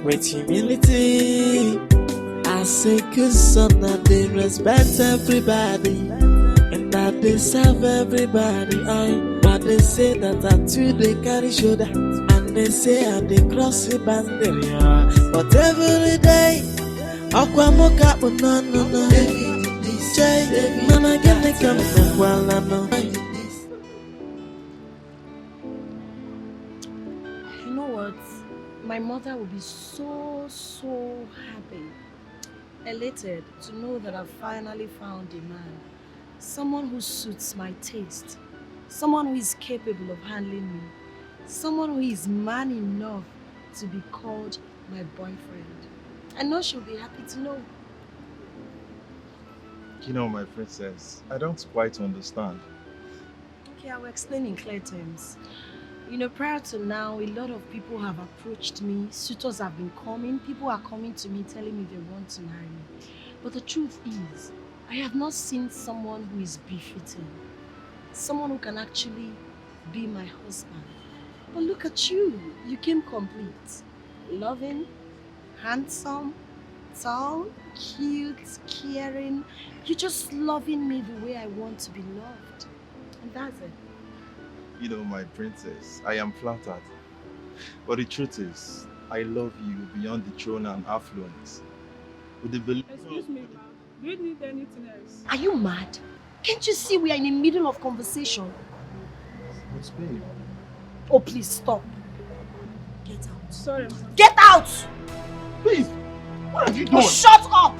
with humility. I say good son that they respect everybody and that they serve everybody. But they say that I too they carry shoulder and they say I they cross the boundary. But every day, Aquamoka no no no. Jay, man I get the come while I know. You know what? My mother will be so happy, elated to know that I've finally found a man. Someone who suits my taste. Someone who is capable of handling me. Someone who is man enough to be called my boyfriend. I know she'll be happy to know. You know, my princess, I don't quite understand. Okay, I will explain in clear terms. You know, prior to now, a lot of people have approached me. Suitors have been coming. People are coming to me telling me they want to marry me. But the truth is, I have not seen someone who is befitting. Someone who can actually be my husband. But look at you. You came complete. Loving, handsome, tall, cute, caring. You're just loving me the way I want to be loved. And that's it. You know, my princess, I am flattered. But the truth is, I love you beyond the throne and affluence. With the belief. Excuse me, ma'am. Do you need anything else? Are you mad? Can't you see we are in the middle of conversation? What's babe? Oh, please stop. Get out. Sorry, ma'am. Get out! Please, what have you done? Oh, shut up!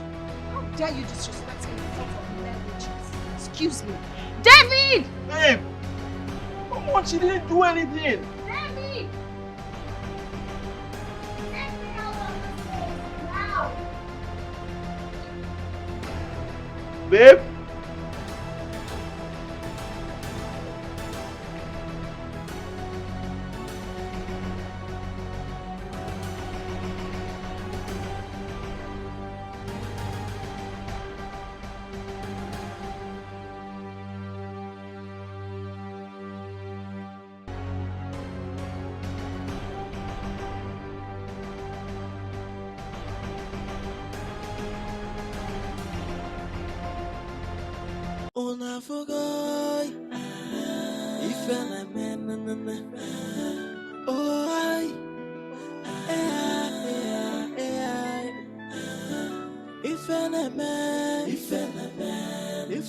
How dare you disrespect me in front of men witches? Excuse me. David! Babe! Come on, she didn't do anything! David! Get me out of this place now! Babe? Una fogoy, if I man, oh I, if I man, if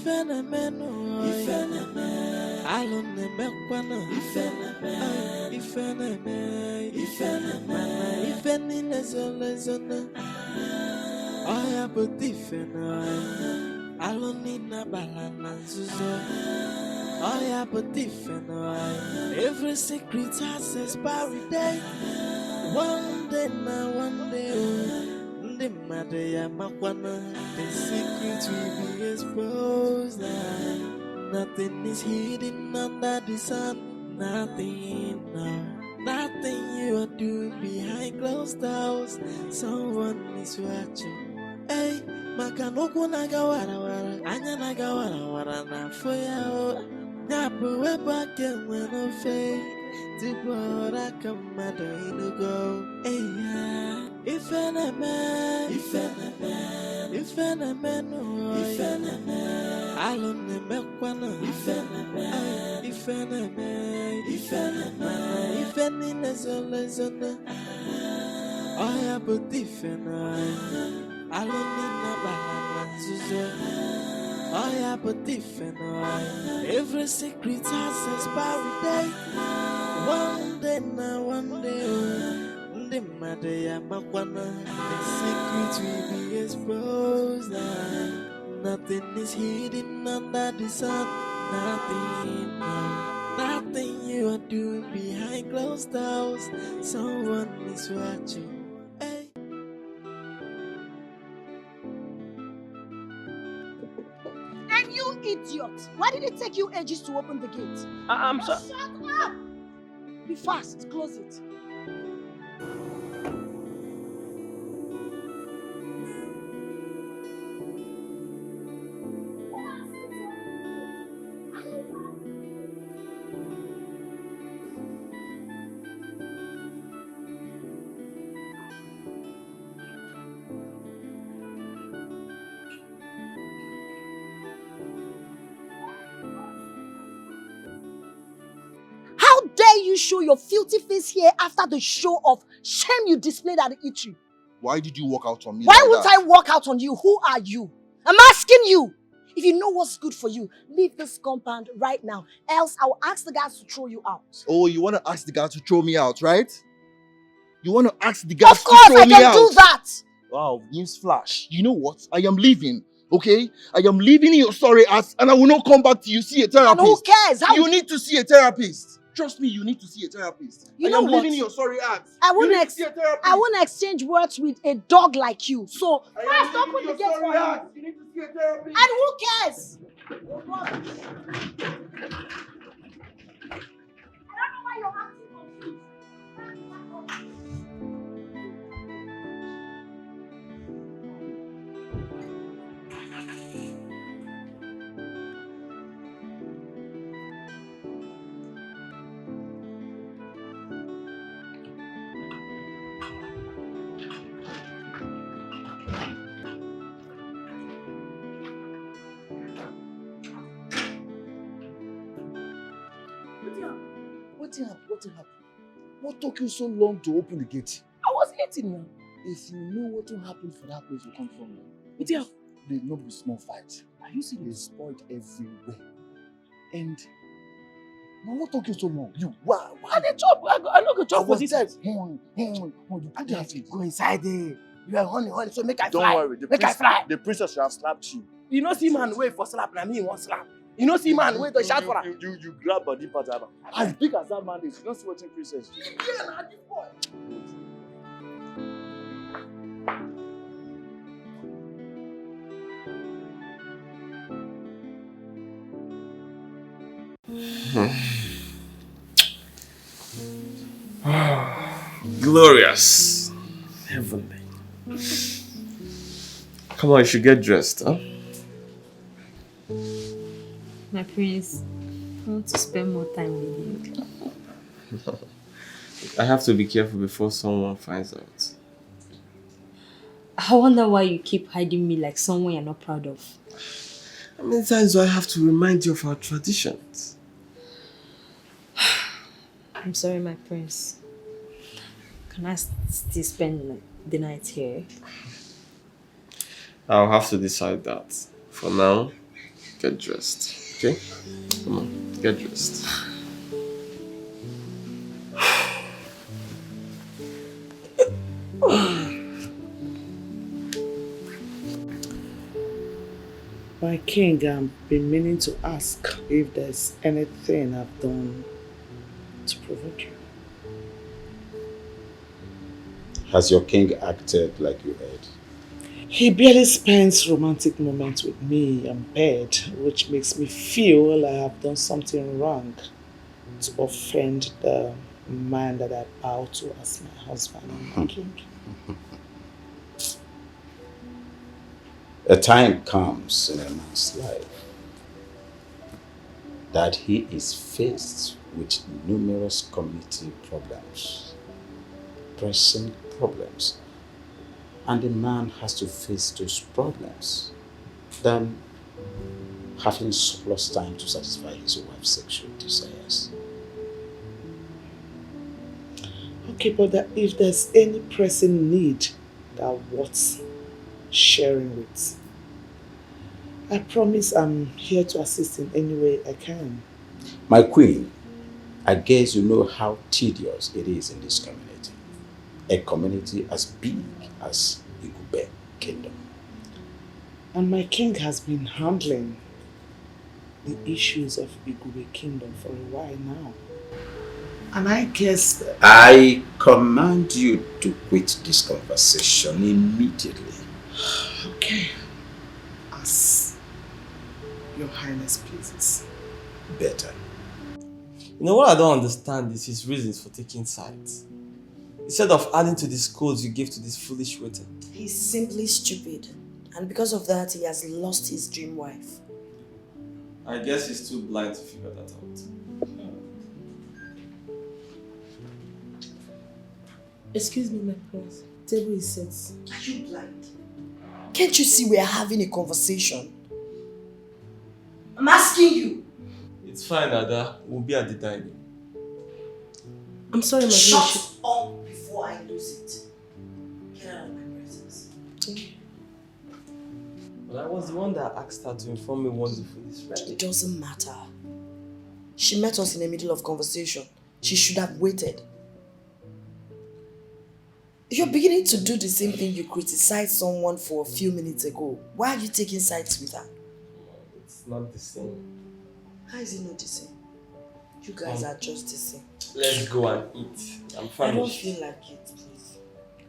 I man, I don't know, if I in a zone, I have a different. I don't need no balance. I have a different way. Every secret has expiry date. One day now, one day. The matter the secret will be exposed. Nothing is hidden under the sun. Nothing, no. Nothing you are doing behind closed doors. Someone is watching. Hey. Makanoku nagawara anya nagawara na foya nyapo weba kemeno fe tibora kamado inugo eya ifena man alone mekwana ifena nezolezona oya botifena I don't need no balance. I have a different way. Every secret has expiry date. One day now, one day. The matter the secret will be exposed. Nothing is hidden under the sun. Nothing, no. Nothing you are doing behind closed doors. Someone is watching. Idiot! Why did it take you ages to open the gate? I'm sorry. Shut up! Be fast, close it. show your filthy face here after the show of shame you displayed at the eatery? Why did you walk out on me Why like would that? I walk out on you? Who are you? I'm asking you. If you know what's good for you, leave this compound right now. Else I will ask the guys to throw you out. Oh, you want to ask the guys to throw me out, right? You want to ask the guys Of to course throw I me can out? do that. Wow, news flash. You know what? I am leaving, okay? I am leaving your sorry ass and I will not come back to you. See a therapist. And who cares? You need to see a therapist. Trust me, you need to see a therapist. You I know am what? leaving your sorry ass. I You need wouldn't to see a therapist. I won't exchange words with a dog like you. So I first am open leaving the your gate sorry for him. ass. You need to see a therapist. And who cares? I don't know why you're acting confused. What happened? What took you so long to open the gate? I was eating now. If you know what will happen for that place you come from, What happened? they no be small fight. Are you seeing they spoiled everywhere? And now what took you so long? You why? I dey chop. I no go I chop for was this. there. You put your feet. Go inside there. You are honey, so make I Don't fly. worry, Make I fly. the princess should have slapped you. You know see man wait for slap, na me want slap. You know see man wait to shout for her. You grab body part of her. As big as that man is, you don't see what princess do. Yeah, na this boy. Glorious. Heavenly. Come on, you should get dressed, huh? My prince, I want to spend more time with you. I have to be careful before someone finds out. I wonder why you keep hiding me like someone you're not proud of. How many times do I have to remind you of our traditions? I'm sorry, my prince. Can I still spend the night here? I'll have to decide that. For now, get dressed, okay? Come on, get dressed. My king, I've been meaning to ask if there's anything I've done to provoke you. Has your king acted like you heard? He barely spends romantic moments with me in bed, which makes me feel I have done something wrong to offend the man that I bow to as my husband and my king. A time comes in a man's life that he is faced with numerous community problems, pressing problems, and the man has to face those problems than having surplus time to satisfy his wife's sexual desires. Okay, but if there's any pressing need that worth sharing with, I promise I'm here to assist in any way I can. My queen, I guess you know how tedious it is in this community. A community as big as Igube Kingdom. And my king has been handling the issues of Igube Kingdom for a while now. And I guess that I command you to quit this conversation immediately. okay, as Your Highness pleases. Better. You know what I don't understand is his reasons for taking sides. Instead of adding to the scolds you gave to this foolish waiting. He's simply stupid. And because of that, he has lost his dream wife. I guess he's too blind to figure that out. Excuse me, my prince. Table is set. Are you blind? Can't you see we are having a conversation? I'm asking you. It's fine, Ada. We'll be at the dining. I'm sorry, my dear. Shut up before I lose it. Get out of my presence. But I was the one that asked her to inform me once the food is ready. It doesn't matter. She met us in the middle of conversation. She should have waited. You're beginning to do the same thing you criticized someone for a few minutes ago. Why are you taking sides with her? It's not the same. How is it not the same? You guys are just the same. Let's go and eat. I'm famished. I don't feel like it, please.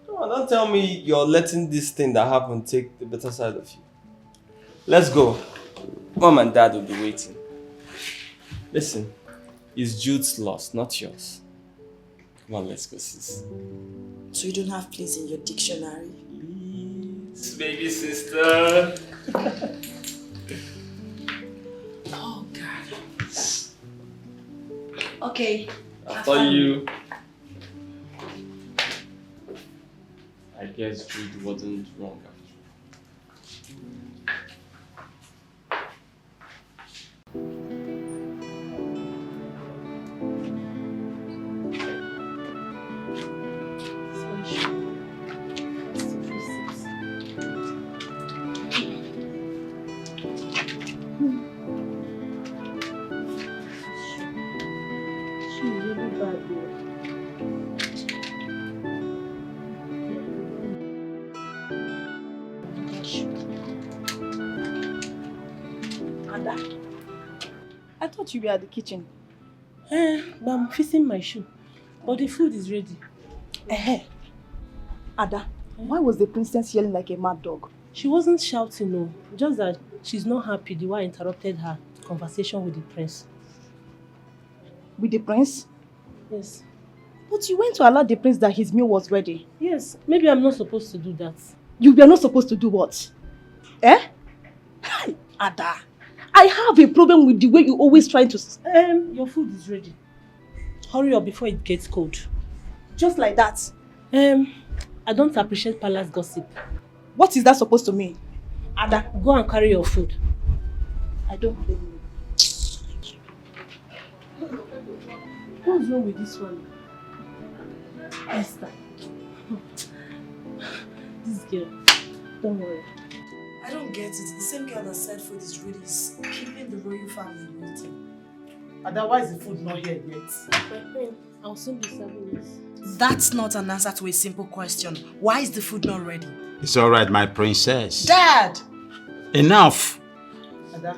Come on, don't tell me you're letting this thing that happened take the better side of you. Let's go. Mom and Dad will be waiting. Listen, it's Jude's loss, not yours. Come on, let's go, sis. So you don't have please in your dictionary? Please, baby sister. Oh, God. Okay. After you. I guess Jude wasn't wrong after I thought you were at the kitchen. But I'm fixing my shoe. But the food is ready. Ada, why was the princess yelling like a mad dog? She wasn't shouting, no. Just that she's not happy the way I interrupted her conversation with the prince. With the prince? Yes. But you went to alert the prince that his meal was ready. Yes, maybe I'm not supposed to do that. You were not supposed to do what? Ada, I have a problem with the way you always try to... Your food is ready. Hurry up before it gets cold. Just like that? I don't appreciate palace gossip. What is that supposed to mean? Ada, go and carry your food. I don't blame you. What's wrong with this one? Esther. This girl. Don't worry. I don't get it. The same girl that said food is ready is keeping the royal family waiting. Otherwise, the food not here yet. My friend, I'll soon be serving this. That's not an answer to a simple question. Why is the food not ready? It's all right, my princess. Dad! Enough! Ada,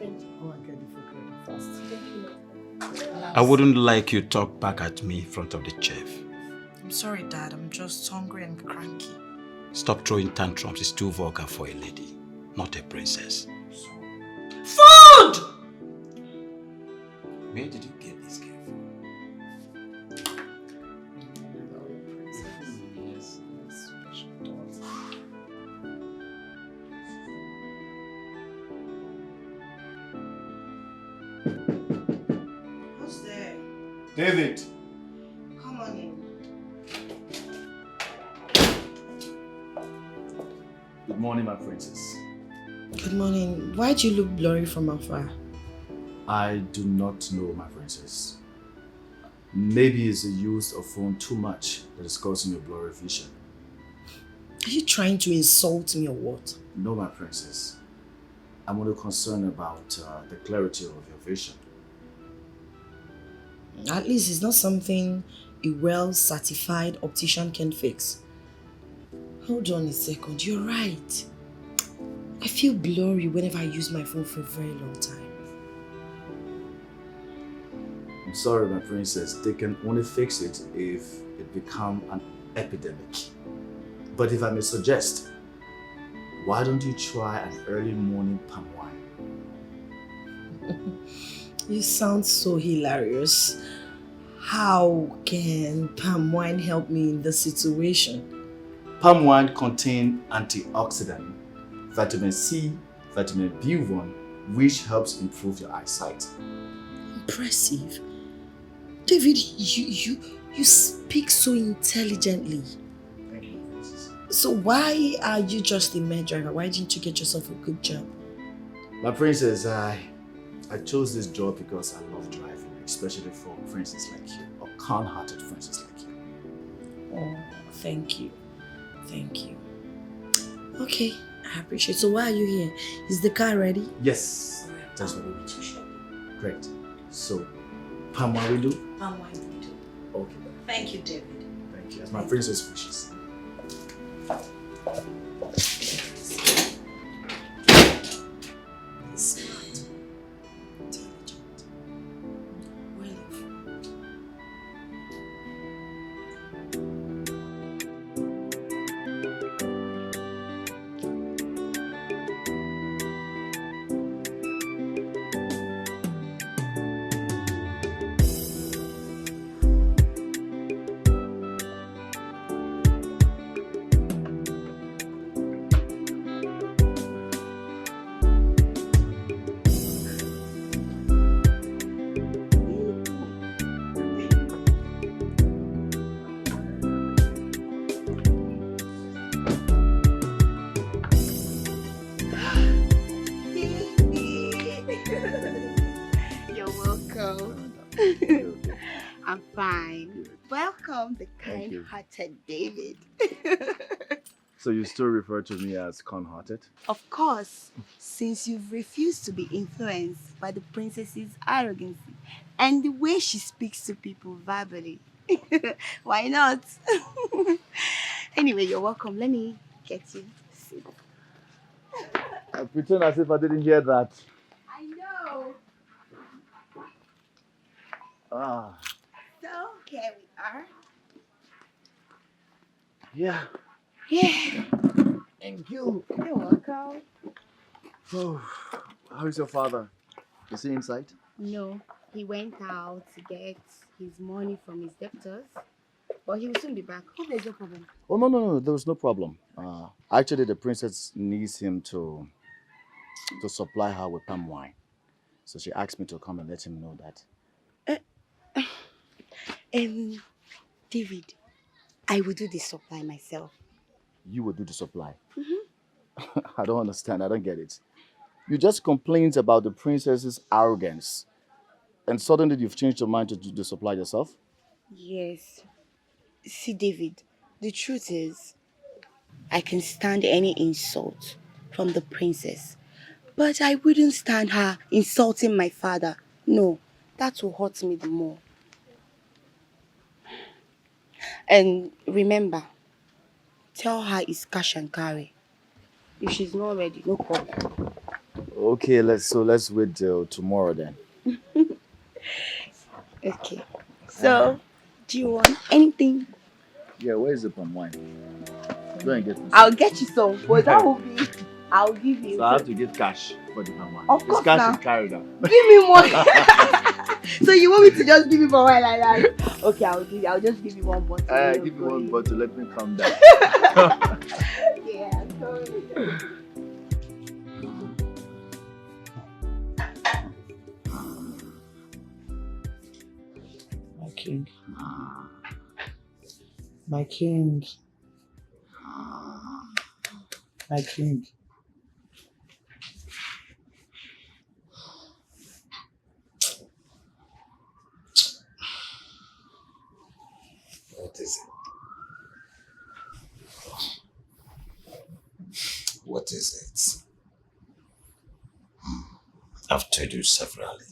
go and get the food ready first. I wouldn't like you talk back at me in front of the chef. I'm sorry, Dad. I'm just hungry and cranky. Stop throwing tantrums. It's too vulgar for a lady, not a princess. Food! Where did you get this girl from? Who's there? David! Come on in. Good morning, my princess. Good morning. Why do you look blurry from afar? I do not know, my princess. Maybe it's the use of phone too much that is causing your blurry vision. Are you trying to insult me or what? No, my princess. I'm only concerned about the clarity of your vision. At least it's not something a well-certified optician can fix. Hold on a second, you're right. I feel blurry whenever I use my phone for a very long time. I'm sorry, my princess. They can only fix it if it becomes an epidemic. But if I may suggest, why don't you try an early morning palm wine? You sound so hilarious. How can palm wine help me in this situation? Palm wine contains antioxidant, vitamin C, vitamin B1, which helps improve your eyesight. Impressive. David, you speak so intelligently. Thank you, princess. So why are you just a mere driver? Why didn't you get yourself a good job? My princess, I chose this job because I love driving especially for princess like you, or kind-hearted princess like you. Oh, thank you. Thank you. Okay, I appreciate it. So why are you here? Is the car ready? Yes, that's what we do. Great. So, palm wine we do? Palm wine we do. Okay. Thank you, David. Thank you. As my princess wishes. Smart. Intelligent. Well informed. You're welcome. I'm fine. Welcome, the Thank you. kind-hearted David. So you still refer to me as kind-hearted? Of course, since you've refused to be influenced by the princess's arrogance and the way she speaks to people verbally. Why not? Anyway, you're welcome. Let me get you a seat. I pretend as if I didn't hear that. I know. Ah, So, here we are. yeah. Yeah. Thank you. You're welcome. Oh, how is your father? Is he inside? No, he went out to get his money from his debtors, but he will soon be back. Hope there's no problem. Oh, no, there was no problem. Actually, the princess needs him to supply her with palm wine. So she asked me to come and let him know that. David, I will do the supply myself. You will do the supply. I don't understand. I don't get it. You just complained about the princess's arrogance, and suddenly you've changed your mind to do the supply yourself? Yes. See, David, the truth is, I can stand any insult from the princess, but I wouldn't stand her insulting my father. No, that will hurt me the more. And remember, tell her it's cash and carry. If she's not ready, no problem. Okay, let's wait till tomorrow then. Okay. So, do you want anything? Yeah, where is the palm wine? Go and get me. I'll get you some, but that will be, I'll give you. So I have to give cash for the palm wine. Of course, it's cash now. is carried out. Give me more. So you want me to just give you for wine like that? Okay, I'll just give you one bottle. Give me one bottle, let me calm down. Yeah, sorry. My king. My king. My king. What is it? What is it? I've told you severally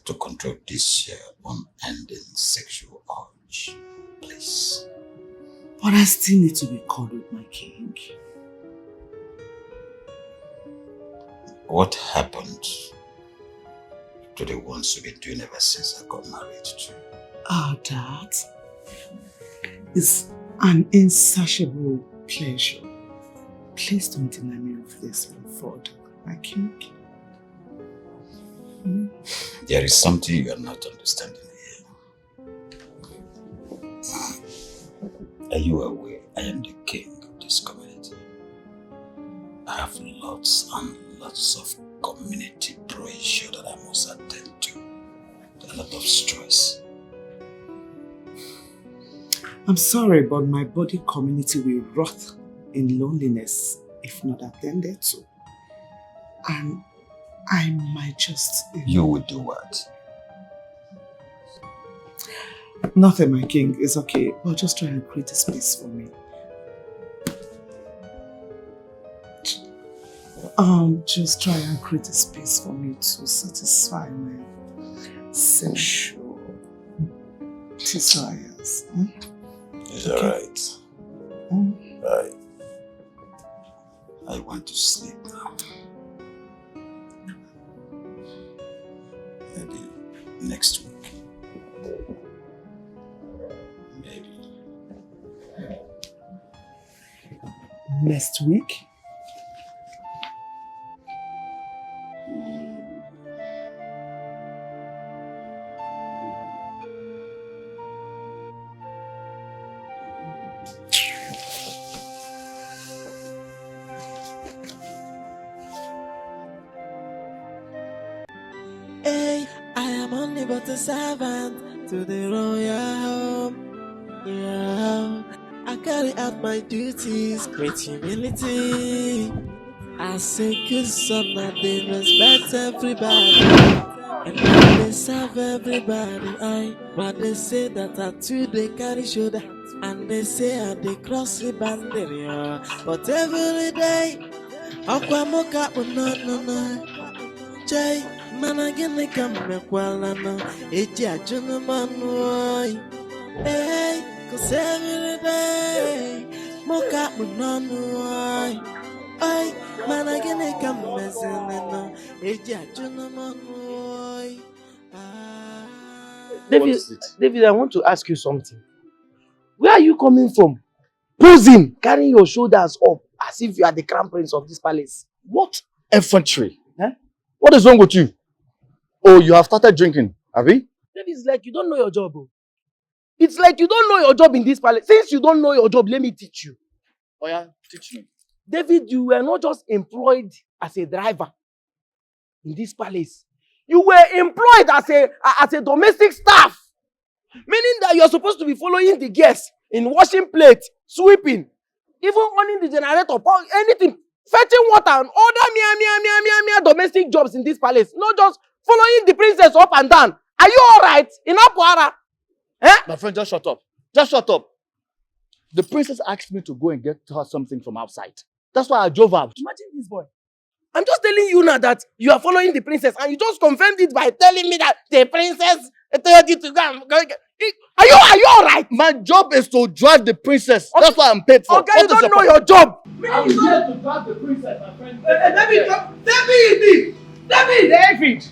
to control this unending sexual urge. Please. But I still need to be cuddled, my king. What happened to the ones you've been doing ever since I got married to? Ah, Dad. It's an insatiable pleasure. Please don't deny me of this one further, my king. There is something you are not understanding here. Are you aware I am the king of this community? I have lots and lots of community pressure that I must attend to. A lot of stress. I'm sorry, but my body community will rot in loneliness if not attended to. And I might just... You will do what? Nothing, my king. It's okay. But just try and create a space for me. Just try and create a space for me to satisfy my sexual desires. It's alright. I want to sleep now. Maybe next week. Maybe. Next week? Hey, I am only but a servant to the royal home. Yeah, I carry out my duties with humility. I say good son, I they respect everybody, and I they serve everybody. But they say that I too they carry shoulder, and they say I they cross the boundary. But every day, Aqua Moka no. Jay, man, I get the camera while I know it's a gentleman. Hey, cause every day, Moka no. Ay, man, I get the camera no it's a gentleman. David, I want to ask you something. Where are you coming from? Posing, carrying your shoulders up as if you are the crown prince of this palace. What infantry? What is wrong with you? Oh, you have started drinking, have you? David, it's like you don't know your job. Bro. It's like you don't know your job in this palace. Since you don't know your job, let me teach you. Oh yeah, teach me. David, you were not just employed as a driver in this palace. You were employed as a domestic staff. Meaning that you're supposed to be following the guests in washing plates, sweeping, even running the generator, anything, fetching water and other mere domestic jobs in this palace. Not just following the princess up and down. Are you alright? In Apuara? My friend, just shut up. Just shut up. The princess asked me to go and get her something from outside. That's why I drove out. Imagine this boy. I'm just telling you now that you are following the princess and you just confirmed it by telling me that the princess told you to go. Are you alright? My job is to drive the princess. Okay. That's what I'm paid for. Okay, you don't know your job. I'm here to drive the princess, my friend. David!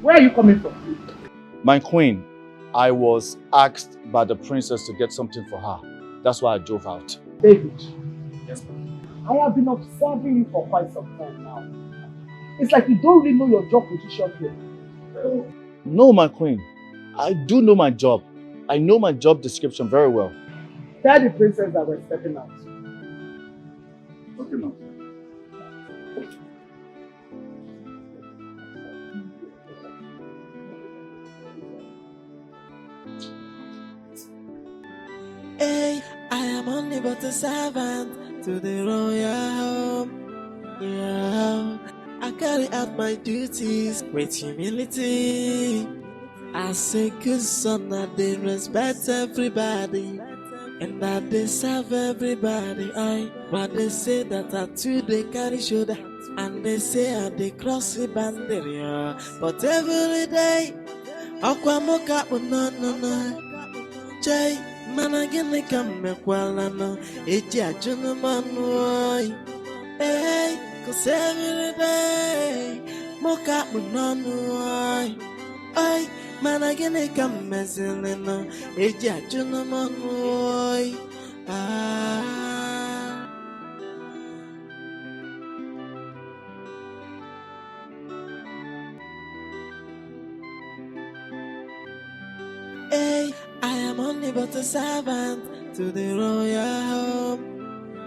Where are you coming from? My queen, I was asked by the princess to get something for her. That's why I drove out. David. Yes, ma'am. I have been observing you for quite some time now. It's like you don't really know your job position here. No, my queen. I do know my job. I know my job description very well. Tell the princess that we're stepping out. Okay, ma'am. Hey, I am only but a servant to the royal home. Yeah, I carry out my duties with humility. I say good son, I they respect everybody, and that they serve everybody. But they say that I too they carry shoulder, and they say I they cross the boundary. But every day, Aqua Moka no. Jay, man, I get the camera while I know it's a gentleman. Hey, cause every day, Moka no. Ay, man, I get the camera no it's a gentleman. Hey, I am only but a servant to the royal home.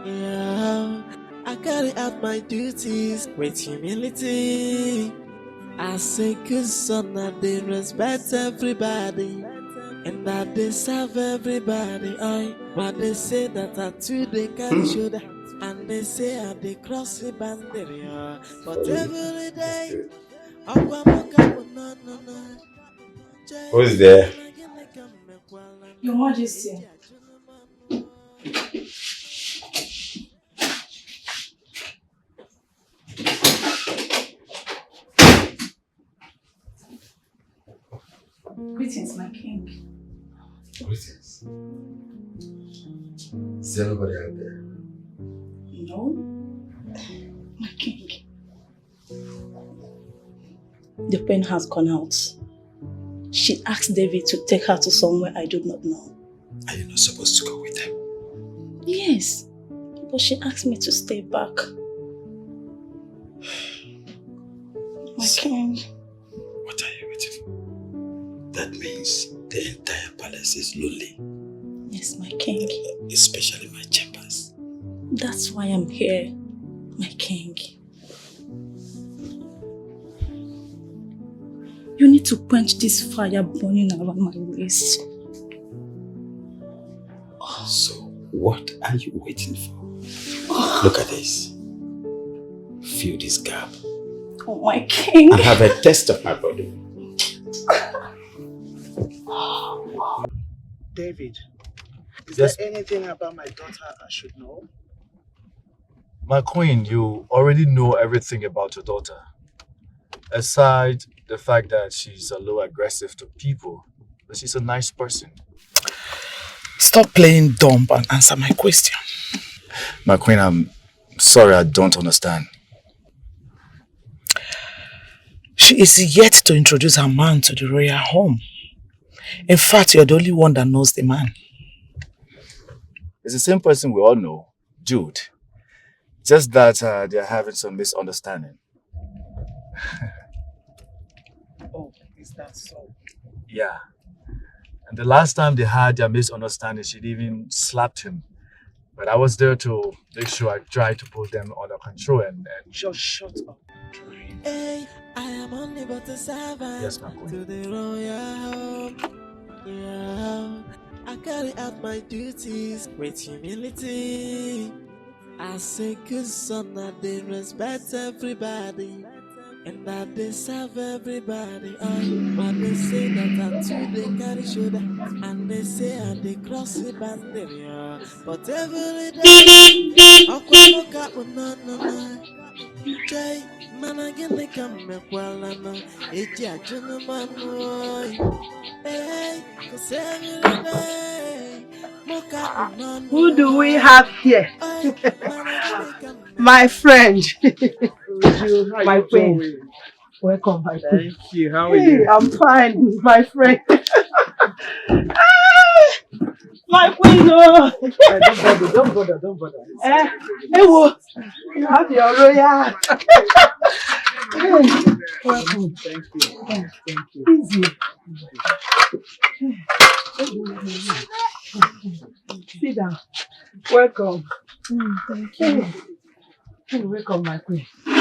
Yeah, I carry out my duties with humility. I say good son, I they respect everybody, and that they serve everybody. But they say that I too they carry shoulder, and they say I they cross the boundary. But every day, Who's there? Your Majesty. Greetings, my king. Greetings. Is there anybody out there? No, my king. The queen has gone out. She asked David to take her to somewhere I do not know. Are you not supposed to go with them? Yes, but she asked me to stay back. My king. What are you waiting for? That means the entire palace is lonely. Yes, my king. Especially my chambers. That's why I'm here, my king. You need to quench this fire burning around my waist. So, what are you waiting for? Look at this. Fill this gap. Oh, my king. And have a taste of my body. David, is Yes. there anything about my daughter I should know? My queen, you already know everything about your daughter. Aside the fact that she's a little aggressive to people, but she's a nice person. Stop playing dumb and answer my question. My queen, I'm sorry, I don't understand. She is yet to introduce her man to the royal home. In fact, you're the only one that knows the man. It's the same person we all know, Jude. Just that they're having some misunderstanding. Oh, is that so? Yeah. And the last time they had their misunderstanding, she'd even slapped him. But I was there to make sure I tried to put them under control and Just shut up. Hey, I am only but a servant. Yes, my queen. To the royal home. Yeah. I carry out my duties with humility. I say good son that they respect everybody. And that they serve everybody. But they say that I'm too they carry shoulder. And they say and they cross the boundary. But every day Okonkwo no. Jay, man again they come me kwala no. Eji ajunu manu. Hey, cause every day Who do we have here? My friend. My friend. Welcome, my friend. Thank you. How are you? I'm fine, my friend. My queen, no. Don't bother. You have your royal. Welcome. Thank you. Thank you. Easy. Sit down. Welcome. Thank you. Welcome, my queen. You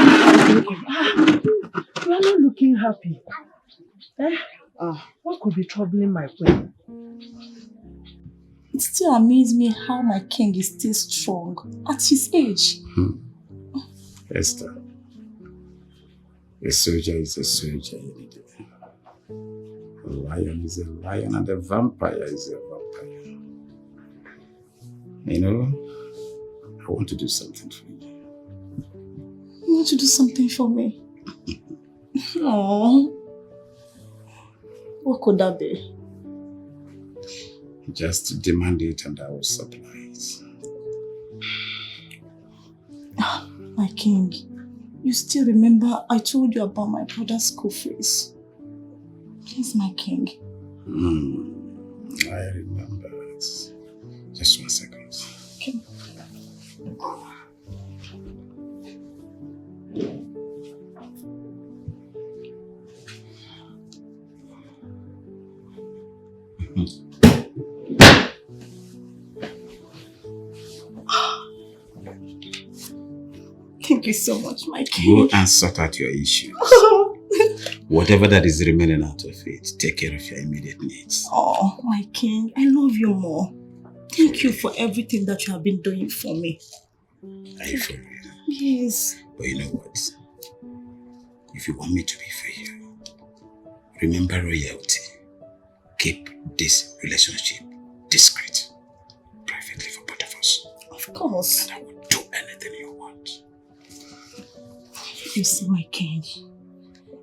are not looking happy. What could be troubling my queen? It still amazes me how my king is still strong at his age. Esther, a soldier is a soldier. A lion is a lion and a vampire is a vampire. You know, I want to do something for you. You want to do something for me? Aww. What could that be? Just demand it and I will supply it. My king, you still remember I told you about my brother's school fees? Please, my king. I remember. Just 1 second. Okay. Thank you so much, my king. Go and sort out your issues. Whatever that is remaining out of it, take care of your immediate needs. Oh, my king, I love you more. Thank you for everything that you have been doing for me. Are you for real? Yes. But you know what? If you want me to be for you, remember royalty. keep this relationship discreet, privately for both of us. Of course. And I will do anything you want. You see, my king,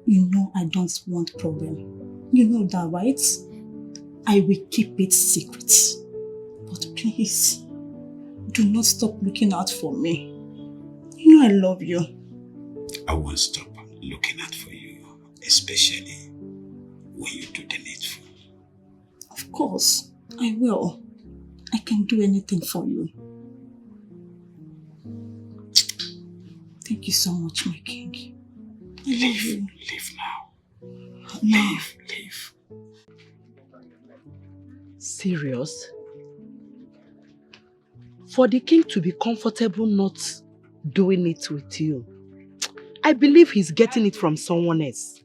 you know I don't want problem. You know that, right? I will keep it secret. But please, do not stop looking out for me. You know I love you. I won't stop looking out for you, especially when you do the needful. Of course, I will. I can do anything for you. Thank you so much, my king. I love you. Leave now. No. Leave. Serious? For the king to be comfortable not doing it with you, I believe he's getting it from someone else.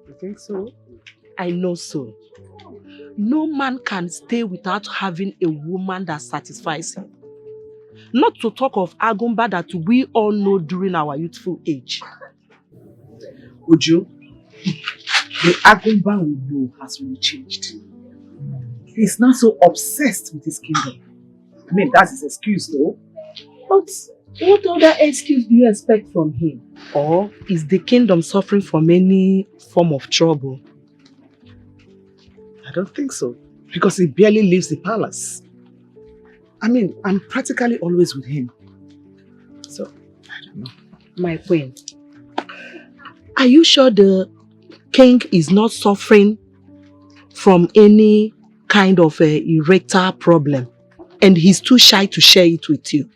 You think so? I know so. No man can stay without having a woman that satisfies him. Not to talk of Agumba that we all know during our youthful age. Uju, the Agumba we know has really changed. He's not so obsessed with his kingdom. I mean, that's his excuse though. But what other excuse do you expect from him? Or is the kingdom suffering from any form of trouble? I don't think so. Because he barely leaves the palace. I mean, I'm practically always with him. So, I don't know. My queen, are you sure the king is not suffering from any kind of erectile problem and he's too shy to share it with you?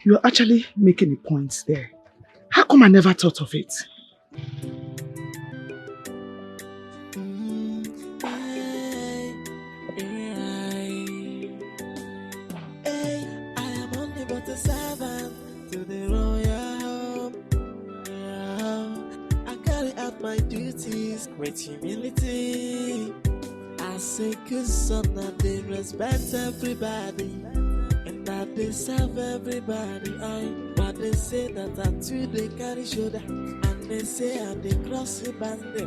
You're actually making a point there. How come I never thought of it? My duties with humility. I say good son that they respect everybody and that they serve everybody. But they say that I too they carry shoulder and they say I'm the cross the boundary.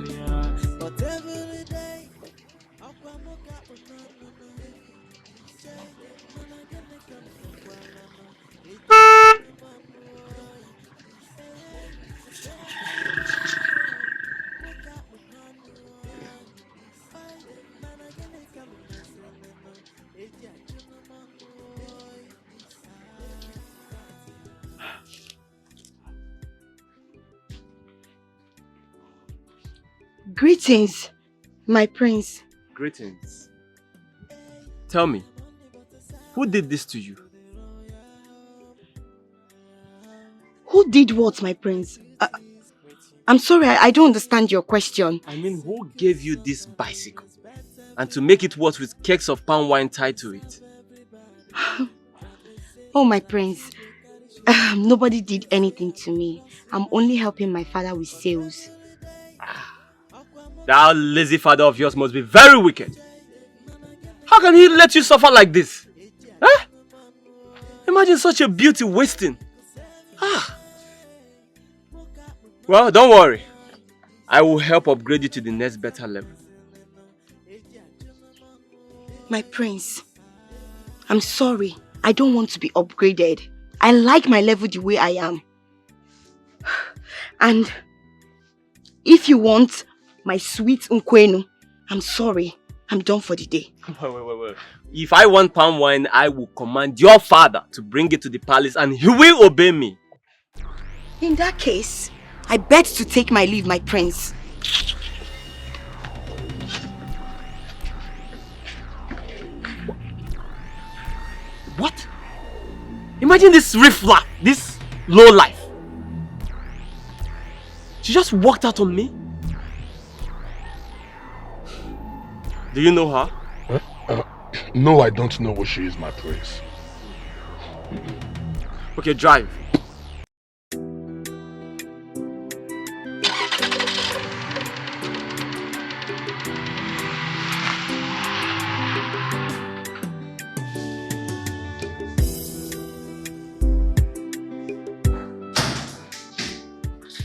But every day Greetings, my prince. Greetings. Tell me, who did this to you? Who did what, my prince? I'm sorry, I don't understand your question. I mean, who gave you this bicycle? And to make it worse with kegs of palm wine tied to it? Oh, my prince. Nobody did anything to me. I'm only helping my father with sales. That lazy father of yours must be very wicked. How can he let you suffer like this? Huh? Imagine such a beauty wasting. Well, don't worry. I will help upgrade you to the next better level. My prince, I'm sorry. I don't want to be upgraded. I like my level the way I am. And if you want my sweet Nkwenu, I'm sorry. I'm done for the day. Wait. If I want palm wine, I will command your father to bring it to the palace and he will obey me. In that case, I beg to take my leave, my prince. What? Imagine this riffraff, this low life. She just walked out on me. Do you know her? No, I don't know who she is, my prince. Okay, drive.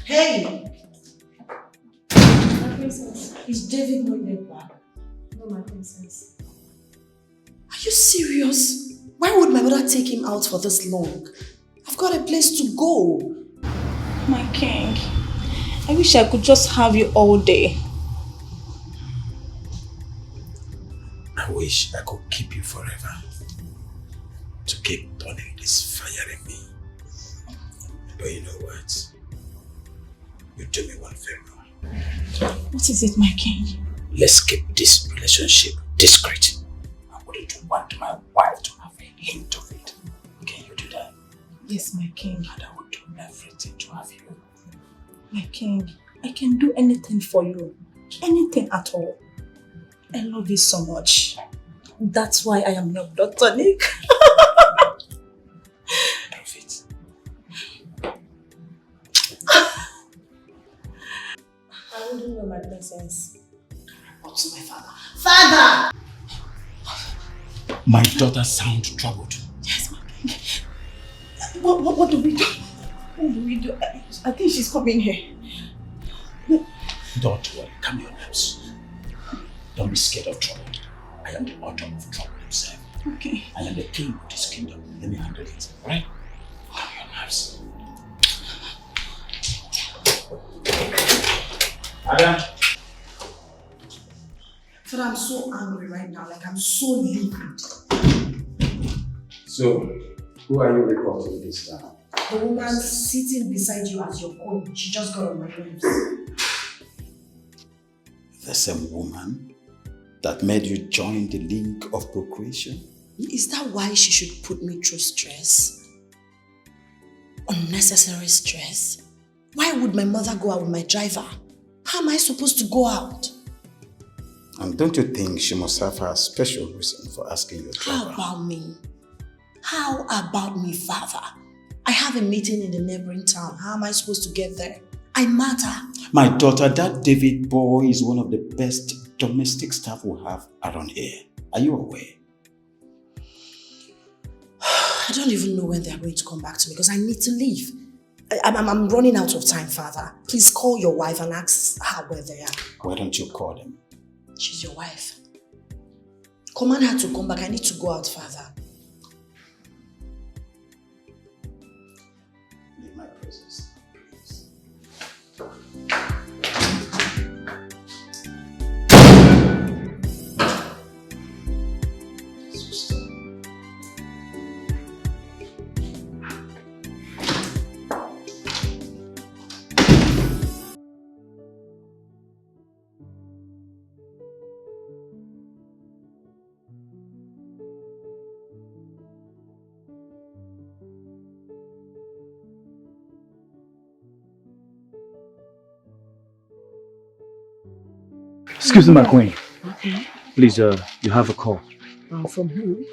Hey! David not get back? No, my princess. Are you serious? Why would my mother take him out for this long? I've got a place to go. My king, I wish I could just have you all day. I wish I could keep you forever. To keep burning this fire in me. But you know what? You do me one favor. What is it, my king? Let's keep this relationship discreet. I wouldn't want my wife to have a hint of it. Can you do that? Yes, my king. And I would do everything to have you. My king, I can do anything for you. Anything at all. I love you so much. That's why I am your Dr. Nick. Perfect. I wouldn't know my princess. Up to my father. Father! My daughter sounds troubled. Yes, my king. What do we do? What do we do? I think she's coming here. Don't worry, calm your nerves. Don't be scared of trouble. I am the author of trouble himself. Okay. I am the king of this kingdom. Let me handle it, alright? Calm your nerves. Adam. Father, I'm so angry right now. Like, I'm so livid. So, who are you reporting this time? The woman sitting beside you as your queen, she just got on my nerves. The same woman that made you join the League of Procreation? Is that why she should put me through stress? Unnecessary stress? Why would my mother go out with my driver? How am I supposed to go out? And don't you think she must have a special reason for asking your driver? How about me? How about me, father? I have a meeting in the neighboring town. How am I supposed to get there? I matter. My daughter, that David boy is one of the best domestic staff we have around here. Are you aware? I don't even know when they are going to come back to me because I need to leave. I'm running out of time, father. Please call your wife and ask her where they are. Why don't you call them? She's your wife. Command her to come back. I need to go out, father. Leave my presence, please. Excuse me, my queen. Okay. Please, you have a call. From who?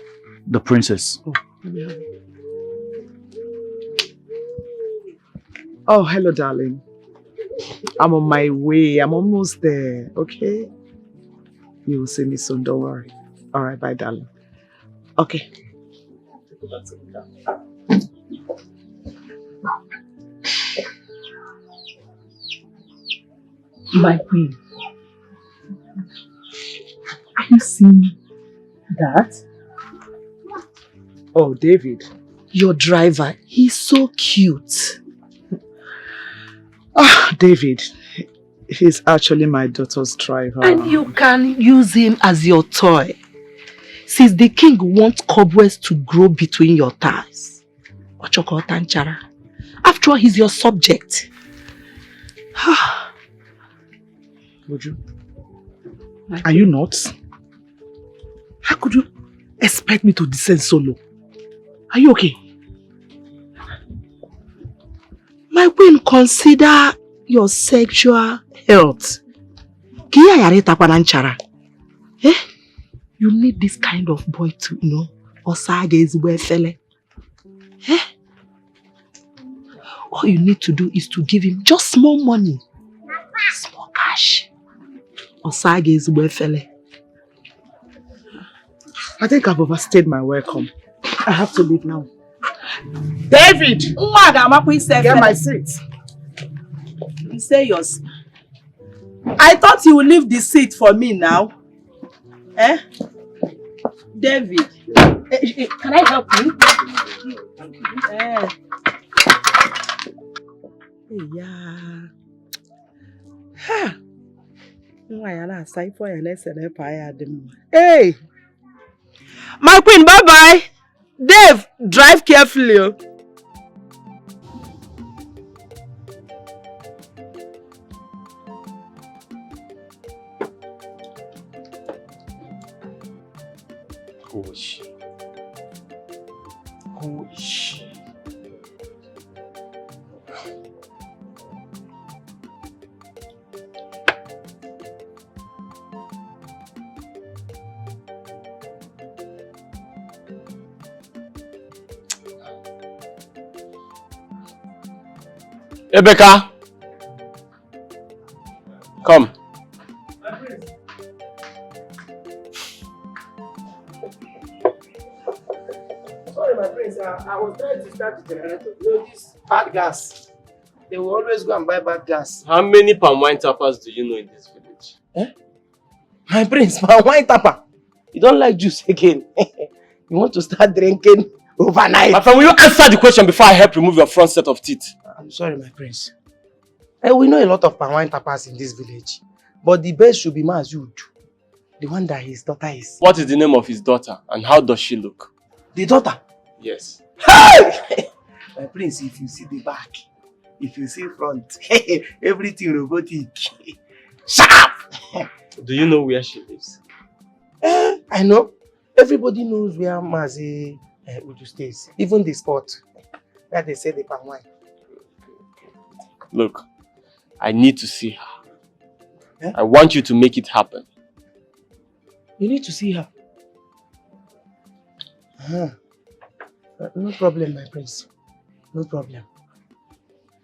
The princess. Oh, yeah. Oh, hello, darling. I'm on my way. I'm almost there, okay? You will see me soon, don't worry. All right, bye, darling. Okay. My queen. Are you seeing that? Oh, David. Your driver, he's so cute. Ah, David. He's actually my daughter's driver. And you can use him as your toy. Since the king wants cobwebs to grow between your thighs. After all, he's your subject. Would you? Are you not? How could you expect me to descend so low? Are you okay? My queen, consider your sexual health. Eh? You need this kind of boy to, Osage is where fella. Eh? All you need to do is to give him just small money. Small cash. Osage is where fella. I think I've overstayed my welcome. I have to leave now. David! Get my seat. You say yours. I thought you would leave the seat for me now. Eh? David. Can I help you? Eh. Yeah. Ha. Hey. My queen, bye-bye. Dave, drive carefully. Oh. Who is she? Who is she? Rebecca! Come. Sorry, my prince. I was trying to start the generator. You know, this bad gas. They will always go and buy bad gas. How many palm wine tappers do you know in this village? Eh? My prince, my wine tapper. You don't like juice again. You want to start drinking overnight. My friend, will you answer the question before I help remove your front set of teeth? I'm sorry, my prince. We know a lot of palm wine tappers in this village. But the best should be Mazud. The one that his daughter is. What is the name of his daughter and how does she look? The daughter? Yes. My prince, if you see the back, if you see front, everything robotic. Sharp! Do you know where she lives? I know. Everybody knows where Mazi Uju stays. Even the spot where they say the palm wine. Look, I need to see her. I want you to make it happen. You need to see her. No problem, my prince. No problem.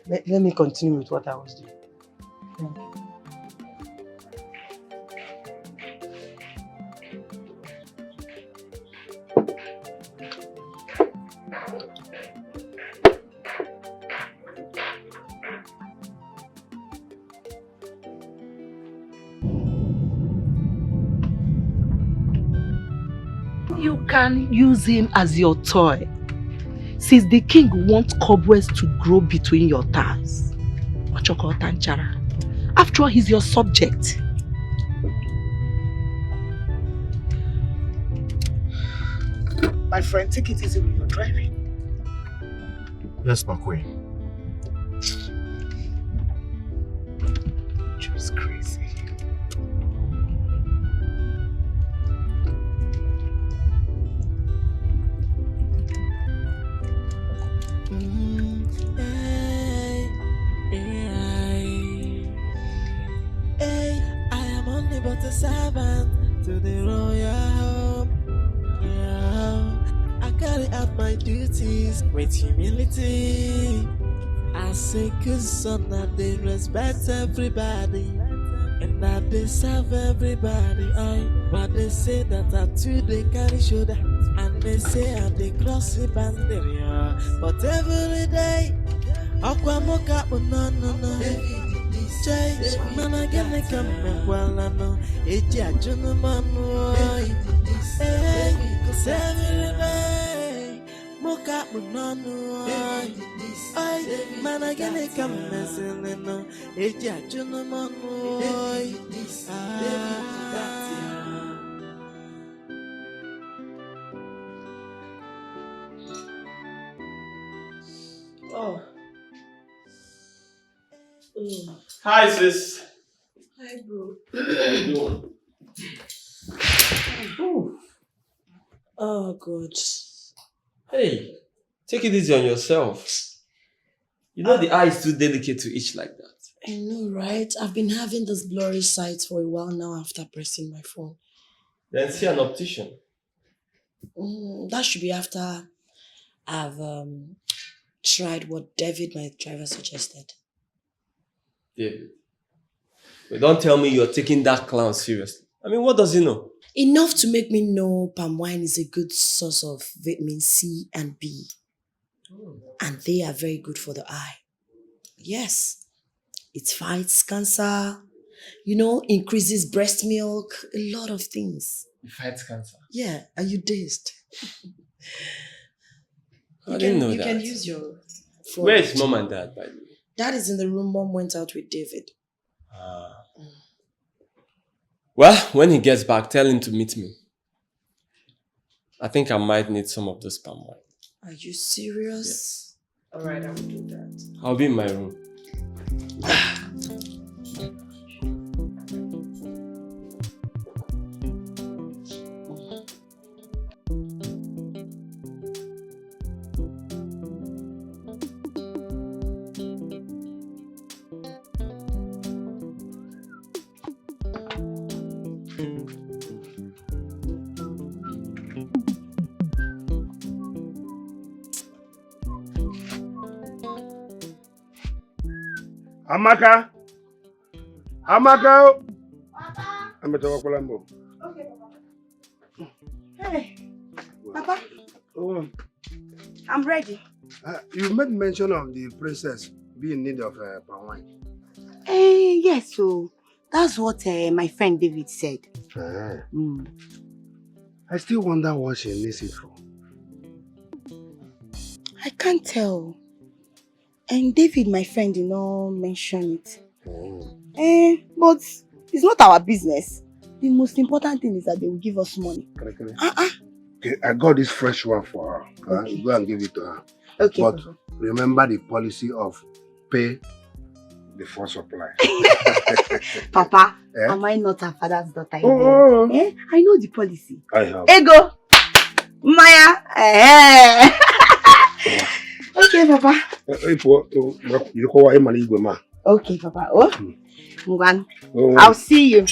Let me continue with what I was doing. Thank you. You can use him as your toy. Since the king wants cobwebs to grow between your thighs. After all, he's your subject. My friend, take it easy when you're driving. Yes, my queen. Just crazy. I am only but a servant to the royal home. I carry out my duties with humility. I say good son that they respect everybody and that they serve everybody. But they say that I too they carry shoulder and they say I they cross the boundary. But every day, Aqua Moka no. Jay, Mana Gana come well, I know. Eja Junamano. Hey, cause every day, Moka no. Ay, Mana Gana come messing, no. Eja Junamano. Oh. Hi, sis. Hi, bro. How you doing? Oh, God. Hey, take it easy on yourself. You know the eye is too delicate to itch like that. I know, right? I've been having this blurry sight for a while now after pressing my phone. Then see an optician. That should be after I've tried what David, my driver, suggested. David. But don't tell me you're taking that clown seriously. I mean, what does he know? Enough to make me know palm wine is a good source of vitamin C and B. And they are very good for the eye. Yes, it fights cancer increases breast milk, a lot of things. It fights cancer. Yeah, are you dazed? I didn't know that. You can use your phone. Where is mom and dad, by the way? Dad is in the room. Mom went out with David. Well, when he gets back, tell him to meet me. I think I might need some of this palm wine. Are you serious? Yeah. All right, I will do that. I'll be in my room. Amaka! Amaka! Papa! I'm going to walk Lambo. Okay, Papa. Hey, Papa. Oh. I'm ready. You made mention of the princess being in need of palm wine. Yes, so that's what my friend David said. I still wonder what she needs it for. I can't tell. And David, my friend, did not mention it. But it's not our business. The most important thing is that they will give us money. Okay, I got this fresh one for her. Okay. Go and give it to her. Okay. But remember the policy of pay before supply. Papa, am I not her father's daughter? I know the policy. I have. Ego! Maya! Okay, Papa. Okay, Papa. Mwan. I'll see you.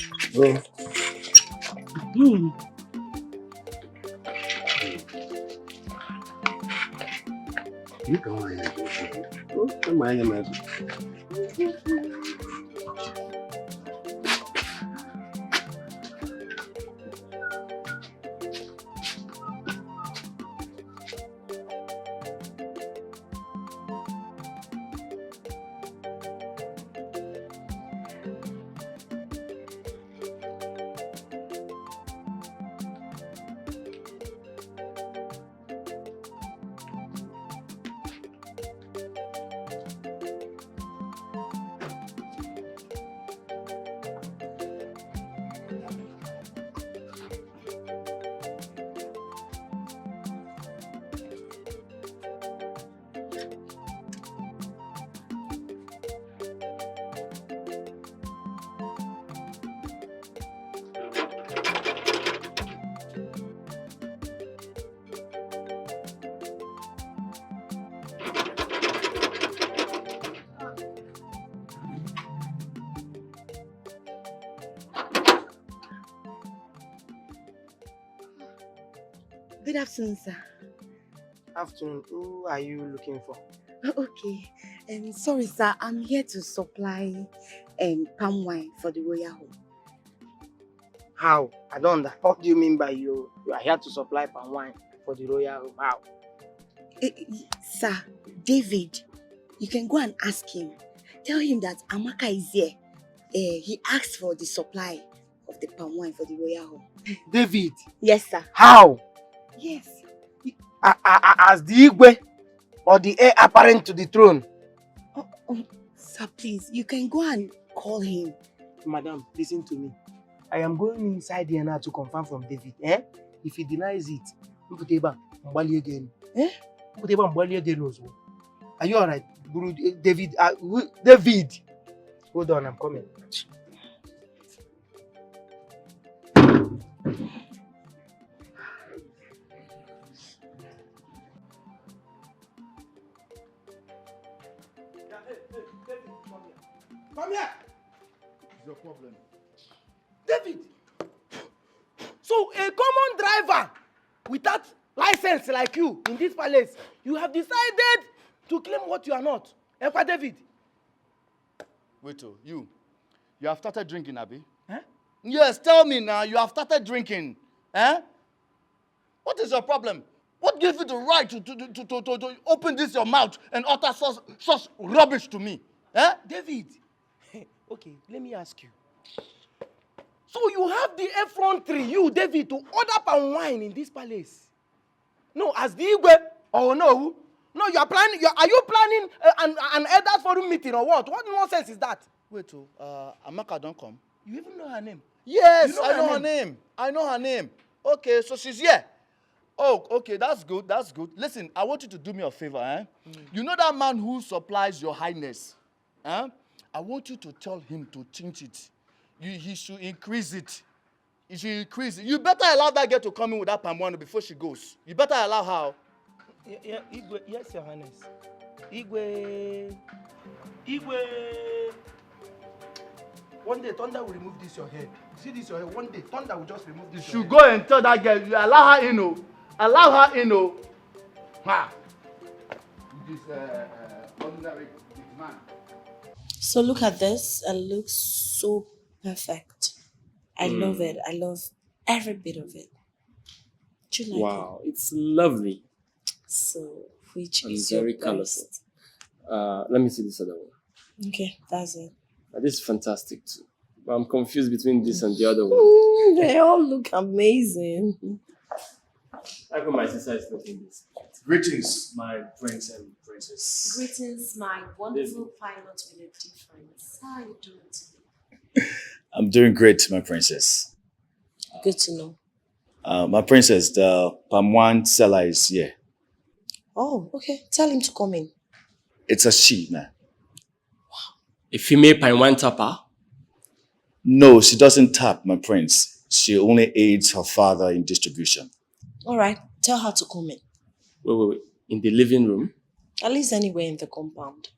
Good afternoon, sir. Afternoon. Who are you looking for? Okay. Sorry, sir. I'm here to supply palm wine for the royal home. How? I don't understand. What do you mean by you are here to supply palm wine for the royal home? How? Sir, David, you can go and ask him. Tell him that Amaka is here. He asked for the supply of the palm wine for the royal home. David? Yes, sir. How? Yes. As the Igwe or the heir apparent to the throne? Sir, please, you can go and call him. Madam, listen to me. I am going inside here now to confirm from David. If he denies it, again. Are you alright? David, David! Hold on, I'm coming. Come here! What's your problem? David! So a common driver without license like you in this palace, you have decided to claim what you are not. Ekwa David? Wait, you have started drinking, Abi? Yes, tell me now, you have started drinking. What is your problem? What gives you the right to open this your mouth and utter such rubbish to me? David, okay, let me ask you. So you have the effrontery, you, David, to order palm wine in this palace. No, as the Igwe, or no? No, you are planning, are you planning an elders forum meeting or what? What nonsense is that? Wait, Amaka don't come. You even know her name? Yes, You I know her name. I know her name. Okay, so she's here. Oh, okay, that's good, that's good. Listen, I want you to do me a favor, eh? You know that man who supplies your highness? Eh? I want you to tell him to change it. He should increase it. He should increase it. You better allow that girl to come in with that palm wine before she goes. You better allow her. Yeah, Igwe, yes, your highness. Igwe. One day, thunder will remove this your head. See this your head? One day, thunder will just remove this. You should go and tell that girl, you allow her in, oh. Allow her in, oh. Ha! This ordinary man. So look at this. It looks so perfect. I love it. I love every bit of it. Do you like Wow, it's lovely. it? So, which And is very your colorful. best? Let me see this other one. Okay, that's it. This is fantastic too. But I'm confused between this and the other one. They all look amazing. I think my sister is looking this. Greetings, my prince and princess. Greetings, my wonderful pilot with a difference. How are you doing today? I'm doing great, my princess. Good to know. My princess, the palm wine seller is here. Oh, okay. Tell him to come in. It's a she, man. A female pine wine tapper? No, she doesn't tap, my prince. She only aids her father in distribution. All right. Tell her to come in. Wait. In the living room? At least anywhere in the compound.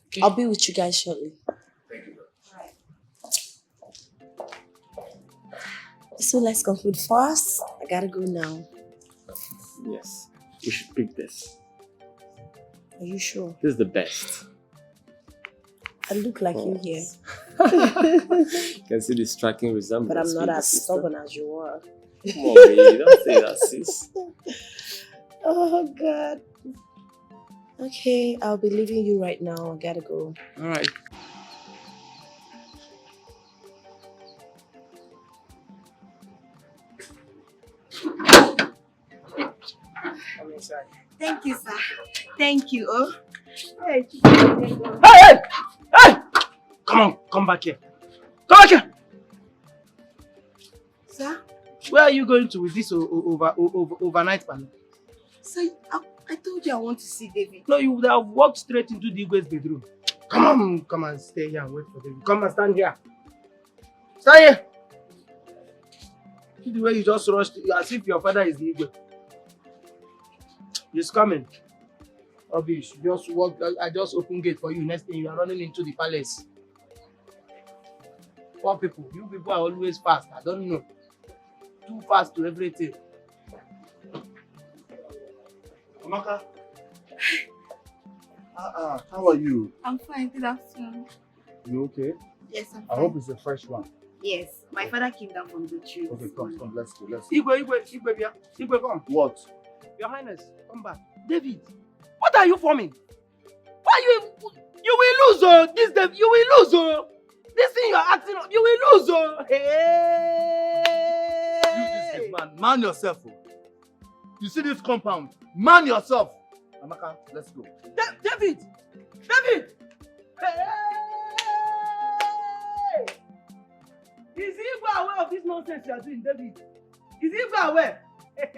Okay. I'll be with you guys shortly. Thank you. All right. So let's conclude fast. I gotta go now. Yes. We should pick this. Are you sure? This is the best. I look like you here. You can see the striking resemblance. But I'm not with as the sister. stubborn as you are. Come on, baby. Don't say that, sis. Oh, God. Okay, I'll be leaving you right now. I gotta go. All right. I'm inside. Thank you, sir. Thank you. Oh. Hey. Hey! Come on, come back here. Come back here. Sir? Where are you going to with this overnight panel? Sir, I told you I want to see David. No, you would have walked straight into the Igwe's bedroom. Come and stay here and wait for David. Come and stand here. Stand here. See the way you just rushed, as if your father is the Igwe. He's coming. Obvious. Just walk. I just open gate for you. Next thing you are running into the palace. Poor people. You people are always fast. I don't know. Too fast to everything. Amaka. How are you? I'm fine. Good afternoon. You okay? Yes, I'm fine. I hope it's a fresh one. Yes, my father came down from the tree. Okay, come, let's go. Igwe, come. What? Your Highness, come back. David, what are you forming? Why you will lose, oh! This David, you will lose, oh! This thing you are acting up, you will lose, oh! Hey! You this man, man yourself, oh! You see this compound? Man yourself! Amaka, let's go. David! Hey! Is Igwe aware of this nonsense you are doing, David? Is Igwe aware? Hey!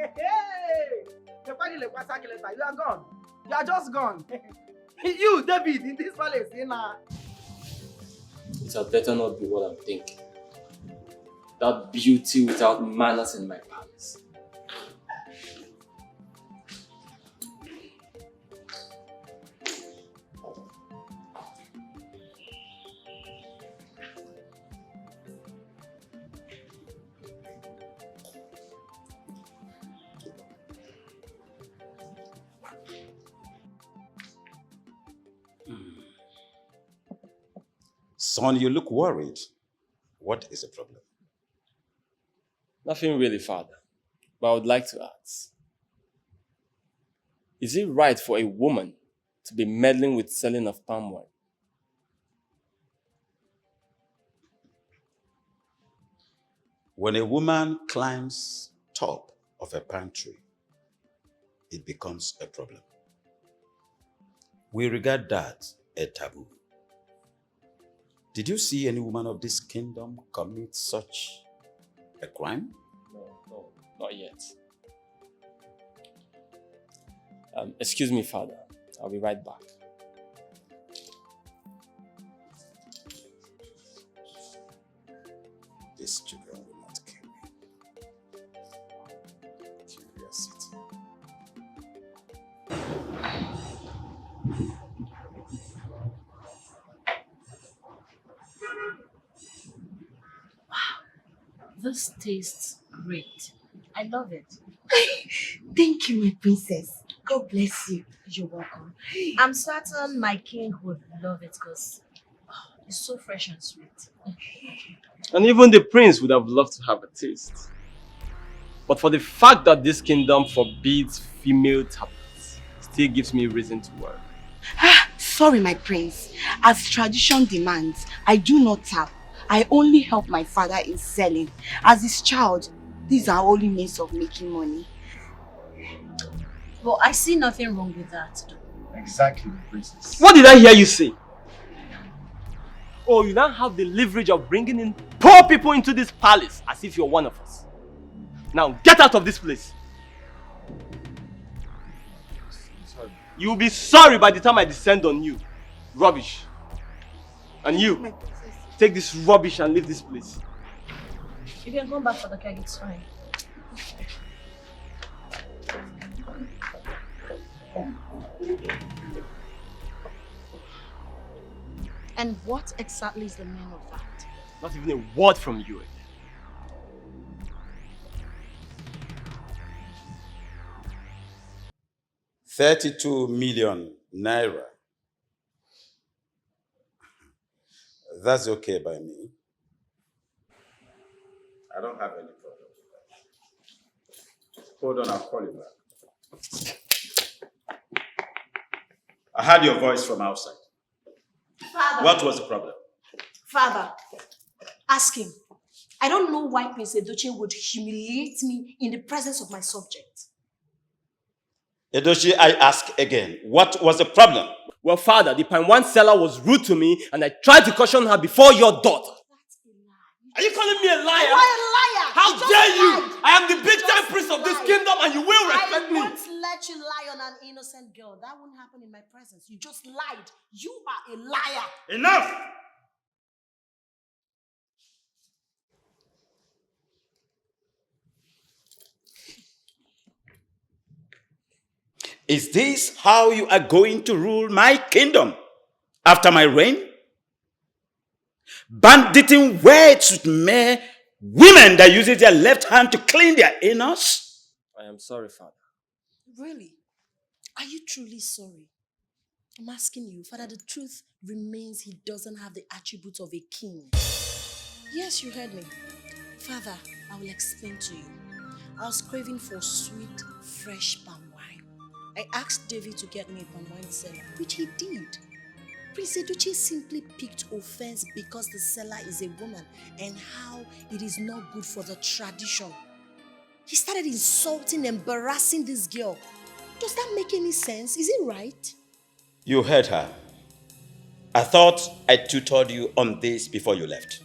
You are gone. You are just gone. You, David, in this palace, It had better not be what I'm thinking. That beauty without manners in my palace. Son, you look worried. What is the problem? Nothing really, Father. But I would like to ask. Is it right for a woman to be meddling with selling of palm wine? When a woman climbs top of a pantry, it becomes a problem. We regard that a taboo. Did you see any woman of this kingdom commit such a crime? No, not yet. Excuse me, Father. I'll be right back. These children will not kill me. Curiosity. This tastes great. I love it. Thank you, my princess. God bless you. You're welcome. I'm certain my king would love it because it's so fresh and sweet. And even the prince would have loved to have a taste. But for the fact that this kingdom forbids female tappers, still gives me reason to worry. Sorry, my prince. As tradition demands, I do not tap. I only help my father in selling. As his child, these are only means of making money. Well, I see nothing wrong with that. Exactly, princess. What did I hear you say? Oh, you now have the leverage of bringing in poor people into this palace as if you're one of us. Now get out of this place. You'll be sorry by the time I descend on you. Rubbish. And you, take this rubbish and leave this place. You can come back for the cake, it's fine. And what exactly is the meaning of that? Not even a word from you. 32 million naira. That's okay by me. I don't have any problem with that. Hold on, I'll call you back. I heard your voice from outside. Father. What was the problem? Father, ask him. I don't know why Prince Edochie would humiliate me in the presence of my subject. Edochie, I ask again, what was the problem? Well, Father, the palm wine seller was rude to me and I tried to caution her before your daughter. Are you calling me a liar? You are a liar! How You dare just you! lied. I am the big You time just prince of this lied. kingdom and you will respect me. I won't let you lie on an innocent girl. That won't happen in my presence. You just lied. You are a liar. Enough! Is this how you are going to rule my kingdom after my reign? Banditing words with mere women that uses their left hand to clean their anus? I am sorry, Father. Really? Are you truly sorry? I'm asking you, Father, the truth remains he doesn't have the attributes of a king. Yes, you heard me. Father, I will explain to you. I was craving for sweet, fresh palm wine. I asked David to get me a palm wine seller, which he did. Prince Edochie simply picked offense because the seller is a woman and how it is not good for the tradition. He started insulting, embarrassing this girl. Does that make any sense? Is it right? You heard her. I thought I tutored you on this before you left.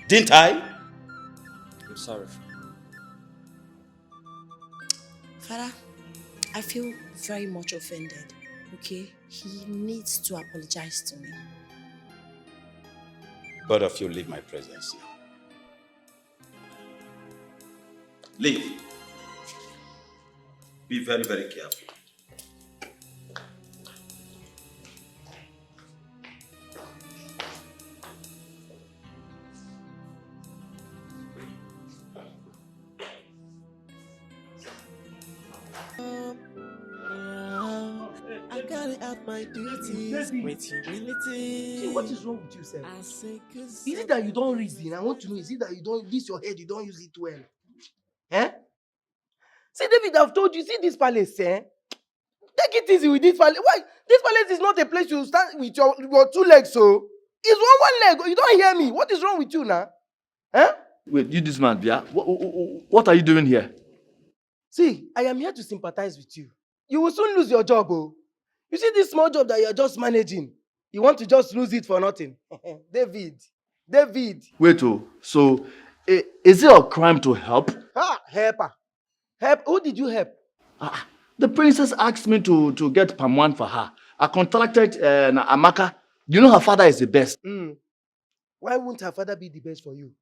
Didn't I? I'm sorry. Father, I feel very much offended, okay? He needs to apologize to me. Both of you leave my presence now. Leave. Be very, very careful. I gotta add my duties with humility. See, what is wrong with you, sir? I say Is it that you don't reason? I want to know, is it that you don't, this your head, you don't use it well? Eh? See, David, I've told you, see this palace, eh? Take it easy with this palace. Why? This palace is not a place you stand with your two legs, so. It's one leg. You don't hear me. What is wrong with you now? Eh? Wait, you this man, yeah? What are you doing here? See, I am here to sympathize with you. You will soon lose your job, oh. You see this small job that you're just managing? You want to just lose it for nothing? David. Wait, so is it a crime to help? Help her. Help? Who did you help? The princess asked me to get palm wine for her. I contracted Amaka. You know her father is the best. Why won't her father be the best for you?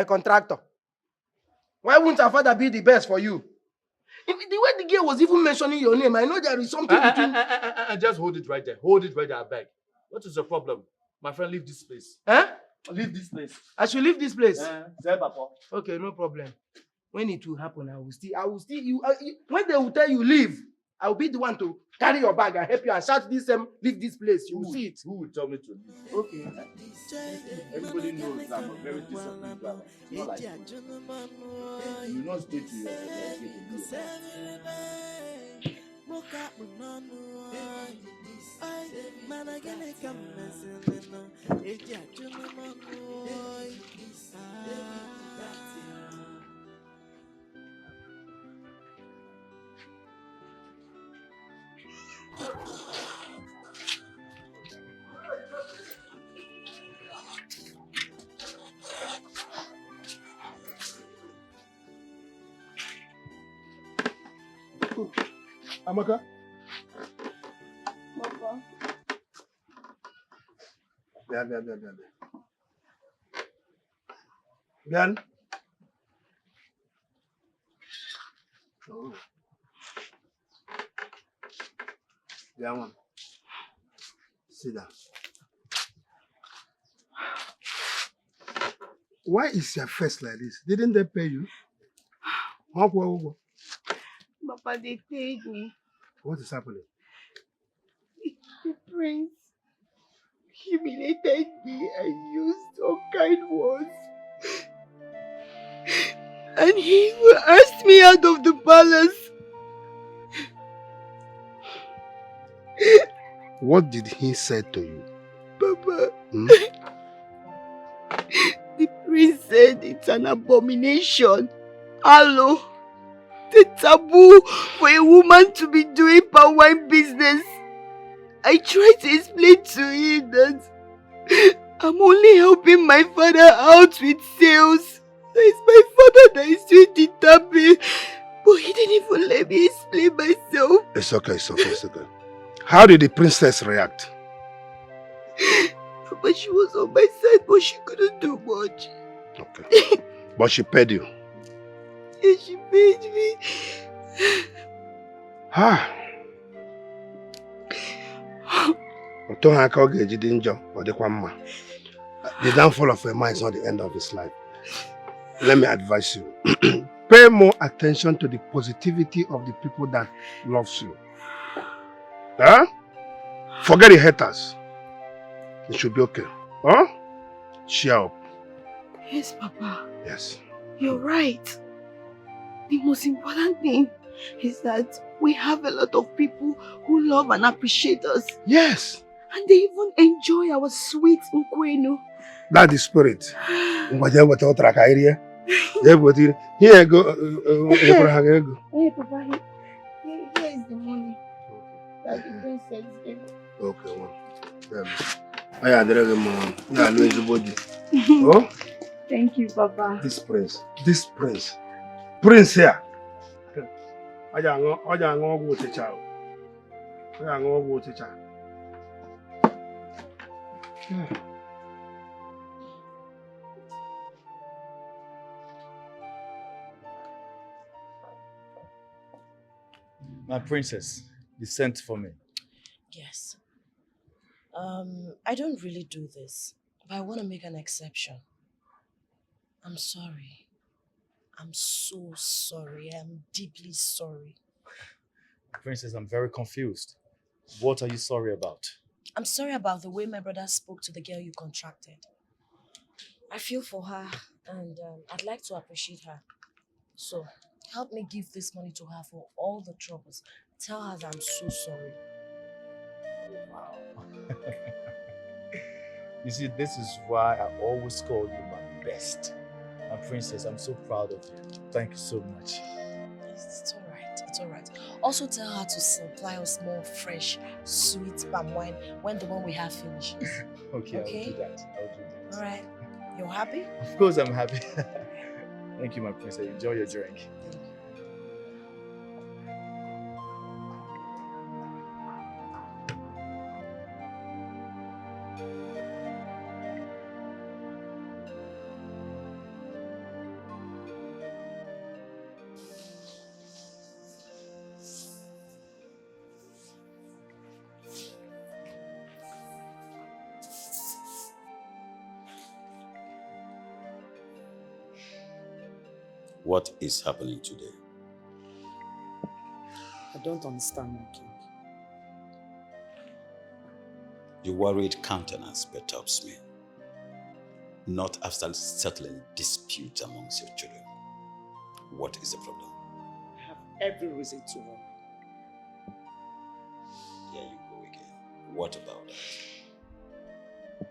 Contractor. Why won't her father be the best for you? The way the girl was even mentioning your name, I know there is something between... Just hold it right there. Hold it right there, I beg. What is the problem? My friend, leave this place. Leave this place. I should leave this place? Papa. Okay, no problem. When it will happen, I will still you. When they will tell you leave, I will be the one to carry your bag and help you and shout this leave this place. You will see it. Who will tell me to leave? Okay. Everybody knows I'm a very disciplined driver. Not like you. You not stay to your Amaka? Papa. Bian? Oh. Bian, sit down. Why is your face like this? Didn't they pay you? Papa, they paid me. What is happening? The prince humiliated me and used unkind words. And he asked me out of the palace. What did he say to you? Papa, the prince said it's an abomination. Hello. The taboo for a woman to be doing palm wine business. I tried to explain to him that I'm only helping my father out with sales. It's my father that is doing the tapping. But he didn't even let me explain myself. It's okay. How did the princess react? But she was on my side, but she couldn't do much. Okay. But she paid you? Yes, she paid me. The downfall of a man is not the end of his life. Let me advise you. Pay more attention to the positivity of the people that loves you. Forget the haters. It should be okay. Cheer up. Yes, Papa. Yes. You're right. The most important thing is that we have a lot of people who love and appreciate us. Yes. And they even enjoy our sweet Nkwenu. That's the spirit. Here go. Hey, Papa, here is the money that the princess gave. Okay, I had the money. Yeah, lose the body. Oh? Thank you, Papa. This prince here. I don't know what to tell. My princess, you sent for me. Yes. I don't really do this, but I want to make an exception. I'm sorry. I'm so sorry. I'm deeply sorry. Princess, I'm very confused. What are you sorry about? I'm sorry about the way my brother spoke to the girl you contracted. I feel for her and I'd like to appreciate her. So, help me give this money to her for all the troubles. Tell her that I'm so sorry. Wow. You see, this is why I always call you my best. My princess, I'm so proud of you. Thank you so much. It's alright, it's alright. Also tell her to supply us more fresh, sweet palm wine when the one we have finishes. Okay, I'll do that. I'll do that. Alright. You're happy? Of course I'm happy. Thank you, my princess. Enjoy your drink. What is happening today? I don't understand, my king. Your worried countenance perturbs me. Not after settling disputes amongst your children. What is the problem? I have every reason to worry. Here you go again. What about that?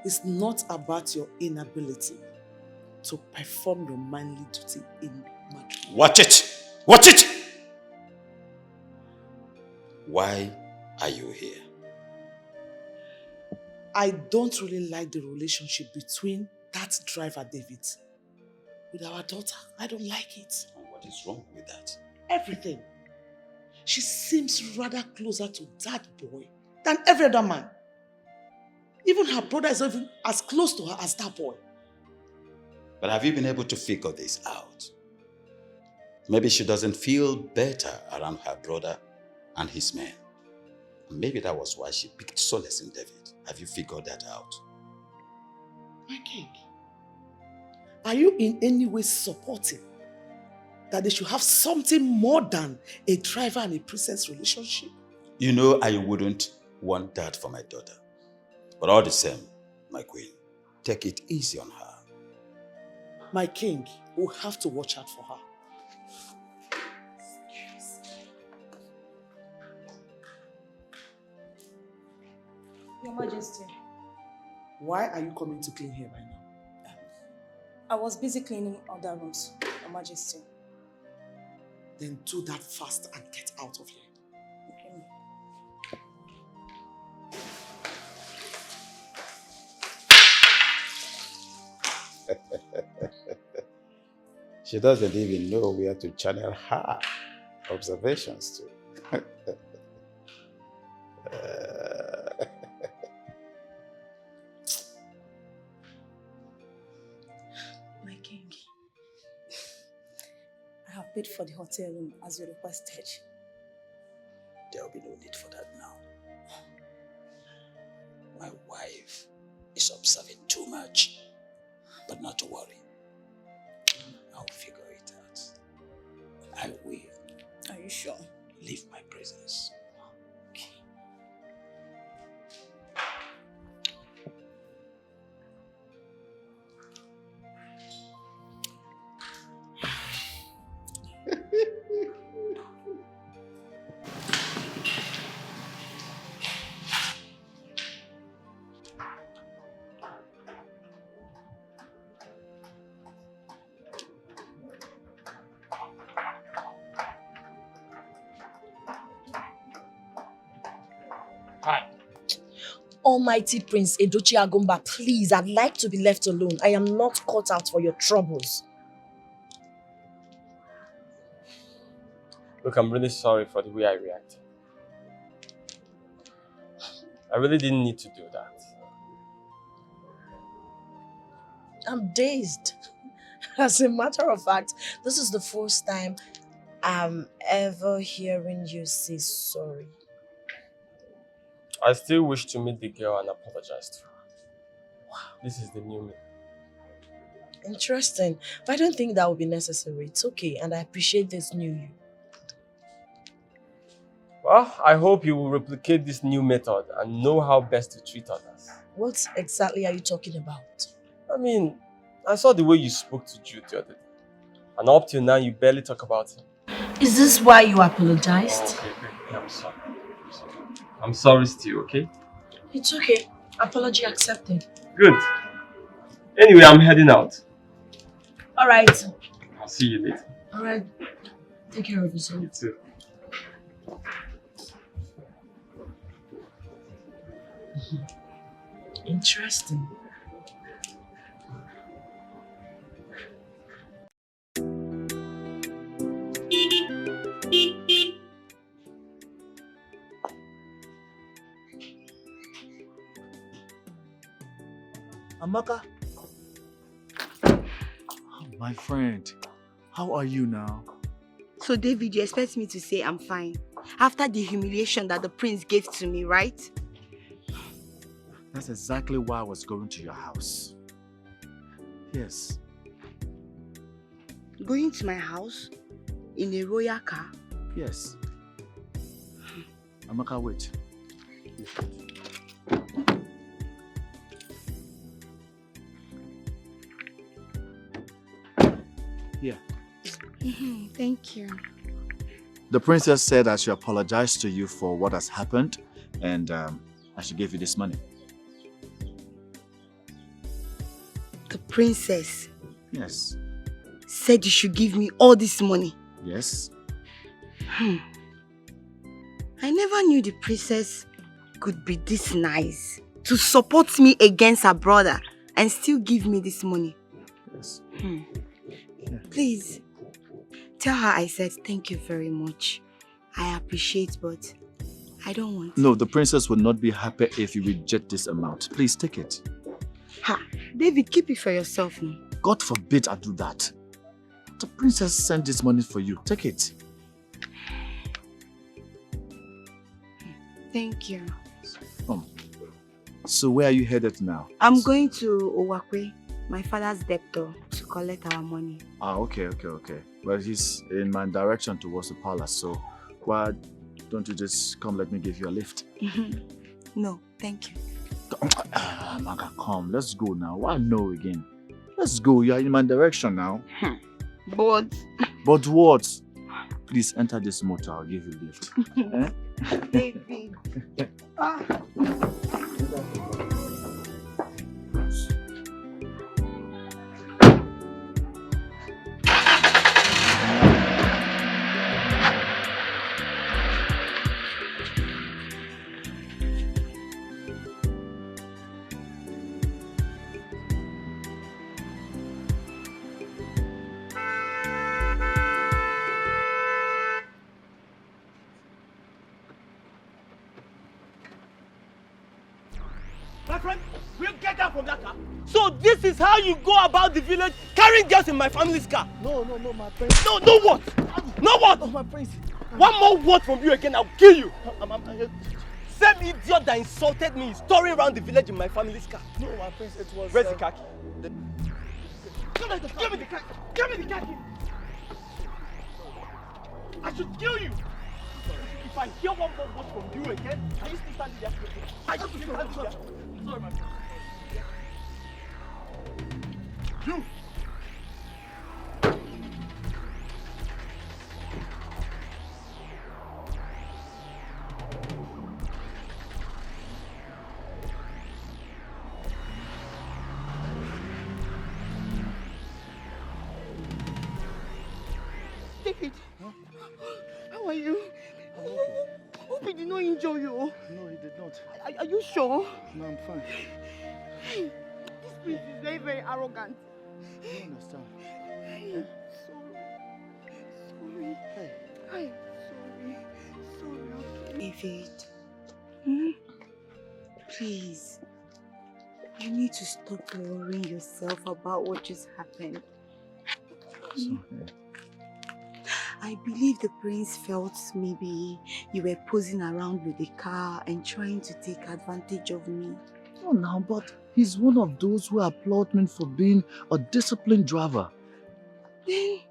It's not about your inability to perform your manly duty in marriage. Watch it! Watch it! Why are you here? I don't really like the relationship between that driver, David, with our daughter. I don't like it. And what is wrong with that? Everything. She seems rather closer to that boy than every other man. Even her brother is not even as close to her as that boy. But have you been able to figure this out? Maybe she doesn't feel better around her brother and his men. Maybe that was why she picked solace in David. Have you figured that out? My king, are you in any way supporting that they should have something more than a driver and a princess relationship? You know I wouldn't want that for my daughter. But all the same, my queen, take it easy on her. My king will have to watch out for her. Your Majesty, Why are you coming to clean here right now? I was busy cleaning other rooms, Your Majesty. Then do that fast and get out of here. She doesn't even know where to channel her observations to. My king, I have paid for the hotel room as you requested. There will be no need for that now. My wife is observing too much, but not to worry. I'll figure it out. I will. Are you sure? Leave my presence. Okay. Almighty Prince Edochie Agumba, please, I'd like to be left alone. I am not cut out for your troubles. Look, I'm really sorry for the way I reacted. I really didn't need to do that. I'm dazed. As a matter of fact, this is the first time I'm ever hearing you say sorry. I still wish to meet the girl and apologize to her. Wow. This is the new me. Interesting. But I don't think that would be necessary. It's okay, and I appreciate this new you. Well, I hope you will replicate this new method and know how best to treat others. What exactly are you talking about? I mean, I saw the way you spoke to Jude the other day. And up till now, you barely talk about him. Is this why you apologized? Okay. I'm sorry. I'm sorry still, okay? It's okay. Apology accepted. Good. Anyway, I'm heading out. Alright. I'll see you later. Alright. Take care of yourself. You too. Interesting. Amaka. Oh, my friend, how are you now? So David, you expect me to say I'm fine after the humiliation that the prince gave to me, right? That's exactly why I was going to your house. Yes. Going to my house in a royal car? Yes. Amaka, wait. Here. Thank you. The princess said I should apologize to you for what has happened and I should give you this money. The princess? Yes. Said you should give me all this money? Yes. I never knew the princess could be this nice to support me against her brother and still give me this money. Yes. Please, tell her I said thank you very much. I appreciate, but I don't want. No, the princess will not be happy if you reject this amount. Please take it. Ha! David, keep it for yourself now. God forbid I do that. The princess sent this money for you. Take it. Thank you. So where are you headed now? I'm going to Owakwe, my father's debtor, to collect our money. Ah, okay. Well, he's in my direction towards the palace, so why don't you just come let me give you a lift? No, thank you. Amaka, come. Let's go now. Why no again? Let's go. You are in my direction now. But what? Please enter this motor. I'll give you a lift. David. My friend, will you get down from that car? So this is how you go about the village, carrying girls in my family's car? No, my prince. No what? No what? Oh, my prince. One more word from you again, I'll kill you. Same idiot that insulted me is touring around the village in my family's car. No, my prince, it was... Where's the car key? Give me the car. Give me the car key. I should kill you. If I hear one more word from you again, are you still standing there? Are you still standing there? Sorry, my friend. You! David, how are you? Hope he did not injure you. No, he did not. Are you sure? No, I'm fine. Hey, this prince is very, very arrogant. I don't understand. Sorry. Hey. Sorry. Okay. David, please, you need to stop worrying yourself about what just happened. I believe the prince felt maybe you were posing around with the car and trying to take advantage of me. Oh, now, but he's one of those who applaud me for being a disciplined driver. Then,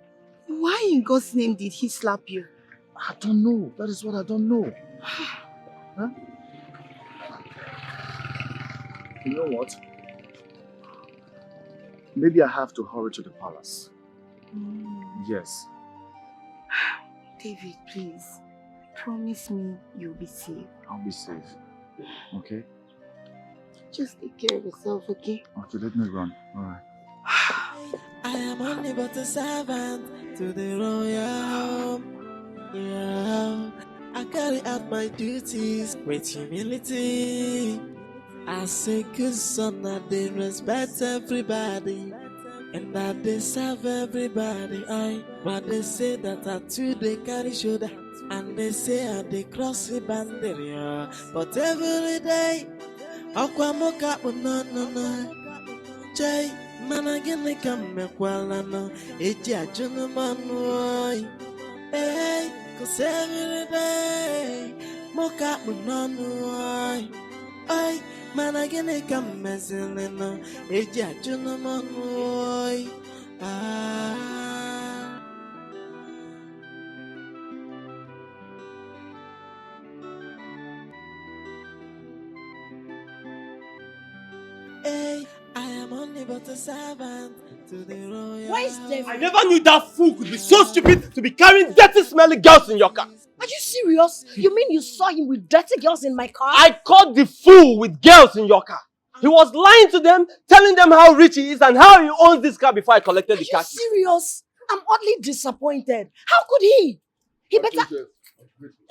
why in God's name did he slap you? I don't know. That is what I don't know. Huh? You know what? Maybe I have to hurry to the palace. Yes. David, please, promise me you'll be safe. I'll be safe. Okay? Just take care of yourself, okay? Okay, let me run. Alright. I am only but a servant to the royal home. Yeah, I carry out my duties with humility. I say good son that they respect everybody and that they serve everybody. But they say that I too they carry shoulder and they say I they cross the boundary. But every day, Aquamoka no. Jay, man again they come no. Eji ajunu manu. Hey, cause every day, Moka no. Ay, man again they come messing no. Eji ajunu manu. Ah. Hey, I am only but a servant to the royal. Why is David? I never knew that fool could be so stupid to be carrying dirty, smelly girls in your car. Are you serious? You mean you saw him with dirty girls in my car? I caught the fool with girls in your car. He was lying to them, telling them how rich he is and how he owns this car before I collected the car. Are you serious? I'm oddly disappointed. How could he? He better...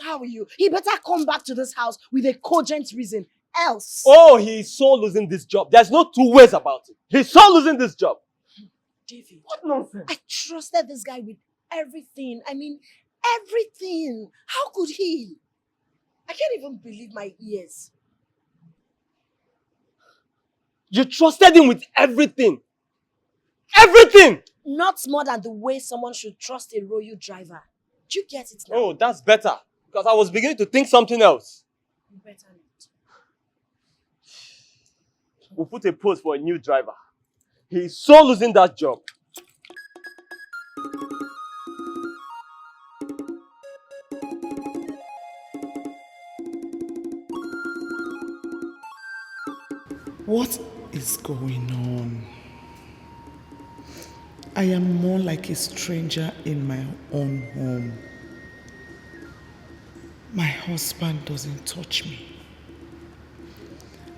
How are you? He better come back to this house with a cogent reason. Else... Oh, he's so losing this job. There's no two ways about it. He's so losing this job. David. What nonsense? I trusted this guy with everything. I mean, everything. How could he? I can't even believe my ears. You trusted him with everything. Everything! Not more than the way someone should trust a royal driver. Do you get it now? Oh, that's better. Because I was beginning to think something else. You better not. We'll put a post for a new driver. He's so losing that job. What is going on? I am more like a stranger in my own home. My husband doesn't touch me.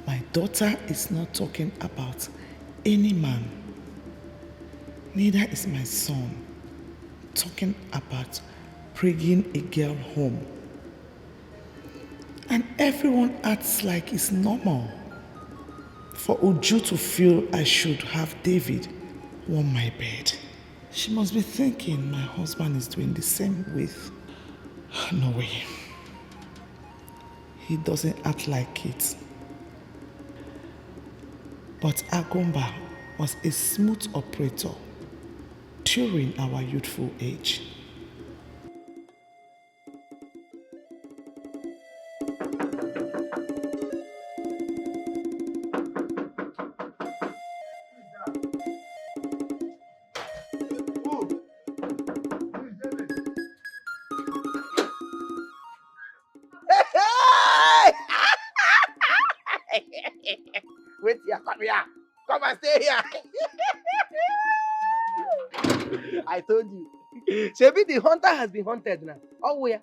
My daughter is not talking about any man. Neither is my son talking about bringing a girl home. And everyone acts like it's normal for Uju to feel I should have David on my bed. She must be thinking my husband is doing the same with... No way. He doesn't act like it. But Agomba was a smooth operator during our youthful age. Wait here, come here. Come and stay here. I told you. Shebi, the hunter has been hunted now. Oh, where?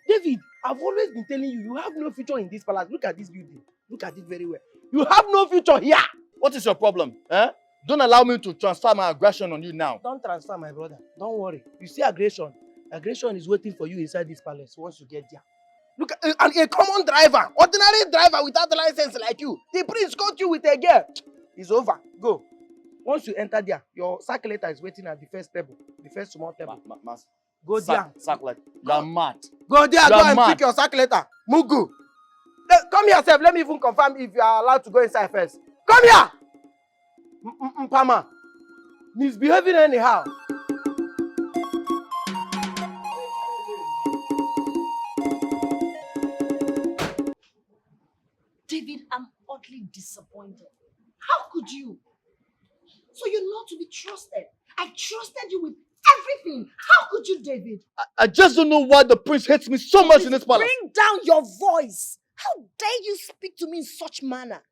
David, I've always been telling you, you have no future in this palace. Look at this building. Look at it very well. You have no future here. What is your problem? Eh? Don't allow me to transfer my aggression on you now. Don't transfer, my brother. Don't worry. You see aggression. Aggression is waiting for you inside this palace once you get there. Look at a common driver, ordinary driver without a license like you. The prince caught you with a girl. It's over. Go. Once you enter there, your circulator is waiting at the first table, the first small table. Go there. Circulator. You are mad. Go there. Go and pick your circulator. Mugu. Come here, sir. Let me even confirm if you are allowed to go inside first. Come here. Mpama. Misbehaving anyhow. David, I'm oddly disappointed. How could you? So you're not to be trusted. I trusted you with everything. How could you, David? I just don't know why the prince hates me so much in this palace. Bring down your voice. How dare you speak to me in such manner?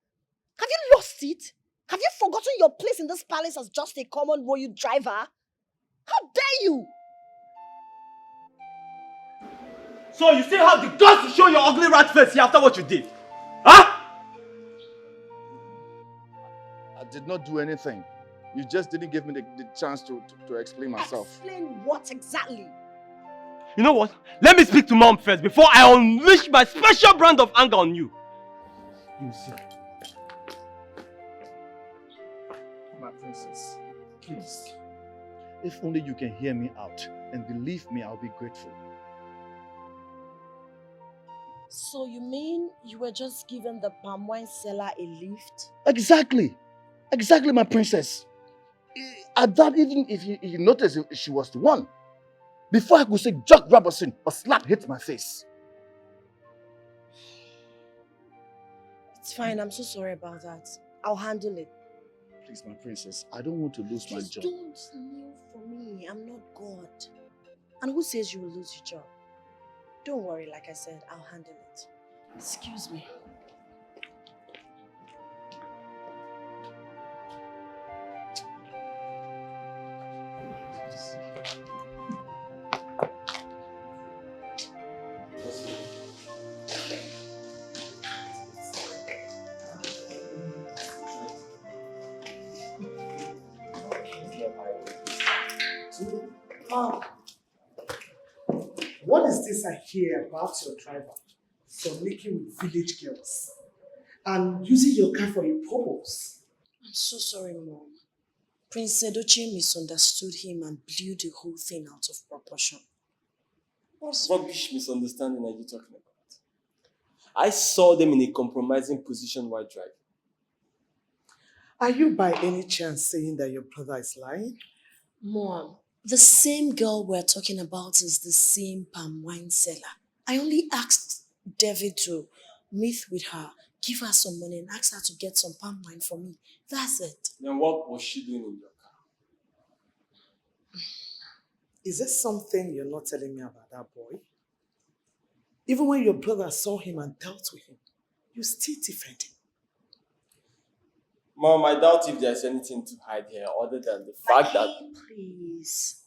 Have you lost it? Have you forgotten your place in this palace as just a common royal driver? How dare you? So you still have the guts to show your ugly rat face here after what you did? Huh? did not do anything. You just didn't give me the chance to explain myself. Explain what exactly? You know what? Let me speak to mom first before I unleash my special brand of anger on you. You see. My princess, please. If only you can hear me out, and believe me, I'll be grateful. So you mean you were just giving the palm wine seller a lift? Exactly. Exactly, my princess. At that, even if you notice, she was the one. Before I could say Jack Robertson, a slap hit my face. It's fine, I'm so sorry about that. I'll handle it. Please, my princess, I don't want to lose my job. Don't kneel for me. I'm not God. And who says you will lose your job? Don't worry, like I said, I'll handle it. Excuse me. Mom, what is this I hear about your driver fornicking with village girls and using your car for a purpose? I'm so sorry, Mom. Prince Edochie misunderstood him and blew the whole thing out of proportion. What rubbish misunderstanding are you talking about? I saw them in a compromising position while driving. Are you by any chance saying that your brother is lying? Mom, the same girl we're talking about is the same palm wine seller. I only asked David to meet with her, give her some money and ask her to get some palm wine for me. That's it. Then what was she doing in your car? Is there something you're not telling me about that boy? Even when your brother saw him and dealt with him, you still defend him. Mom, I doubt if there's anything to hide here other than the fact that... Please.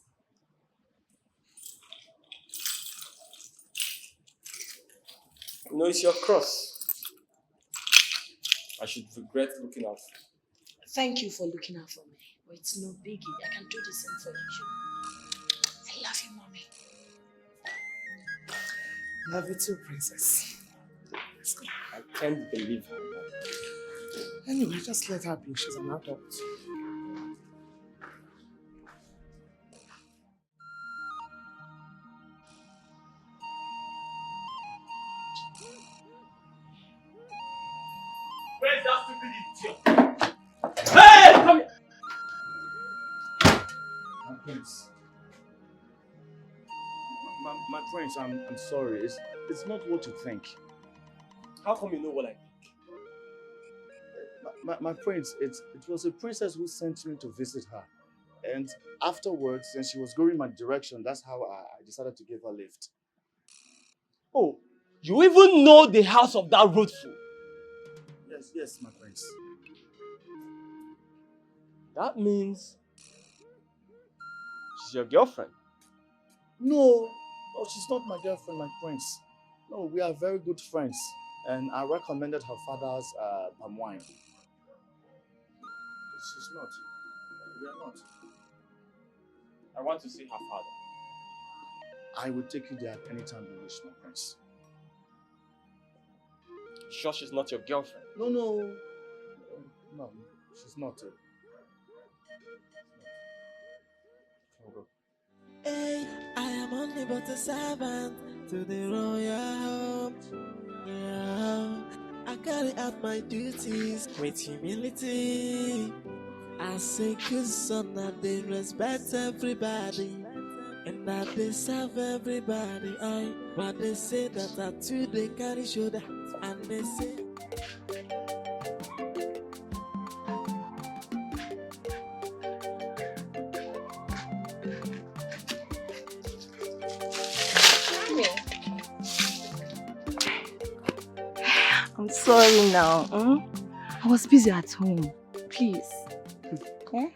You know, it's your cross. I should regret looking out for you. Thank you for looking out for me. But it's no biggie. I can do the same for you. I love you, Mommy. Love you too, princess. I can't believe her. Anyway, just let her be. She's an adult. Where's that stupid idiot? Hey! Come here! My prince. My prince, I'm sorry. It's not what you think. How come you know what I think? My prince, it was a princess who sent me to visit her. And afterwards, since she was going my direction, that's how I decided to give her a lift. Oh, you even know the house of that road fool? Yes, my prince. That means she's your girlfriend. No, she's not my girlfriend, my prince. No, we are very good friends. And I recommended her father's palm wine. She's not. We are not. I want to see her father. I will take you there at any time you wish, my prince. Sure she's not your girlfriend? No, she's not. Hey, I am only but a servant to the royal home. Yeah, I carry out my duties with humility. I say good son that they respect everybody and that they serve everybody. But they say that I too they carry shoulder and they say I'm sorry now. I was busy at home. Please. Okay?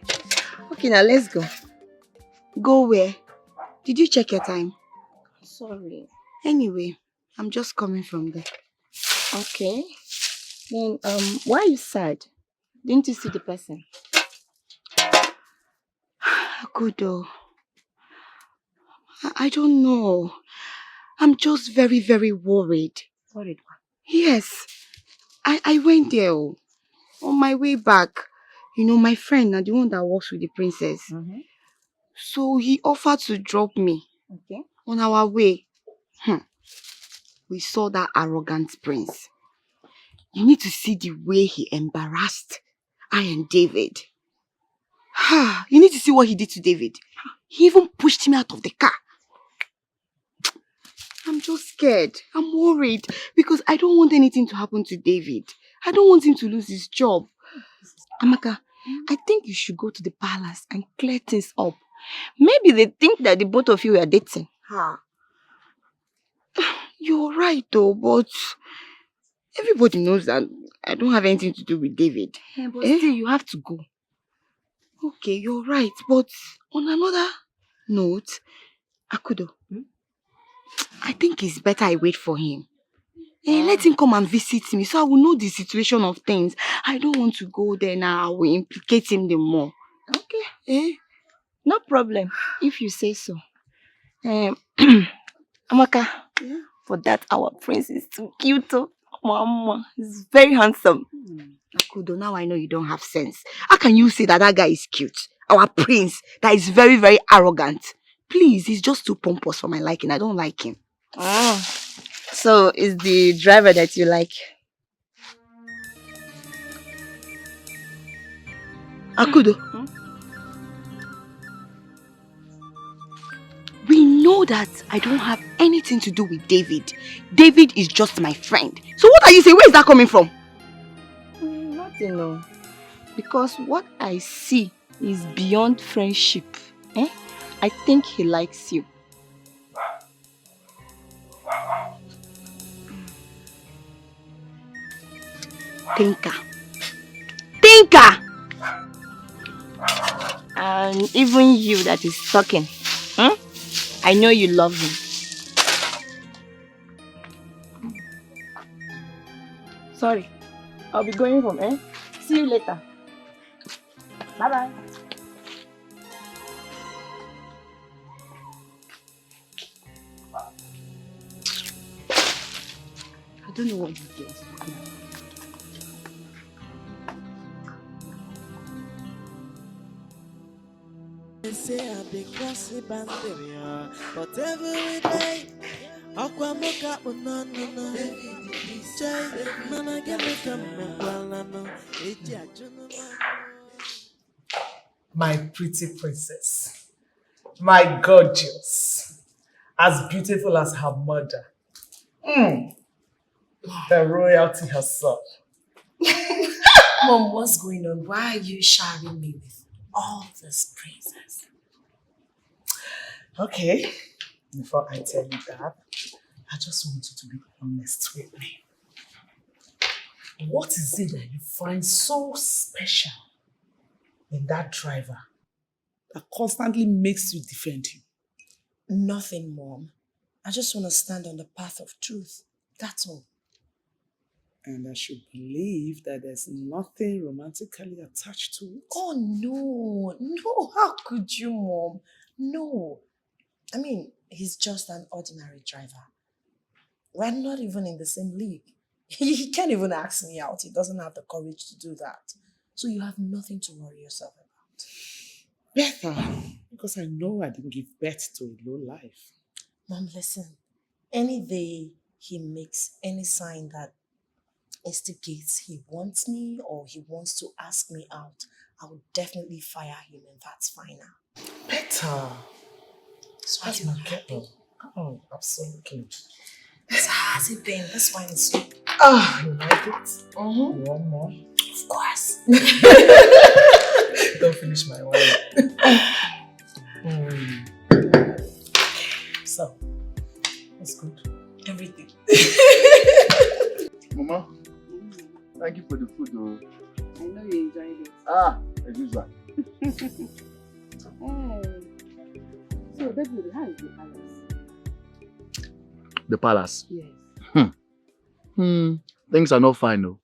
Okay, now let's go. Go where? Did you check your time? Sorry. Anyway, I'm just coming from there. Okay. Then, why are you sad? Didn't you see the person? Good though. I don't know. I'm just very, very worried. Worried? Yes. I went there on my way back. You know, my friend, the one that works with the princess. So he offered to drop me on our way. We saw that arrogant prince. You need to see the way he embarrassed I and David. You need to see what he did to David. He even pushed him out of the car. I'm just scared. I'm worried because I don't want anything to happen to David. I don't want him to lose his job. Amaka, I think you should go to the palace and clear things up. Maybe they think that the both of you are dating. You're right though, but everybody knows that I don't have anything to do with David. Yeah, but still, you have to go. Okay, you're right, but on another note, Akudo, I think it's better I wait for him. Let him come and visit me so I will know the situation of things. I don't want to go there now. I will implicate him the more. Okay. No problem, if you say so. Amaka, for that our prince is too cute. Mama, he's very handsome. Akudo, now I know you don't have sense. How can you say that that guy is cute? Our prince, that is very, very arrogant. Please, he's just too pompous for my liking. I don't like him. So, is the driver that you like? Akudo, we know that I don't have anything to do with David. David is just my friend. So what are you saying? Where is that coming from? Nothing, no. Because what I see is beyond friendship. I think he likes you. Tinker. And even you that is talking, I know you love him. Sorry, I'll be going home, See you later. Bye-bye. I don't know what you do. They say I be crossing boundary, but every day, Aquamoka, no, Jay, Nana, get me come, well, no, My pretty princess. My gorgeous. As beautiful as her mother. The royalty herself. Mom, what's going on? Why are you showering me with all this praises? Okay, before I tell you that, I just want you to be honest with me. What is it that you find so special in that driver that constantly makes you defend him? Nothing, Mom. I just want to stand on the path of truth. That's all. And I should believe that there's nothing romantically attached to it. Oh, no. No, how could you, Mom? No. I mean, he's just an ordinary driver. We're not even in the same league. He can't even ask me out. He doesn't have the courage to do that. So you have nothing to worry yourself about. Better, because I know I didn't give birth to a low life. Mom, listen. Any day he makes any sign that instigates he wants me or he wants to ask me out, I will definitely fire him, and that's fine now. Better. So That's my girl. Oh, absolutely. So how's it been? This wine is so... You like it? You want more? Of course. Don't finish my wine. So, what's good? Everything. Mama, thank you for the food. Though. I know you enjoyed it. As usual. So, definitely, how is the palace? The palace? Yes. Things are not fine, no.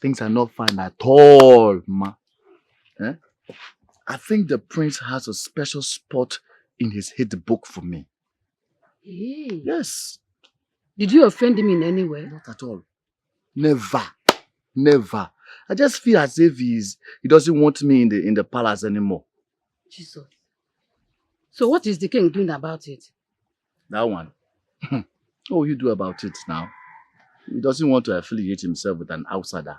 things are not fine at all, ma. Eh? I think the prince has a special spot in his hit book for me. Hey. Yes. Did you offend him in any way? Not at all. Never. Never. I just feel as if he doesn't want me in the palace anymore. Jesus. So what is the king doing about it? That one. What will you do about it now? He doesn't want to affiliate himself with an outsider.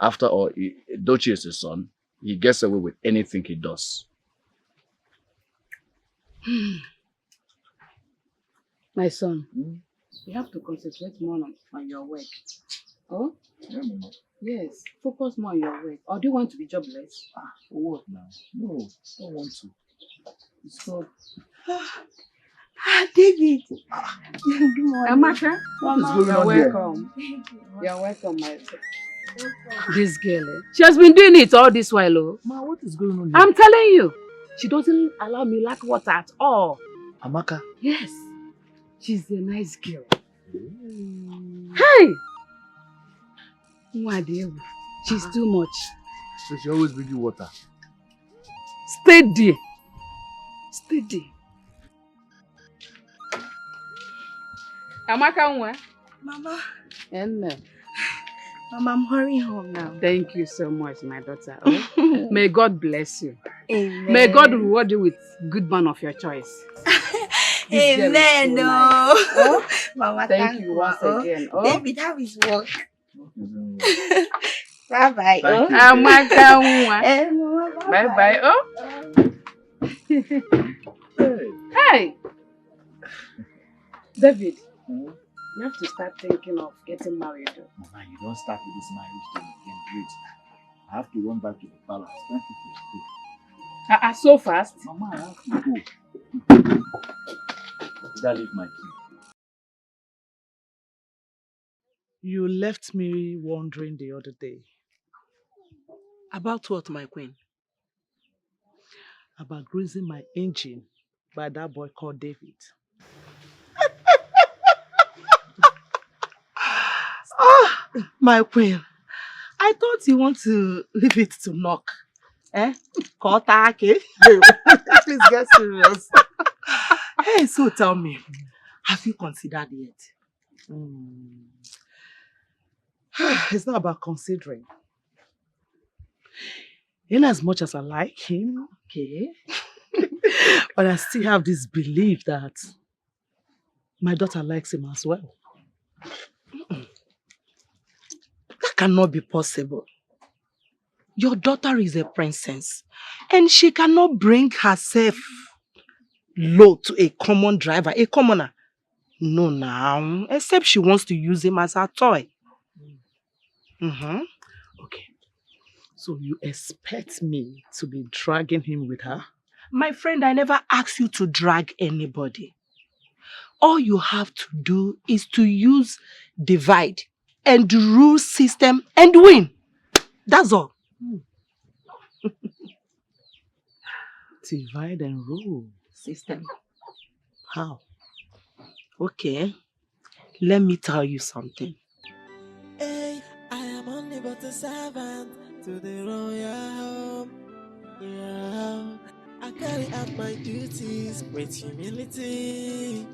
After all, Dochi is his son. He gets away with anything he does. My son, you have to concentrate more on your work. Oh? Yeah, Mama. Yes, focus more on your work. Or do you want to be jobless? For what now? No, I don't want to. It's good. David. Good morning. Amaka, what is going on here? Welcome. You're welcome, my son. This girl, she has been doing it all this while. Oh. Ma, what is going on here? I'm telling you, she doesn't allow me lack water at all. Amaka? Yes, she's a nice girl. Hey! She's too much. So she always brings you water? Steady. Steady. Amaka, Mama. Mama, I'm hurrying home now. Thank you so much, my daughter. Oh, may God bless you. Amen. May God reward you with good man of your choice. Amen. So nice. Oh? Mama, thank you once again. Oh? David, how is work? Bye-bye. Oh? Amaka, bye-bye. Oh? Hey! David. You have to start thinking of getting married. Mama, you don't start with this marriage thing again. Wait. I have to run back to the palace. Thank you for So fast? Mama, I have to go. Did I leave my key? You left me wondering the other day. About what, my queen? About greasing my engine by that boy called David. My queen, I thought you want to leave it to knock. Kotake. Please get serious. Hey, so tell me, have you considered yet? It's not about considering. In as much as I like him, okay, but I still have this belief that my daughter likes him as well. That cannot be possible. Your daughter is a princess and she cannot bring herself low to a common driver, a commoner. No, now, except she wants to use him as her toy. Okay, so you expect me to be dragging him with her? My friend, I never asked you to drag anybody. All you have to do is to use divide and rule system and win. That's all. Divide and rule system. How? Okay, let me tell you something. Hey, I am only but a servant to the royal home. Yeah, I carry out my duties with humility.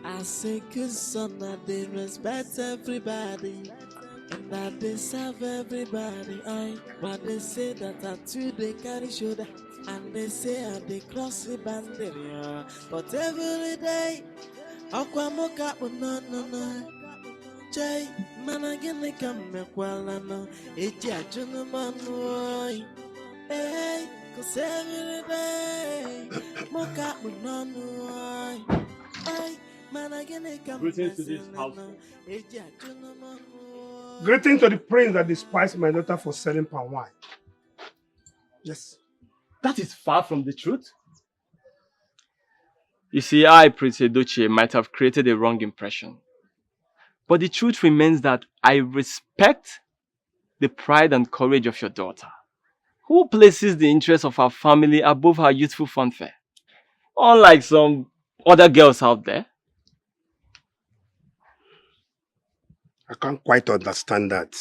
I say good son that they respect everybody and that they serve everybody. But they say that I too they carry shoulder and they say I they cross the boundary. Yeah. But every day, Aquamoka no. Jay, man again they come back well no. It's a gentleman boy. Hey, cause every day, Moka no. Hey. Greetings to this house. Greetings to the prince that despised my daughter for selling palm wine. Yes. That is far from the truth. You see, I, Prince Edochie, might have created a wrong impression. But the truth remains that I respect the pride and courage of your daughter, who places the interests of her family above her youthful fanfare, unlike some other girls out there. I can't quite understand that.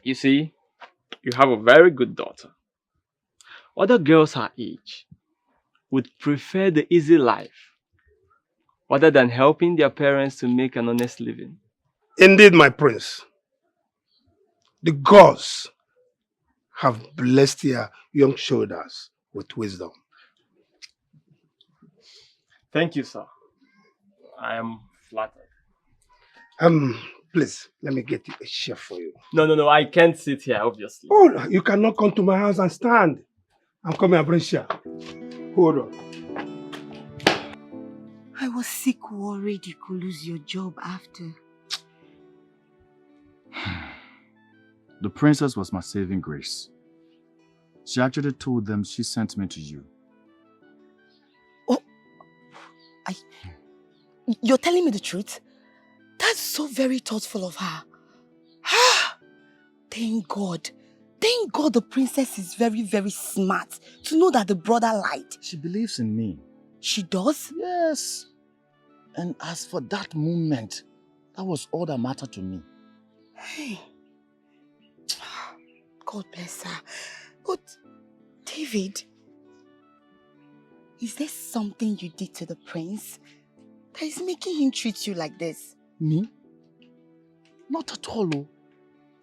You see, you have a very good daughter. Other girls her age would prefer the easy life rather than helping their parents to make an honest living. Indeed, my prince. The gods have blessed your young shoulders with wisdom. Thank you, sir. I am flattered. Please, let me get you a chair for you. No, I can't sit here, obviously. Oh, you cannot come to my house and stand. I'm coming and bring chair. Hold on. I was sick, worried you could lose your job after. The princess was my saving grace. She actually told them she sent me to you. You're telling me the truth? That's so very thoughtful of her. Thank God. Thank God the princess is very, very smart to know that the brother lied. She believes in me. She does? Yes. And as for that moment, that was all that mattered to me. Hey. God bless her. But, David, is there something you did to the prince that is making him treat you like this? Me? Not at all. Oh.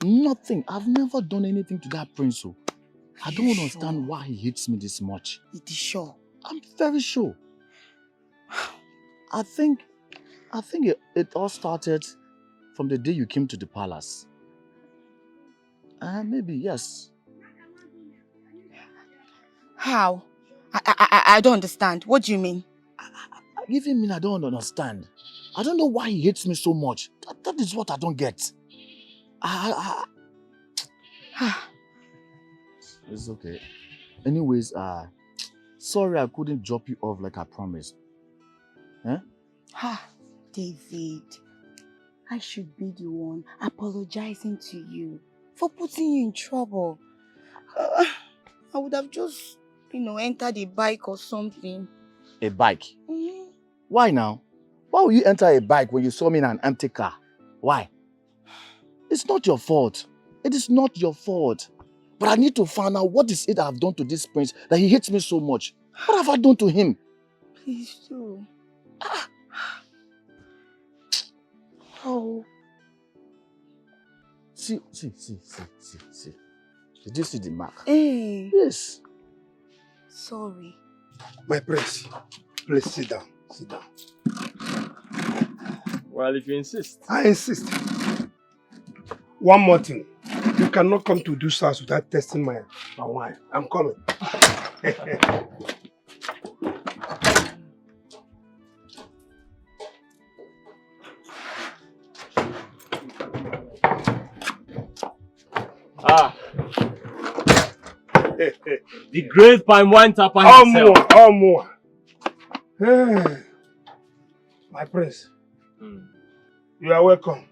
Nothing. I've never done anything to that prince. Oh. I don't understand why he hates me this much. It is sure. I'm very sure. I think it all started from the day you came to the palace. Maybe, yes. How? I don't understand. What do you mean? I even mean I don't understand. I don't know why he hates me so much. That is what I don't get. It's okay. Anyways, sorry I couldn't drop you off like I promised. David, I should be the one apologizing to you for putting you in trouble. I would have just, entered a bike or something. A bike? Why now? Why would you enter a bike when you saw me in an empty car? Why? It's not your fault. It is not your fault. But I need to find out what is it I have done to this prince that he hates me so much. What have I done to him? Please do. Oh. See. Did you see the mark? Hey. Yes. Sorry. My prince, please sit down. Sit down. Well, if you insist. I insist. One more thing. You cannot come to this house without testing my wine. I'm coming. The great palm wine tapper himself. More. My prince, you are welcome.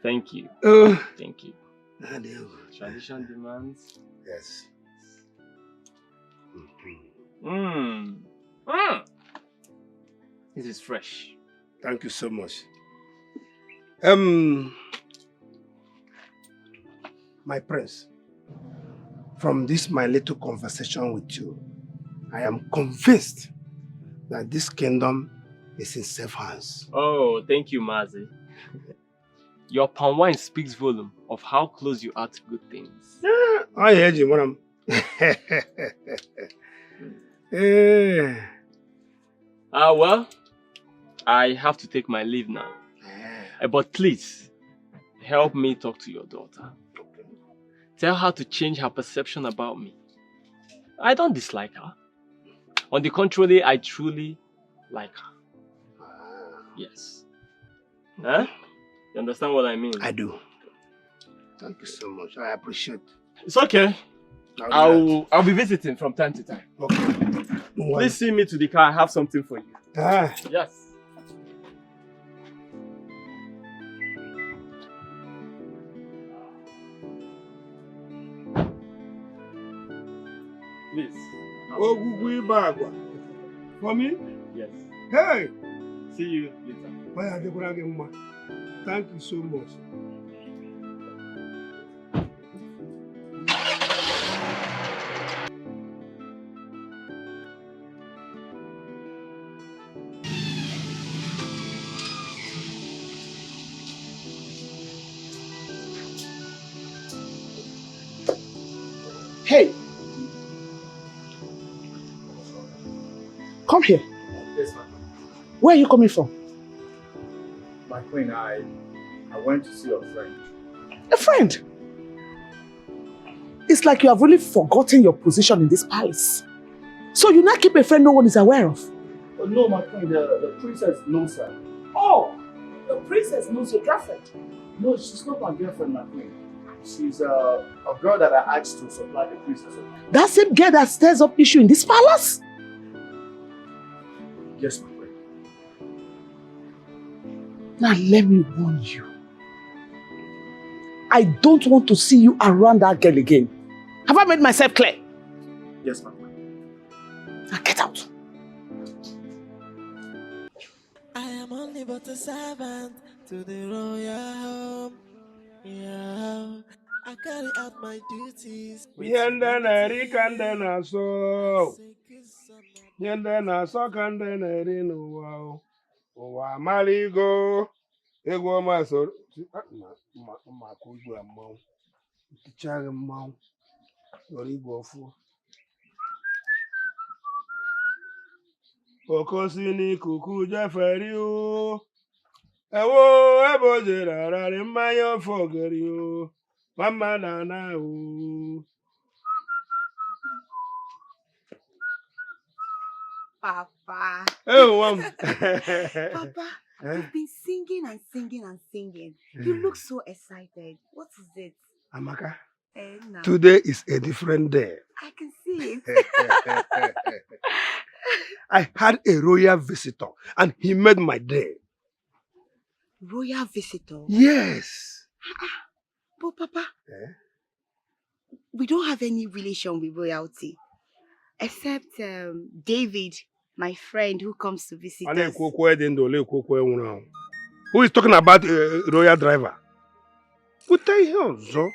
Thank you. Thank you. Tradition demands. Yes. This is fresh. Thank you so much. My prince, from this my little conversation with you, I am convinced that this kingdom is in safe hands. Oh, thank you, Mazi. Your palm wine speaks volume of how close you are to good things. I heard you, madam. Well, I have to take my leave now. But please, help me talk to your daughter. Tell her to change her perception about me. I don't dislike her. On the contrary, I truly like her. Yes. Huh? You understand what I mean? I do. Thank you so much. I appreciate it. It's okay. I'll be visiting from time to time. Okay. Please see me to the car. I have something for you. Yes. Please, For me? Yes. Hey! See you later. Thank you so much. Hey, come here. Yes, my queen. Where are you coming from? My queen, I went to see your friend. A friend? It's like you have really forgotten your position in this palace. So you now keep a friend no one is aware of? Oh, no, my queen, the princess knows her. Oh, the princess knows your girlfriend? No, she's not my girlfriend, my queen. She's a girl that I asked to supply the princess. That same girl that stirs up issue in this palace? Yes, my queen. Now let me warn you. I don't want to see you around that girl again. Have I made myself clear? Yes, my queen. Now get out. I am only but a servant to the royal home. Yeah, I carry out my duties. Yende na-eri ka ndị na-asọ. Yende na-asọ ka ndị na-eri n'ụwa. Ụwa amaligo. Egwu ọma soro. Mma akụ igwe mmanwụ. Tichaghị mmanwụ. Soro igwe ọfụ. Okosi n'ikuku jeferi o. Ewo ebe o jere ararị mmanya ofe ogeri o. Mama na na o. Papa. Oh, Mom. Papa, you've been singing and singing and singing. You look so excited. What is it? Amaka, No. today is a different day. I can see it. I had a royal visitor and he made my day. Royal visitor? Yes. But Papa, we don't have any relation with royalty. Except David, my friend who comes to visit us. Who is talking about a royal driver? What the hell, so?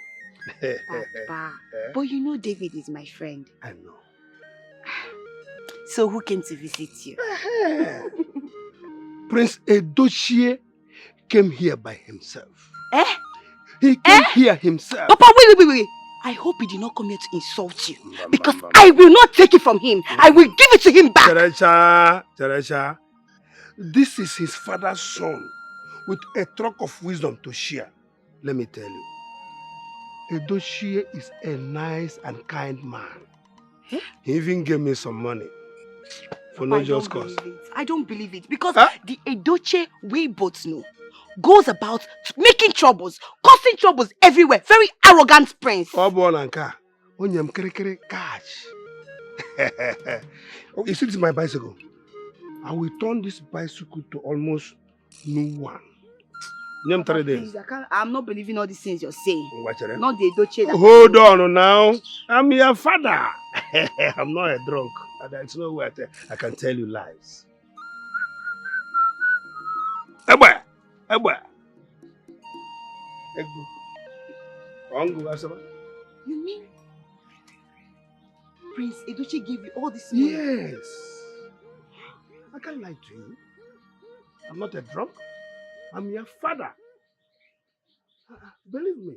Papa, but you know David is my friend. I know. So who came to visit you? Prince Edochie came here by himself. Eh? He came here himself. Papa, wait. I hope he did not come here to insult you. Because I will not take it from him. I will give it to him back. Teresha, this is his father's son with a truck of wisdom to share. Let me tell you, Edochie is a nice and kind man. Eh? He even gave me some money for no just cause. I don't believe it. Because the Edochie we both know goes about making troubles, causing troubles everywhere. Very arrogant prince. You see, this is my bicycle. I will turn this bicycle to almost new one. Name 3 days. I'm not believing all these things you're saying. Not the Edochie. Hold on now. I'm your father. I'm not a drunk. There's no way I can tell you lies. Eba. You mean Prince Edochie gave you all this money? Yes. I can't lie to you. I'm not a drunk. I'm your father. Believe me.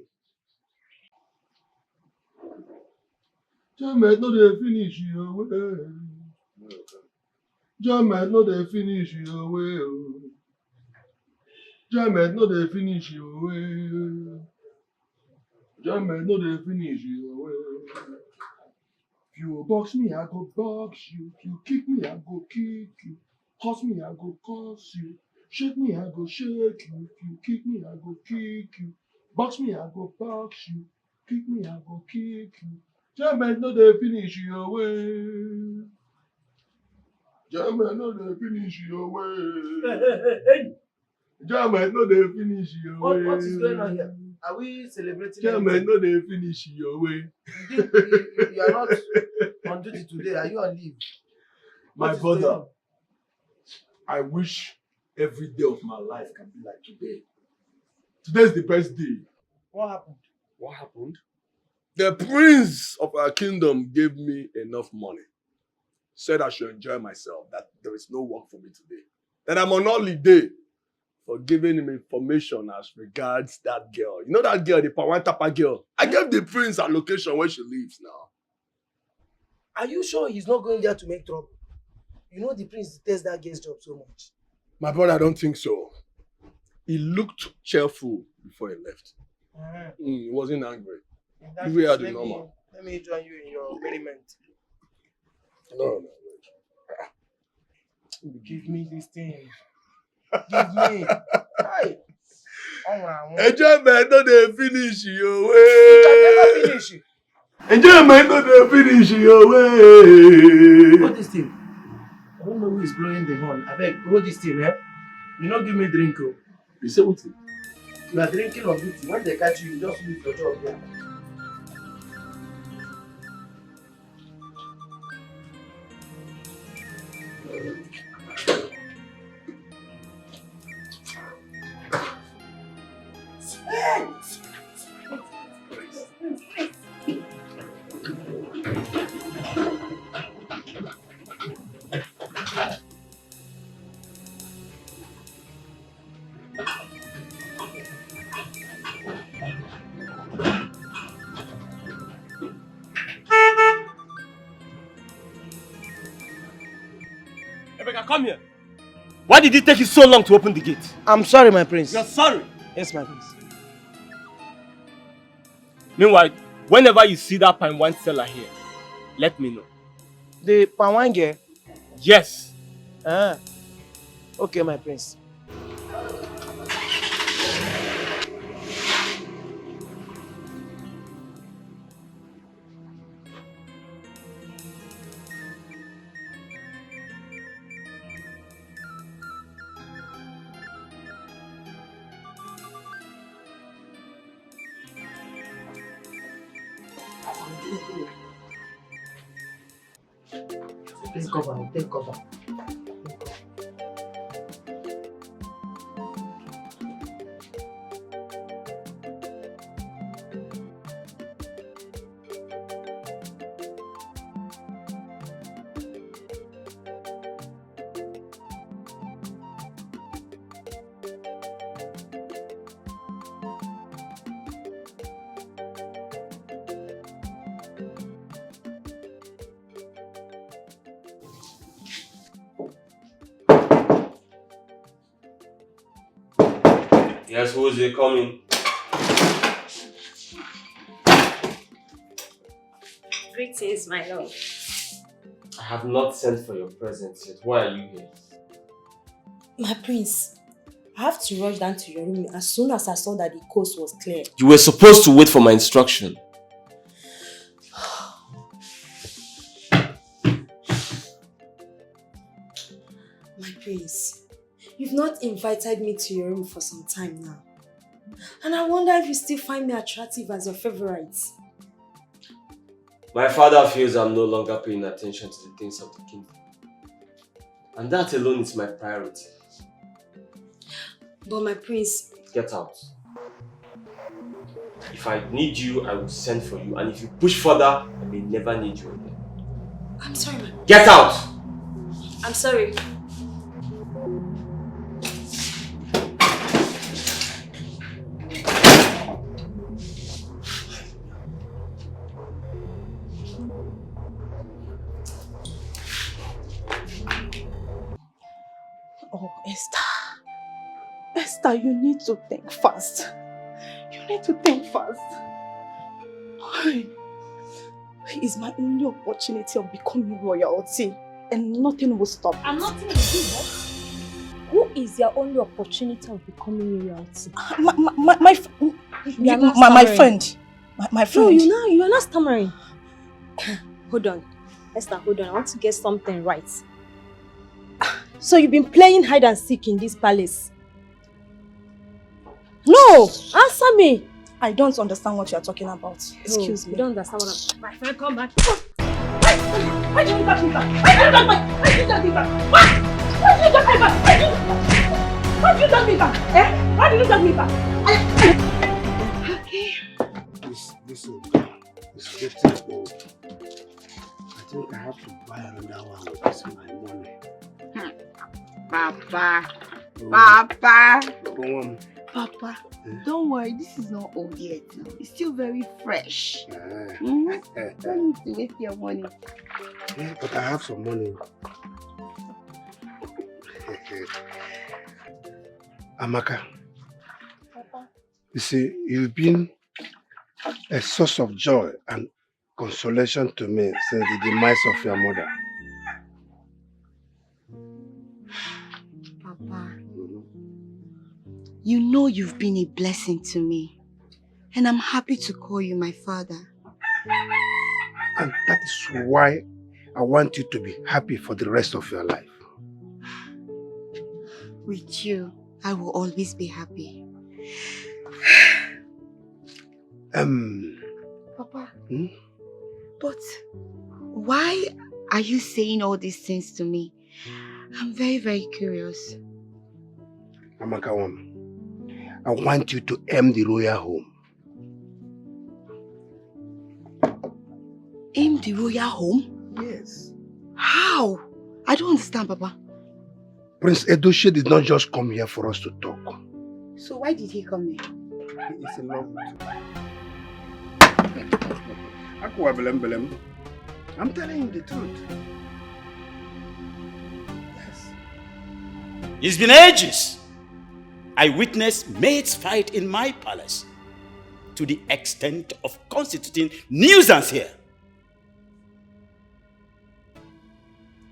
Jamet, no dey finish your way. Jamet, no dey finish your way. Jamet, no dey finish your way. Jamet, no dey finish your way. If you box me, I go box you. If you kick me, I go kick you. Curse me, I go curse you. Shake me, I go shake you. If you kick me, I go kick you. Box me, I go box you. Kick me, I go kick you. Jamet, no dey finish your way. Jamet, no dey finish your way. Hey. Jamet, no dey finish your way. What is going on here? Are we celebrating? Chairman, no, they finish your way. You are not on duty today. Are you on leave? My brother, I wish every day of my life can be like today. Today's the best day. What happened? What happened? The prince of our kingdom gave me enough money. Said I should enjoy myself, that there is no work for me today. That I'm on holiday for giving him information as regards that girl. You know that girl, the Pawan Tapa girl? I gave the prince a location where she lives now. Are you sure he's not going there to make trouble? You know the prince detests that girl's job so much. My brother, I don't think so. He looked cheerful before he left. He wasn't angry. We are the normal. Let me join you in your merriment. No. Give me this thing. Give me. Hi. Enjoyment, no they finish your way. You can never finish it. Enjoyment, no they finish your way. What is this thing? I don't know who is blowing the horn. I beg, hold this thing, eh? You not give me drink, oh. You say what? You are drinking on duty. When they catch you, you just lose your job. Yeah. Come here. Why did it take you so long to open the gate? I'm sorry, my prince. You're sorry? Yes, my prince. Meanwhile, whenever you see that pine wine seller here, let me know. The palm wine girl? Yes. Okay, my prince. Take cover. Yes, who is it coming? Greetings, my love. I have not sent for your presents yet. Why are you here? My prince, I have to rush down to your room as soon as I saw that the coast was clear. You were supposed to wait for my instruction. My prince, you've not invited me to your room for some time now. And I wonder if you still find me attractive as your favorite. My father feels I'm no longer paying attention to the things of the kingdom. And that alone is my priority. But my prince... Get out. If I need you, I will send for you. And if you push further, I may never need you again. I'm sorry, my... Get out! I'm sorry. Oh, Esther, you need to think fast. You need to think fast. It's my only opportunity of becoming royalty, and nothing will stop. And nothing will do what? Who is your only opportunity of becoming royalty? My friend. My friend. No, you are not stammering. Hold on. Esther, hold on. I want to get something right. So you've been playing hide and seek in this palace? No! Answer me! I don't understand what you're talking about. Excuse me. You don't understand what I'm... My friend, come back. Why did you touch me back? Why did you touch me back? Why did you touch me back? Why did you touch me back? Why did you touch me back? Eh? Why did you touch me back? Okay. Listen, it's getting old. I think I have to buy another one with this my money. Papa. Papa. Papa. Don't worry, this is not old yet. It's still very fresh. Don't need to waste your money. Yeah, but I have some money. Amaka. Papa. You see, you've been a source of joy and consolation to me since the demise of your mother. Papa, you know you've been a blessing to me, and I'm happy to call you my father. And that is why I want you to be happy for the rest of your life. With you, I will always be happy. Papa, but why are you saying all these things to me? I'm very, very curious. Amaka, I want you to aim the royal home. Aim the royal home? Yes. How? I don't understand, Papa. Prince Edochie did not just come here for us to talk. So why did he come here? He is in love with you. I'm telling you the truth. Yes. It's been ages. I witnessed maids fight in my palace to the extent of constituting nuisance here.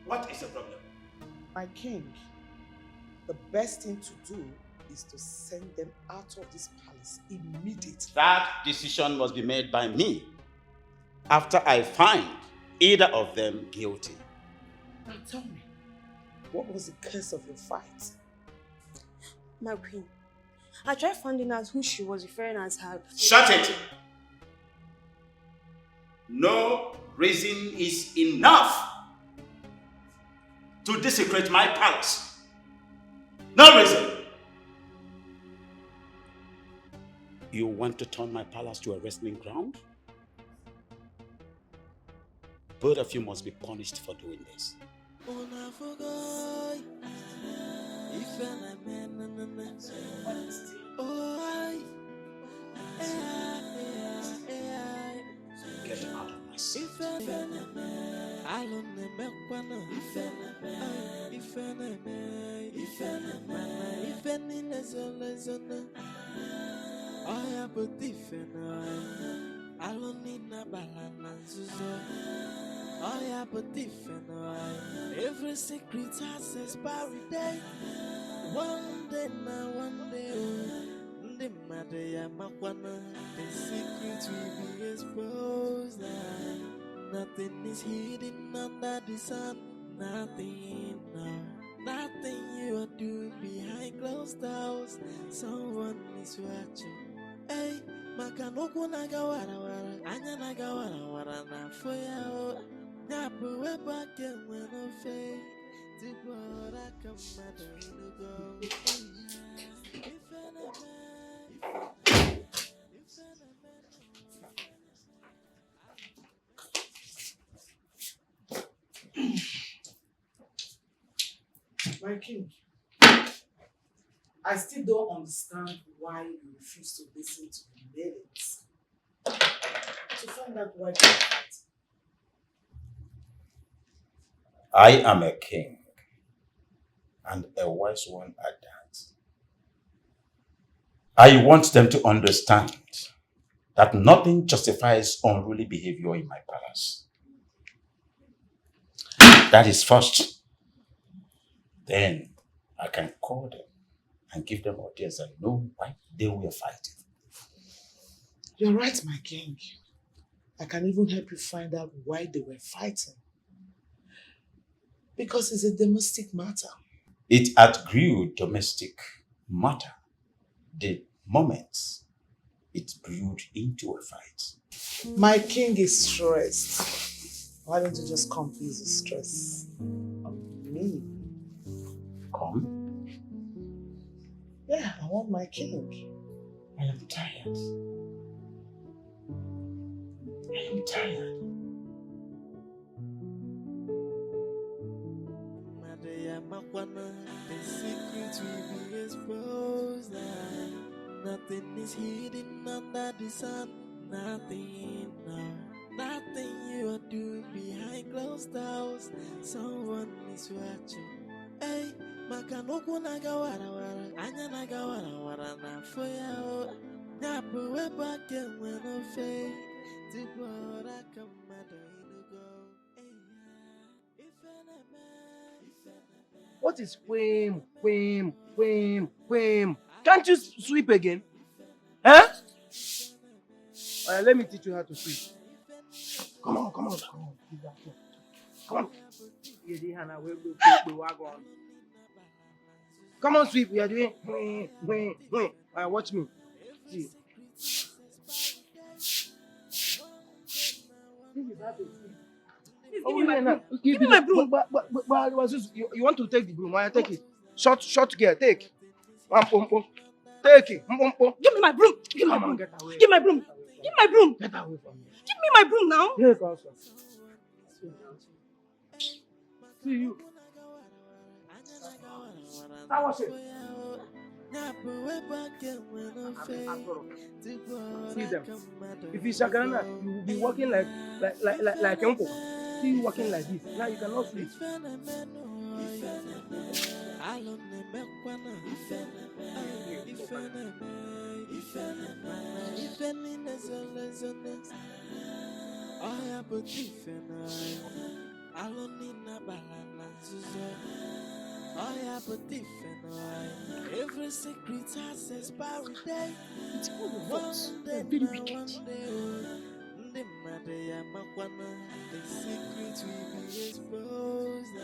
What is the problem? My king, the best thing to do is to send them out of this palace immediately. That decision must be made by me after I find either of them guilty. Now tell me, what was the cause of your fight? My queen, I tried finding out who she was referring as her. Shut it! No reason is enough to desecrate my palace. No reason. You want to turn my palace to a wrestling ground? Both of you must be punished for doing this. Get out of my sight. Every secret has expiry date. One day now, one day, the matter the secret will be exposed. Nothing is hidden under the sun. Nothing, no. Nothing you are doing behind closed doors. Someone is watching. Hey, Makanoku nagawara, anya nagawara na foya. Nyapu weba kemwe no fe. Tibora kamada inugo. My king, I still don't understand why you refuse to listen to the maidens. To find out why they fight. I am a king, and a wise one at that. I want them to understand that nothing justifies unruly behavior in my palace. That is first. Then I can call them and give them ideas and know why they were fighting. You're right, my king. I can even help you find out why they were fighting. Because it's a domestic matter. It outgrew domestic matter the moment it brewed into a fight. My king is stressed. Why don't you just come ease the stress on me? Come? Yeah, I want my king. I am tired. I am tired. The secret will be exposed. Nothing is hidden under the sun. Nothing, no. Nothing you are doing behind closed doors. Someone is watching. Hey, makanoko nagawara wara. Anya nagawara wara na foya. Nyapo weba kemwe no fe. Tibora kamado inugo. What is whim? Can't you sweep again? Huh? Let me teach you how to sweep. Come on. Come on. Come on, sweep. We are doing whim. Watch me. See. Give me my broom. You want to take the broom? Why take it? Short gear. Take. Take it. Give me my broom. Give me my broom. Get away. Give me my broom. Give me my broom. Get away from me. Give me my broom now. Take also. See you. How was it? See them. If it's Shagarana, you will be walking like Uncle. See you walking like this. Now you cannot sleep. Every secret has expiry date. It's all of us. They're very wicked. The secret will be exposed.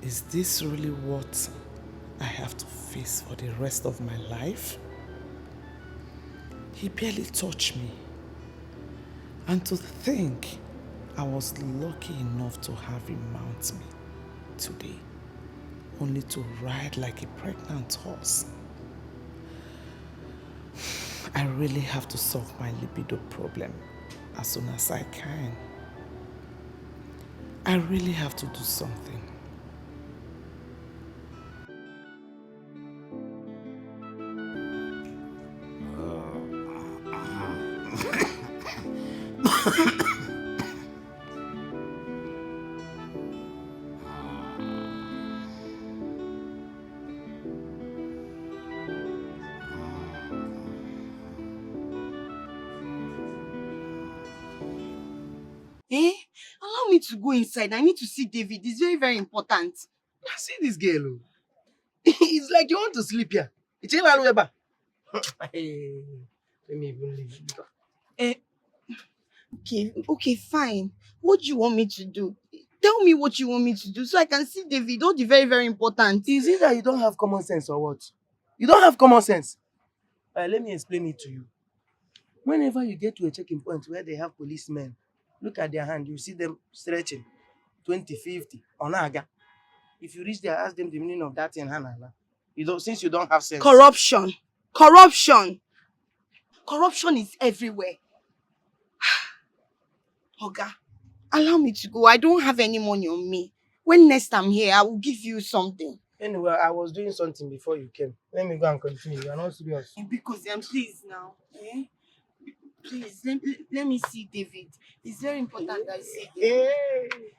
Is this really what I have to face for the rest of my life? He barely touched me. And to think I was lucky enough to have him mount me today, only to ride like a pregnant horse. I really have to solve my libido problem as soon as I can. I really have to do something. Allow me to go inside. I need to see David. It's very, very important. See this girl. It's like you want to sleep here. It's in Alweba. Let me even leave. Okay, fine. What do you want me to do? Tell me what you want me to do so I can see David. All the very, very important. Is it that you don't have common sense or what? You don't have common sense. Let me explain it to you. Whenever you get to a checking point where they have policemen, look at their hand, you see them stretching 20, 50, onaga. If you reach there, ask them the meaning of that in Hannah. Since you don't have sense. Corruption is everywhere. Oga, allow me to go. I don't have any money on me. When next I'm here, I will give you something. Anyway, I was doing something before you came. Let me go and continue. You are not serious. Because please now. Please, let me see David. It's very important that I see David.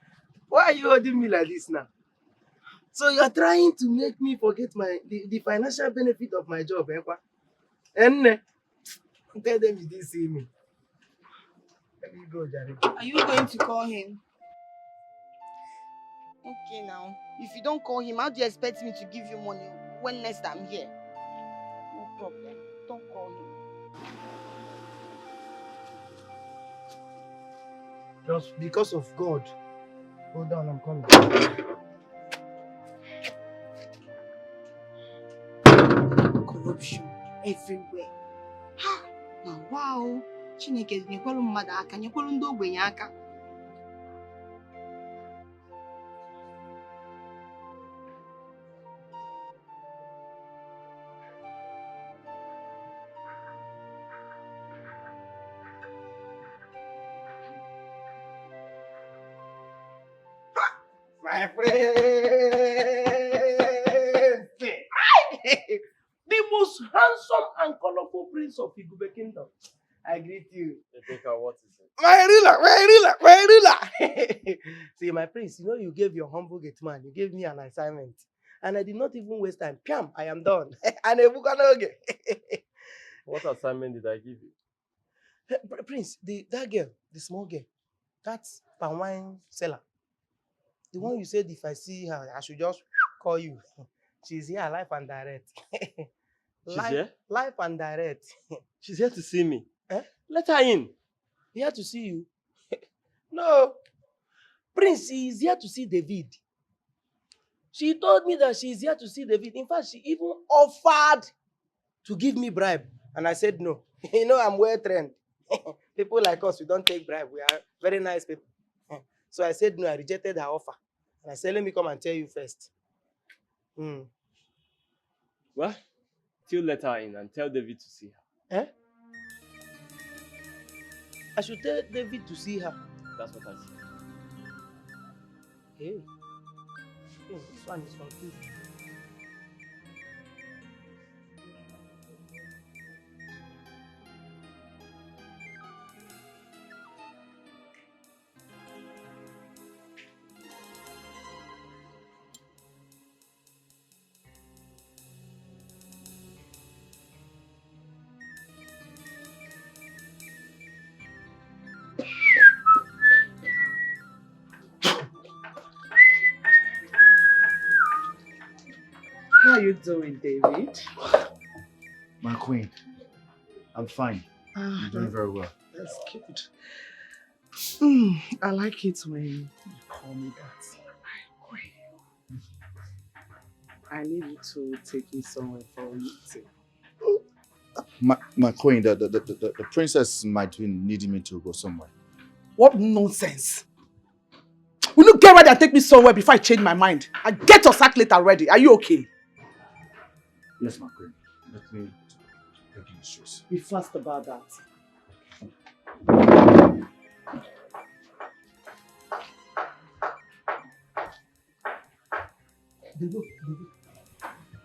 Why are you holding me like this now? So you are trying to make me forget the financial benefit of my job, And tell them you didn't see me. Let me go, Jerry. Are you going to call him? Okay now. If you don't call him, how do you expect me to give you money when next I'm here? No problem. Don't call him. Just because of God. Hold on, I'm coming. Corruption everywhere. Ha! Na wow! Chineke nyekwelu mmadụ aka, nyekwelu ndị ogbenye aka. My friend! The most handsome and colorful prince of Igube Kingdom. I greet you. What is it? My ruler. See, my prince, you know you gave your humble gate man, you gave me an assignment. And I did not even waste time. Piam, I am done. And a bukanoge. What assignment did I give you? Prince, that girl, the small girl, that's palm wine seller. The one you said if I see her, I should just call you. She's here, live and direct. She's here? Live and direct. She's here to see me. Eh? Let her in. Here to see you? No. Prince, she is here to see David. She told me that she is here to see David. In fact, she even offered to give me bribe. And I said no. You know, I'm well trained. People like us, we don't take bribe. We are very nice people. So I said no, I rejected her offer. And I said, let me come and tell you first. Well, still let her in and tell David to see her. Eh? I should tell David to see her. That's what I said. Hey, this one is confused. How are you doing, David? My queen, I'm fine. I'm doing very well. That's good. I like it when you call me that. My queen. I need you to take me somewhere for a meeting. My queen, the princess might be needing me to go somewhere. What nonsense! Will you get ready and take me somewhere before I change my mind? I get your sack later already. Are you okay? Yes, my queen. Let me take you shoes. Be fast about that.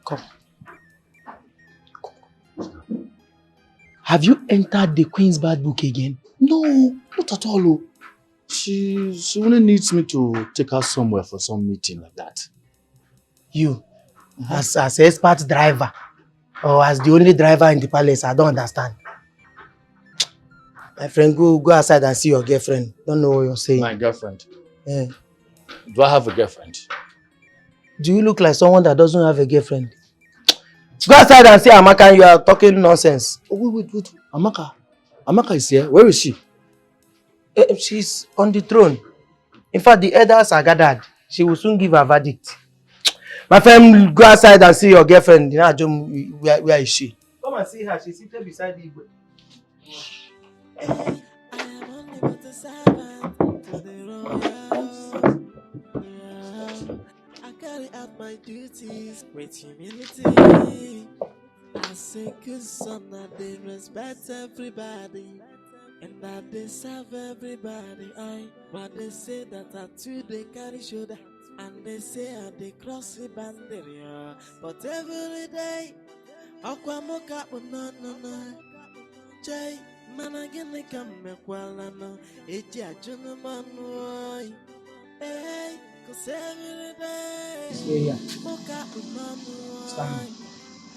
Come. Have you entered the Queen's Bad Book again? No, not at all. She only needs me to take her somewhere for some meeting like that. You, as expert driver, or as the only driver in the palace, I don't understand. My friend, go outside and see your girlfriend. Don't know what you're saying. My girlfriend? Yeah. Do I have a girlfriend? Do you look like someone that doesn't have a girlfriend? Go outside and see Amaka, you are talking nonsense. Oh, wait. Amaka is here. Where is she? She's on the throne. In fact, the elders are gathered. She will soon give her verdict. My friend, go outside and see your girlfriend. Where is she? Come and see her. She's seated beside the Igwe. I am only but a servant to the royal. I carry out my duties with humility. I say good son that they respect everybody and that they serve everybody. But they say that I too they carry shoulder and they say I they cross the boundary. But every day, Aquamoka no. Jay, man again they come mekwala no. Eji ajunu manu. Hey, 'cause every day, Stay here. Moka no. Stand.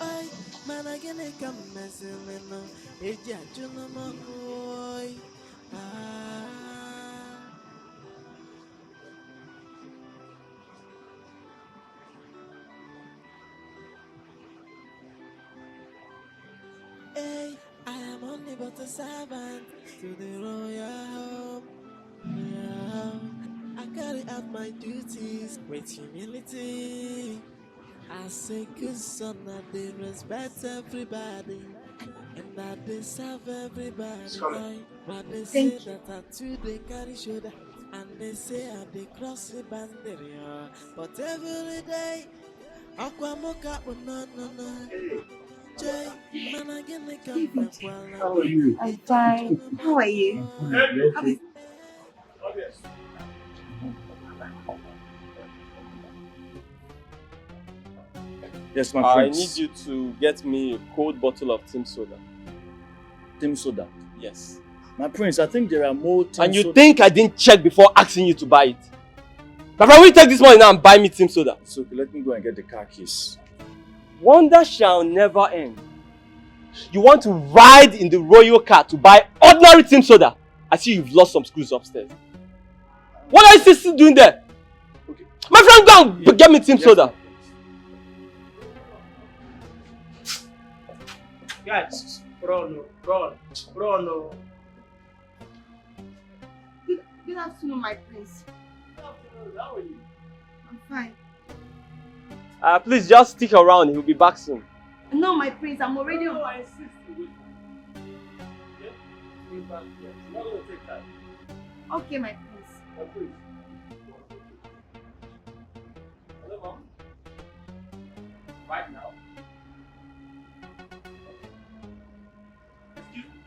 Ay, man again they come messing no. Eji ajunu manu. Hey, I am only but a servant to the royal home. Yeah, I carry out my duties with humility. I say good son, I they respect everybody. And I deserve everybody. But they say Thank you. that I too they carry shoulder. And they say I they cross the boundary. But every day, Aquamoka no no no. Jay, man again they come David, How are you? I'm fine. How are you? Yes, my I prince. need you to get me a cold bottle of Tim Soda. Tim Soda? Yes. My prince, I think there are more Tim And you Soda. think I didn't check before asking you to buy it? My friend, will you take this money now and buy me Tim Soda? It's okay, let me go and get the car keys. Wonder shall never end. You want to ride in the royal car to buy ordinary Tim Soda? I see you've lost some screws upstairs. What are you still doing there? Okay. My friend, go and get me Tim Soda. Guys, run. Good afternoon, my prince. How are you? I'm fine. Please just stick around. He'll be back soon. No, my prince, I'm already on. I insist you wait. Stay back here. It's not going to take time. Okay, my prince. Please. Hello, Mom. Right now. Excuse me.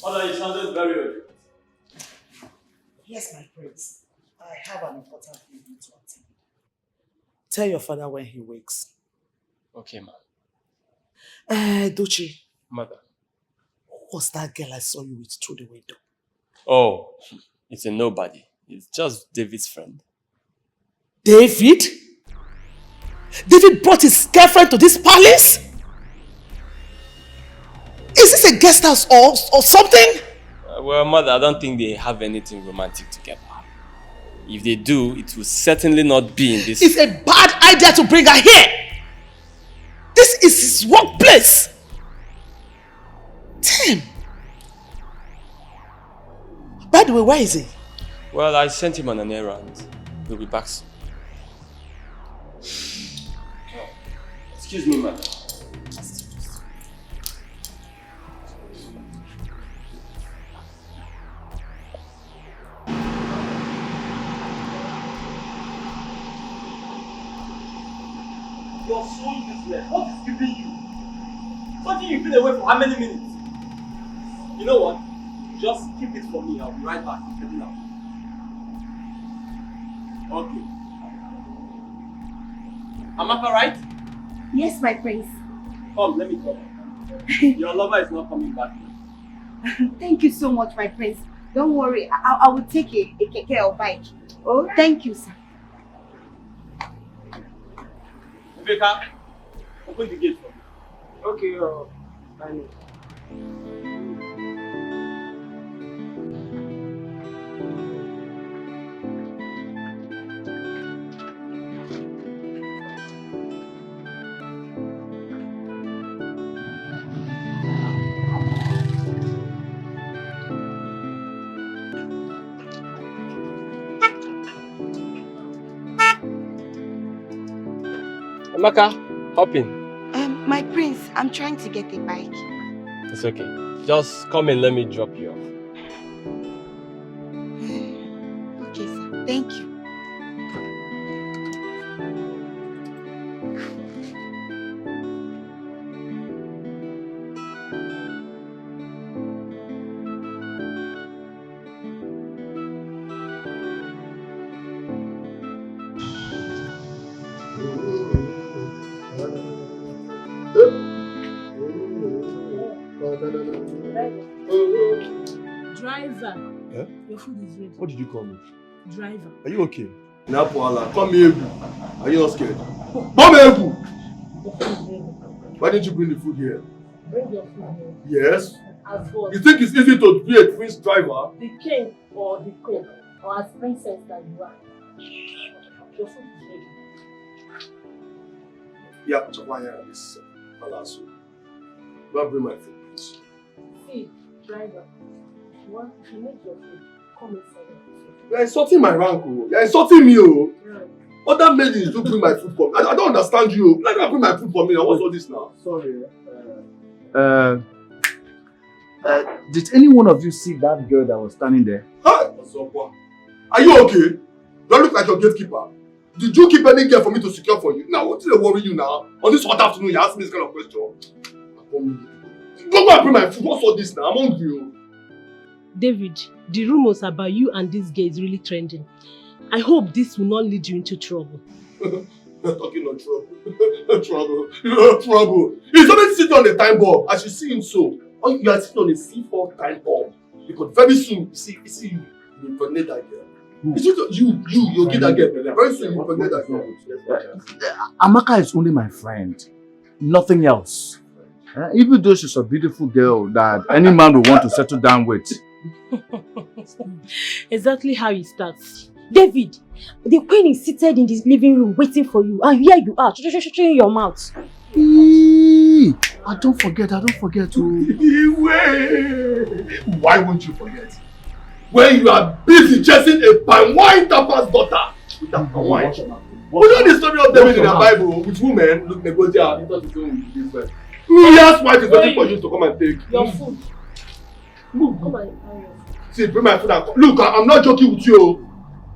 Mother, you sounded very urgent. Yes, my prince. I have an important meeting to attend. Tell your father when he wakes. Okay, ma. Dochi, Mother. who was that girl I saw you with through the window? Oh, it's a nobody. It's just David's friend. David? David brought his girlfriend to this palace? Is this a guest house or something? Well, Mother, I don't think they have anything romantic together. If they do, it will certainly not be in this... It's a bad idea to bring her here! This is his workplace! Tim! By the way, where is he? Well, I sent him on an errand. He'll be back soon. Excuse me, Mother. You're so useless. What is keeping you? Something you've been away for how many minutes? You know what? Just keep it for me. I'll be right back. Get it out. Okay. Amaka, right? Yes, my prince. Come, let me come. Your lover is not coming back. Thank you so much, my prince. Don't worry, I will take a keke or bike. Oh, thank you, sir. Rebecca, open the gate for me. Okay, I know. Amaka, hop in. My prince, I'm trying to get a bike. It's okay. Just come and let me drop you off. Okay, sir. Thank you. Driver, Eh? your food is ready. What did you call me? Driver. Are you okay? Napuala, come here. Are you not scared? Come here. Why didn't you bring the food here? Bring your food here. Yes. As what? You think it's easy to be a prince driver? The king or the queen, or as princess that you are. Your food is ready. Yeah, Chakwanya, this palace. Go and bring my food, please. See, driver, you need your food. Come inside. You're insulting my rank, oh. You're insulting me, oh. Yeah. Other ladies do bring my food for me. I don't understand you. Like, bring my food for me now. What's all this now? Sorry. Did any one of you see that girl that was standing there? Hi, are you okay? Do I look like your gatekeeper? Did you keep any girl for me to secure for you? Now, what did they worry you now? On this hot afternoon, you ask me this kind of question. Don't go and bring my food. What's all this now? I'm hungry. David, the rumors about you and this guy is really trending. I hope this will not lead you into trouble. You're talking of trouble. Trouble. He's always sitting on the time bomb. I should see him so. Or you are sitting on a C4 time bomb. Because very soon, you impregnate that girl. You'll get that girl. Very soon you impregnate that girl. Amaka is only my friend. Nothing else. Even though she's a beautiful girl that any man will want to settle down with. Exactly how it starts. David, the queen is seated in this living room waiting for you, and here you are, shutting your mouth. I don't forget. Why won't you forget? When you are busy chasing a palm wine tapa's daughter with that palm wine. We know the story of David in the Bible with women. Look, negotiate. He thought he's going with this way. Yes, wife is waiting for you to come and take your food. Come and carry your food. See, bring my food and come. Look, I'm not joking with you.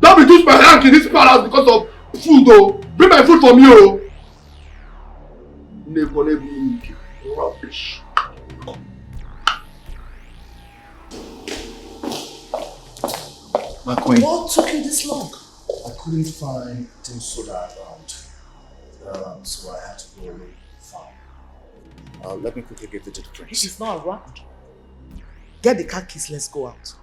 Don't reduce my rank in this palace because of food, though. Bring my food for me, oh. Rubbish. My queen. What took you this long? I couldn't find Team Soda around. So I had to go away far. Let me quickly give it to the prince. He's not around. Get the car keys, let's go out.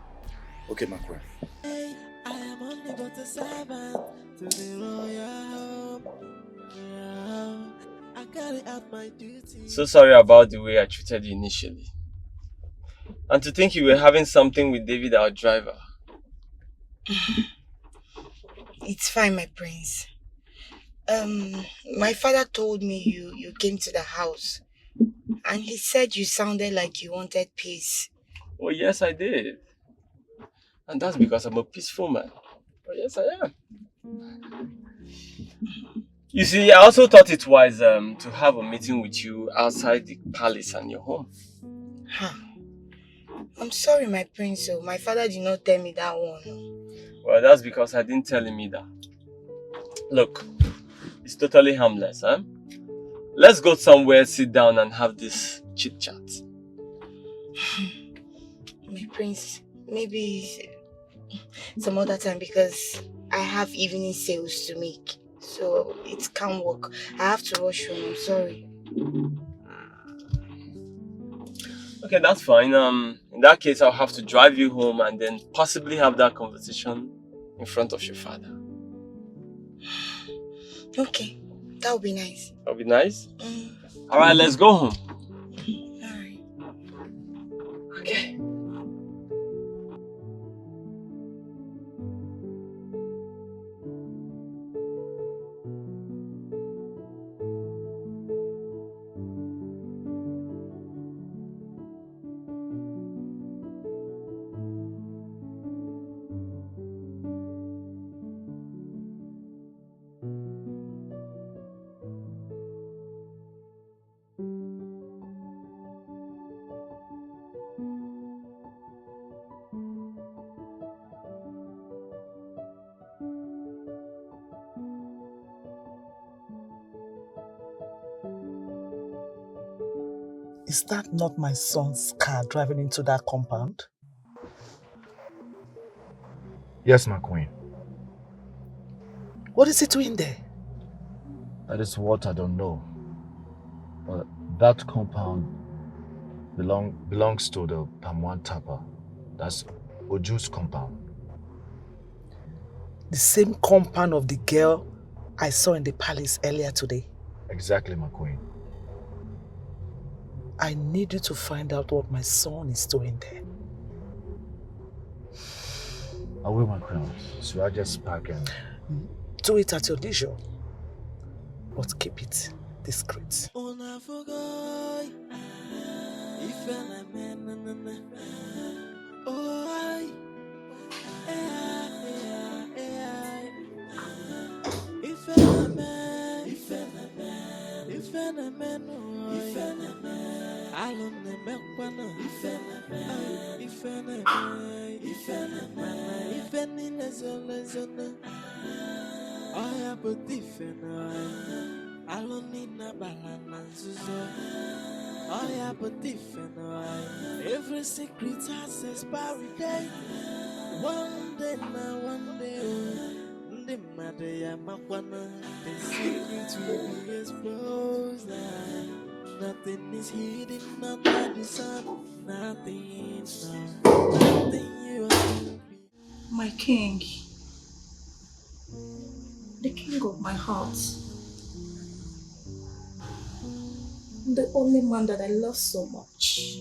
Okay, my queen. I am only but a servant to the royal. I carry out my duty. So sorry about the way I treated you initially. And to think you were having something with David, our driver. It's fine, my prince. My father told me you came to the house. And he said you sounded like you wanted peace. Oh yes, I did. And that's because I'm a peaceful man. Oh yes, I am. You see, I also thought it wise to have a meeting with you outside the palace and your home. Huh. I'm sorry, my prince. So my father did not tell me that one. Well, that's because I didn't tell him either. Look, it's totally harmless, huh? Let's go somewhere, sit down and have this chit-chat. My prince, maybe some other time because I have evening sales to make. So it can't work. I have to rush home. I'm sorry. Okay, that's fine. In that case, I'll have to drive you home and then possibly have that conversation in front of your father. Okay, that would be nice. That would be nice? Alright, let's go home. Alright. Okay. Is that not my son's car driving into that compound? Yes, my queen. What is he doing there? That is what I don't know. But that compound belongs to the Pamwan Tapa. That's Oju's compound. The same compound of the girl I saw in the palace earlier today. Exactly, my queen. I need you to find out what my son is doing there. I will, my queen. So I just pack and... Do it at your leisure. But keep it discreet. Every secret has expiry date. One day now, one day, oh, the matter ya makwana. The secret will be exposed. Nothing is hidden under the sun. Nothing is nothing you are. My king, the king of my heart, the only man that I love so much.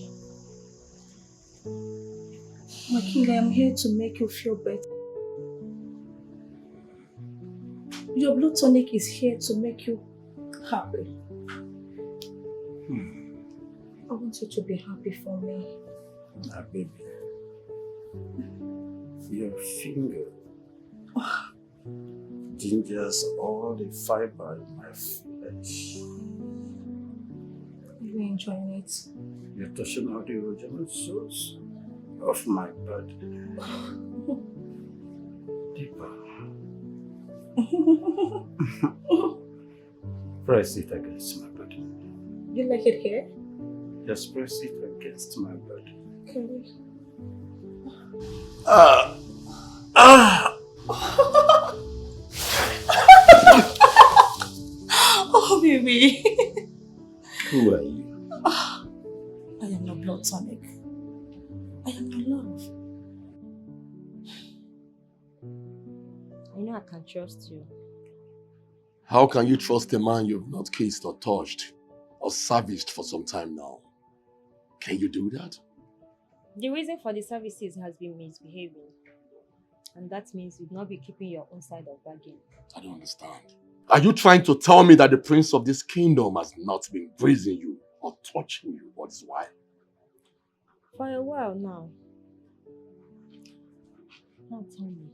My king, I am here to make you feel better. Your blood tonic is here to make you happy. I want you to be happy for me. Ah, baby. Your finger gingers all the fiber in my flesh. Are you enjoying it? You're touching all the original source of my body. Deeper. Press it against my body. You like it here? Just press it against my body. Can we? Oh, baby. Who are you? I am your blood tonic. I am your love. I know I can trust you. How can you trust a man you've not kissed or touched or savaged for some time now? Can you do that? The reason for the services has been misbehaving. And that means you'd not be keeping your own side of bargain. I don't understand. Are you trying to tell me that the prince of this kingdom has not been grazing you or touching you? What is why? For a while now. Now tell me,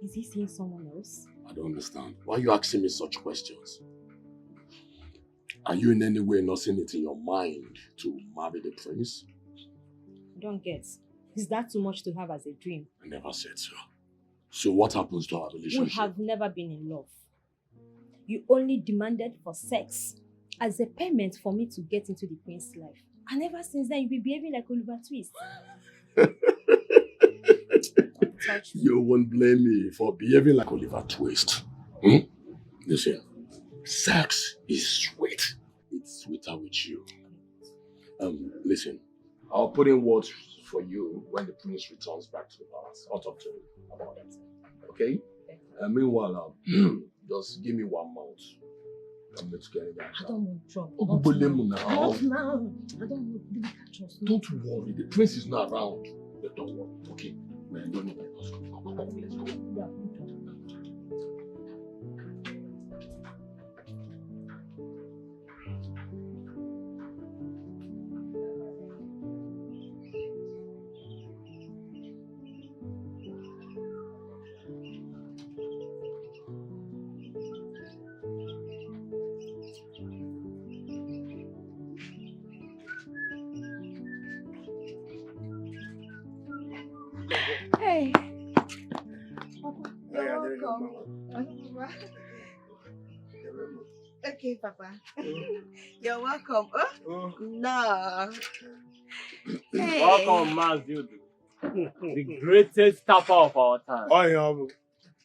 is he seeing someone else? I don't understand. Why are you asking me such questions? Are you in any way not seeing it in your mind to marry the prince? I don't get. Is that too much to have as a dream? I never said so. So what happens to our relationship? We have never been in love. You only demanded for sex as a payment for me to get into the prince's life. And ever since then, you've been behaving like Oliver Twist. You won't blame me for behaving like Oliver Twist. Listen, sex is sweet. It's sweeter with you. Listen, I'll put in words for you when the prince returns back to the palace. I'll talk to him about that. Okay? Meanwhile, just give me 1 month. I'm not getting that. I don't want trouble. Not now. I don't want to catch us. Don't worry, the prince is not around. But don't worry, okay? Man, don't need to let's go. Let's go. Yeah. Hey. Papa, you're welcome. Okay, Papa. You're welcome. Oh? No. Hey. Welcome, Mazudu. The greatest tapper of our time. Oh, yeah.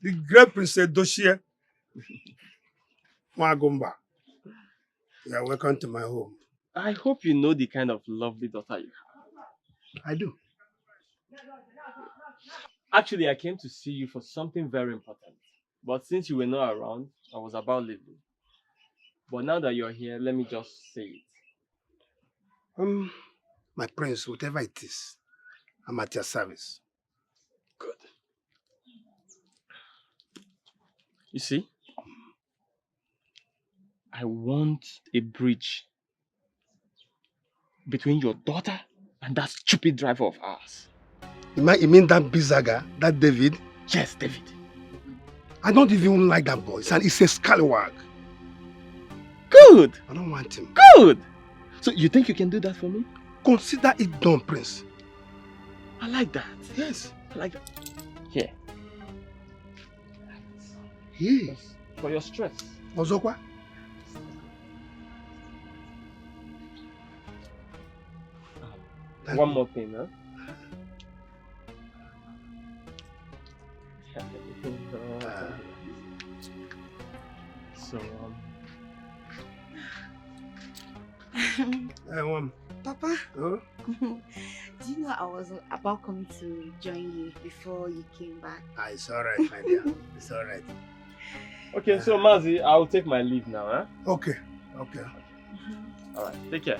The great Princess Doshie. Magumba. You're welcome to my home. I hope you know the kind of lovely daughter you have. I do. Actually, I came to see you for something very important. But since you were not around, I was about leaving. But now that you're here, let me just say it. My prince, whatever it is, I'm at your service. Good. You see, I I want a bridge between your daughter and that stupid driver of ours. You mean that Bizaga, that David? Yes, David. I don't even like that boy. It's a scallywag. Good. I don't want him. Good. So you think you can do that for me? Consider it done, Prince. I like that. Yes. I like that. Here. Yes. For your stress. Ozokwa? One more thing, huh? So, Papa, huh? do you know I was about coming to join you before you came back? It's alright, my dear. It's alright. okay, so Mazi, I'll take my leave now, huh? Okay. Okay. Alright, take care.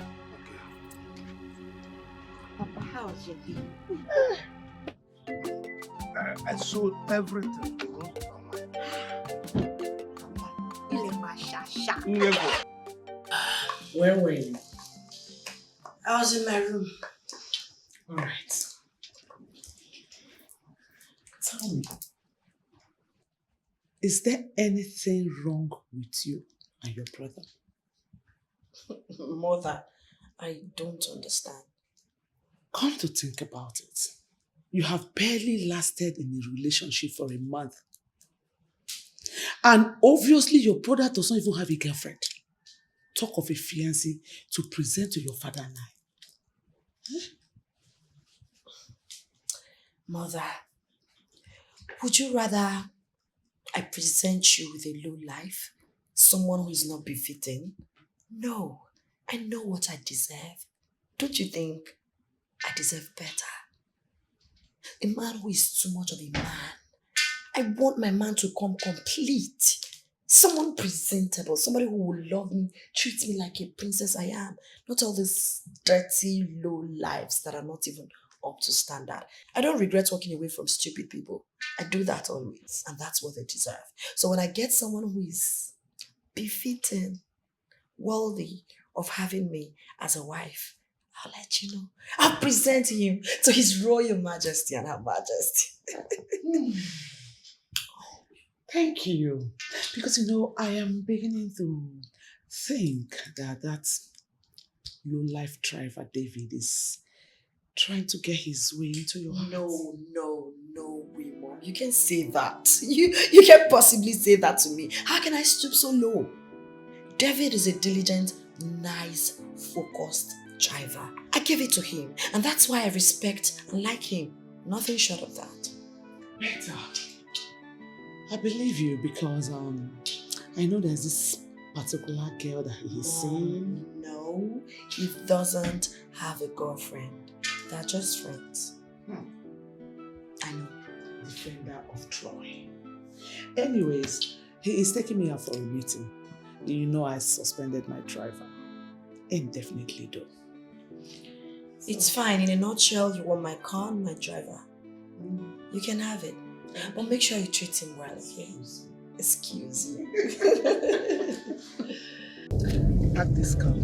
Papa, how was your day? I sold everything. Where were you? I was in my room. Alright. Tell me, is there anything wrong with you and your brother? Mother, I don't understand. Come to think about it, you have barely lasted in a relationship for a month. And obviously your brother doesn't even have a girlfriend. Talk of a fiancé to present to your father and I. Mother, would you rather I present you with a low life? Someone who is not befitting? No, I know what I deserve. Don't you think I deserve better? A man who is too much of a man. I want my man to come complete. Someone presentable, somebody who will love me, treat me like a princess I am. Not all these dirty, low lives that are not even up to standard. I don't regret walking away from stupid people. I do that always, and that's what they deserve. So when I get someone who is befitting, worthy of having me as a wife, I'll let you know. I'll present him to His Royal Majesty and Her Majesty. Thank you. Because I am beginning to think that low-life driver David is trying to get his way into your heart. No way, Mom. You can't say that. You can't possibly say that to me. How can I stoop so low? David is a diligent, nice, focused driver. I gave it to him, and that's why I respect and like him. Nothing short of that. Better. I believe you because I know there's this particular girl that he is seeing. No, he doesn't have a girlfriend. They're just friends. I know. Defender of Troy. Anyways, he is taking me out for a meeting. I suspended my driver. Indefinitely though. It's fine. In a nutshell, you want my car and my driver. You can have it. But make sure you treat him well, okay? Excuse me. Pack this car.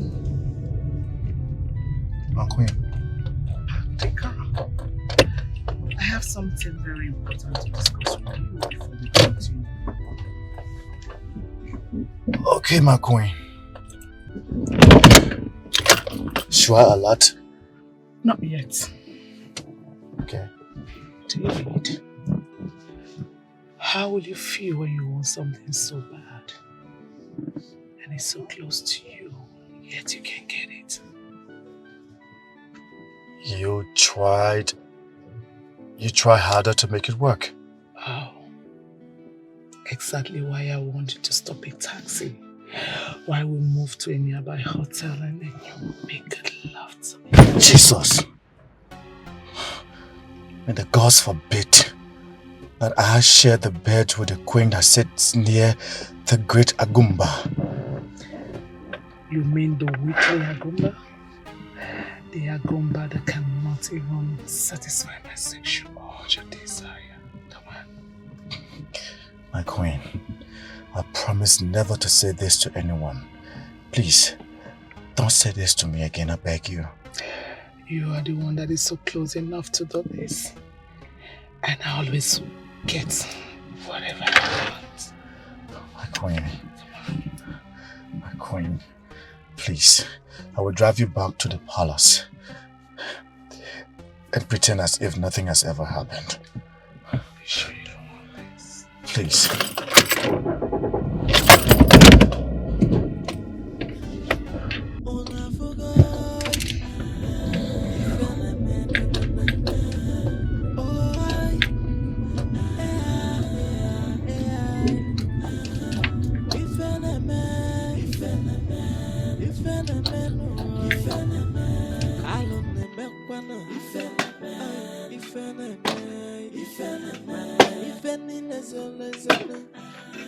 My queen. Take her. I have something very important to discuss with you before we continue. Okay, my queen. Should I alert? Not yet. Okay. David, how will you feel when you want something so bad and it's so close to you, yet you can't get it? You try harder to make it work. Oh, exactly why I want you to stop a taxi while we move to a nearby hotel and then you make love to me. Jesus! May the gods forbid that I share the bed with the queen that sits near the great Agumba. You mean the wicked Agumba? The Agumba that cannot even satisfy my sexual desire. Come on. My queen, I promise never to say this to anyone, Please, don't say this to me again, I beg you. You are the one that is so close enough to do this. And I always get whatever I want. My queen, please, I will drive you back to the palace and pretend as if nothing has ever happened. Are you sure you don't want this? Please.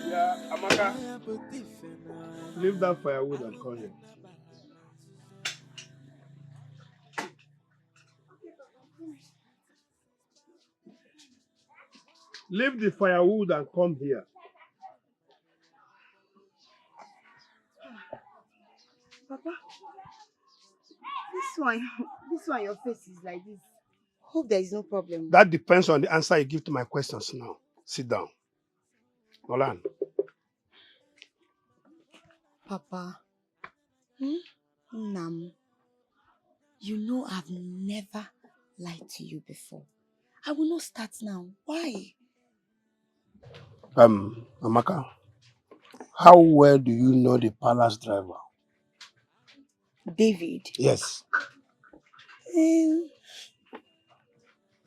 Yeah, Amaka. Leave that firewood and come here. Leave the firewood and come here. Papa, this one, your face is like this. Hope there is no problem. That depends on the answer you give to my questions now. Sit down. Nolan. Papa, Nam, you know I've never lied to you before. I will not start now. Why? Amaka, how well do you know the palace driver? David? Yes.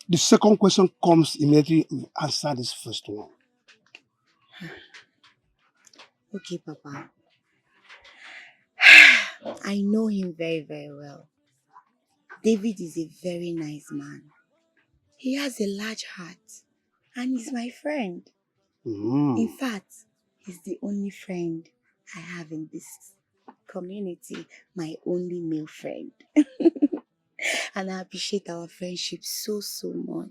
The second question comes immediately you answer this first one. Okay, Papa. I know him very, very well. David is a very nice man. He has a large heart and he's my friend. In fact, he's the only friend I have in this community, my only male friend. And I appreciate our friendship so, so much.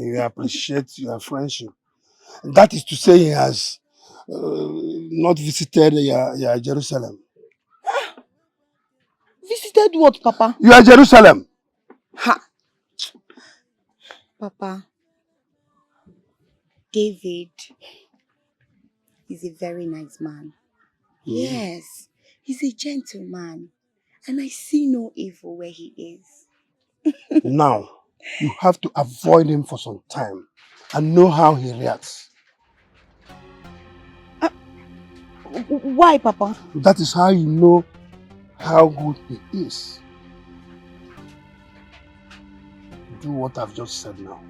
You appreciate your friendship. That is to say he has not visited your Jerusalem. Visited what, Papa? Your Jerusalem. Ha! Papa, David is a very nice man. Yes, he's a gentleman. And I see no evil where he is. Now, you have to avoid him for some time and know how he reacts. Why, Papa? That is how you know how good he is. Do what I've just said now.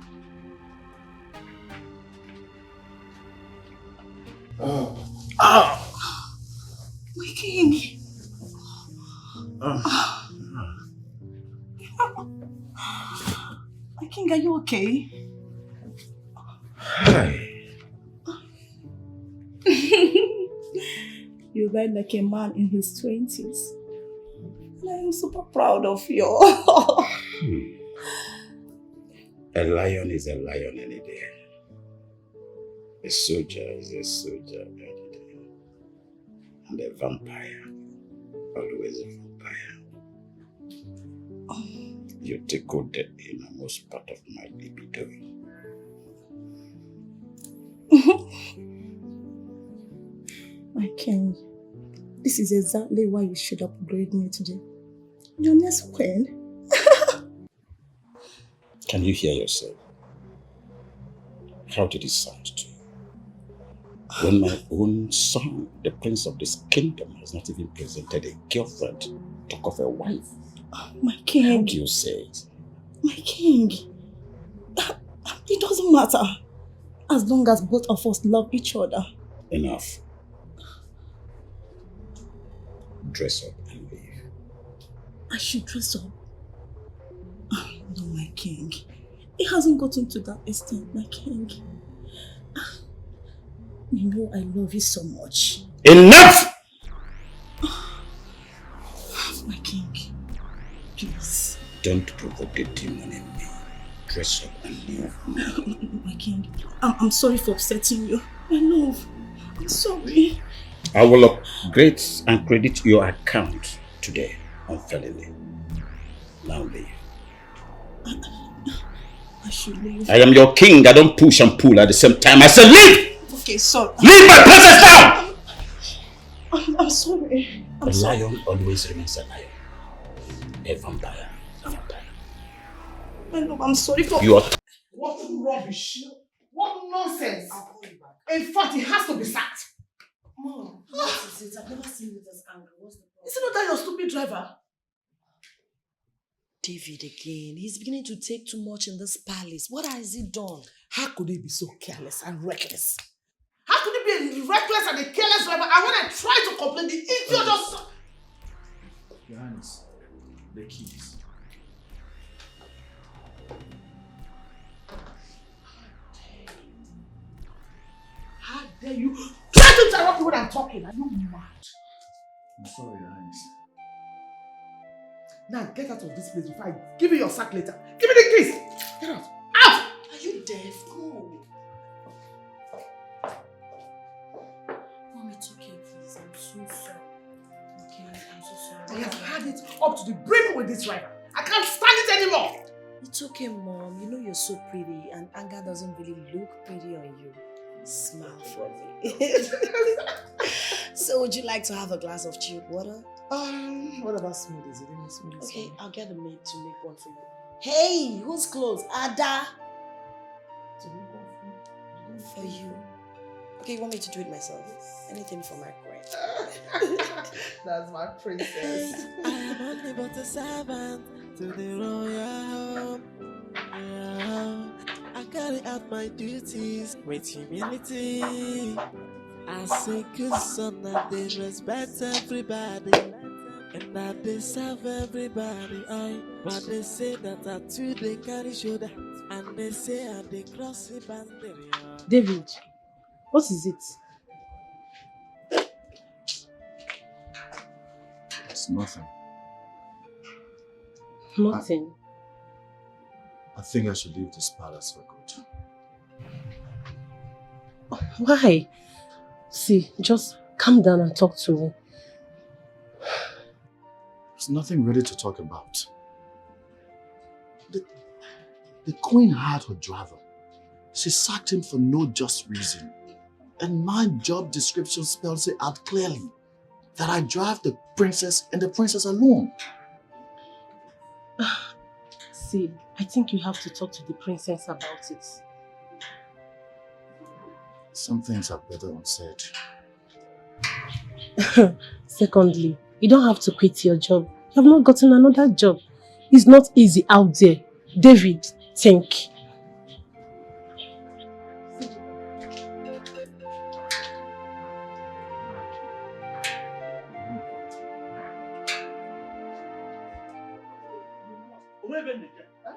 My king. My king, are you okay? Hi. You ride like a man in his 20s. And I am super proud of you. A lion is a lion any day. A soldier is a soldier any day. And a vampire, always a vampire. You tickled the innermost part of my libido. My king, this is exactly why you should upgrade me today. Your next queen. Can you hear yourself? How did it sound to you? When my own son, the prince of this kingdom, has not even presented a girlfriend, talk of a wife. My king. How do you say it? My king. It doesn't matter. As long as both of us love each other. Enough. Dress up and leave. I should dress up. No, my king. It hasn't gotten to that extent, my king. You know I love you so much. Enough! My king, please. Don't provoke the demon in me. Dress up and leave. My king, I'm sorry for upsetting you. My love, I'm sorry. I will upgrade and credit your account today unfairly. Now leave. I should leave. I am your king. I don't push and pull at the same time. I said leave! Okay, sorry. Leave my princess now! I'm sorry. A lion always remains a lion. A vampire. A vampire. I know, I'm sorry for... You are... What rubbish! What nonsense! In fact, he has to be sacked. Mom, what is it? I've never seen you this angry. What's the problem? Is it not that your stupid driver? David again. He's beginning to take too much in this palace. What has he done? How could he be so careless and reckless? How could he be a reckless and a careless driver? And when I try to complain, the idiot just... Your Highness, the keys. How dare you try to interrupt me when I'm talking? Are you mad? I'm sorry, Your Highness. Now get out of this place before I give you your sack later. Give me the keys! Get out! Out! Are you deaf? Go. Mom, it's okay, please. I'm so sorry. Okay, I'm so sorry. I have had it up to the brim with this driver. I can't stand it anymore! It's okay, Mom. You know you're so pretty and anger doesn't really look pretty on you. Smile for me. So would you like to have a glass of chilled water? What about smoothies? You didn't smoothies. Okay, I'll get a maid to make one for you. Hey, who's close? Ada! To make one for you. Okay, you want me to do it myself? Anything for my queen. That's my princess. I am only but a servant to the royal home. Yeah. I carry out my duties with humility. I say good son and they respect everybody, and that they serve everybody. But they say that I too they carry shoulder, and they say I they cross the boundary. David, what is it? It's nothing. Nothing. I think I should leave this palace for good. Why? See, just calm down and talk to me. There's nothing really to talk about. The queen had her driver. She sacked him for no just reason. And my job description spells it out clearly that I drive the princess and the princess alone. See, I think you have to talk to the princess about it. Some things are better unsaid. Secondly, you don't have to quit your job. You have not gotten another job. It's not easy out there. David, think.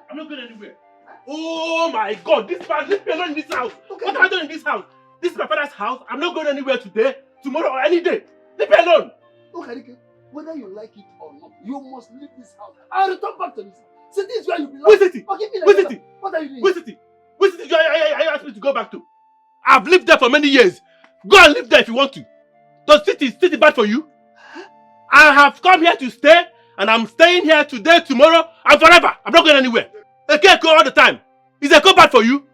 I'm not going anywhere. Oh my God, this man, leave me alone in this house. Okay. What am I doing in this house? This is my father's house. I'm not going anywhere today, tomorrow, or any day. Leave me alone. Okay, whether you like it or not, you must leave this house. I'll return back to this house. See, this is where you belong. Where's it? Where's it? What are you doing? Where's it? Where's it? You asked me to go back to. I've lived there for many years. Go and live there if you want to. Does city bad for you? I have come here to stay, and I'm staying here today, tomorrow, and forever. I'm not going anywhere. I can't go all the time. Is Eko bad for you?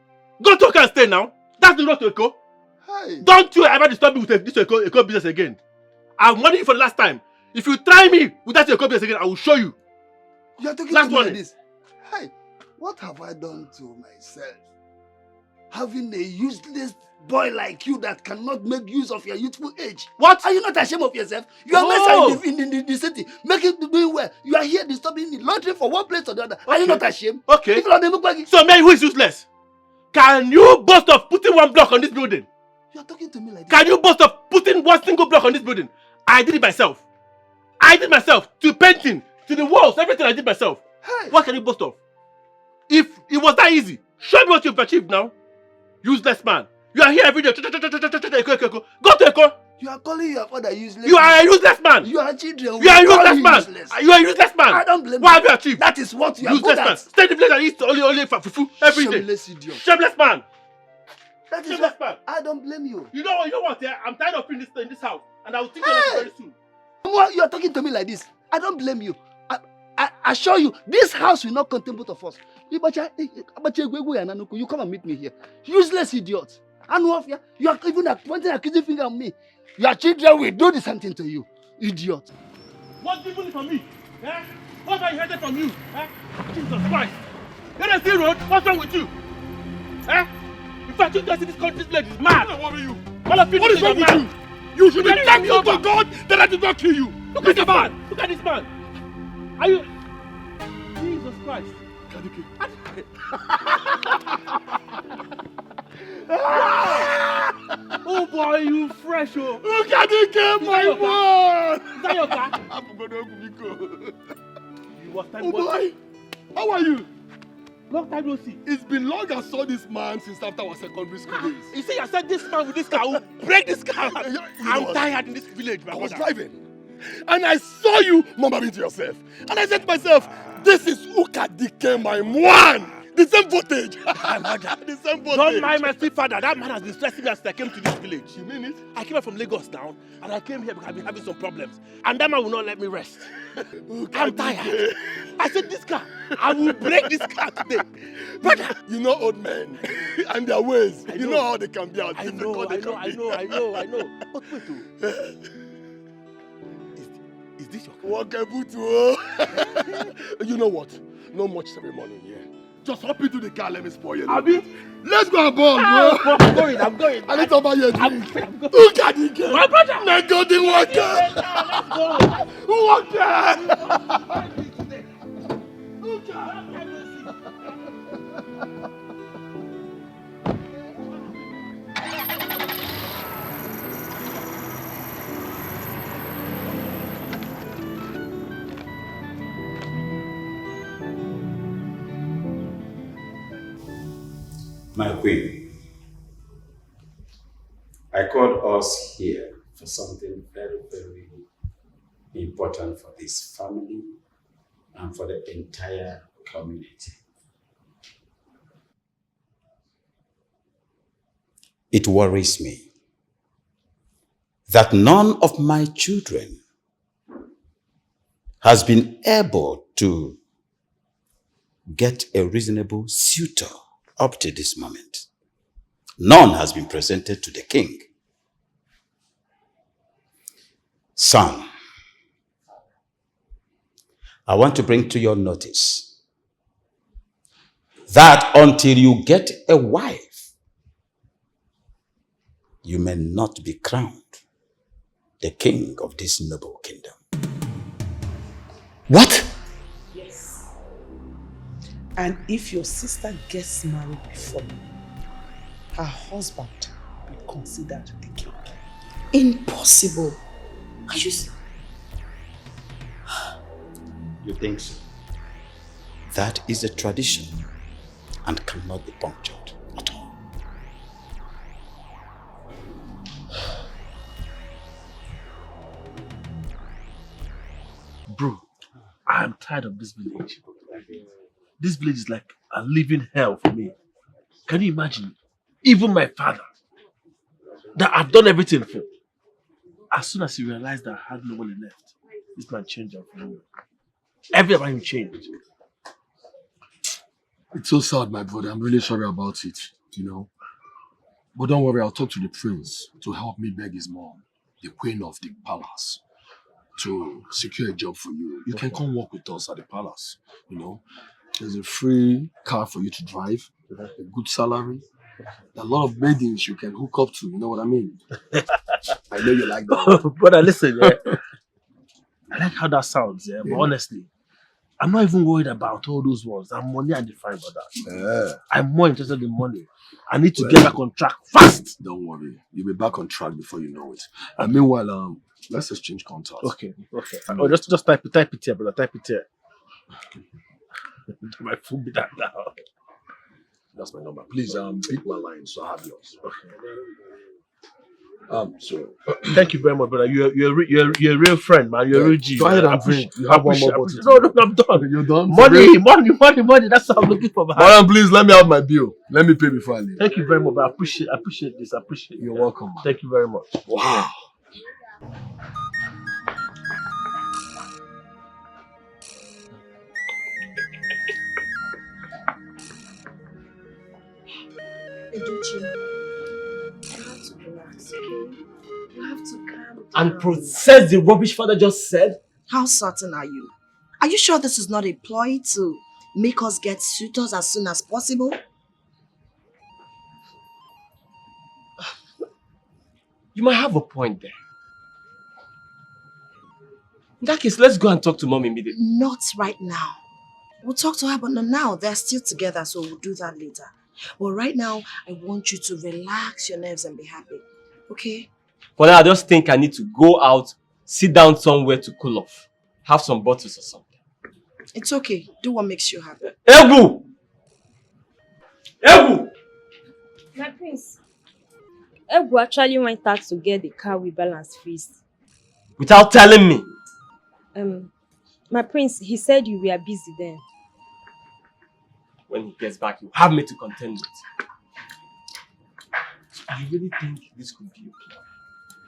Go to Eko and stay now. That's the road to Eko. Hey. Don't you ever disturb me with this Eko business again. I've warned you for the last time. If you try me with that Eko business again, I will show you. You're talking last to me one. Like this. Hey, what have I done to myself? Having a useless boy like you that cannot make use of your youthful age. What? Are you not ashamed of yourself? You are in the city, making doing well. You are here disturbing me, laundering for one place or the other. Okay. Are you not ashamed? Okay. So, man, who is useless? Can you boast of putting one block on this building? You are talking to me like this. Can you boast of putting one single block on this building? I did it myself. I did myself. To painting, to the walls, everything I did myself. Hey. What can you boast of? If it was that easy, show me what you've achieved now. Useless man. You are here every day. Go to Eko. You are calling your father useless. You are a useless man. You are children. You are a useless man. You are a useless man. I don't blame you. What have you achieved? That is what you are useless good at. Man. Stay in the place and eat only for fufu every day. Shameless idiot. Shameless man. That is shameless man. I don't blame you. You know what? Yeah? I'm tired of in this house. And I will teach you very soon. What you are talking to me like this? I don't blame you. I assure you, this house will not contain both of us. You come and meet me here. Useless idiot. You are even pointing a accusing finger on me. Your children will do the same thing to you. Idiot. What people need from me? Eh? What I inherited from you? Eh? Jesus Christ. Let us see road. What's wrong with you? Eh? In fact, you just see this country's village is mad. What is wrong with you? You should be thankful to God that I did not kill you. Look at this man. Look at this man. Are you... Jesus Christ. Oh boy, you fresh, oh. Look at the game, my boy. Is that your car? Oh boy, how are you? Long time no see. It's been long I saw this man since after our secondary school days. You see, I said this man with this car will break this car. I'm tired in this village, my I was brother. driving and I saw you mumbling to yourself. And I said to myself, this is Ukadike, my man. The same voltage. The same voltage. Don't mind my stepfather. That man has been stressing me as I came to this village. You mean it? I came from Lagos now, and I came here because I've been having some problems. And that man will not let me rest. I'm tired. I said, this car, I will break this car today. Brother. You know old men and their ways. You know how they can be. I know. But wait, is this your car? You know what? No much ceremony here. Just hop into the car, let me spoil you. Abi? Let's go and ball, bro. I'm going. I need to buy you a drink. Look at the game. My brother. Let's go the water. My queen, I called us here for something very, very important for this family and for the entire community. It worries me that none of my children has been able to get a reasonable suitor up to this moment. None has been presented to the king. Son, I want to bring to your notice that until you get a wife, you may not be crowned the king of this noble kingdom. What? Yes. And if your sister gets married before me, her husband will be considered the king. Impossible. Are you... You think so? That is a tradition and cannot be punctured at all. Bro, I am tired of this village. This village is like a living hell for me. Can you imagine? Even my father, that I've done everything for, as soon as he realized that I had nobody left, this man changed up for me. Everything about him changed. It's so sad, my brother. I'm really sorry about it, you know. But don't worry, I'll talk to the prince to help me beg his mom, the queen of the palace, to secure a job for you. You can come work with us at the palace, you know. There's a free car for you to drive, a good salary, a lot of maidens you can hook up to, you know what I mean? I know you like that. Brother, listen, yeah. I like how that sounds, yeah, but honestly, I'm not even worried about all those ones. I'm money and define for that. I'm more interested in money. I need to get back on track fast. Don't worry. You'll be back on track before you know it. And meanwhile, let's exchange contacts. Okay. Oh, just type it here, brother. Type it here. My phone be that now. That's my number. Please, pick my line so I have yours. So thank you very much, brother. You're a real friend, man. You're a real G. Go ahead and drink. You have one more bottle. No, I'm done. You're done? Money. That's what I'm looking for, man. Madam, please let me have my bill. Let me pay before I leave. Thank you very much. I appreciate this. You're welcome, man. Thank you very much. Wow. Educhi, you have to relax, okay? You have to calm down. And process the rubbish father just said? How certain are you? Are you sure this is not a ploy to make us get suitors as soon as possible? You might have a point there. In that case, let's go and talk to mom immediately. Not right now. We'll talk to her, but not now. They're still together, so we'll do that later. But right now, I want you to relax your nerves and be happy. Okay? For now, I just think I need to go out, sit down somewhere to cool off. Have some bottles or something. It's okay. Do what makes you happy. Ebu! Ebu! My prince, Ebu actually went out to get the car we balanced first. Without telling me? My prince, he said you were busy then. When he gets back, he'll have me to contend with. So you really think this could be okay?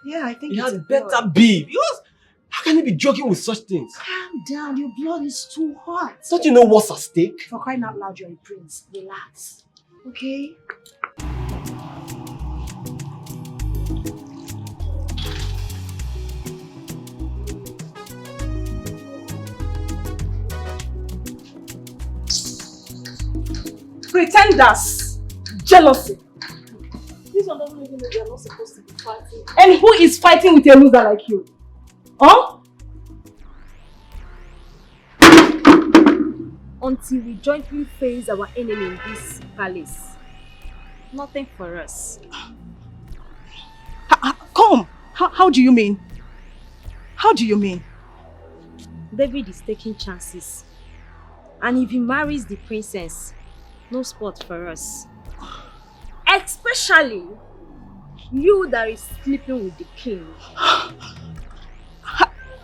Yeah, I think It it's had a better be. Because how can he be joking with such things? Calm down. Your blood is too hot. Don't you know what's at stake? For crying out loud, you're a prince. Relax. Okay? Pretenders. Jealousy. This one doesn't even know they are not supposed to be fighting. And who is fighting with a loser like you? Huh? Until we jointly face our enemy in this palace. Nothing for us. Come. How do you mean? How do you mean? David is taking chances. And if he marries the princess, no spot for us. Especially you that is sleeping with the king.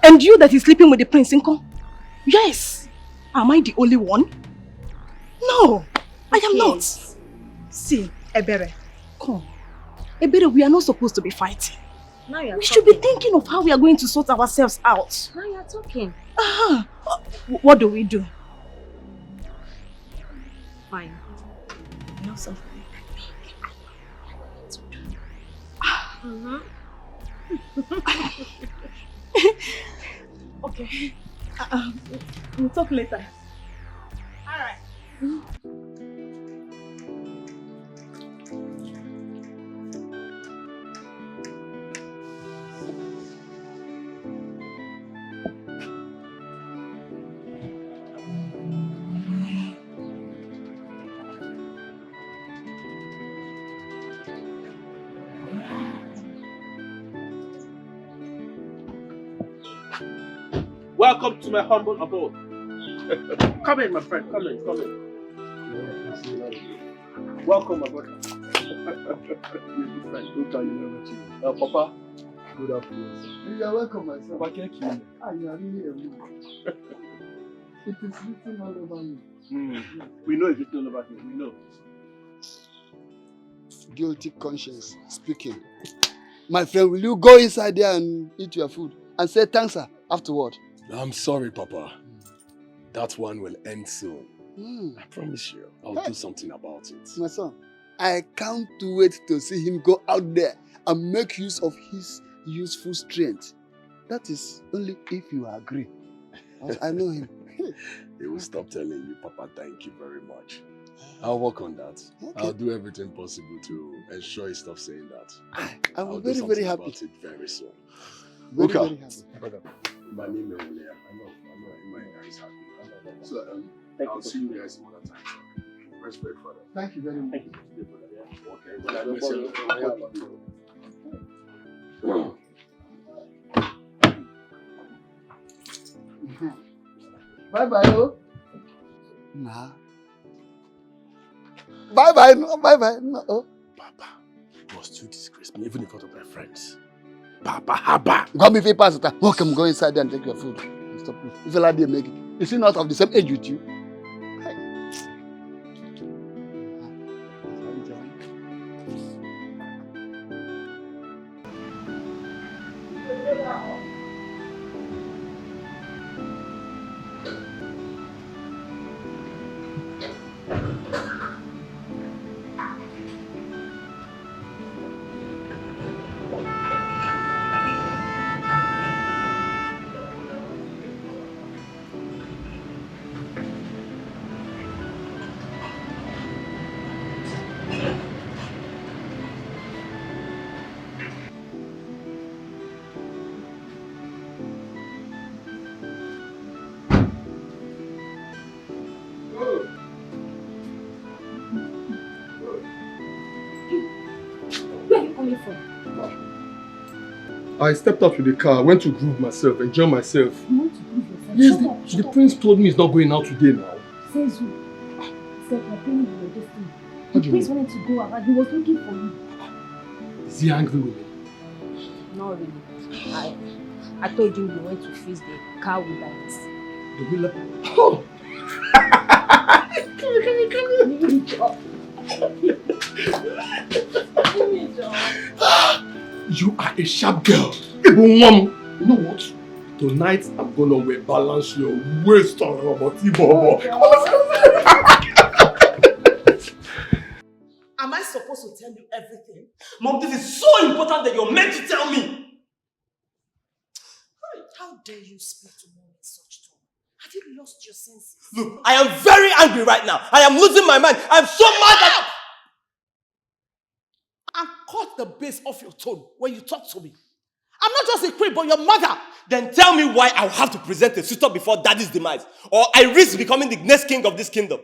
And you that is sleeping with the prince, Inko? Yes. Am I the only one? No, I am not. See, Ebere, come. Ebere, we are not supposed to be fighting. Now you're We should be thinking of how we are going to sort ourselves out. Now you're talking. What do we do? Fine. You know something? Okay. We'll talk later. Alright. Welcome to my humble abode. Come in, my friend. Come in. Welcome, my brother. You're a good friend. Don't tell you never to you. Papa, good afternoon. You are welcome, my son. Papa, can't kill me. You are really a mood. It is written all over you. We know it's written all over here. We know. Guilty conscience speaking. My friend, will you go inside there and eat your food and say thanks, sir, afterward? I'm sorry, Papa. That one will end soon. I promise you, I'll do something about it. My son, I can't wait to see him go out there and make use of his useful strength. That is only if you agree. I know him. He will stop telling you, Papa, thank you very much. I'll work on that. Okay. I'll do everything possible to ensure he stops saying that. I'm very, very happy. About it very soon. Very, very happy. My name is Leah. I know my guys happy. So, I'll see you guys some other time. Respect for that. Thank you very much. Thank you. Okay. Well, I miss you. Bye-bye, oh. Nah. Bye-bye, no, bye-bye, no. Oh. Papa, you must still disgrace me, even in front of my friends. Papa, haba. Come if you pass it. Okay, I'm going inside there and take your food. Stop. If you like to make it. Is he not of the same age with you? coming from? I stepped out with the car, went to groove myself, enjoy myself. You want to prove yourself? Yes, Shut the up. prince told me he's not going out today now. Says who? Said you're paying your destiny. What The do you prince mean? wanted to go out and he was looking for you. Is he angry with me? Not really. I told you you went to fix the car with lights. The wheeler? Oh! Come You are a sharp girl. Even one. You know what? Tonight I'm gonna wear balance your waist on Robert Bobo. Am I supposed to tell you everything? Mom, this is so important that you're meant to tell me. How dare you speak to mom in such tone? Have you lost your senses? Look, I am very angry right now. I am losing my mind. I am so mad that... And cut the base off your tone when you talk to me. I'm not just a queen, but your mother. Then tell me why I will have to present a suitor before daddy's demise. Or I risk becoming the next king of this kingdom.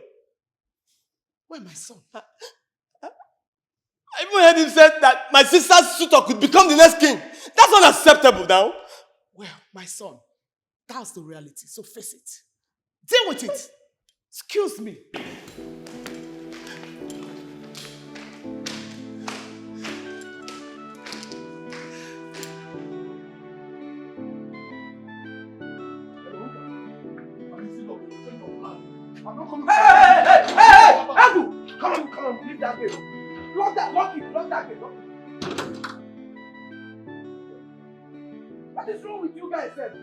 Where my son? I even heard him say that my sister's suitor could become the next king. That's unacceptable now. Well, my son, that's the reality, so face it. Deal with it. Excuse me. Hey! Abu! Come on, leave that gate. Lock that gate, lock it. What is wrong with you guys, sir?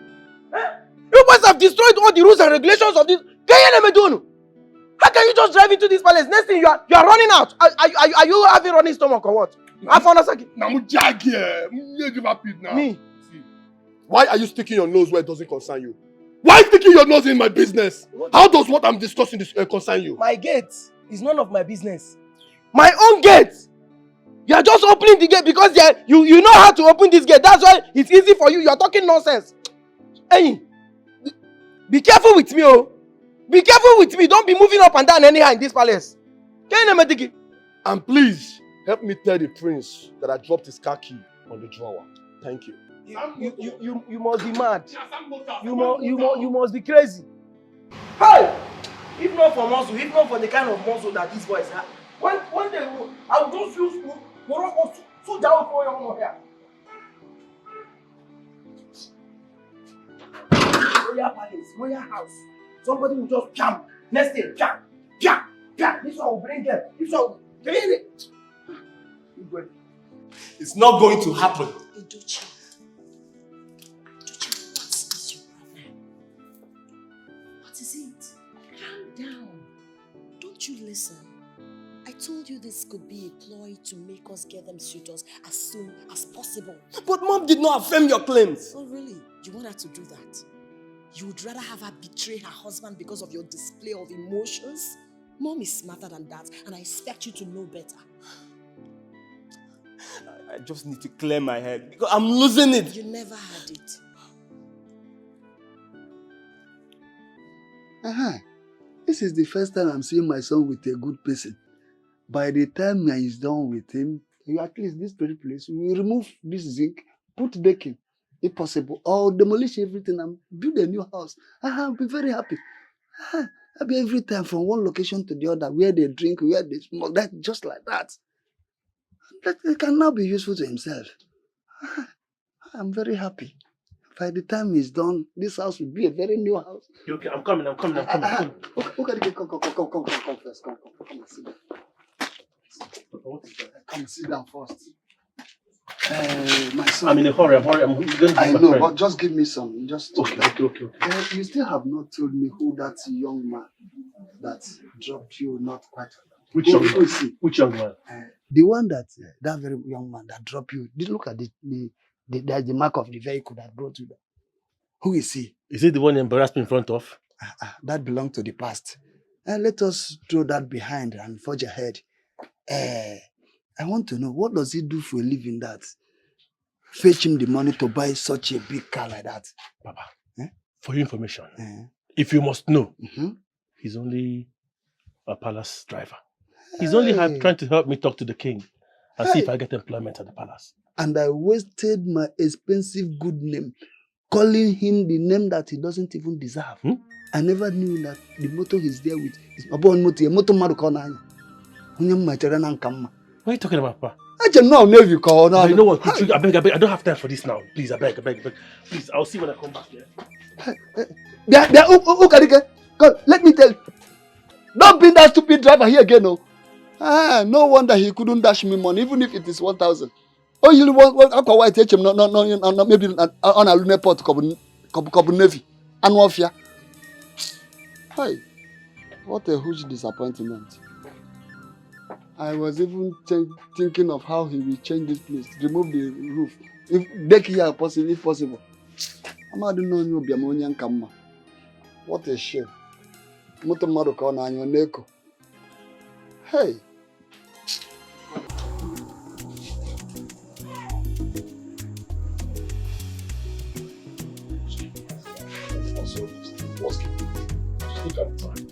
You must have destroyed all the rules and regulations of this. How can you just drive into this palace? Next thing you are running out. Are you having running stomach or what? Me? Why are you sticking your nose where it doesn't concern you? Why sticking your nose in my business? How does what I'm discussing concern you? My gate is none of my business. My own gate. You are just opening the gate because you know how to open this gate. That's why it's easy for you. You are talking nonsense. Hey, be careful with me, oh. Be careful with me. Don't be moving up and down anyhow in this palace. And please, help me tell the prince that I dropped his car key on the drawer. Thank you. You must be mad. You must be crazy. Hey! If not for muscle, if not for the kind of muscle that these boys have, one day I will just use Morocco so down for your here. Royal palace, royal house. Somebody will just jump. Next day, jump. This one will bring them. This one will bring it. It's not going to happen. Edochie, what is your problem? What is it? Calm down. Don't you listen? I told you this could be a ploy to make us get them suitors as soon as possible. But mom did not affirm your claims. Oh really? You want her to do that? You would rather have her betray her husband because of your display of emotions? Mom is smarter than that, and I expect you to know better. I just need to clear my head because I'm losing it. You never had it. This is the first time I'm seeing my son with a good person. By the time I is done with him, at least this very place, we will remove this zinc, put decking, if possible, or demolish everything and build a new house. I'll be very happy. I'll be every time from one location to the other, where they drink, where they smoke, that just like that. That can now be useful to himself. I'm very happy. By the time he's done, this house will be a very new house. Okay, I'm coming. Okay, come first. Come and sit down. Come sit down first. My son. I'm in a hurry. I'm going to I know, but just give me some. Just okay. You still have not told me who that young man that dropped you not quite. Which young man? Which young man? The one that very young man that dropped you. Did look at the mark of the vehicle that brought you there. Who is he? Is he the one embarrassed me in front of? That belonged to the past. Let us throw that behind and forge ahead. I want to know, what does he do for a living that fetch him the money to buy such a big car like that? Papa, for your information, if you must know, he's only a palace driver. He's only trying to help me talk to the king. and see if I get employment at the palace. And I wasted my expensive good name calling him the name that he doesn't even deserve. I never knew that the motto he's there with is Abon Moti, a motto Marukonanya. What are you talking about, Papa? I just know you call now. You know what? I beg, I don't have time for this now. Please, I beg. Please, I'll see when I come back here. God, let me tell you. Don't bring that stupid driver here again, no. No wonder he couldn't dash me money, even if it is 1,000. Oh, you want to take him? No, maybe on a lunar port, Kobu Navy. And Wafia. Hey, what a huge disappointment. I was even thinking of how he will change this place, remove the roof. If deck here possible, if possible. I'm not doing you be a Monian Kama. What a shame. Moto Maruka on your neko. Hey. Look at the time.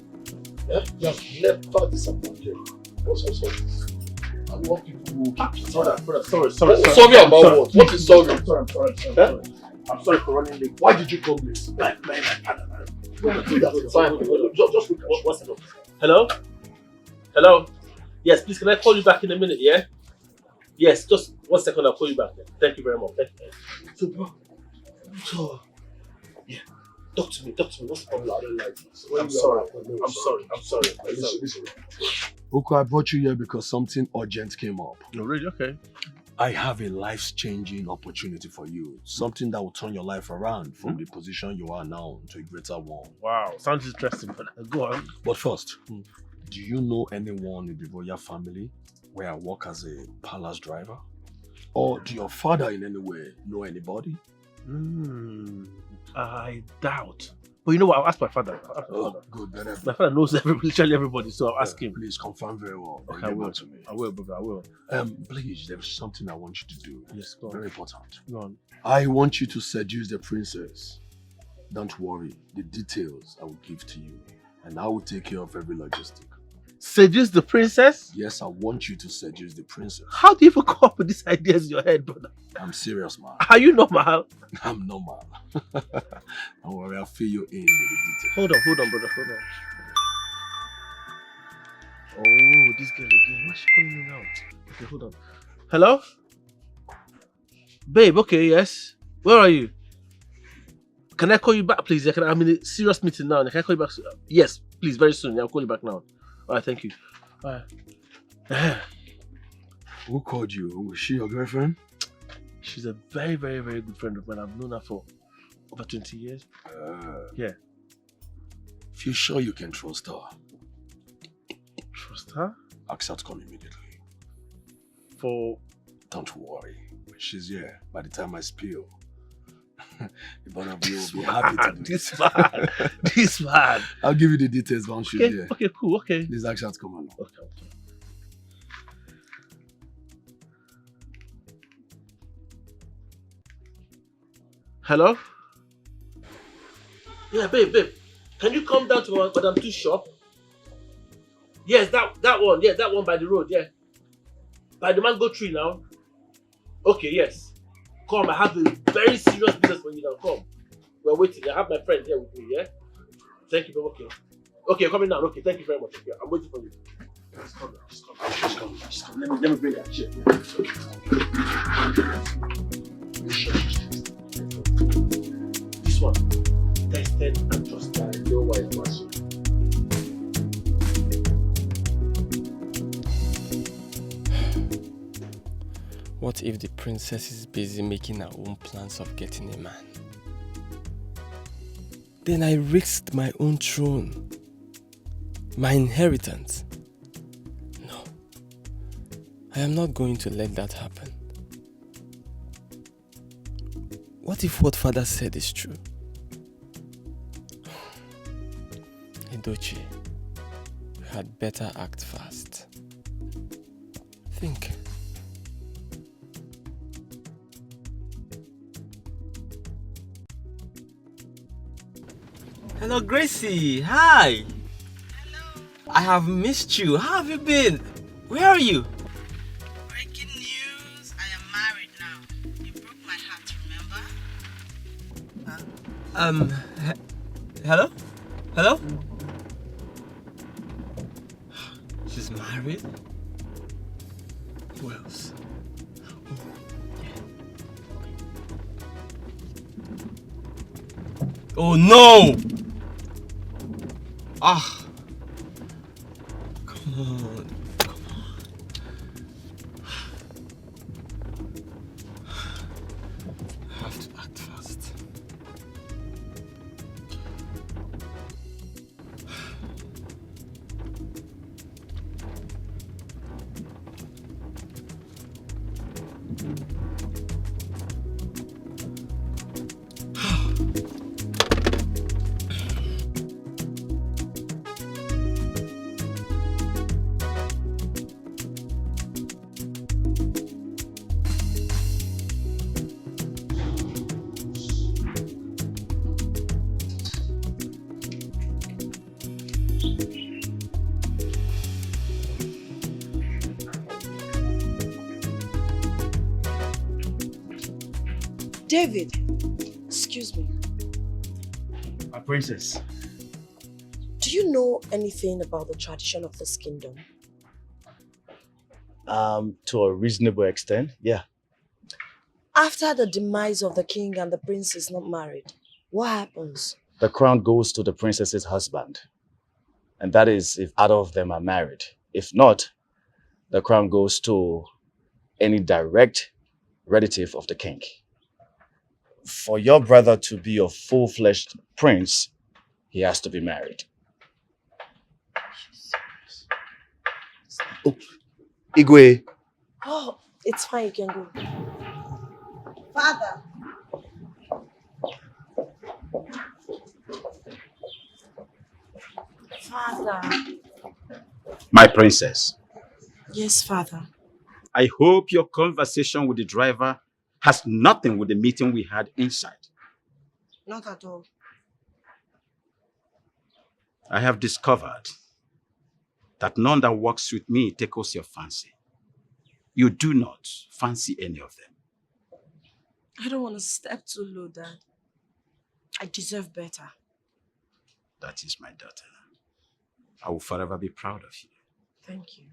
Yeah? You have never disappointed. What's also this? I want people who keep Sorry. Sorry about what? What is sorry? I'm sorry. I'm sorry for running late. Why did you come late? Just look at one second. Hello? Yes, please, can I call you back in a minute, yeah? Yes, just 1 second, I'll call you back. Thank you very much. Thank you. So, yeah. Talk to me. What's the problem? I don't like this. I'm sorry. Listen. Oko, I brought you here because something urgent came up. No, really? Okay. I have a life-changing opportunity for you. Something that will turn your life around from the position you are now to a greater one. Wow, sounds interesting. But go on. But first, do you know anyone in the royal family where I work as a palace driver? Or do your father in any way know anybody? I doubt. But you know what? I'll ask my father. Good. My father knows literally everybody, so I'll ask him. Please confirm very well. Okay, I will, brother. I will. Please, there is something I want you to do. Yes, go on. Very important. Go on. I want you to seduce the princess. Don't worry. The details I will give to you. And I will take care of every logistic. Seduce the princess? Yes, I want you to seduce the princess. How do you even come up with these ideas in your head, brother? I'm serious, man. Are you normal? I'm normal. Don't worry, I'll fill you in with the details. Hold on, brother. Hold on. Oh, this girl again. Why's she calling me now? Okay, hold on. Hello? Babe, okay, yes. Where are you? Can I call you back, please? I'm in a serious meeting now. Can I call you back? Yes, please, very soon. I'll call you back now. Alright, thank you. Alright. Who called you? Was she your girlfriend? She's a very, very, very good friend of mine. I've known her for over 20 years. Yeah. If you're sure you can trust her. Trust her? Ask her to come immediately. Don't worry. When she's here, by the time I spill, the both of you will be happy to do This man. I'll give you the details once she's here. Okay, cool, okay. This action's coming on. Okay. Hello? Yeah, babe. Can you come down to Madame Tu's shop? Yes, that one. Yeah, that one by the road, yeah. By the mango tree now. Okay, yes. Come, I have a very serious business for you now. Come. We're waiting. I have my friend here with me, yeah? Thank you, babe. Okay, coming now. Okay, thank you very much. Okay, I'm waiting for you. Just come. Let me bring that chair. This one. Tested and trusted. I know why it was. What if the princess is busy making her own plans of getting a man? Then I risked my own throne, my inheritance. No, I am not going to let that happen. What if what father said is true? Edochie, you had better act fast. Think. Hello, Gracie. Hi. Hello. I have missed you. How have you been? Where are you? Breaking Hello? Hello? She's married? Who else? Oh no! Ah! Come on. I have to act fast. David, excuse me. My princess. Do you know anything about the tradition of this kingdom? To a reasonable extent, yeah. After the demise of the king and the prince is not married, what happens? The crown goes to the princess's husband. And that is if either of them are married. If not, the crown goes to any direct relative of the king. For your brother to be a full-fledged prince, he has to be married. Oh, Igwe. Oh, it's fine, you can go. Father. Father. My princess, Yes, Father. I hope your conversation with the driver has nothing with the meeting we had inside. Not at all. I have discovered that none that works with me tickles your fancy. You do not fancy any of them. I don't want to step too low, Dad. I deserve better. That is my daughter. I will forever be proud of you. Thank you.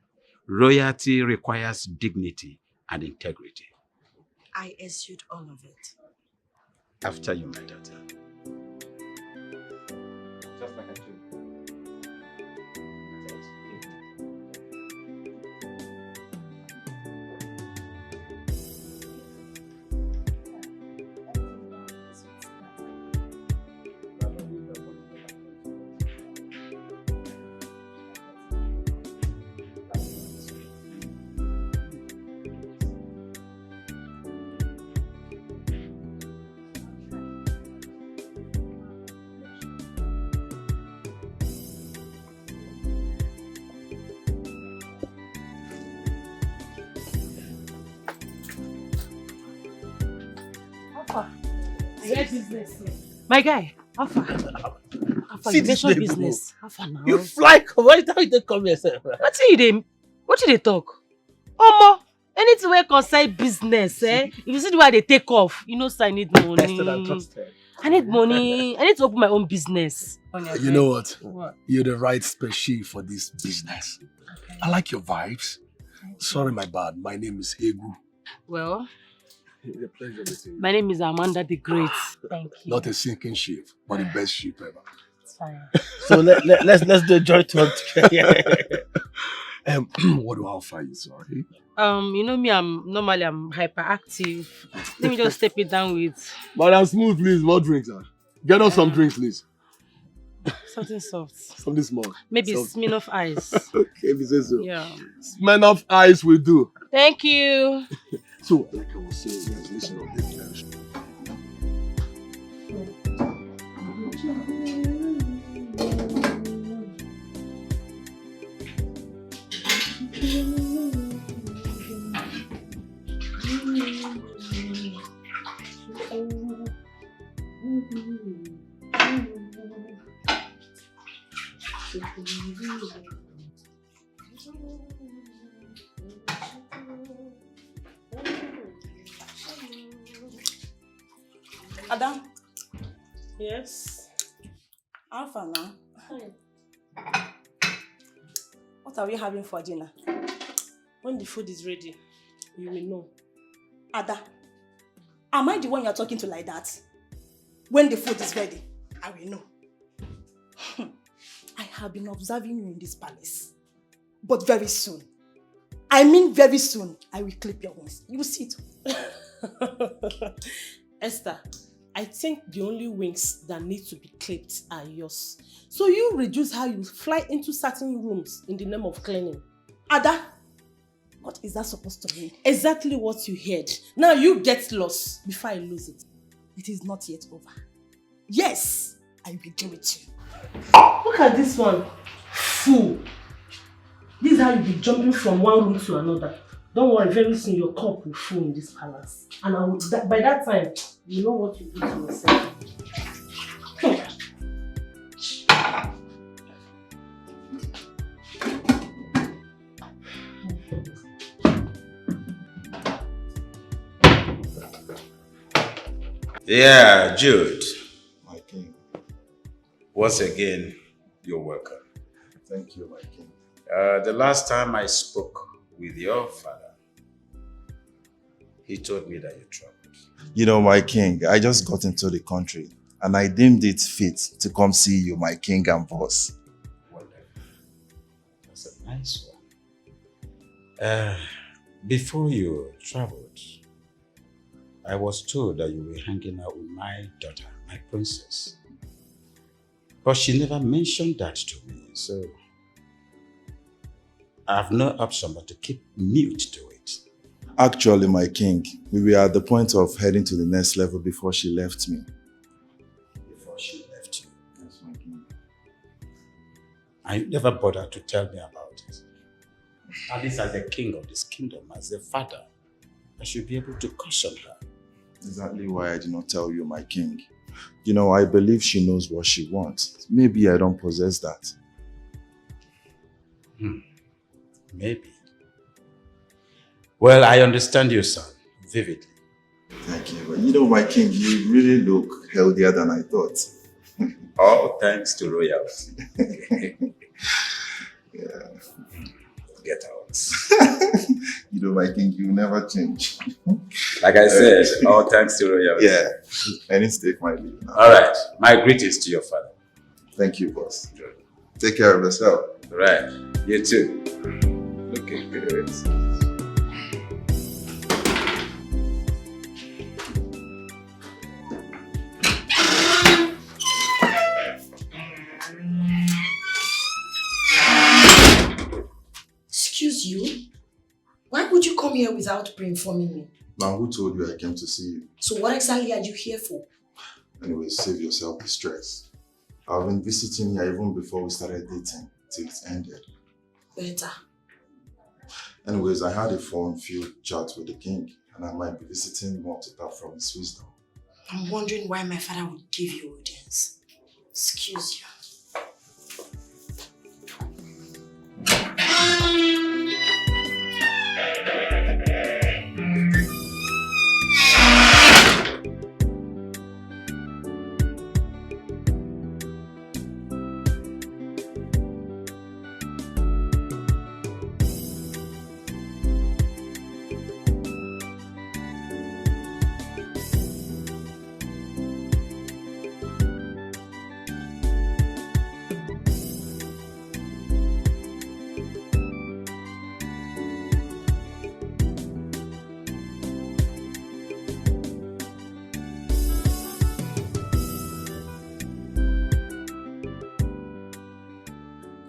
Royalty requires dignity and integrity. I eschewed all of it. After you, my daughter. Just like I told you. Business. My guy, how far? See You this mention baby, business. bro. How far now? You fly come. Why you come yourself? What you dey talk? Omo, anything wey concern business, if you see the way they take off, you know, say I need money. Tested and trusted. I need money. I need to open my own business. You know what? What? You're the right species for this business. Okay. I like your vibes. Sorry, my bad. My name is Egu. Well, It's a pleasure meeting you. my name is Amanda the Great. Thank you. Not a sinking ship, but the best ship ever. It's fine. So let's do a joint talk together. What do I offer you? Sorry. You know me, I'm hyperactive. Let me just step it down with Madam Smooth, please. More drinks, sir. Get us some drinks, please. something soft. Something small. Maybe Soft. Smirnoff Ice. Okay, we say so. Yeah. Smirnoff Ice will do. Thank you. So, like I was saying, guys, listen on this guys. Adam, Yes. Alpha now. What are we having for dinner? When the food is ready, you will know. Ada, am I the one you're talking to like that? When the food is ready, I will know. I have been observing you in this palace. But very soon, I mean very soon, I will clip your wings. You will see it. Esther, I think the only wings that need to be clipped are yours. So you reduce how you fly into certain rooms in the name of cleaning. Ada, what is that supposed to mean? Exactly what you heard. Now you get lost before I lose it. It is not yet over. Yes, I will do it too. Look at this one. Fool. This is how you be jumping from one room to another. Don't worry, very soon your cup will full in this palace. And I will, by that time, you know what you do to yourself. Yeah, Jude. My king. Once again, you're welcome. Thank you, my king. The last time I spoke with your father, he told me that you traveled. You know, my king, I just got into the country and I deemed it fit to come see you, my king and boss. Wonderful. That's a nice one. Before you traveled, I was told that you were hanging out with my daughter, my princess. But she never mentioned that to me, so I have no option but to keep mute to it. Actually, my king, we were at the point of heading to the next level before she left me. Before she left you? Yes, my king. And you never bothered to tell me about it. At least as the king of this kingdom, as a father, I should be able to caution her. Exactly why I did not tell you, my king. You know, I believe she knows what she wants. Maybe I don't possess that. Maybe. Well, I understand you, son, vividly. Thank you. But you know, my king, you really look healthier than I thought. All thanks to royals. Yeah. Get out. You know, my king, you never change. Like I said, all thanks to royals. Yeah. I need to take my leave now. All right. My greetings to your father. Thank you, boss. Take care of yourself. All right. You too. Looking good. Excuse you? Why would you come here without pre-informing me? Now, who told you I came to see you? So what exactly are you here for? Anyway, save yourself the stress. I've been visiting here even before we started dating, till it ended. Better. Anyways, I had a fun-filled chat with the king, and I might be visiting more to tap from his wisdom. I'm wondering why my father would give you audience. Excuse you.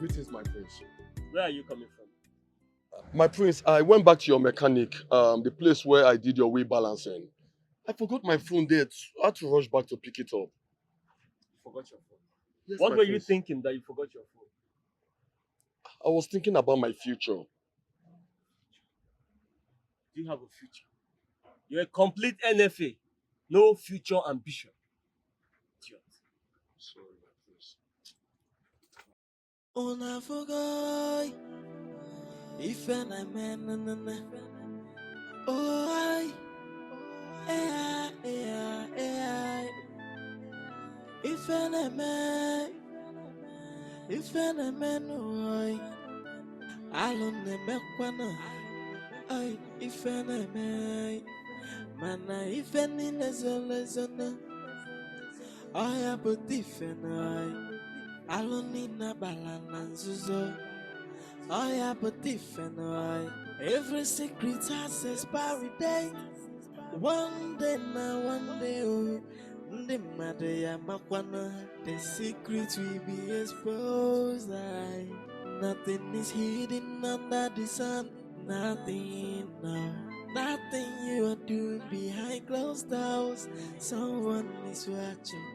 Greetings, my prince. Where are you coming from? My prince, I went back to your mechanic, the place where I did your wheel balancing. I forgot my phone there. I had to rush back to pick it up. Forgot your phone. Yes, What my were you prince. thinking that you forgot your phone? I was thinking about my future. Do you have a future? You're a complete NFA. No future ambition. Idiot. Sorry, my prince. Una forgoy, if an amen, oh I, ifeneme, alone mekwana, ay, ifeneme, mana ifeni lezona, oya putifenai, alone na balana nzuzo, oya putifenai, every secret has expiry date. One day, oh, the matter makwana, the secret will be exposed. Nothing is hidden under the sun. Nothing, no, nothing you are doing behind closed doors. Someone is watching.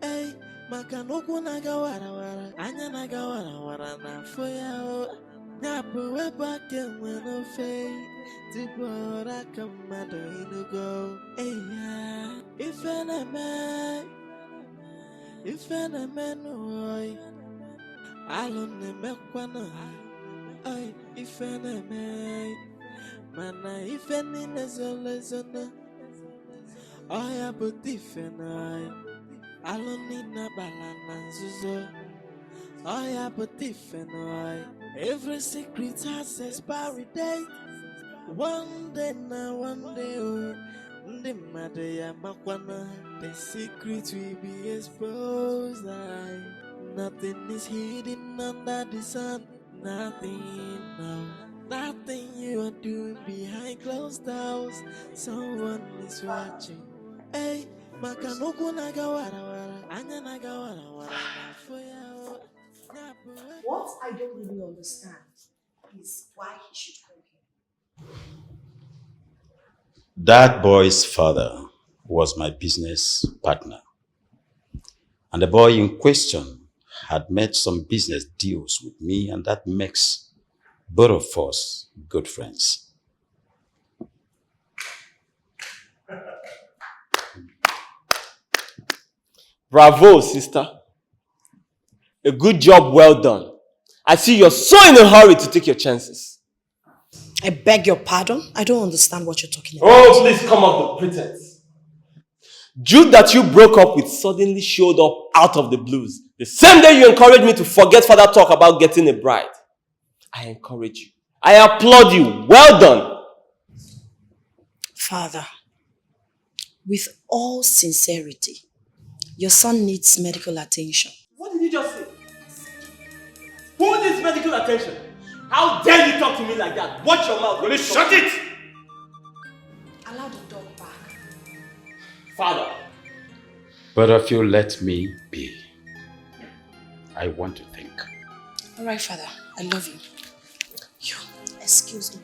Hey, makanoku nagawara, anya nagawara na foya. Nyapu weba kemweno fei. Tibora kamado inugo. Eya, ifeneme noy. Alone mekwana. Ay, ifeneme. Mana ifeni lezona. Oya putifenai. Alone na balana nzuzo. Oya putifenai. Every secret has expiry date. One day, oh, the matter makwana, the secret will be exposed. Nothing is hidden under the sun. Nothing, no, nothing you are doing behind closed doors. Someone is watching. Hey, makanoku nagawara, anya nagawara foya. What I don't really understand is why he should come here. That boy's father was my business partner. And the boy in question had made some business deals with me, and that makes both of us good friends. Bravo, sister. A good job well done. I see you're so in a hurry to take your chances. I beg your pardon? I don't understand what you're talking about. Oh, please come off the pretense. Jude that you broke up with suddenly showed up out of the blues. The same day you encouraged me to forget further talk about getting a bride. I encourage you. I applaud you. Well done. Father, with all sincerity, your son needs medical attention. What did you just say? Who needs medical attention? How dare you talk to me like that? Watch your mouth. Will you shut it? Allow the dog back. Father. But if you let me be, I want to think. All right, Father. I love you. You, excuse me.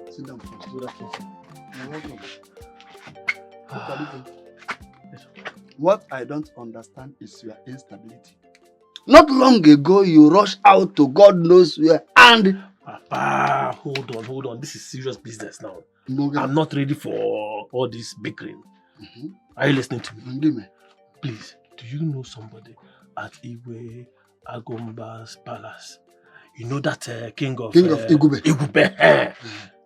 Sit down first. You're welcome. What I don't understand is your instability. Not long ago, you rushed out to God knows where and... Papa, hold on. This is serious business now. I'm not ready for all this bickering. Are you listening to me? Please, do you know somebody at Iwe Agomba's palace? You know that king of Igube. Igube.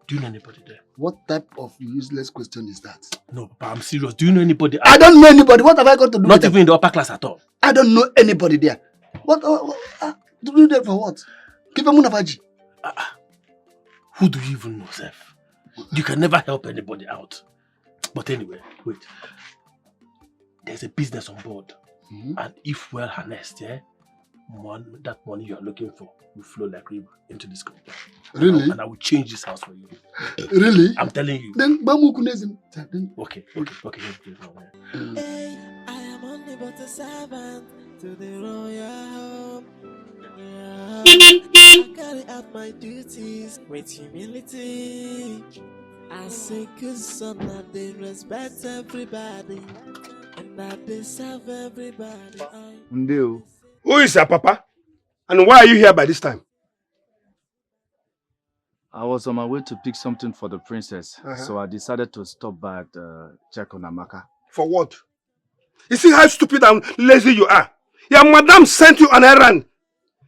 Do you know anybody there? What type of useless question is that? No, Papa, I'm serious. Do you know anybody? I don't know anybody. What have I got to do Not with even in the upper class at all. I don't know anybody there. What? Do you there for what? Give a Munafaji. Who do you even know, Seth? You can never help anybody out. But anyway, wait. There's a business on board. And if well harnessed, that money you are looking for will flow like river into this country. Really? And I will change this house for you. Really? I'm telling you. Then Okay. Hey, I am only but a servant to the royal home. Yeah, I carry out my duties with humility. I say good son that they respect everybody and that they serve everybody. Who is your papa? And why are you here by this time? I was on my way to pick something for the princess, Uh-huh. so I decided to stop by to check on Amaka. For what? You see how stupid and lazy you are? Your madam sent you an errand.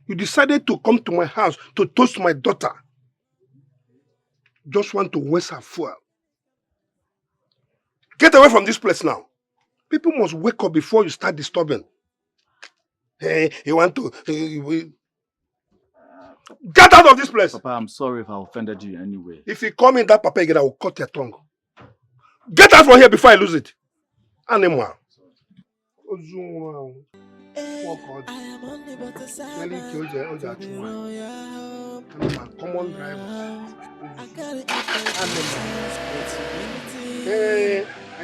You decided to come to my house to toast my daughter. Just want to waste her fuel. Get away from this place now. People must wake up before you start disturbing. Hey, you want to... Get out of this place! Papa, I'm sorry if I offended you in any way. If you call me that papa again, I will cut your tongue. Get out from here before I lose it. Animal. I am only but a servant to the royal home. Common driver. I carry out my responsibility. Hey, I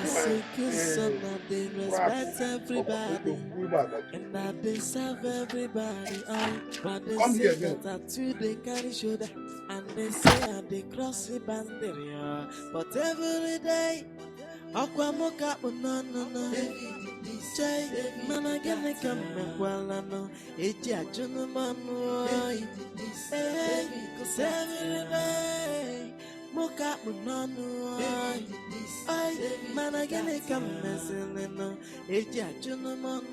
say good son that they respect everybody and that they serve everybody. But they say that I too they carry shoulder and they say that they cross the boundary. But every day, Aquamoka no. Jay, man, I get me come well, I know. It's a gentleman. Hey, cause every day, Moka no. Ay, man, I get me come messing, no. It's a gentleman.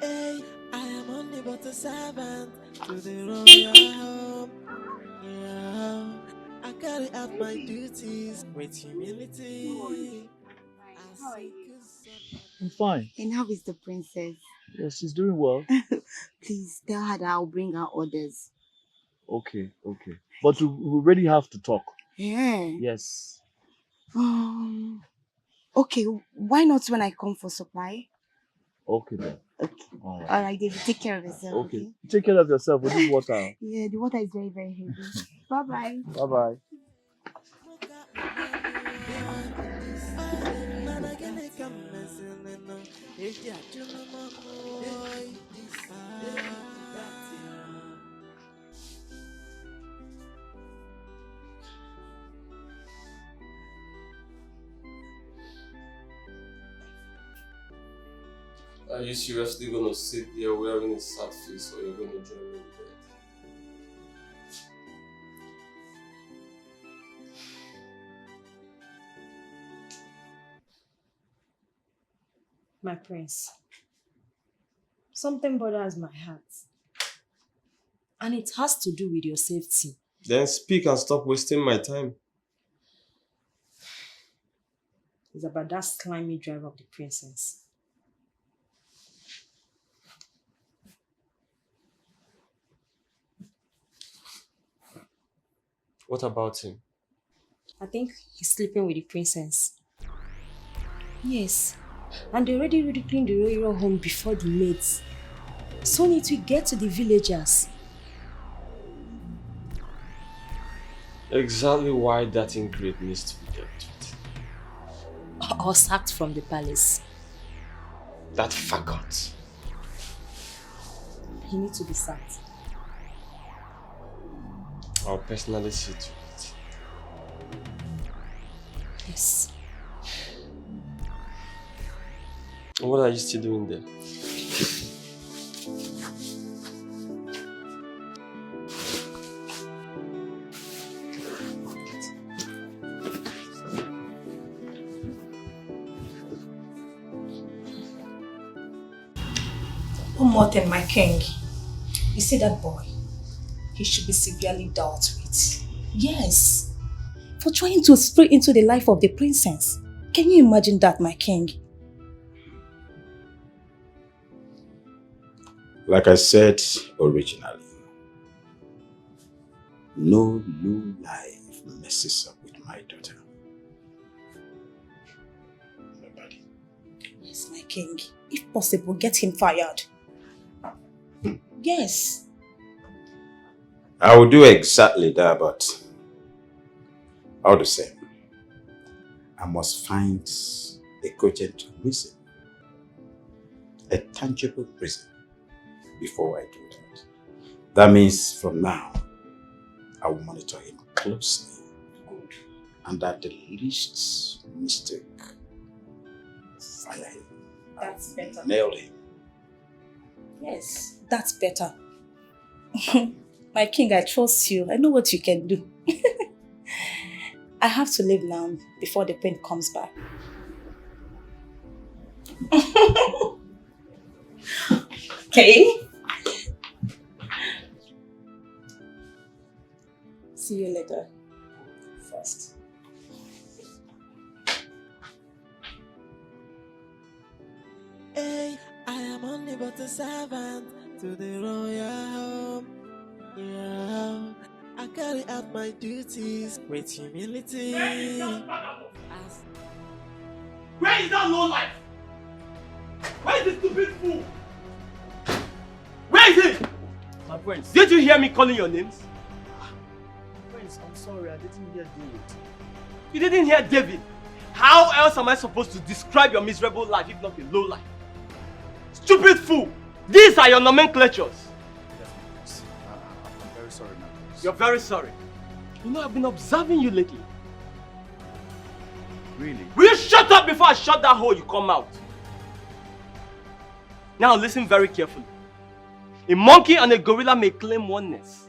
Hey, I am only but a servant to the royal home. Yeah, I carry out my duties with humility. I'm fine. And how is the princess? Yes, she's doing well. Please tell her that I'll bring her orders. Okay. But we really have to talk. Yeah. Yes. Okay, why not when I come for supply? Okay then. Okay. All right. Alright, David, take care of yourself. Okay. Take care of yourself with this water. Yeah, the water is very, very heavy. Bye-bye. Bye-bye. Are you seriously gonna sit there wearing a sad face, or you're gonna join me in bed? My prince, something bothers my heart. And it has to do with your safety. Then speak and stop wasting my time. It's about that slimy driver of the princess. What about him? I think he's sleeping with the princess. Yes. And they already ridiculing the royal home before the maids. Soon it will get to the villagers. Exactly why that ingrate needs to be dealt with. Or sacked from the palace. That faggot. He needs to be sacked. I'll personally see to it. Yes. What are you still doing there? One more thing, my king. You see that boy? He should be severely dealt with. Yes. For trying to spray into the life of the princess. Can you imagine that, my king? Like I said originally, no low life messes up with my daughter. Nobody. Yes, my king. If possible, get him fired. Yes. I will do exactly that, but all the same, I must find a cogent reason, a tangible reason, before I do that. That means from now, I will monitor him closely. Good. And at the least mistake, fire him. That's better. Nail him. Yes, that's better. My king, I trust you. I know what you can do. I have to leave now before the pain comes back. Okay. See you later. First. Hey, I am only but a servant to the royal home. Yeah, I carry out my duties with humility. Where is that low life? Where is the stupid fool? Where is he? My friends. Did you hear me calling your names? Friends, I'm sorry, I didn't hear David. You didn't hear David? How else am I supposed to describe your miserable life if not a low life? Stupid fool! These are your nomenclatures. I'm very sorry, man. You're very sorry. You know, I've been observing you lately. Really? Will you shut up before I shut that hole you come out? Now listen very carefully. A monkey and a gorilla may claim oneness,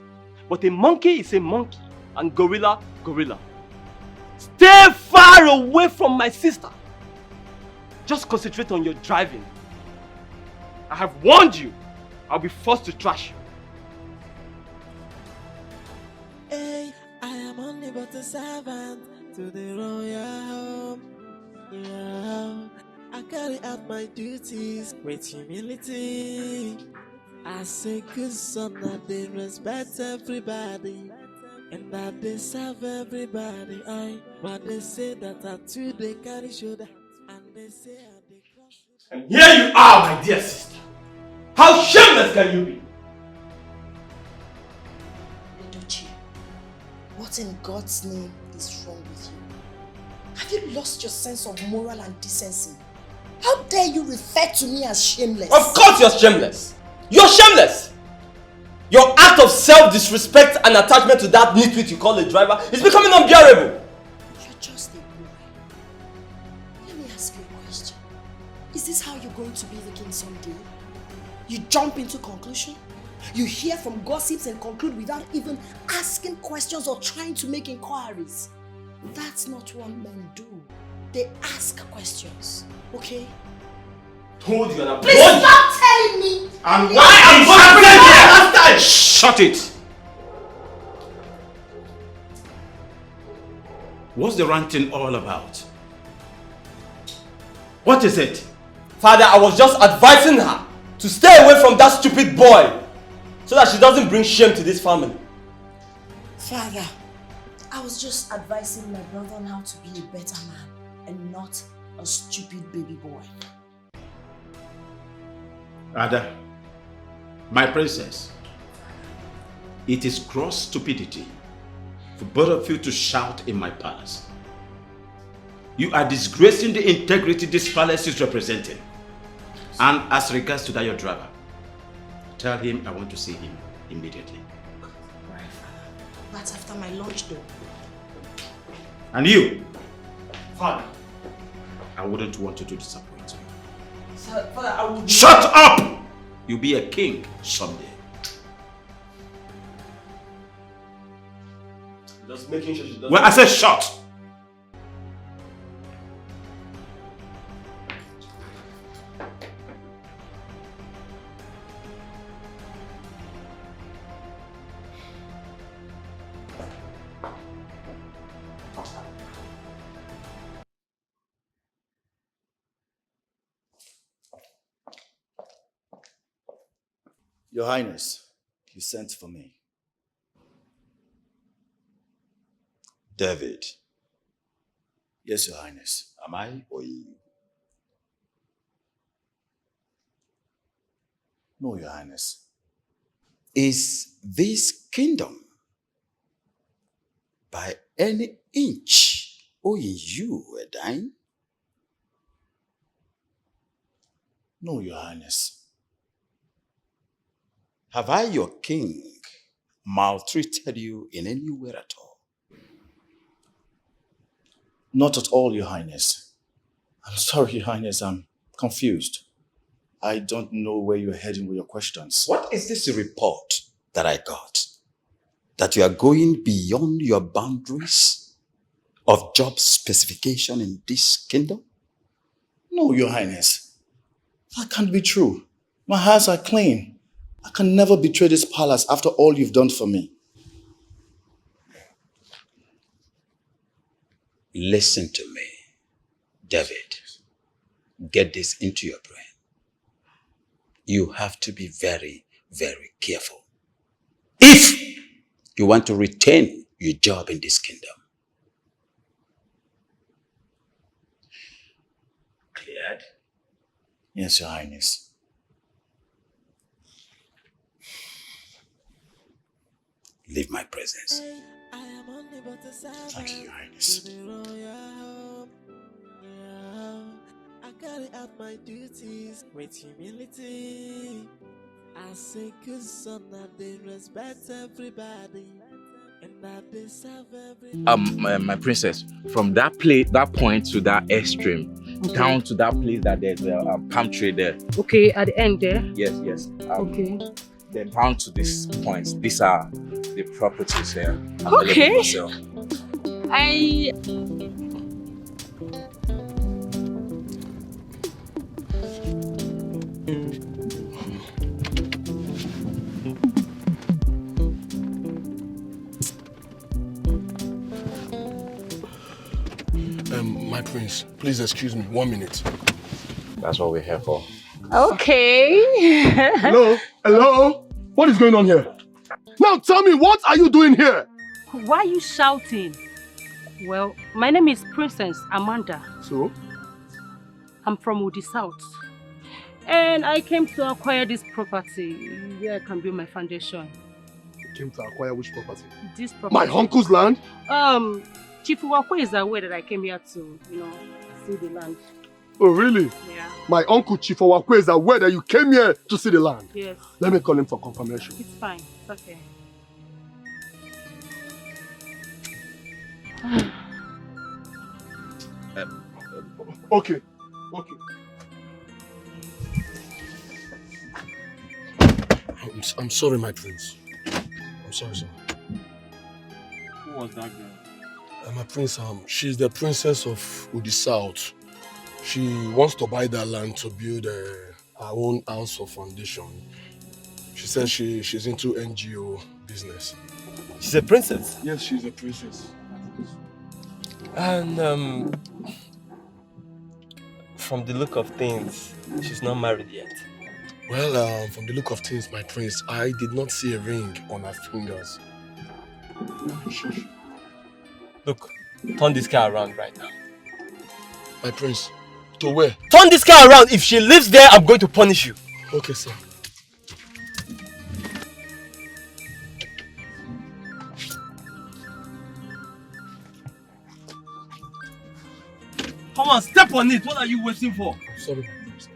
but a monkey is a monkey and gorilla, gorilla. Stay far away from my sister. Just concentrate on your driving. I have warned you. I'll be forced to trash you. Hey, I am only but a servant to the royal home. Yeah, I carry out my duties with humility. As a good son, that they respect everybody, and that they serve everybody. But they say that I too they carry shoulder, and they say I they cross. And here you are, my dear sister. How shameless can you be? Edochie, what in God's name is wrong with you? Have you lost your sense of moral and decency? How dare you refer to me as shameless? Of course you're shameless. You're shameless. Your act of self-disrespect and attachment to that nitwit you call a driver is becoming unbearable. You're just a boy. Let me ask you a question. Is this how you're going to be the king someday? You jump into conclusion? You hear from gossips and conclude without even asking questions or trying to make inquiries. That's not what men do. They ask questions, okay? Told you and I'm Please stop telling me! And why am I last time? Shut it! What's the ranting all about? What is it? Father, I was just advising her to stay away from that stupid boy so that she doesn't bring shame to this family. Father, I was just advising my brother on how to be a better man and not a stupid baby boy. Ada, my princess, it is gross stupidity for both of you to shout in my palace. You are disgracing the integrity this palace is representing. And as regards to that your driver, tell him I want to see him immediately. Right, Father. That's after my lunch though. And you, Father, I wouldn't want you to disappoint me. Father, I will... Shut up! You'll be a king someday. Just making sure she doesn't... Well, I said shut! Your Highness, you sent for me. David, Yes, Your Highness. am I or you? No, Your Highness. Is this kingdom by any inch owing you a dime? No, Your Highness. Have I, your king, maltreated you in any way at all? Not at all, Your Highness. I'm sorry, Your Highness, I'm confused. I don't know where you're heading with your questions. What is this report that I got? That you are going beyond your boundaries of job specification in this kingdom? No, Your Highness. That can't be true. My hands are clean. I can never betray this palace after all you've done for me. Listen to me, David. Get this into your brain. You have to be very, very careful if you want to retain your job in this kingdom. Cleared? Yes, Your Highness. Leave my presence. Thank you, Your Highness. I carry out my duties with humility. I say good son and they respect everybody. And I deserve everybody. My princess, from that point to that extreme, down to that place that there's a palm tree there. Okay, at the end there? Yes. Okay. Then down to this point. These are the properties here. Okay. My prince, please excuse me, 1 minute. That's what we're here for. Okay. Hello? What is going on here? Now tell me, what are you doing here? Why are you shouting? Well, my name is Princess Amanda. So? I'm from Udi South. And I came to acquire this property where I can build my foundation. You came to acquire which property? This property. My uncle's land? Chief Uwakwe is aware that I came here to, see the land. Oh, really? Yeah. My uncle Chief Uwakwe is aware that you came here to see the land? Yes. Let me call him for confirmation. It's fine. It's okay. Okay. I'm sorry, my prince. I'm sorry, sir. Who was that girl? My prince, she's the princess of Udi South. She wants to buy that land to build her own house of foundation. She says she's into NGO business. She's a princess? Yes, she's a princess. And from the look of things, she's not married yet. Well, from the look of things, my prince, I did not see a ring on her fingers. Look, turn this car around right now. My prince, to where? Turn this car around. If she lives there, I'm going to punish you. Okay, sir. Come on, step on it. What are you waiting for? I'm sorry, my prince.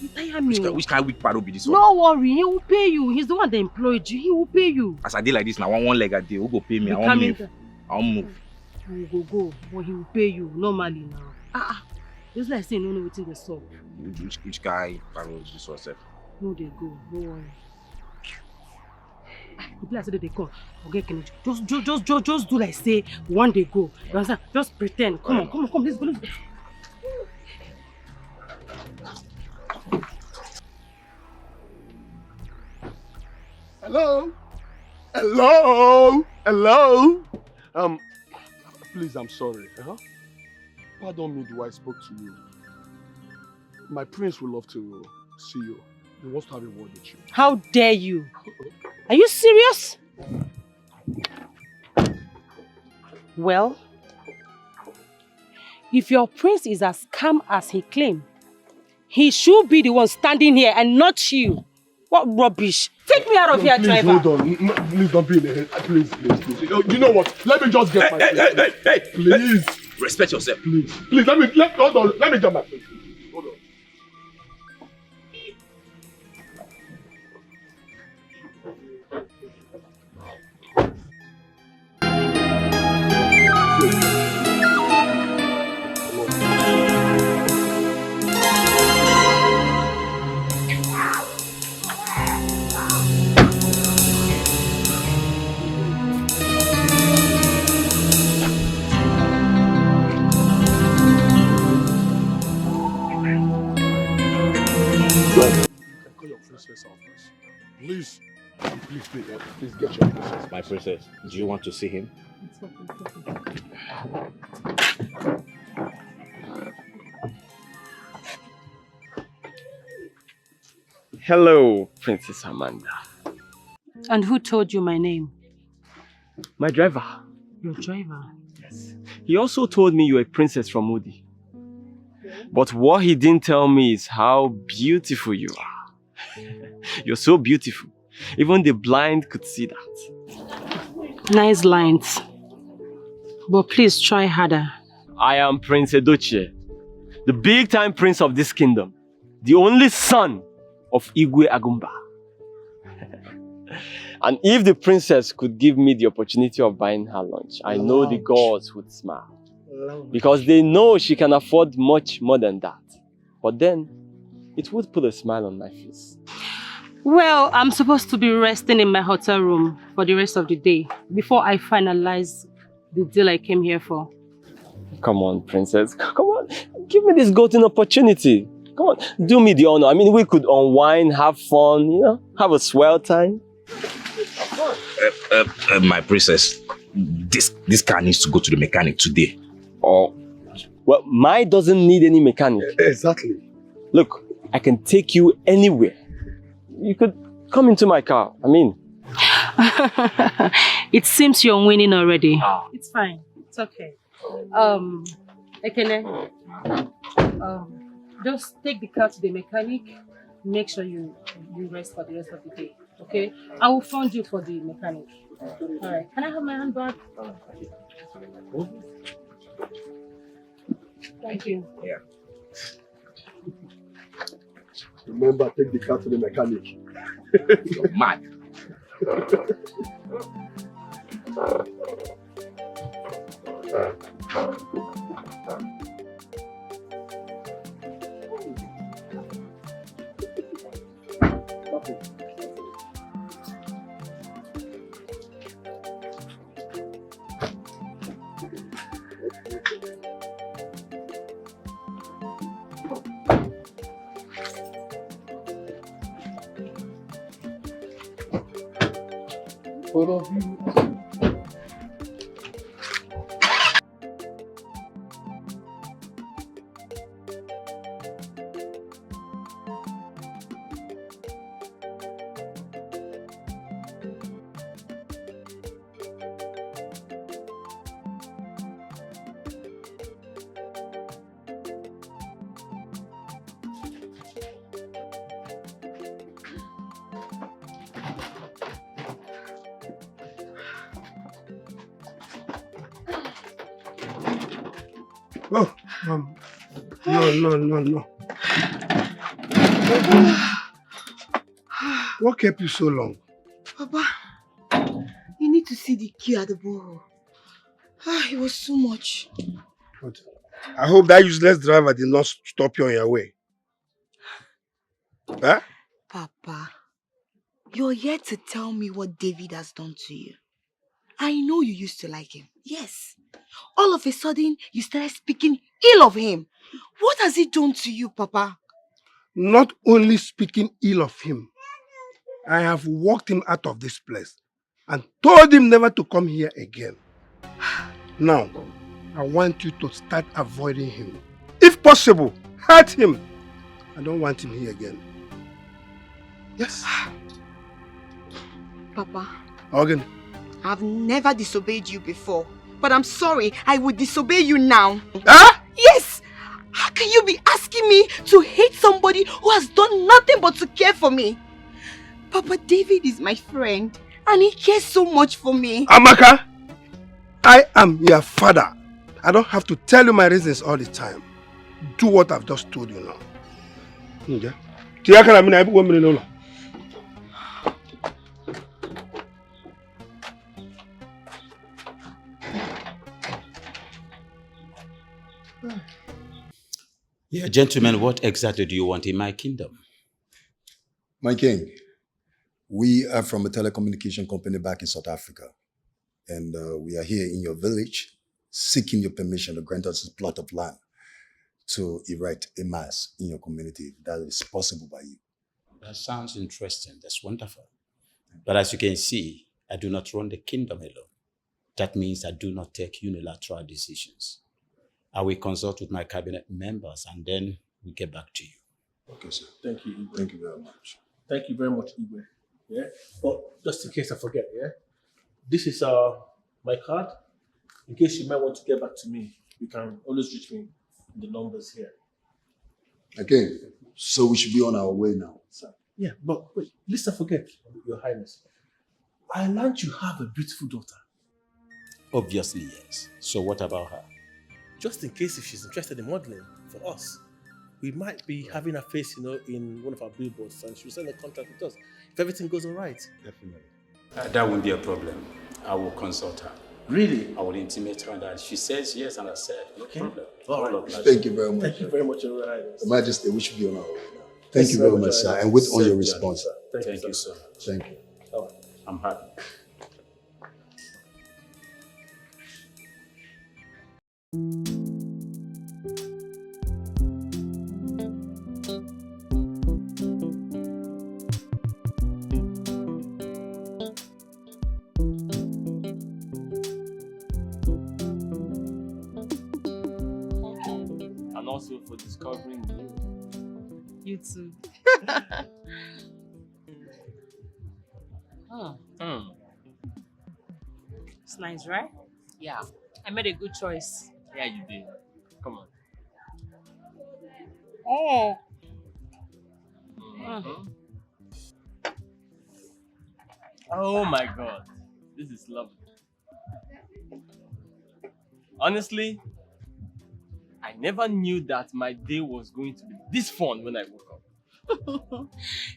You tire me. Which kind of weak part will be this one? No worry, he will pay you. He's the one that employed you. He will pay you. As I did like this now, one leg a day, who go pay me? I won't move. I won't move. You will go, but he will pay you normally now. It's like saying no waiting the sub. Which guy will this one, sir? No, they go. Don't worry. The place that they come. Okay, can you just do like say one day go. You understand? Just pretend. Come on. Let's go. Hello? Hello? Hello? Please, I'm sorry. Pardon me the way I spoke to you. My prince would love to see you. He wants to have a word with you. How dare you? Are you serious? Well, if your prince is as calm as he claims, he should be the one standing here and not you. What rubbish. Take me out of here, please, driver. Hold on. Please don't be in a hurry. Please. You know what? Let me just get my place. Hey. Please. Respect yourself. Please, let me get my place. Hold on. Please. Please get your princess. My princess, do you want to see him? Hello, Princess Amanda. And who told you my name? My driver. Your driver? Yes. He also told me you're a princess from Udi. But what he didn't tell me is how beautiful you are. You're so beautiful. Even the blind could see that. Nice lines. But please try harder. I am Prince Edochie, the big-time prince of this kingdom. The only son of Igwe Agumba. And if the princess could give me the opportunity of buying her lunch, I know the gods would smile. Because they know she can afford much more than that. But then, it would put a smile on my face. Well, I'm supposed to be resting in my hotel room for the rest of the day before I finalize the deal I came here for. Come on, princess. Come on. Give me this golden opportunity. Come on. Do me the honor. I mean, we could unwind, have fun, have a swell time. My princess, this car needs to go to the mechanic today. Oh, well, mine doesn't need any mechanic. Exactly. Look, I can take you anywhere. You could come into my car. I mean. It seems you're winning already. It's fine. It's okay. Ekene, just take the car to the mechanic. Make sure you rest for the rest of the day. Okay? I will fund you for the mechanic. Alright. Can I have my handbag? Thank you. Yeah. Remember, take the car to the mechanic. You're mad. Both of you. Oh, no. What kept you so long? Papa, you need to see the queue at the borehole. It was so much. But I hope that useless driver did not stop you on your way. Huh? Papa, you're yet to tell me what David has done to you. I know you used to like him. Yes. All of a sudden, you started speaking ill of him. What has he done to you, Papa? Not only speaking ill of him, I have walked him out of this place and told him never to come here again. Now, I want you to start avoiding him. If possible, hurt him. I don't want him here again. Yes. Papa. Again. I've never disobeyed you before, but I'm sorry, I will disobey you now. Huh? Yes! How can you be asking me to hate somebody who has done nothing but to care for me? Papa, David is my friend, and he cares so much for me. Amaka, I am your father. I don't have to tell you my reasons all the time. Do what I've just told you now. Okay? Yeah, gentlemen, what exactly do you want in my kingdom? My king, we are from a telecommunication company back in South Africa. And we are here in your village seeking your permission to grant us a plot of land to erect a mass in your community. That is possible by you. That sounds interesting. That's wonderful. But as you can see, I do not run the kingdom alone. That means I do not take unilateral decisions. I will consult with my cabinet members and then we get back to you. Okay, sir. Thank you, Igwe. Thank you very much. Thank you very much, Igwe. Yeah. But just in case I forget, yeah. This is my card. In case you might want to get back to me, you can always reach me in the numbers here. Okay, so we should be on our way now, sir. Yeah, but wait, lest I forget, Your Highness. I learned you have a beautiful daughter. Obviously, yes. So what about her? Just in case if she's interested in modeling for us, we might be having her face, in one of our billboards, and she'll sign a contract with us if everything goes all right. Definitely. That won't be a problem. I will consult her. Really? I will intimate her that she says yes, and I said no problem. All right. Thank you very much. Thank you very much, Your Highness. Your Majesty, we should be on our way now. Thank you very much, sir. And wait on your response, sir. Thank you so much. Thank you. All right. I'm happy. And also for discovering you. You too. It's nice, right? Yeah. I made a good choice. Yeah, you did. Come on. Oh. Oh my god. This is lovely. Honestly, I never knew that my day was going to be this fun when I woke up.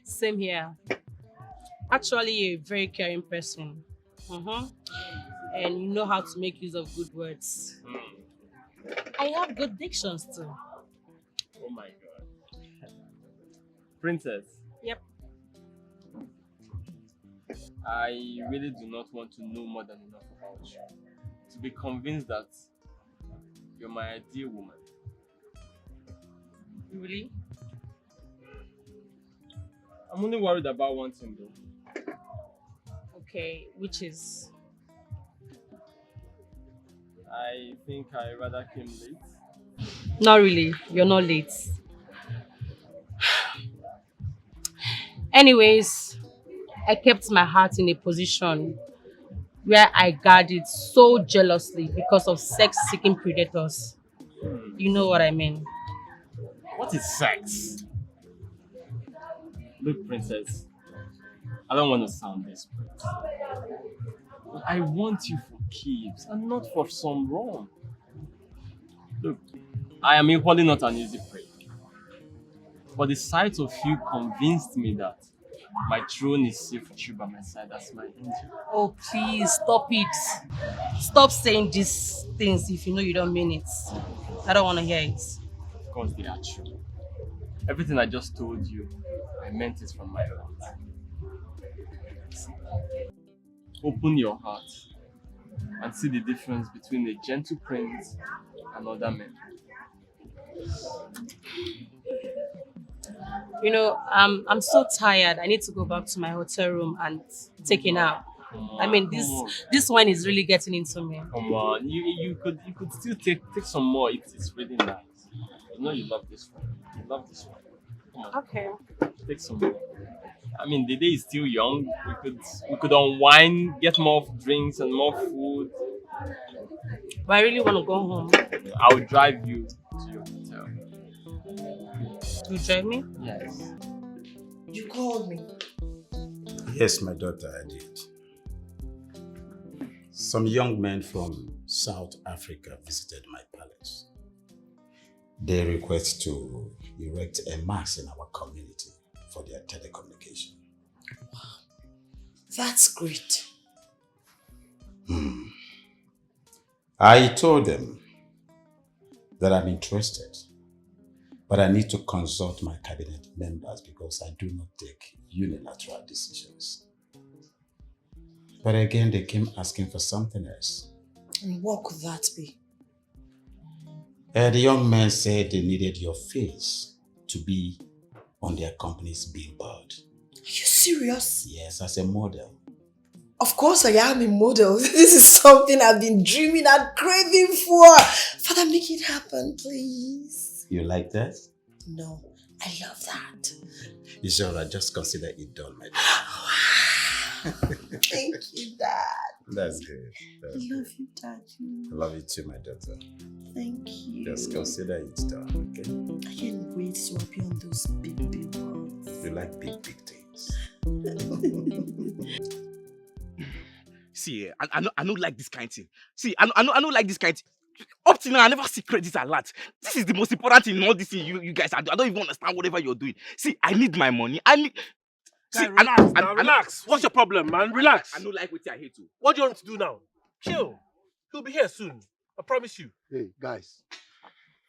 Same here. Actually, you're a very caring person. And you know how to make use of good words. I have good dictions too. Oh my god. Princess. Yep. I really do not want to know more than enough about you to be convinced that you're my ideal woman. Really? I'm only worried about one thing though. Okay, which is? I think I rather came late. Not really. You're not late. Anyways, I kept my heart in a position where I guard it so jealously because of sex-seeking predators. You know what I mean? What is sex? Look, princess, I don't want to sound desperate. But I want you for keeps and not for some wrong. Look, I am equally not an easy prey. But the sight of you convinced me that my throne is safe with you by my side as my angel. Oh, please, stop it. Stop saying these things if you know you don't mean it. I don't want to hear it. Of course they are true. Everything I just told you, I meant it from my heart. Open your heart and see the difference between a gentle prince and other men. You know, I'm so tired. I need to go back to my hotel room and take a nap. I mean, this wine is really getting into me. Come on, you could still take some more. It's really nice. You know you love this one. You love this one. Come on. Okay. Take some more. I mean, the day is still young. We could unwind, get more drinks and more food. But I really want to go home. I will drive you to your hotel. You drive me? Yes. You called me. Yes, my daughter, I did. Some young men from South Africa visited my palace. They request to erect a mast in our community for their telecommunication. Wow, that's great. I told them that I'm interested, but I need to consult my cabinet members because I do not take unilateral decisions. But again, they came asking for something else. And what could that be? The young man said they needed your face to be on their company's billboard. Are you serious? Yes, as a model. Of course I am a model. This is something I've been dreaming and craving for. Father, make it happen, please. You like that? No, I love that. It's all right, just consider it done, my dear. Thank you, Dad. That's good. I love you, Daddy. I love you too, my daughter. Thank you. Just consider it done, okay? I can't wait to appear on those big ones. You like big things. See, I don't like this kind of thing. See, I don't like this kind of thing. Up till now, I never see credit alert. This is the most important thing in all this thing you guys are doing. I don't even understand whatever you're doing. See, I need my money. See, relax. What's your problem, man? Relax. I don't like what I hate to. What do you want to do now? Chill. He'll be here soon. I promise you. Hey, guys.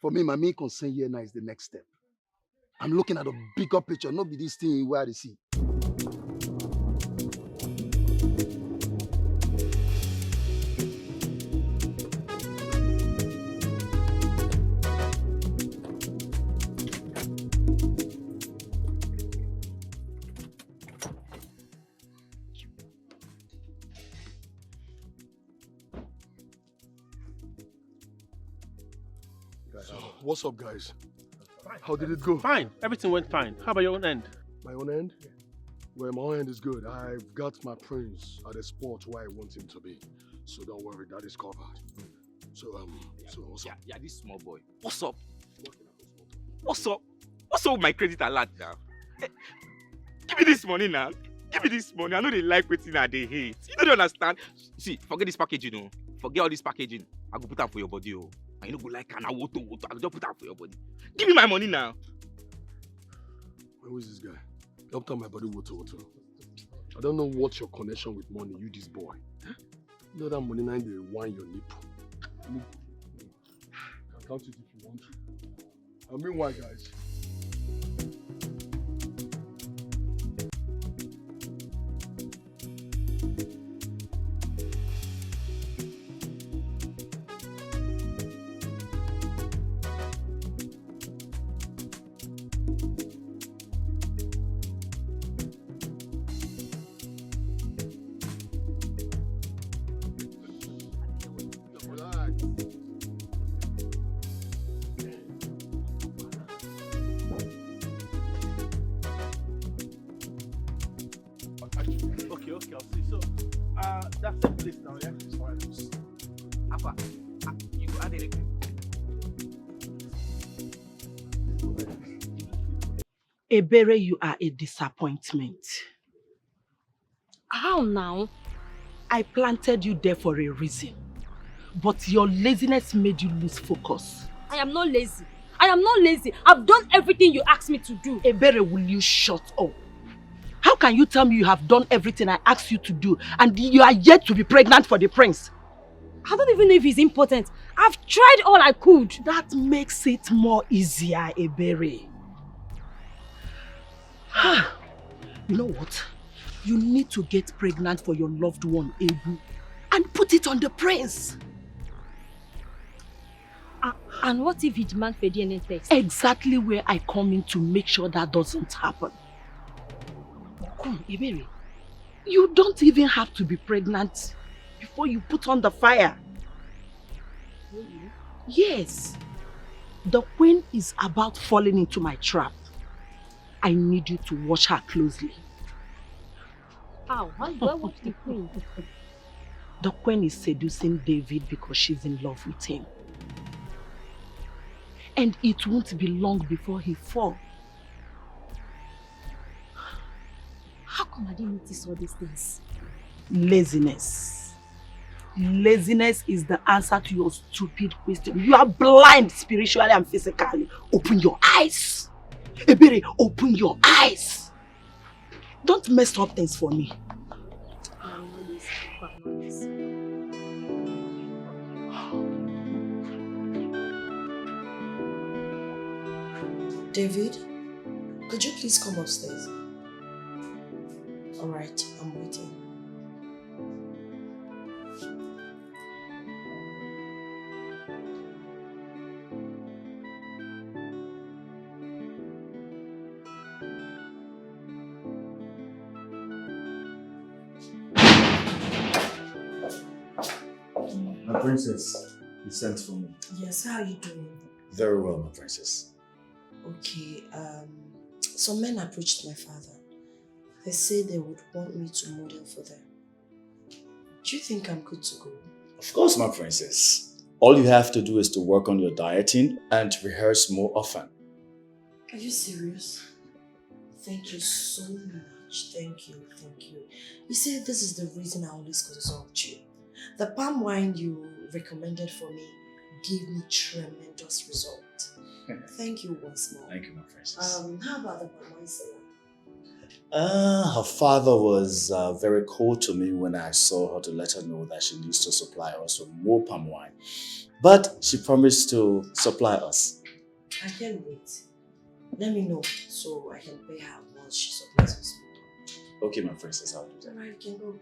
For me, my main concern here now is the next step. I'm looking at a bigger picture, not be this thing where I see. What's up, guys? How did it go? Fine. Everything went fine. How about your own end? My own end? Well, my own end is good. I've got my prince at a spot where I want him to be. So don't worry, that is covered. So what's up? Yeah, this small boy. What's up? What's up? What's up with my credit alert now? Give me this money now. Give me this money. I know they like waiting and they hate. You don't understand. See, forget this packaging, you know. Forget all this packaging. I go put that for your body, oh. And you know, go like an water. I go just put that for your body. Give me my money now. Who is this guy? Help tell my body water. I don't know what's your connection with money, you this boy. You know that money now they wine your nipple. You can count it if you want to. I mean why, guys? Okay, I'll see. So, that's the place now, yeah? It's fine. Alpha, you go add anything. Ebere, you are a disappointment. How now? I planted you there for a reason. But your laziness made you lose focus. I am not lazy. I am not lazy. I've done everything you asked me to do. Ebere, will you shut up? How can you tell me you have done everything I asked you to do and you are yet to be pregnant for the prince? I don't even know if he's important. I've tried all I could. That makes it more easier, Ebere. You know what? You need to get pregnant for your loved one, Ebu, and put it on the prince. And what if he demands for DNA test? Exactly where I come in to make sure that doesn't happen. Come, Iberi, you don't even have to be pregnant before you put on the fire. Really? Yes. The queen is about falling into my trap. I need you to watch her closely. How? How do I watch the queen? The queen is seducing David because she's in love with him. And it won't be long before he falls. How come I didn't notice all these things? Laziness. Laziness is the answer to your stupid question. You are blind spiritually and physically. Open your eyes. Ebere, open your eyes. Don't mess up things for me. David, could you please come upstairs? Alright, I'm waiting. My princess, you sent for me. Yes, how are you doing? Very well, my princess. Okay, some men approached my father. They said they would want me to model for them. Do you think I'm good to go? Of course, my princess. All you have to do is to work on your dieting and rehearse more often. Are you serious? Thank you so much. Thank you, thank you. You see, this is the reason I always consult you. The palm wine you recommended for me gave me tremendous result. Thank you once more. Thank you, my princess. How about the palm wine seller? Her father was very cold to me when I saw her to let her know that she needs to supply us with more palm wine. But she promised to supply us. I can't wait. Let me know so I can pay her once she supplies us more. Okay, my princess, I'll do that. Alright, you can go.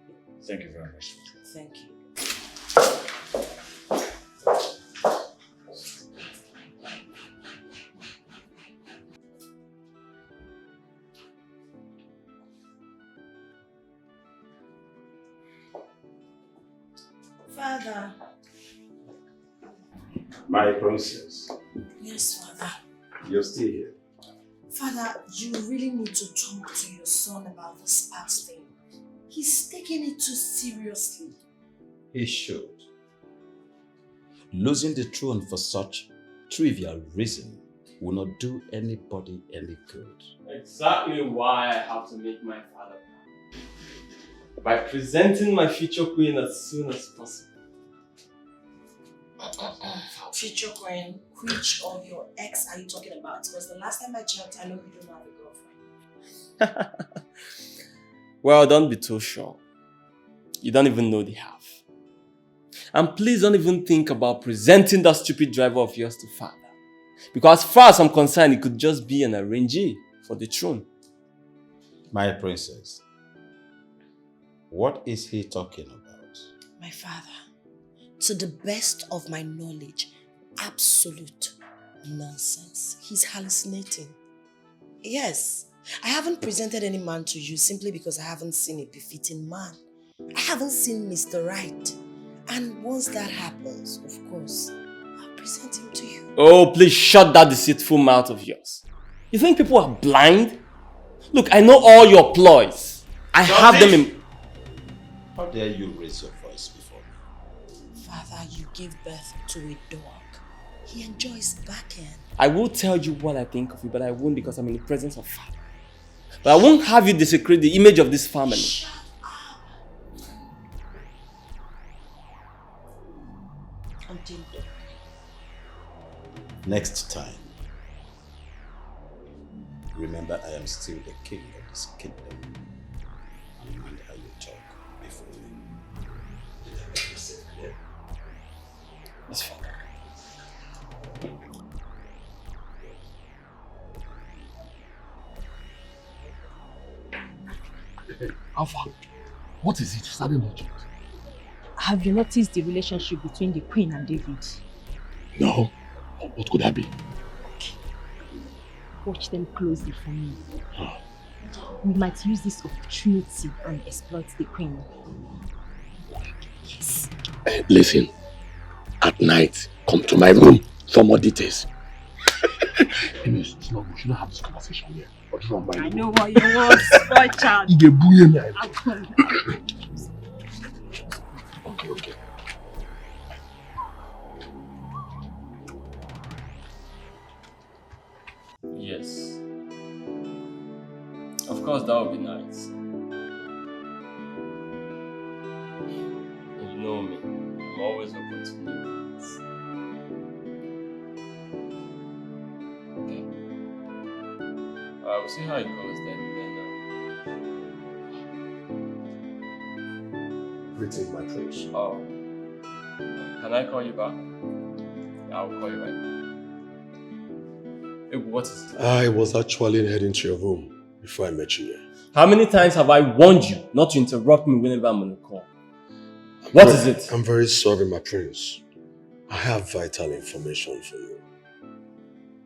Thank you very much. Thank you. Father. My princess, Yes, Father. you're still here. Father, you really need to talk to your son about this part thing. He's taking it too seriously. He should. Losing the throne for such trivial reason will not do anybody any good. Exactly why I have to make my father proud. By presenting my future queen as soon as possible. Future queen, which of your ex are you talking about? Because the last time I checked, I know you don't have a girlfriend. Well, don't be too sure. You don't even know the half. And please don't even think about presenting that stupid driver of yours to father. Because as far as I'm concerned, it could just be an arrangee for the throne. My princess, what is he talking about? My father, to the best of my knowledge, absolute nonsense. He's hallucinating. Yes, I haven't presented any man to you simply because I haven't seen a befitting man. I haven't seen Mr. Right. And once that happens, of course, I'll present him to you. Oh, please shut that deceitful mouth of yours. You think people are blind? Look, I know all your ploys. I have them in... How dare you raise your voice before me? Father, you gave birth to a dog. He enjoys backhand. I will tell you what I think of you, but I won't because I'm in the presence of father. But I won't have you desecrate the image of this family. Shut up. Until dog. Next time, remember I am still the king of this kingdom. And mind how you talk before me. It's fine. Alpha, what is it? Sudden urgent. Have you noticed the relationship between the Queen and David? No. What could that be? Watch them closely for me. We might use this opportunity and exploit the queen. Yes. Listen, at night, come to my room for more details. Immerse, it's not good. We shouldn't have this conversation here. I know what you want, spoil child. You get bullied me. Okay. Yes. Of course, that would be nice. You know me. I'm always open to new things. Okay. We'll see how it goes then. Greeting, my prince. Oh. Can I call you back? I'll call you right now. Hey, what is it? I was actually heading to your room before I met you here. How many times have I warned you not to interrupt me whenever I'm on a call? What is it? I'm very sorry, my prince. I have vital information for you.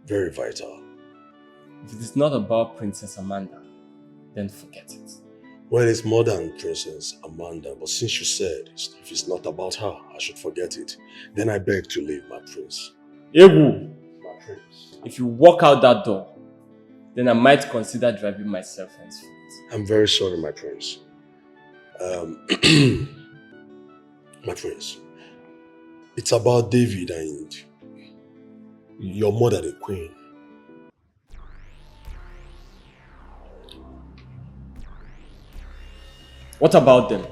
Very vital. If it is not about Princess Amanda, then forget it. Well, it's more than Princess Amanda, but since you said if it's not about her, I should forget it, then I beg to leave, my prince. Ewu! My prince. If you walk out that door, then I might consider driving myself henceforth. I'm very sorry, my prince. My prince, it's about David and your mother, the queen. What about them?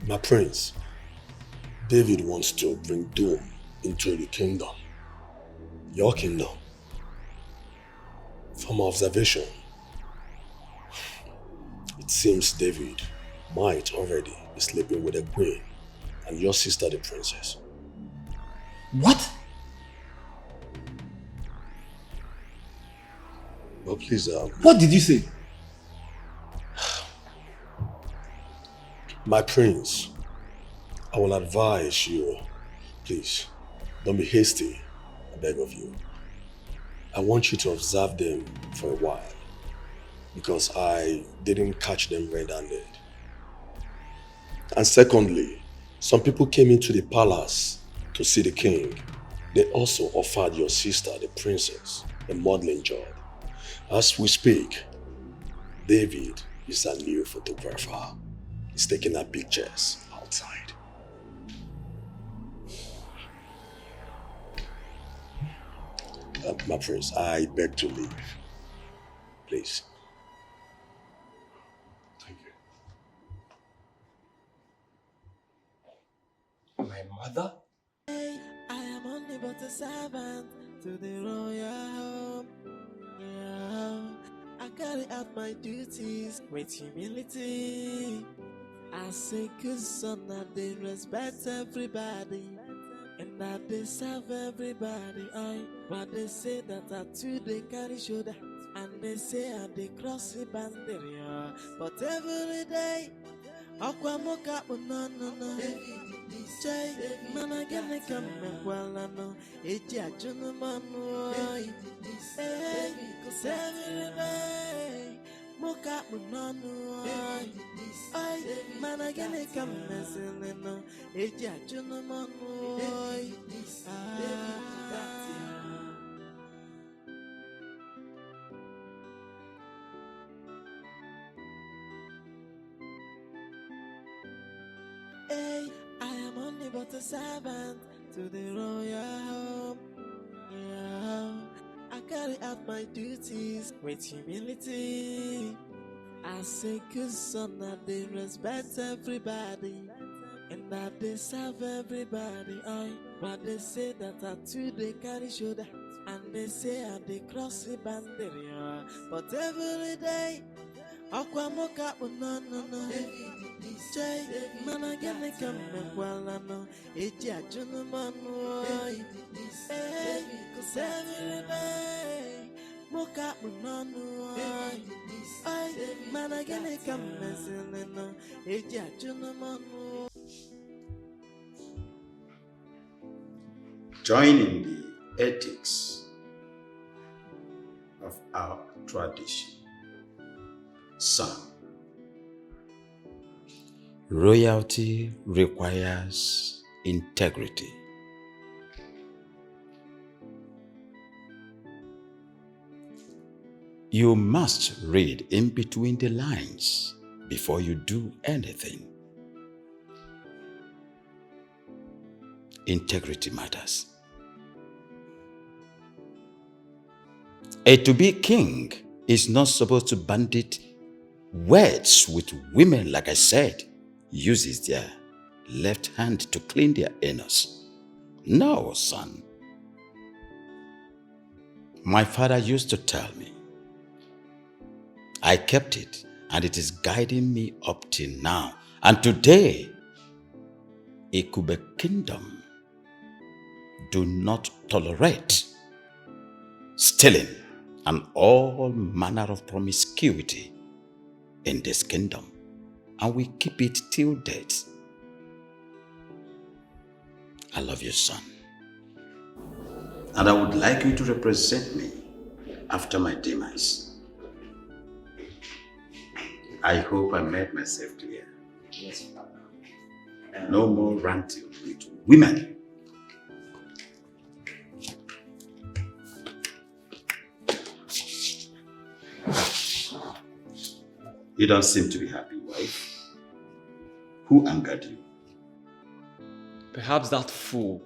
My prince, David wants to bring doom into the kingdom. Your kingdom. From observation, it seems David might already be sleeping with the queen and your sister, the princess. What? But please, what did you say? My prince, I will advise you, please, don't be hasty, I beg of you. I want you to observe them for a while, because I didn't catch them red-handed. And secondly, some people came into the palace to see the king. They also offered your sister, the princess, a modeling job. As we speak, David is a new photographer. He's taking our pictures outside. My prince, I beg to leave. Please. Thank you. My mother? I am only but a servant to the royal home. Yeah, I carry out my duties with humility. I say good son that they respect everybody and that they serve everybody. But they say that I too they carry shoulder and they say I they cross the boundary. But every day, Aquamoka no. Jay, man, I get a come well, I know. It's a gentleman, hey, cause every day, Moka no. Man, I get a come messing, it's a gentleman, hey, I am only but a servant to the royal home. Yeah, I carry out my duties with humility. I say good son that they respect everybody and that they serve everybody. But they say that I too they carry shoulder and they say I they cross the boundary. But every day, Aquamoka no. Jay, man, I get a come well, I know. It's a gentleman, hey, cause every day, Moka Munano, I, man, I get come messing, Eja Junamano. Joining the ethics of our tradition. Son, royalty requires integrity. You must read in between the lines before you do anything. Integrity matters. A to-be king is not supposed to bandit words with women, like I said, uses their left hand to clean their anus. No, son. My father used to tell me. I kept it, and it is guiding me up till now. And today, Ikube Kingdom do not tolerate stealing and all manner of promiscuity in this kingdom, and we keep it till death. I love you, son. And I would like you to represent me after my demise. I hope I made myself clear. Yes, Father. No more ranting with women. You don't seem to be happy, wife. Who angered you? Perhaps that fool,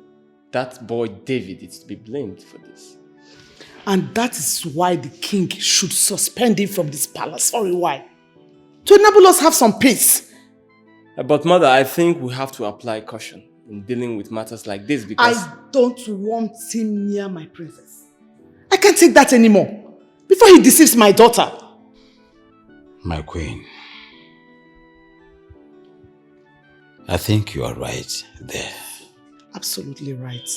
that boy David, is to be blamed for this. And that is why the king should suspend him from this palace. Sorry, why? To enable us have some peace. But mother, I think we have to apply caution in dealing with matters like this because... I don't want him near my princess. I can't take that anymore. Before he deceives my daughter. My queen, I think you are right there. Absolutely right.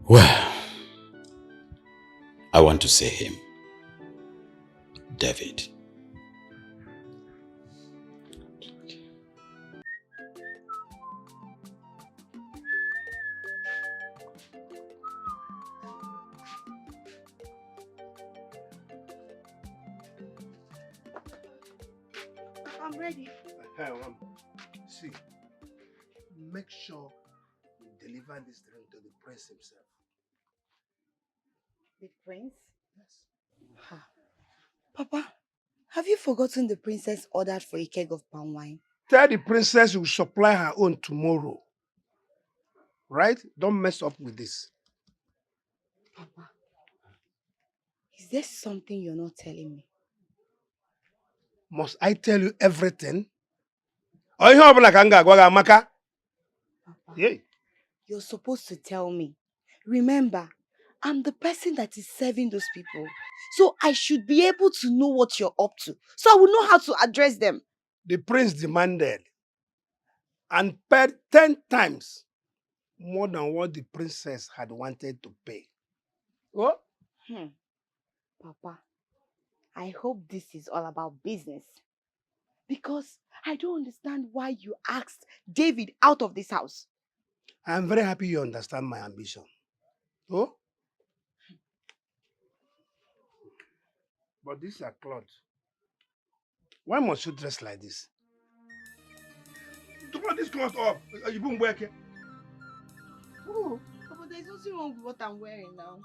Well, I want to say him, David. I'm ready. See, make sure you deliver this drink to the prince himself. The prince? Yes. Ha. Papa, have you forgotten the princess ordered for a keg of palm wine? Tell the princess you will supply her own tomorrow. Right? Don't mess up with this. Papa, is there something you're not telling me? Must I tell you everything? Or you have like Amaka? Papa, you're supposed to tell me. Remember, I'm the person that is serving those people. So I should be able to know what you're up to. So I will know how to address them. The prince demanded and paid 10 times more than what the princess had wanted to pay. What? Papa, I hope this is all about business. Because I don't understand why you asked David out of this house. I'm very happy you understand my ambition. Oh? But this is a cloth. Why must you dress like this? Throw this cloth up. You won't wear it. Oh, but there's nothing wrong with what I'm wearing now.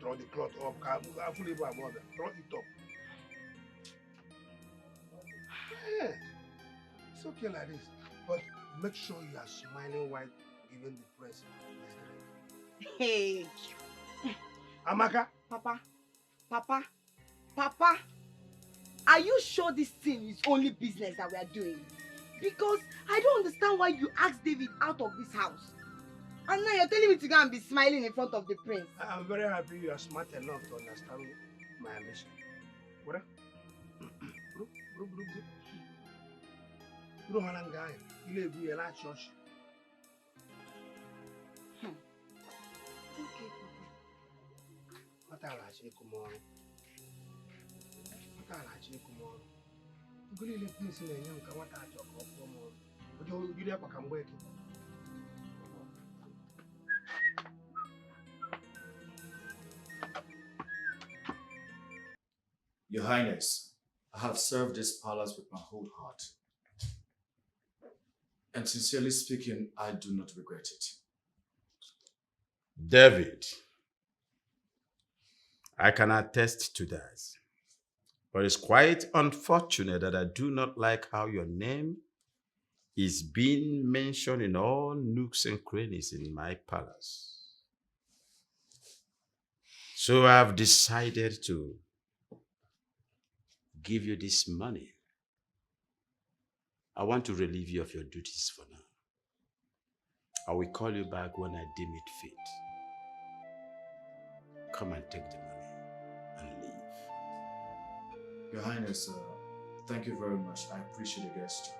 Throw the cloth up. Throw it up. Yeah. It's okay like this. But make sure you are smiling while giving the prince this drink. Hey. Amaka? Papa, are you sure this thing is only business that we are doing? Because I don't understand why you asked David out of this house. And now you're telling me to go and be smiling in front of the prince. I'm very happy you are smart enough to understand my ambition. What? Bro, Malanga, you live here at church. Okay, Papa. What I tomorrow? What I tomorrow? You go live this in a young what I talk of tomorrow. But you never come work. Your Highness, I have served this palace with my whole heart. And sincerely speaking, I do not regret it. David, I can attest to that. But it's quite unfortunate that I do not like how your name is being mentioned in all nooks and crannies in my palace. So I've decided to give you this money. I want to relieve you of your duties for now. I will call you back when I deem it fit. Come and take the money and leave. Your Highness, thank you very much. I appreciate the gesture.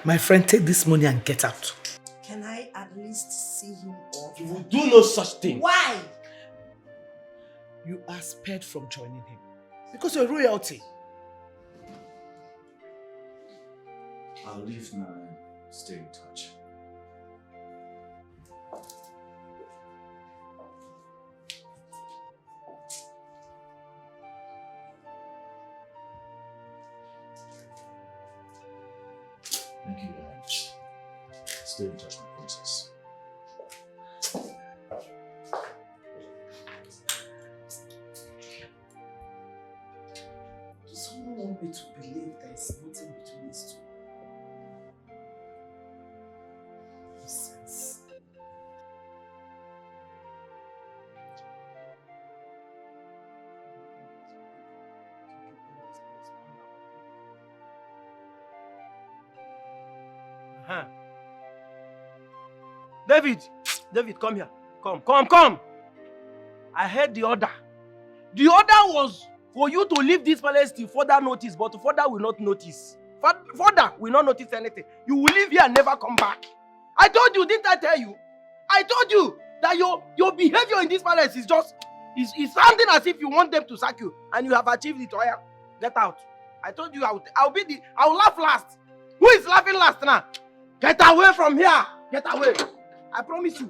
My friend, take this money and get out. Can I at least see him off? You will do no such thing. Why? You are spared from joining him. Because you're royalty. I'll leave now and stay in touch. Thank you very much. Stay in touch, my princess. Does someone want me to believe there is nothing between these two? Nonsense. Huh. David, come here. Come. I heard the order. The order was for you to leave this palace till further notice, but further will not notice. Further will not notice anything. You will leave here and never come back. I told you, didn't I tell you? I told you that your behavior in this palace is just is sounding as if you want them to sack you, and you have achieved it. Oya, get out. I told you I will laugh last. Who is laughing last now? Get away from here. Get away. I promise you,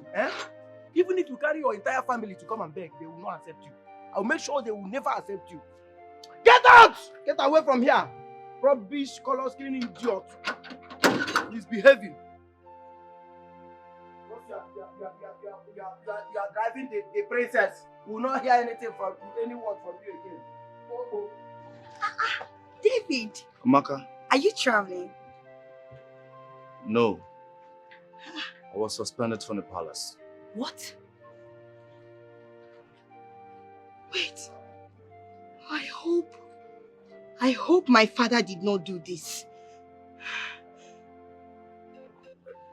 even if you carry your entire family to come and beg, they will not accept you. I will make sure they will never accept you. Get out! Get away from here. Rubbish, color skin idiot. Misbehaving. You are driving the princess. We will not hear anything from any word from you again. David, Amaka? are you traveling? No. I was suspended from the palace. What? Wait. I hope my father did not do this.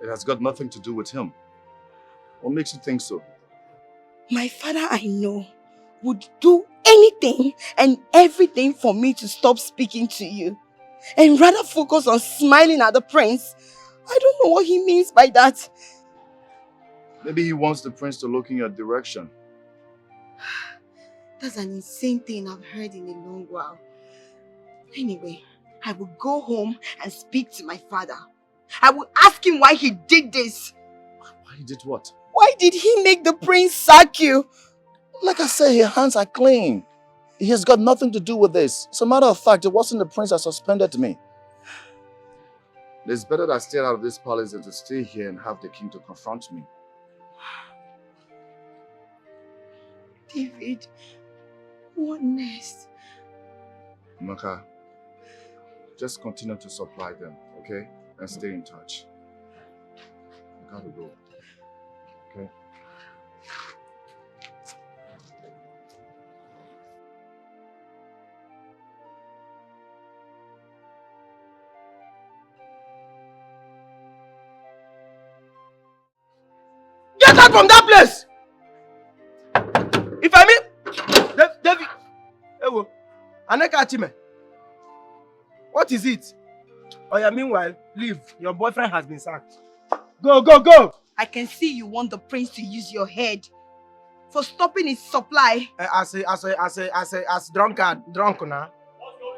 It has got nothing to do with him. What makes you think so? My father, I know, would do anything and everything for me to stop speaking to you and rather focus on smiling at the prince. I don't know what he means by that. Maybe he wants the prince to look in your direction. That's an insane thing I've heard in a long while. Anyway, I will go home and speak to my father. I will ask him why he did this. Why he did what? Why did he make the prince sack you? Like I said, his hands are clean. He has got nothing to do with this. As a matter of fact, it wasn't the prince that suspended me. It's better that I stay out of this palace than to stay here and have the king to confront me. David, what next? Maka, just continue to supply them, okay? And stay in touch. I gotta go, okay? Get out from that place! If I mean, David, Ewo, Aneka Achime, What is it? Oh yeah, meanwhile, leave. Your boyfriend has been sacked. Go, go, go! I can see you want the prince to use your head for stopping his supply. As drunk now.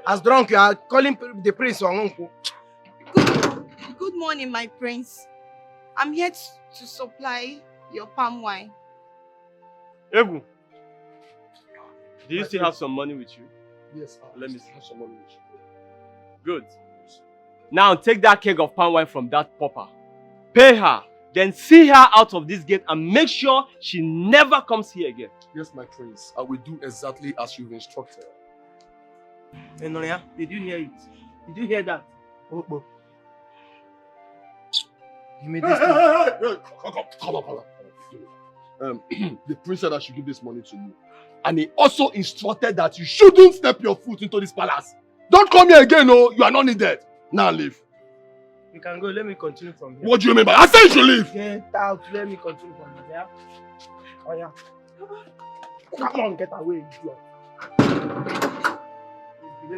As drunk, you are calling the prince Okonkwo. Good morning, my prince. I'm here to supply your palm wine. Egu, do you still have some money with you? Yes, let me see. Have some money with you. Good. Now take that keg of palm wine from that pauper. Pay her. Then see her out of this gate and make sure she never comes here again. Yes, my prince. I will do exactly as you've instructed. Hey, Noria, did you hear it? Did you hear that? Oh. Give me this thing. Come on. The prince said I should give this money to you. And he also instructed that you shouldn't step your foot into this palace. Don't come here again, no. You are not needed. Now leave. You can go. Let me continue from here. What do you mean by I said you should leave? Get out. Let me continue from here. Oh yeah. Come on, get away, idiot.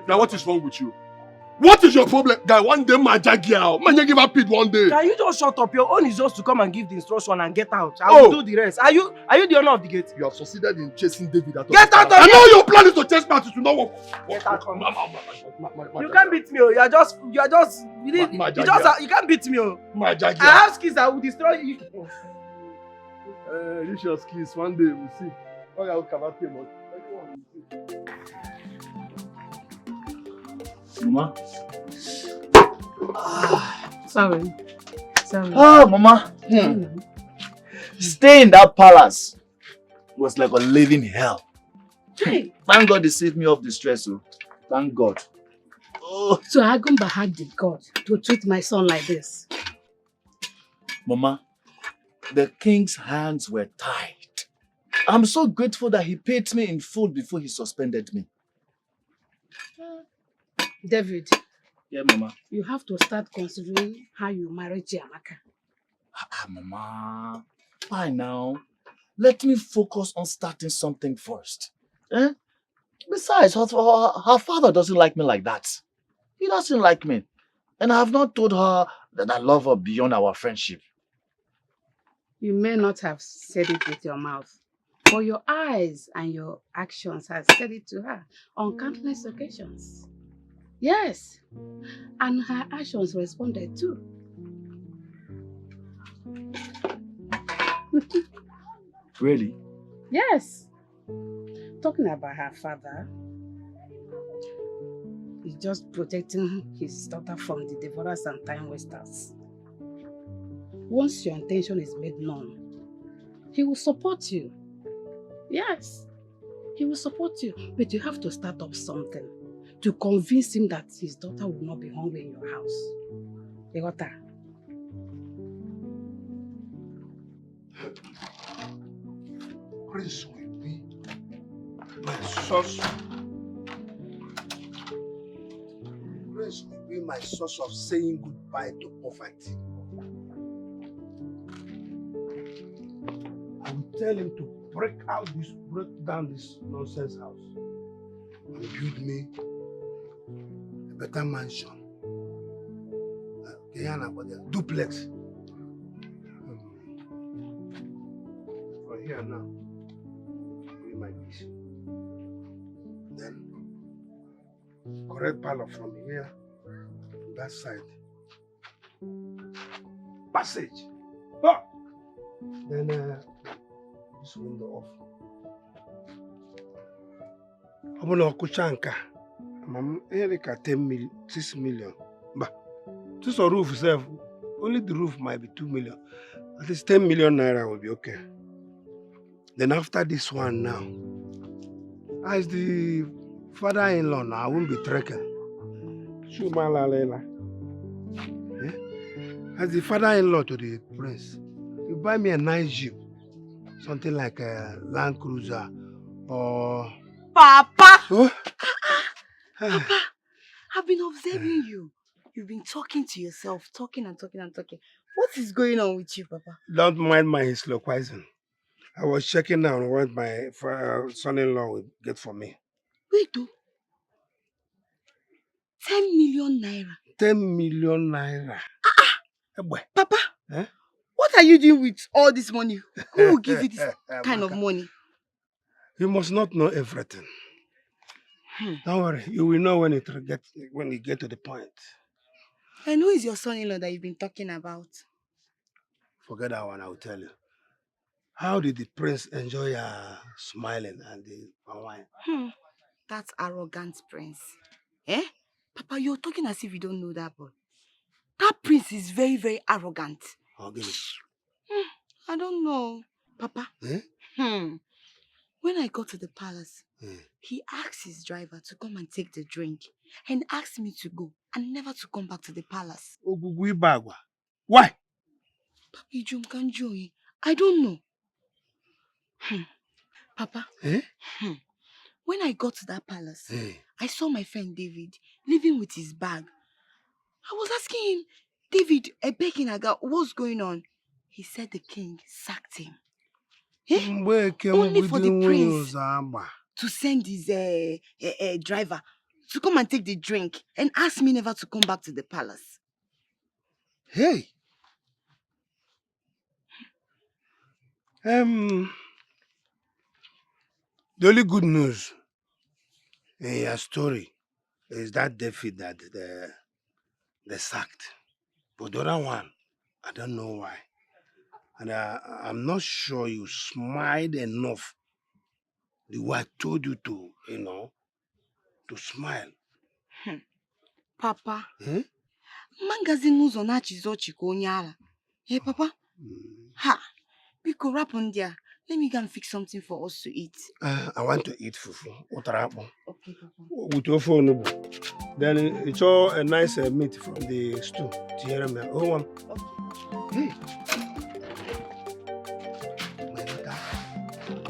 Now what is wrong with you? What is your problem? Guy, one day my girl. Man, you give up it one day. Can you just shut up? Your own is just to come and give the instruction and get out. I will do the rest. Are you the owner of the gate? You have succeeded in chasing David out of Get out of here! I know your plan is to chase Matthew to not work. Get out from here. You can't beat me, oh. You can't beat me, oh. My jaguar. I have skills that will destroy you. Use your skills. One day we'll see. Oh, yeah, we'll cover payment. Mama. Sorry. Oh, Mama. Stay in that palace was like a living hell. Thank God they saved me off the stress. Oh. Thank God. Oh. So Agumba had the God to treat my son like this. Mama, the king's hands were tied. I'm so grateful that he paid me in full before he suspended me. David. Yeah, Mama. You have to start considering how you marry Chiamaka. Mama. Why now? Let me focus on starting something first. Besides, her father doesn't like me like that. He doesn't like me. And I have not told her that I love her beyond our friendship. You may not have said it with your mouth, but your eyes and your actions have said it to her on countless occasions. Yes, and her actions responded too. Really? Yes. Talking about her father, he's just protecting his daughter from the devourers and time wasters. Once your intention is made known, he will support you. Yes, he will support you, but you have to start up something to convince him that his daughter will not be hungry in your house. You got that? Prince will be my source. Prince will be my source of saying goodbye to poverty. I will tell him to break down this nonsense house and build me a better mansion. Duplex. For here now. My piece. Then correct parlor from here to that side. Passage. Oh! Then this window off. I'm gonna kuchanka. I'm Erika 6 million. But just a roof itself. Only the roof might be 2 million. At least 10 million naira will be okay. Then after this one now, as the father-in-law now, I won't be trekking. As the father-in-law to the prince, you buy me a nice Jeep. Something like a Land Cruiser or... Papa! Oh? Papa, I've been observing you. You've been talking to yourself, talking and talking and talking. What is going on with you, Papa? Don't mind my sloquizing. I was checking on what my son-in-law would get for me. Wait, though. 10 million naira. 10 million naira. Papa, Eh? what are you doing with all this money? Who will give you this kind of money? You must not know everything. Don't worry, you will know when you get to the point. And who is your son-in-law that you've been talking about? Forget that one, I will tell you. How did the prince enjoy smiling and the wine? That arrogant prince. Eh? Papa, you're talking as if you don't know that boy. That prince is very, very arrogant. Oh, give me. I don't know. Papa, when I got to the palace, he asked his driver to come and take the drink and asked me to go and never to come back to the palace. Why? Papa, I don't know. Papa, when I got to that palace, I saw my friend David living with his bag. I was asking him, David, Ebekinaga, what's going on? He said the king sacked him. Only for the prince to send his driver to come and take the drink and ask me never to come back to the palace. Hey! The only good news in your story is that David that they sacked. But the other one, I don't know why. And I'm not sure you smiled enough the way I told you to, to smile. Papa, magazine news on Achizochi Konyala. Hey, Papa? Ha! Biko Rapundia. Let me go and fix something for us to eat. I want to eat fufu. Okay, Papa. With your phone. Then it's all a nice meat from the stew. Hey. My daughter,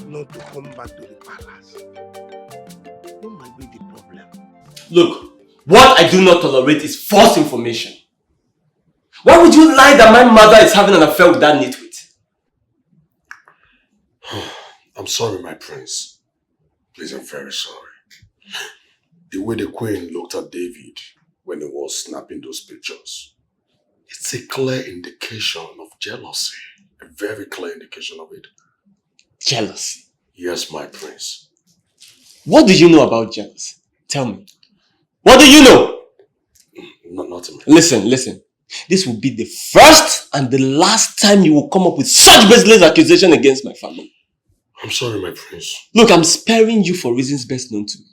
not to come back to the palace. What might be the problem? Look, what I do not tolerate is false information. Why would you lie that my mother is having an affair with that nitwit? I'm sorry, my prince. Please, I'm very sorry. The way the queen looked at David when he was snapping those pictures, it's a clear indication of jealousy. A very clear indication of it. Jealousy? Yes, my prince. What do you know about jealousy? Tell me. What do you know? Nothing. Listen. This will be the first and the last time you will come up with such baseless accusation against my family. I'm sorry, my prince. Look, I'm sparing you for reasons best known to me.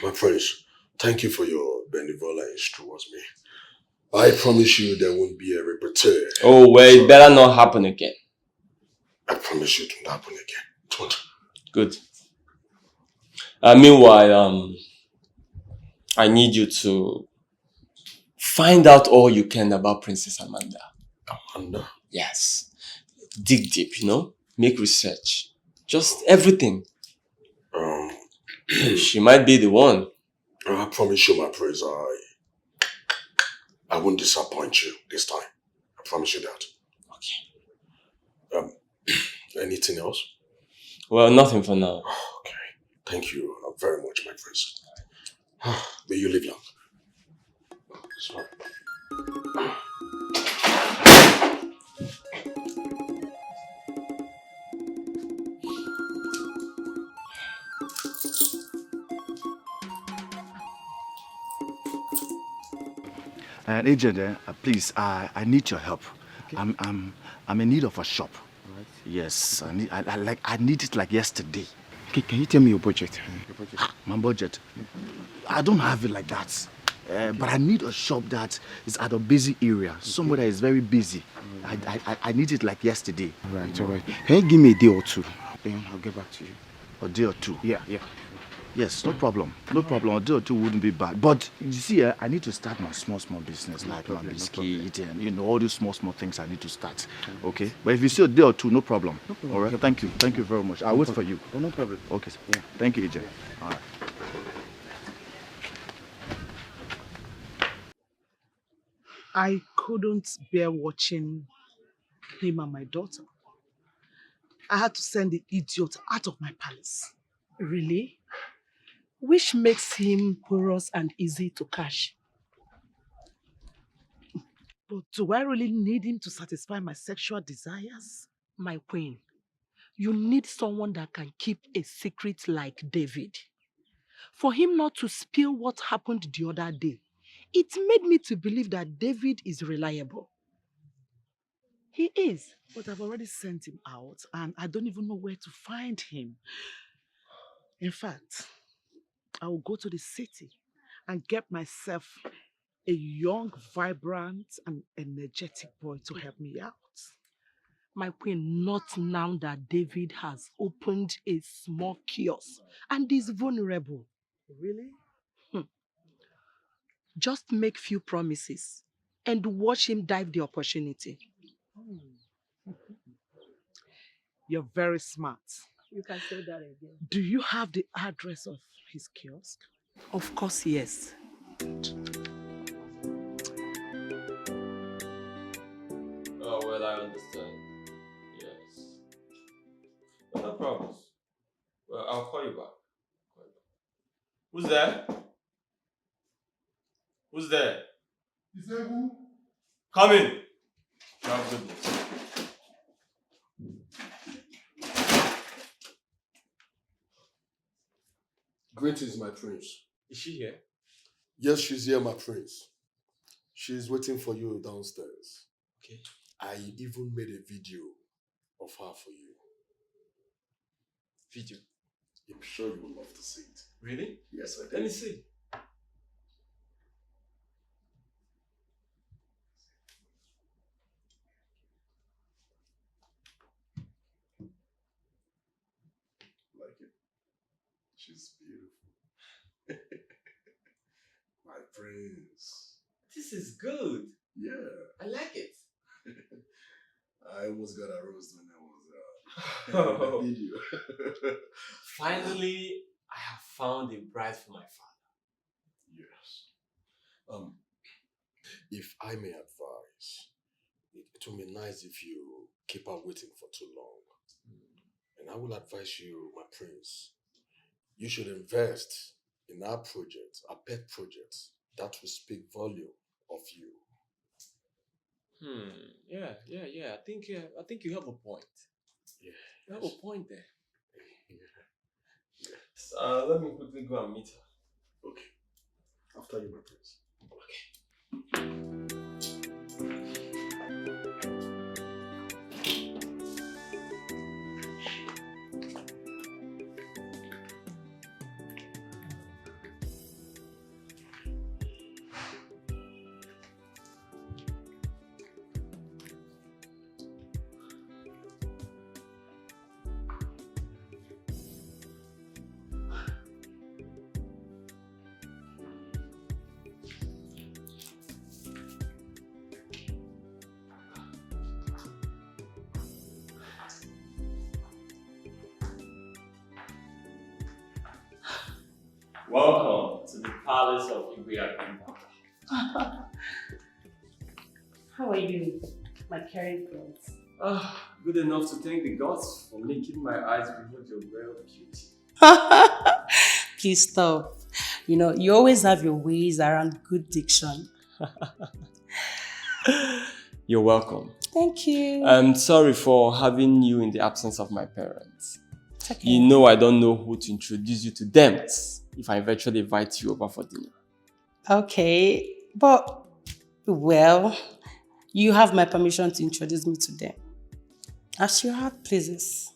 My prince, thank you for your benevolence towards me. I promise you there won't be a repeat. Oh, well, it better not happen again. I promise you it won't happen again. It won't. Good. Meanwhile, I need you to find out all you can about Princess Amanda. Amanda? Yes. Dig deep, make research. Just everything. She might be the one. I promise you, my prince, I won't disappoint you this time. I promise you that. Okay. Anything else? Well, nothing for now. Okay. Thank you very much, my prince. May you live long. Sorry. And agent, please, I need your help. Okay. I'm in need of a shop. Right. Yes, I need it like yesterday. Okay, can you tell me your budget? My budget? I don't have it like that. But I need a shop that is at a busy area, somewhere that is very busy. I need it like yesterday. All right. Can you give me a day or two? Then I'll get back to you. A day or two? Yeah. Yes, no problem. A day or two wouldn't be bad. But you see, I need to start my small business, like my biscuit and all these small things I need to start. Okay? But if you see a day or two, no problem. All right? Thank you very much. I'll wait for you. Oh, no problem. Okay, sir. Yeah. Thank you, AJ. All right. I couldn't bear watching him and my daughter. I had to send the idiot out of my palace. Really? which makes him porous and easy to cash. But do I really need him to satisfy my sexual desires? My queen, you need someone that can keep a secret like David. For him not to spill what happened the other day, it made me to believe that David is reliable. He is, but I've already sent him out and I don't even know where to find him. In fact, I will go to the city and get myself a young, vibrant, and energetic boy to help me out. My queen, not now that David has opened a small kiosk and is vulnerable. Really? Just make few promises and watch him dive the opportunity. You're very smart. You can say that again. Do you have the address of his kiosk? Of course, yes. Oh, well, I understand. Yes. No problems. Well, I'll call you back. Who's there? Who's there? You say who? Come in. Have goodness. Greetings, my prince. Is she here? Yes, she's here, my prince. She's waiting for you downstairs. Okay. I even made a video of her for you. Video? I'm sure you would love to see it. Really? Yes, I did. Let me see. Like it? She's beautiful. My prince. This is good. Yeah. I like it. I almost got a roast when I was Oh. in the video. Finally, I have found a bride for my father. Yes. If I may advise, it will be nice if you keep her waiting for too long. And I will advise you, my prince, you should invest in our project, our pet project. That will speak volume of you. Yeah. I think you have a point. Yeah. You have a point there. Let me quickly go and meet her. Okay. After you, my prince. Welcome to the palace of Igwe. How are you, my caring friends? Good enough to thank the gods for making my eyes behold your real beauty. Please stop. You know, you always have your ways around good diction. You're welcome. Thank you. I'm sorry for having you in the absence of my parents. It's okay. You know I don't know who to introduce you to them if I eventually invite you over for dinner. Okay, but, well, you have my permission to introduce me to them. As your heart pleases.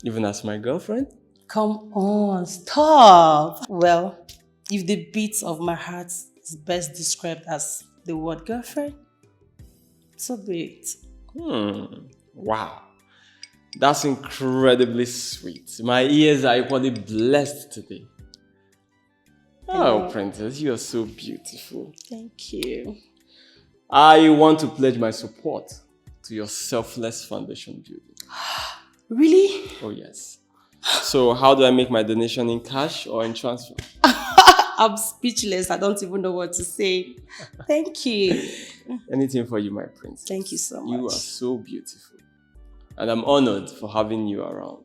Even as my girlfriend? Come on, stop. Well, if the beat of my heart is best described as the word girlfriend, so be it. Wow. That's incredibly sweet. My ears are equally blessed today. Oh, Princess, you are so beautiful. Thank you. I want to pledge my support to your selfless foundation building. Really? Oh, yes. So, how do I make my donation in cash or in transfer? I'm speechless. I don't even know what to say. Thank you. Anything for you, my princess. Thank you so much. You are so beautiful. And I'm honored for having you around.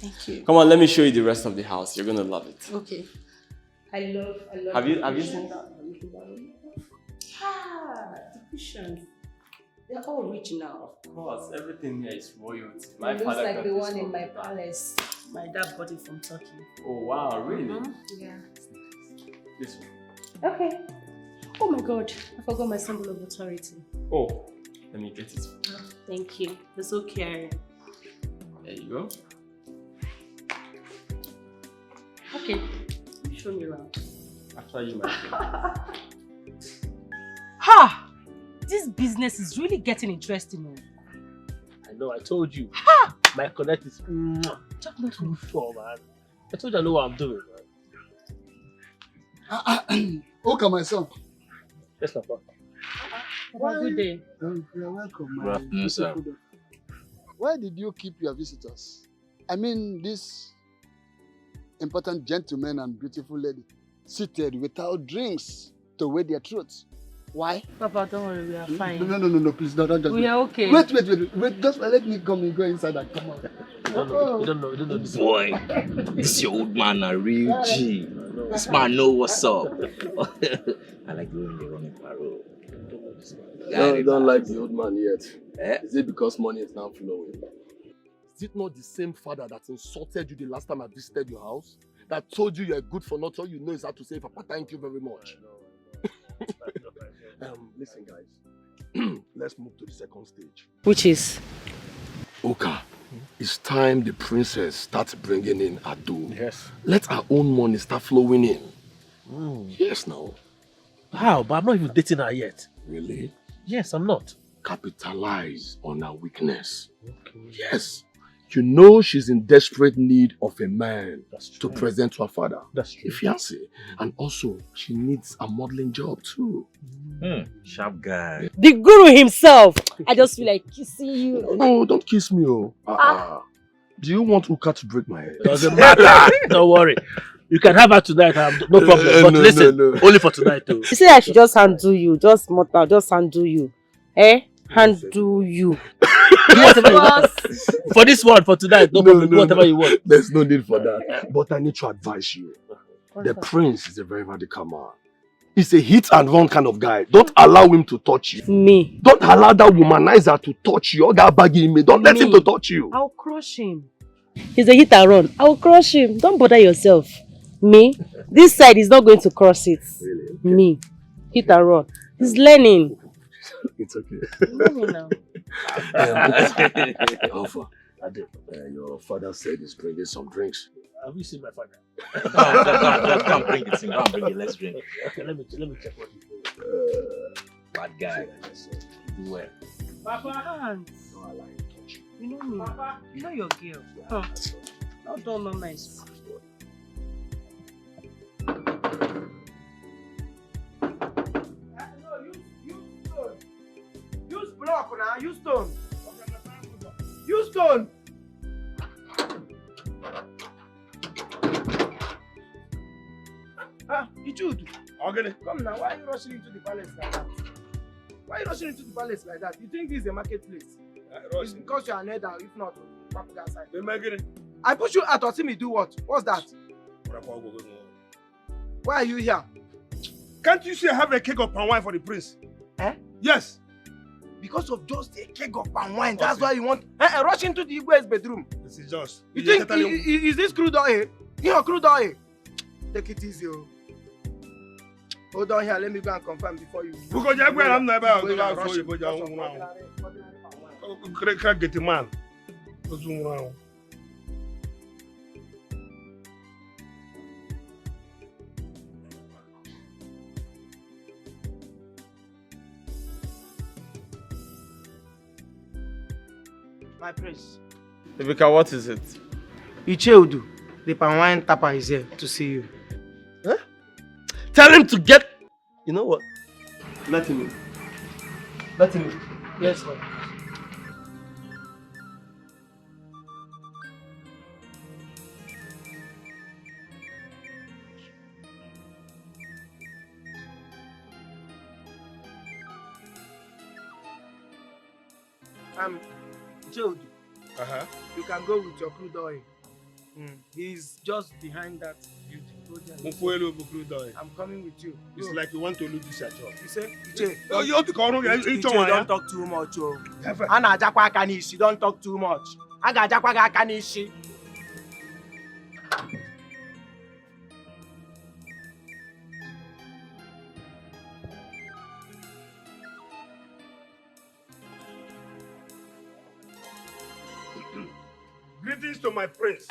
Thank you. Come on, let me show you the rest of the house. You're gonna love it. Okay. I love. Have you seen that? The cushions. They're all rich now. Of course, everything here is royalty. It looks like the one in my palace. My dad bought it from Turkey. Oh wow, really? Yeah. This one. Okay. Oh my God, I forgot my symbol of authority. Oh, let me get it. Thank you. You're so caring. There you go. Okay, show me around. After you, my friend. Ha! This business is really getting interesting. I know, I told you. My connect is too sure, man. I told you I know what I'm doing, man. Okay, my son. Yes, Papa. Have a good day. You're welcome. Good afternoon, sir. Why did you keep your visitors? I mean, this important gentleman and beautiful lady seated without drinks to weigh their throats. Why? Papa, don't worry, we are fine. No, please, don't. We are okay. Wait, just let me come and go inside and come out. You don't know this boy. This your old man, a real G. This man know what's up. I like the way they run in parole. Don't like the old man yet. Is it because money is now flowing? Is it not the same father that insulted you the last time I visited your house? That told you you're good for nothing? All you know is how to say, Papa, thank you very much. Listen, guys. Let's move to the second stage. Which is? Oka, it's time the princess starts bringing in Ado. Yes. Let our own money start flowing in. Yes, now. How? But I'm not even dating her yet. Really? Yes, I'm not. Capitalize on her weakness. Okay. Yes. You know she's in desperate need of a man to present to her father. That's true. A fiancé. And also, she needs a modeling job too. Sharp guy. The guru himself. I just feel like kissing you. No, don't kiss me. Do you want Uka to break my head? Doesn't matter. Don't worry. You can have her tonight. No problem. But listen, only for tonight too. You say I should just handle you. Just mortal. Just handle you. Handle you. Whatever you want. For this one, for tonight, no problem. Do whatever you want. There's no need for that. But I need to advise you. The prince is a very radical man. He's a hit and run kind of guy. Don't allow him to touch you. Me. Don't allow that womanizer to touch you. Or that baggy me. Don't let him to touch you. I'll crush him. He's a hit and run. I'll crush him. Don't bother yourself. Me. This side is not going to cross it. Really? Okay. Me. Hit and run. He's learning. It's okay. Learning now. Alpha, your father said he's bringing some drinks. Have you seen my father? Come bring it in. Come bring it. Let's drink. Okay, let me check what he's doing. Bad guy. Do well. Papa, hands. No, I like touch. You know me. Papa, you know your girl. Huh? Not done, no nice. Use block now, use stone. Use stone. Ichud. Okay. Come now, why are you rushing into the palace like that? Why are you rushing into the palace like that? You think this is a marketplace? It's because you are an elder, if not, back to that side. I push you out or see me do what? What's that? Why are you here? Can't you say I have a keg of palm wine for the prince? Yes. Because of just a keg of palm wine, that's why you want rush into the Igwe's bedroom. This is just. You think is this crude oil? Yeah, crude oil. Take it easy. Hold on here, let me go and confirm before you. Because you're going to get the man. My prince. Ibika, what is it? Icheudu, the palm wine tapper is here to see you. Huh? Tell him to get. You know what? Let him in. Let him in. Yes, sir. Cheudu, you can go with your crude oil. He's just behind that building. I'm coming with you. It's like you want to lose this job. You say, You want to call Iche, don't talk too much. Ana ajakwa aka n'isi, don't talk too much. Aga ajakwa gị aka n'isi. Greetings to my prince.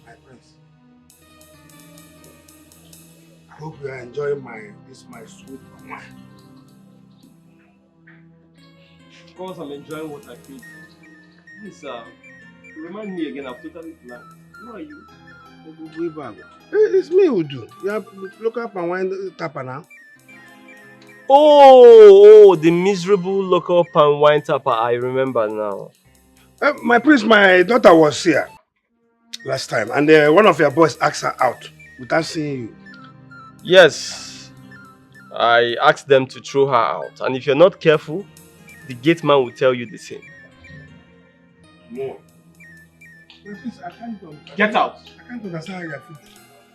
My prince. I hope you are enjoying my sweet wine. Of course, I'm enjoying what I feel. Please, remind me again, I've totally blanked. Who are you? It's me who do. You have look up and wine tapper now. Oh, the miserable local palm wine tapper. I remember now. My prince, my daughter was here last time, and one of your boys asked her out without seeing you. Yes, I asked them to throw her out, and if you're not careful, the gate man will tell you the same. More. My prince, I can't understand. Get out. I can't understand how you feel.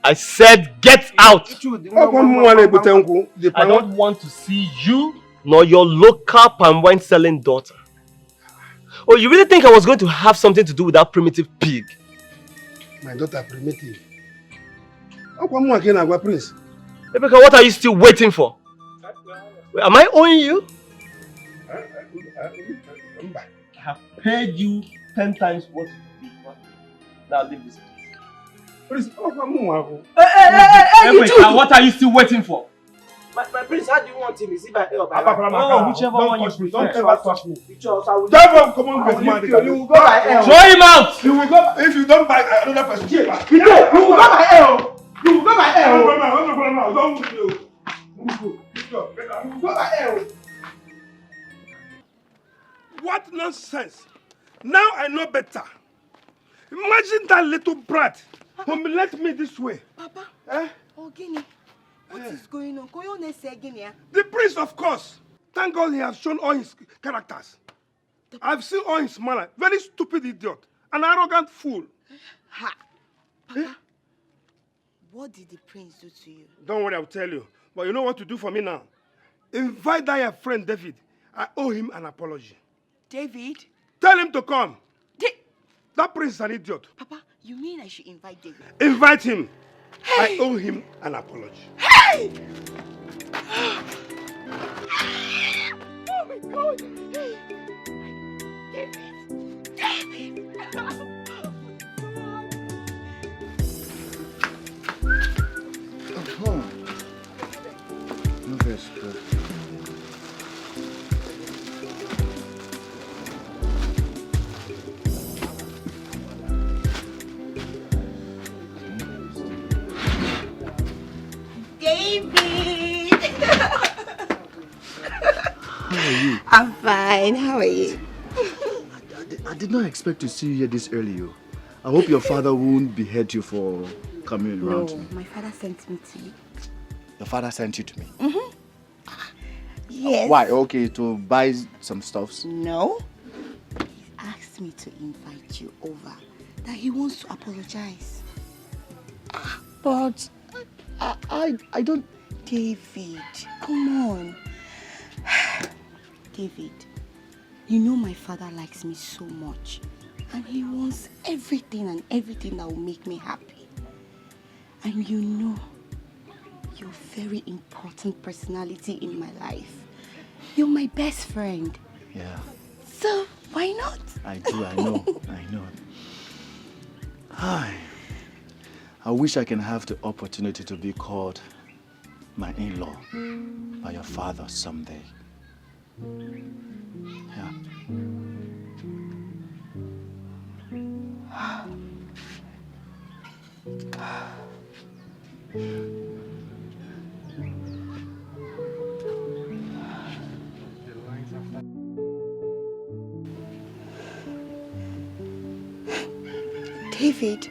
I said get out! I don't want to see you nor your local palm wine selling daughter. Oh, you really think I was going to have something to do with that primitive pig? My daughter primitive. Prince. Rebecca, what are you still waiting for? Wait, am I owing you? I have paid you 10 times what you paid. Now leave this place. Hey, Rebecca, what are you still waiting for? My prince, how do you want him? Is he by air or by land? Oh, whichever one you prefer. Don't ever touch me. You will go by air. Throw him out! You will go if you don't buy another person. You will go by air. You will go by air. Don't move you. You will go by air. What nonsense! Now I know better. Imagine that little brat who let me this way. Papa, Ogini, what is going on? The prince, of course. Thank God he has shown all his characters. I've seen all his manner. Very stupid idiot. An arrogant fool. Ha! Papa, what did the prince do to you? Don't worry, I'll tell you. But you know what to do for me now? Invite that your friend David. I owe him an apology. David? Tell him to come. That prince is an idiot. Papa, you mean I should invite David? Invite him. Hey. I owe him an apology. Hey! Oh my God! Hey. David! David! Oh. No, that's good. David! How are you? I'm fine. How are you? I did not expect to see you here this early. You. I hope your father won't behead you for coming around to me. My father sent me to you. Your father sent you to me? Mm-hmm. Yes. Why? Okay, to buy some stuffs? No. He asked me to invite you over. That he wants to apologize. But I don't... David, come on. David, you know my father likes me so much. And he wants everything that will make me happy. And you know, you're a very important personality in my life. You're my best friend. Yeah. So, why not? I do, I know. I wish I can have the opportunity to be called my in-law by your father someday. Yeah. David,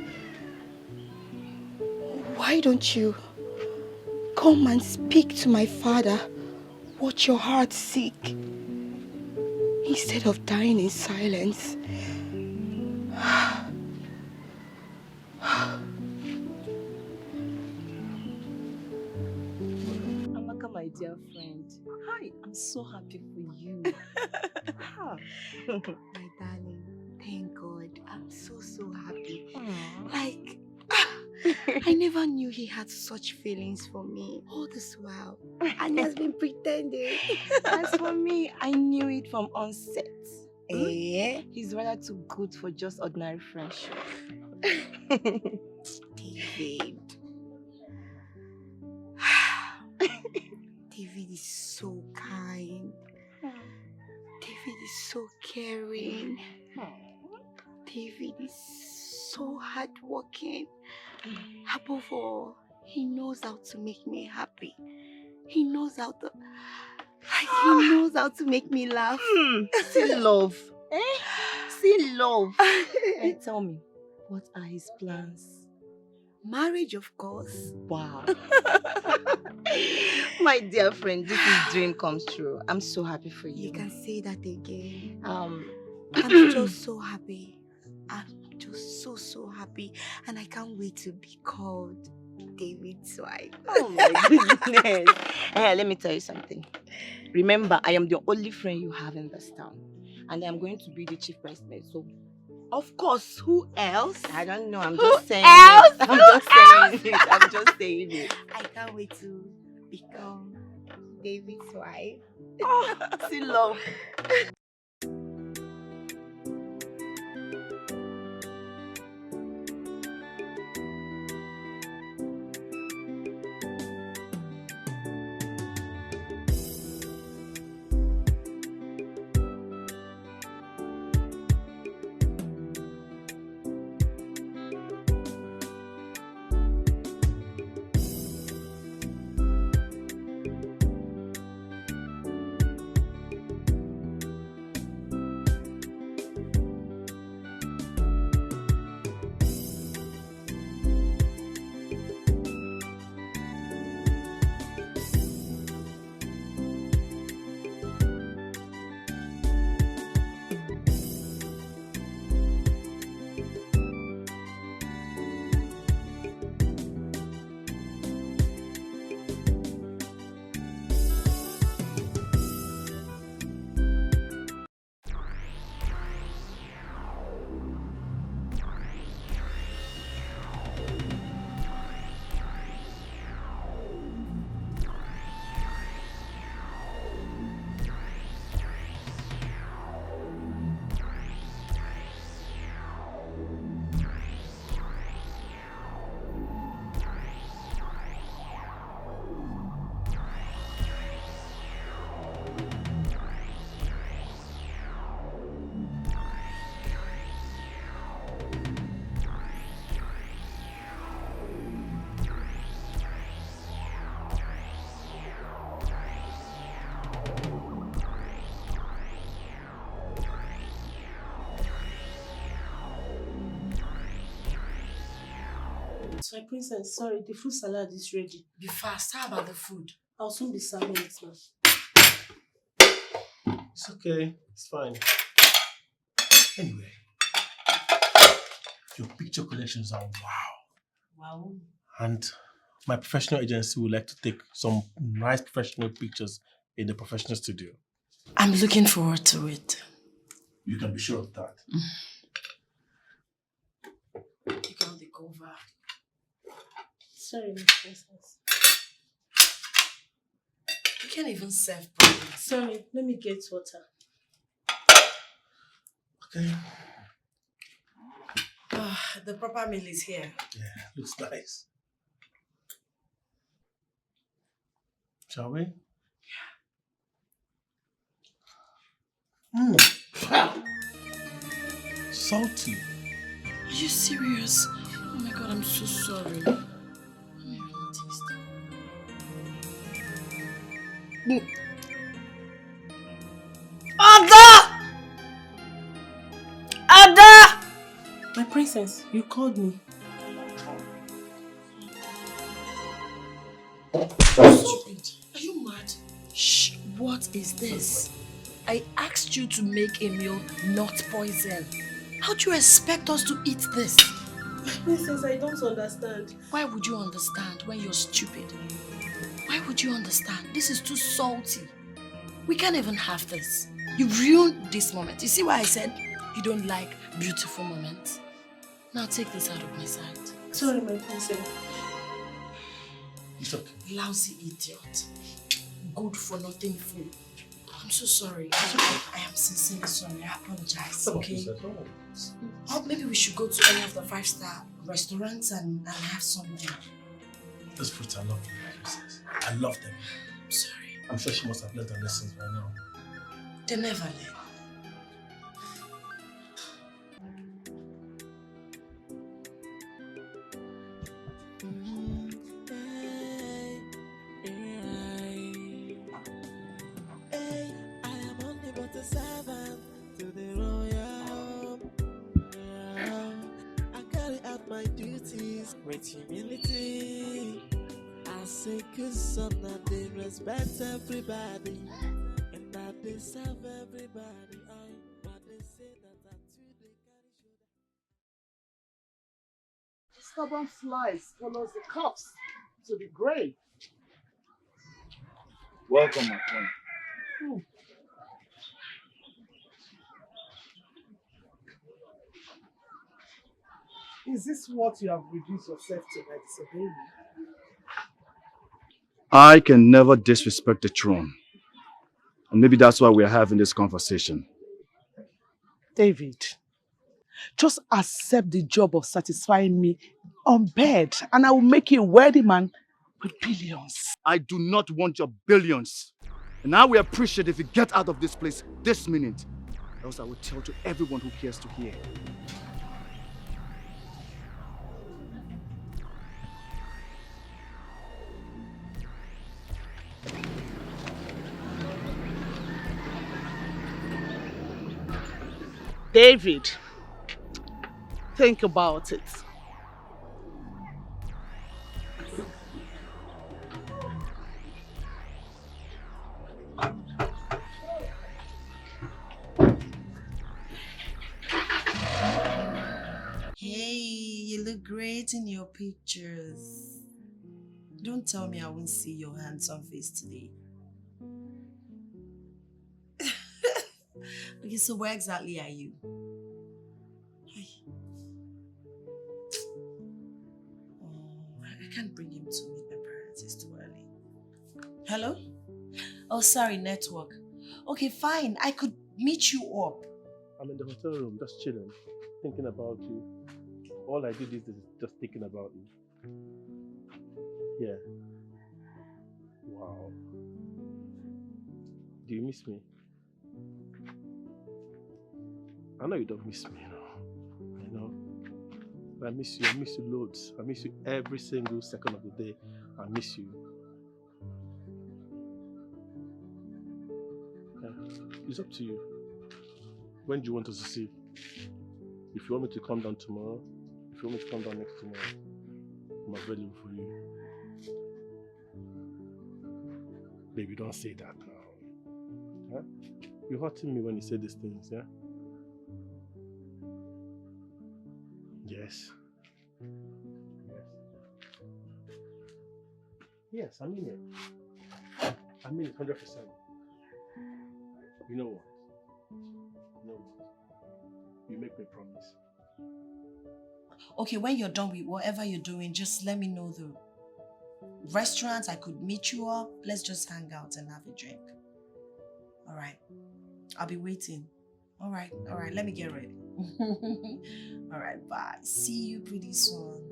why don't you come and speak to my father what your heart seek instead of dying in silence? Amaka, my dear friend. Hi, I'm so happy for you. My darling, thank God. I'm so happy. Like, I never knew he had such feelings for me all this while. And he has been pretending. As for me, I knew it from onset. He's rather too good for just ordinary friendship. David. David is so kind. David is so caring. David is so hardworking. Above all, he knows how to make me happy. He knows how to... He knows how to make me laugh. See love. See love. Hey, tell me, what are his plans? Marriage, of course. Wow. My dear friend, this is dream comes true. I'm so happy for you. You can say that again. I'm just so happy. I'm just so happy. And I can't wait to be called David's wife. Oh my goodness. Hey, let me tell you something. Remember, I am the only friend you have in this town. And I'm going to be the chief bridesmaid. So, of course, who else? I don't know. I'm Who just saying else? it. I'm just saying it. I can't wait to become David's wife. Oh, see love. My princess, sorry, the fruit salad is ready. Be fast. How about the food? I'll soon be serving it now. It's okay. It's fine. Anyway, your picture collections are wow. Wow. And my professional agency would like to take some nice professional pictures in the professional studio. I'm looking forward to it. You can be sure of that. Take out the cover. Sorry, my princess. You can't even serve properly. Sorry, let me get water. Okay. The proper meal is here. Yeah, looks nice. Shall we? Yeah. Salty. Are you serious? Oh my God, I'm so sorry. Ada! Ada! My princess, you called me. Stupid. Are you mad? Shh, what is this? I asked you to make a meal, not poison. How do you expect us to eat this? Princess, I don't understand. Why would you understand when you're stupid? Why would you understand? This is too salty. We can't even have this. You've ruined this moment. You see why I said you don't like beautiful moments? Now take this out of my sight. Sorry, my princess. It's okay. Lousy idiot. Good for nothing fool. I'm so sorry. I am sincerely sorry. I apologize. Okay? Or maybe we should go to any of the 5-star restaurants and have something. Those fruits are lovely, princess. I love them. I'm sorry. I'm sure she must have learned her lessons by now. They never learn. With humility, I say good son that they respect everybody and that they serve everybody. But they say that too they carry shoulder. Stubborn flies follows the cups to the grave. Welcome, my friend. Is this what you have reduced yourself to by disobeying me? I can never disrespect the throne. And maybe that's why we're having this conversation. David, just accept the job of satisfying me on bed and I will make you a worthy man with billions. I do not want your billions. And I will appreciate if you get out of this place this minute. Else I will tell to everyone who cares to hear. David, think about it. Hey, you look great in your pictures. Don't tell me I won't see your handsome face today. Okay, so where exactly are you? Oh, I can't bring him to meet my parents. It's too early. Hello? Oh, sorry, network. Okay, fine. I could meet you up. I'm in the hotel room, just chilling, thinking about you. All I did is just thinking about you. Yeah. Wow. Do you miss me? I know you don't miss me, I know. But I miss you loads. I miss you every single second of the day. I miss you. Yeah. It's up to you. When do you want us to see? If you want me to come down tomorrow, if you want me to come down next tomorrow, I'm available for you. Baby, don't say that now. Huh? You're hurting me when you say these things, yeah? Yes. Yes, I mean it. I mean it 100%. You know what? You make me promise. Okay, when you're done with whatever you're doing, just let me know the restaurants I could meet you up. Let's just hang out and have a drink. All right. I'll be waiting. All right. Let me get ready. All right, bye. See you pretty soon.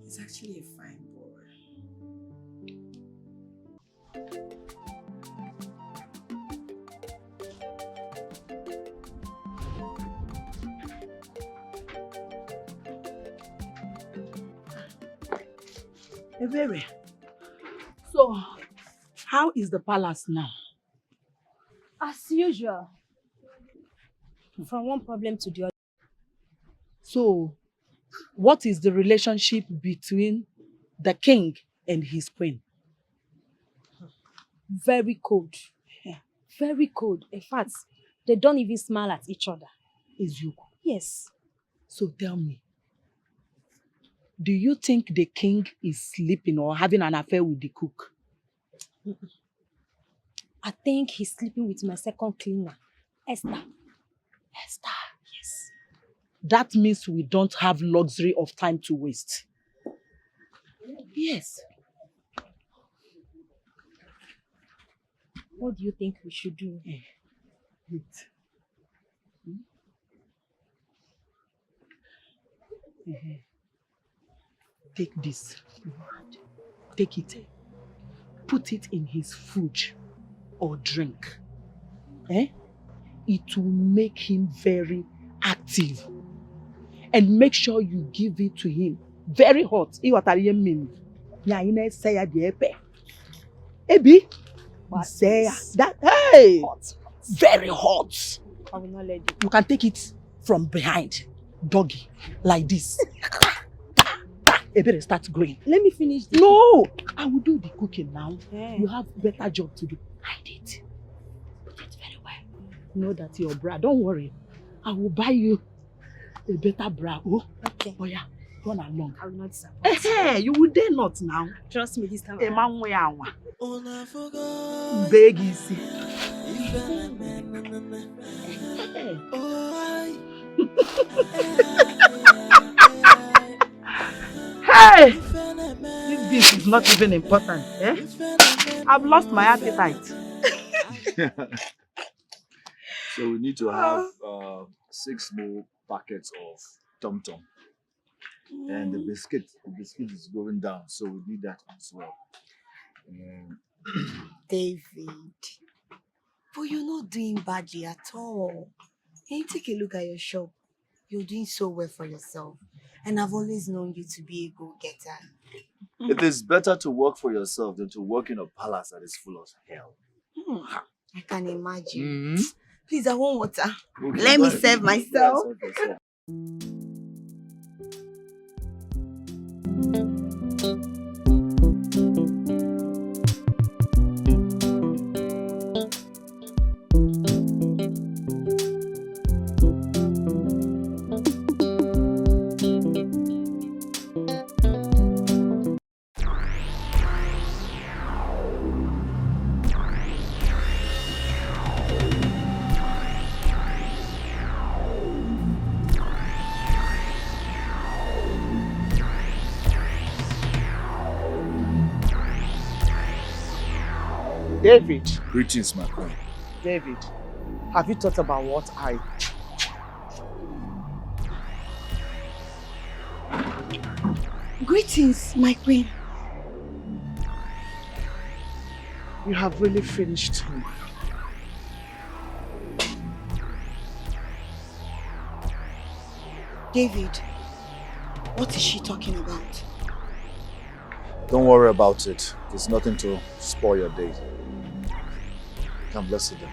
He's actually a fine boy. Ebere, so how is the palace now? As usual. From one problem to the other. So, what is the relationship between the king and his queen? Very cold. Very cold. In fact, they don't even smile at each other. Eziokwu. Yes. So tell me, do you think the king is sleeping or having an affair with the cook? I think he's sleeping with my second cleaner, Esther. Esther. Yes. That means we don't have luxury of time to waste. Yes. What do you think we should do? Wait. Take this. Take it. Put it in his food or drink. It will make him very active. And make sure you give it to him very hot. Ebi, say that, hey, hot. Very hot. I will not let you. You can take it from behind, doggy, like this. Ebi, start going. Let me finish this. No, I will do the cooking now. Yeah. You have better job to do. Hide it. Put it very well. Know that your bra. Don't worry. I will buy you a better bra. Oh, okay. Oh yeah, run along. I will not disappoint. Hey, you will dare not now. Trust me this time. Beg easy. Hey! If this is not even important, I've lost my appetite. So we need to have 6 more packets of Tom Tom. And the biscuit is going down, so we need that as well. David, but you're not doing badly at all. Can you take a look at your shop? You're doing so well for yourself. And I've always known you to be a go-getter. It is better to work for yourself than to work in a palace that is full of hell. I can imagine. Please, I want water. Okay, Let me serve myself. Yes, okay. David. Greetings, my queen. David, have you thought about what I... Greetings, my queen. You have really finished me. David, what is she talking about? Don't worry about it. There's nothing to spoil your day. Come, let's sit down.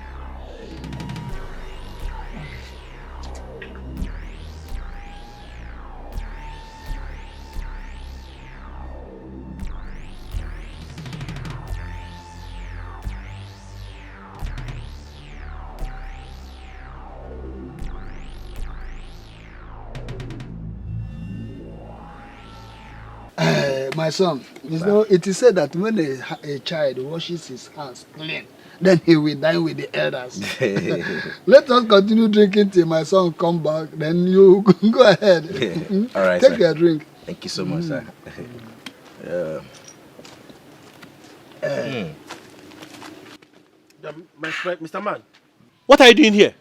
My son, you know, it is said that when a child washes his hands clean, then he will dine with the elders. Let us continue drinking till my son come back, then you go ahead. All right, Take sir. your drink. Thank you so much, sir. Mr. Man, what are you doing here?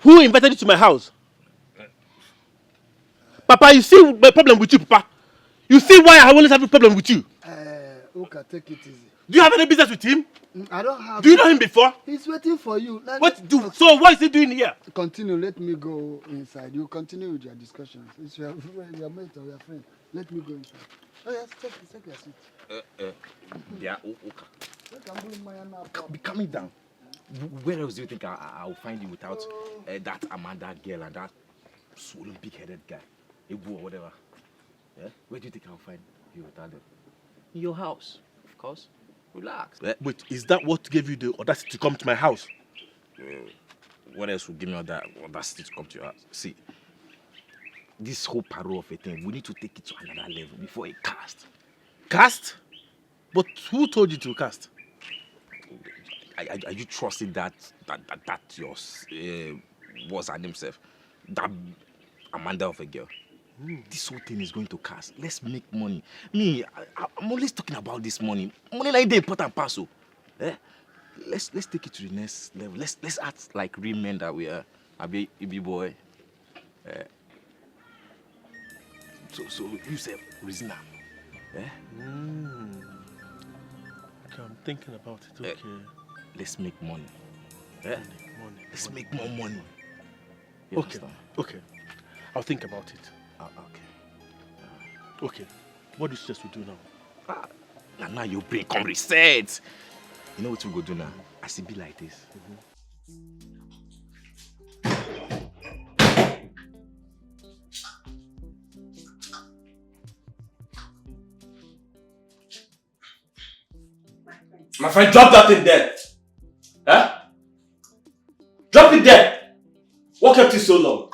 Who invited you to my house? Papa, you see my problem with you, Papa? You see why I always have a problem with you? Uka, take it easy. Do you have any business with him? I don't have... Do you know him before? He's waiting for you. So what is he doing here? Continue, let me go inside. You continue with your discussions. It's your mate or your friend. Let me go inside. Oh yes, take your seat. Yeah, Be coming down. Where else do you think I'll find you without that Amanda girl and that swollen big-headed guy? Ibu or whatever. Yeah? Where do you think I'll find you without them? In your house, of course. Relax. Wait, is that what gave you the audacity to come to my house? What else would give me that audacity to come to your house? See, this whole parole of a thing, we need to take it to another level before it cast. Cast? But who told you to cast? Are you trusting that your what's her name self? That Amanda of a girl? This whole thing is going to cast. Let's make money. I'm always talking about this money. Money like the important parcel. Let's take it to the next level. Let's act like real men that we are. A big boy. So you say reason now. Okay, I'm thinking about it. Okay. Let's make money. Money. Let's make more money. You Okay. understand? Okay. I'll think about it. Okay. Okay. What do you suggest we do now? Now your brain come reset. You know what we go do now? I see be like this. My friend, drop that thing there. Huh? Drop it there. What kept you so long?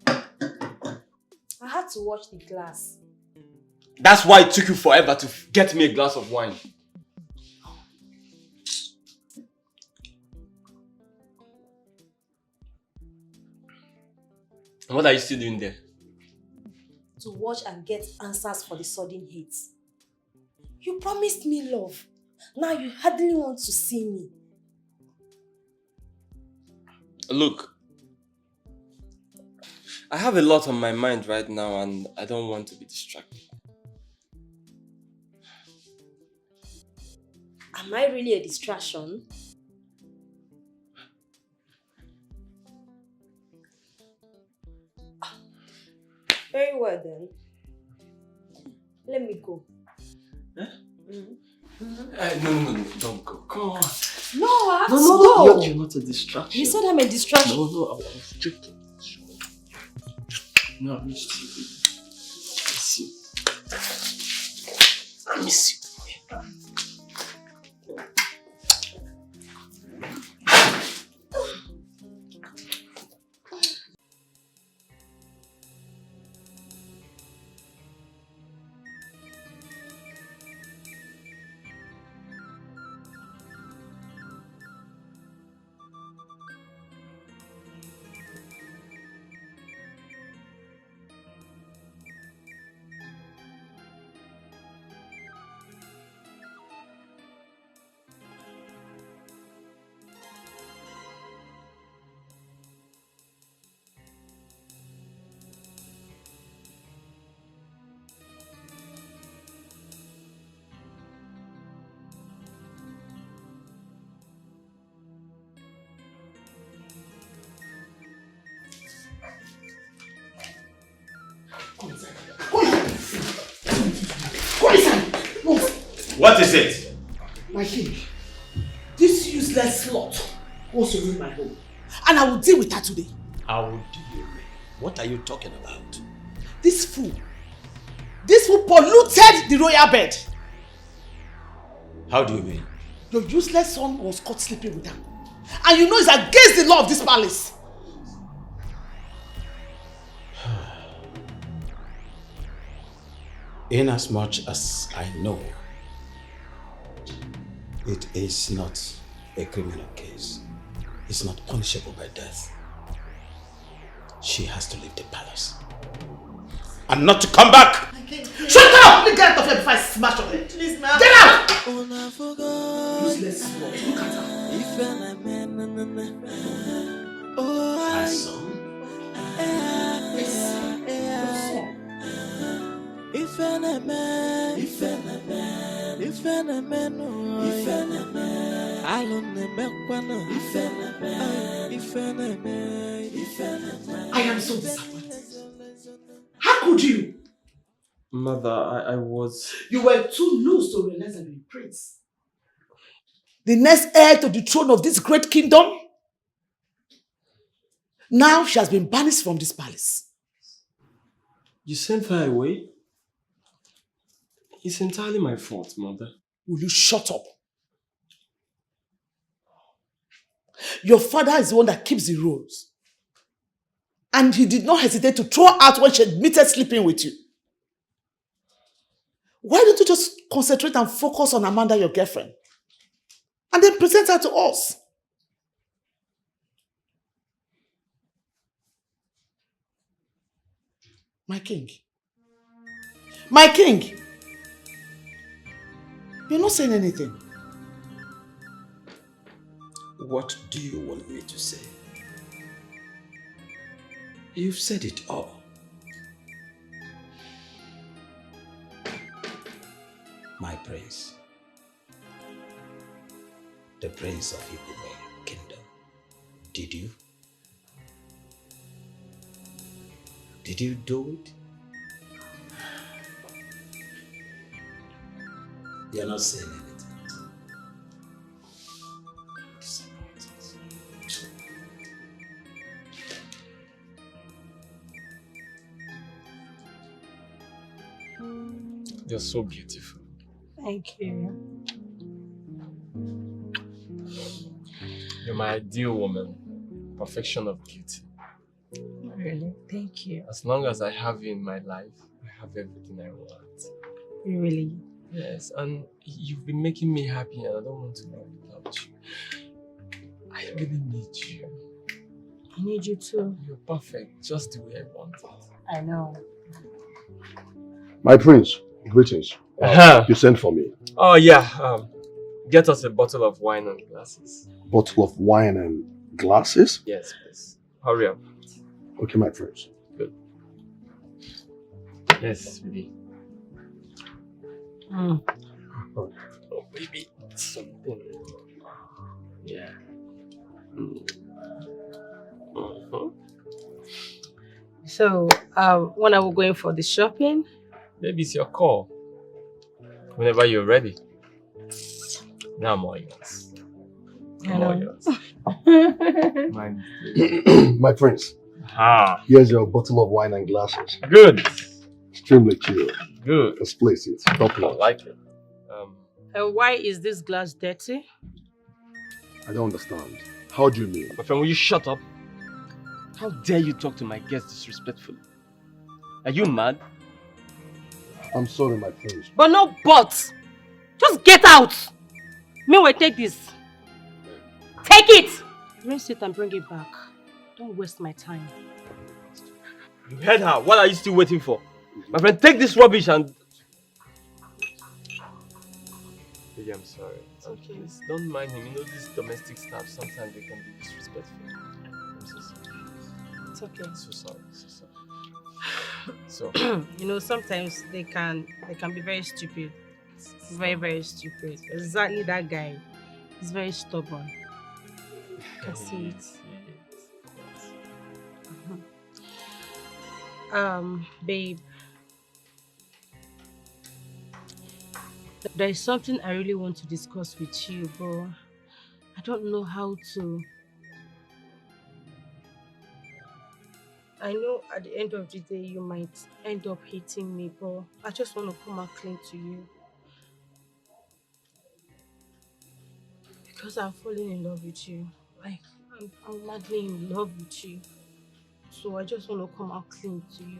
I had to watch the glass. That's why it took you forever to get me a glass of wine. And what are you still doing there? To watch and get answers for the sudden hate. You promised me love. Now you hardly want to see me. Look, I have a lot on my mind right now and I don't want to be distracted. Am I really a distraction? Very well then. Let me go. Huh? No, don't go. Come on. No, I have to No, go. you're not a distraction. You said I'm a distraction. No, I was joking. No, I miss you. I miss you. What is it? My king, this useless slut wants to ruin my home. And I will deal with her today. How do you mean? What are you talking about? This fool polluted the royal bed. How do you mean? Your useless son was caught sleeping with her. And you know it's against the law of this palace. In as much as I know, it is not a criminal case. It's not punishable by death. She has to leave the palace. And not to come back! Shut up! Let me get out of here before I smash on it. Please, ma'am. Get out! Useless slut. Look at her. My son. I am so disappointed. How could you? Mother, I was... You were too loose to realize that you're a prince. The next heir to the throne of this great kingdom. Now she has been banished from this palace. You sent her away? It's entirely my fault, Mother. Will you shut up? Your father is the one that keeps the rules. And he did not hesitate to throw her out when she admitted sleeping with you. Why don't you just concentrate and focus on Amanda, your girlfriend? And then present her to us. My king. My king. You're not saying anything. What do you want me to say? You've said it all. My prince, the prince of Igbo kingdom, did you? Did you do it? You're not saying anything. You're so beautiful. Thank you. You're my ideal woman. Perfection of beauty. Really? Thank you. As long as I have you in my life, I have everything I want. Really? Yes, and you've been making me happy and I don't want to live without you. I really need you. I need you too. You're perfect, just the way I want it. I know. My prince, greetings. You sent for me. Oh yeah, get us a bottle of wine and glasses. Bottle of wine and glasses? Yes, please. Hurry up. Okay, my prince. Good. Yes, baby. Mm. Oh, baby, something. Yeah. So, when are we going for the shopping? Baby, it's your call. Whenever you're ready. Now I'm all yours. I'm all yours. My prince. Ah. Here's your bottle of wine and glasses. Good. Extremely cute. Good. Let's place it. Top I notch. like it. And why is this glass dirty? I don't understand. How do you mean? My friend, will you shut up? How dare you talk to my guests disrespectfully? Are you mad? I'm sorry, my prince. But no but! Just get out! Meanwhile, take this. Take it! Rinse it and bring it back. Don't waste my time. You heard her. What are you still waiting for? My friend, take this rubbish and... Baby, I'm sorry. Okay. Please don't mind him. You know, these domestic staff, sometimes they can be disrespectful. I'm so sorry. It's okay. So sorry. So sorry. So... You know, sometimes they can be very stupid. Very, very stupid. Exactly that guy. He's very stubborn. I can see it. Babe. There is something I really want to discuss with you, but I don't know how to. I know at the end of the day you might end up hating me, but I just want to come out clean to you. Because I'm falling in love with you. Like, I'm madly in love with you. So I just want to come out clean to you.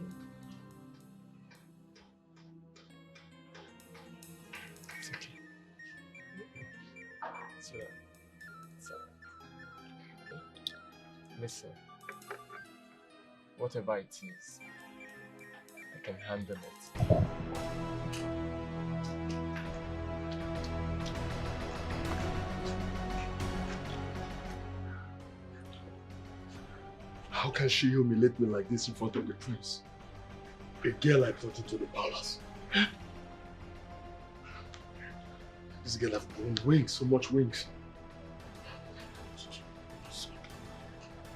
It's okay. It's alright. It's alright. Listen. Whatever it is, I can handle it. How can she humiliate me like this in front of the prince? A girl I brought into the palace. This girl has grown wings, so much wings.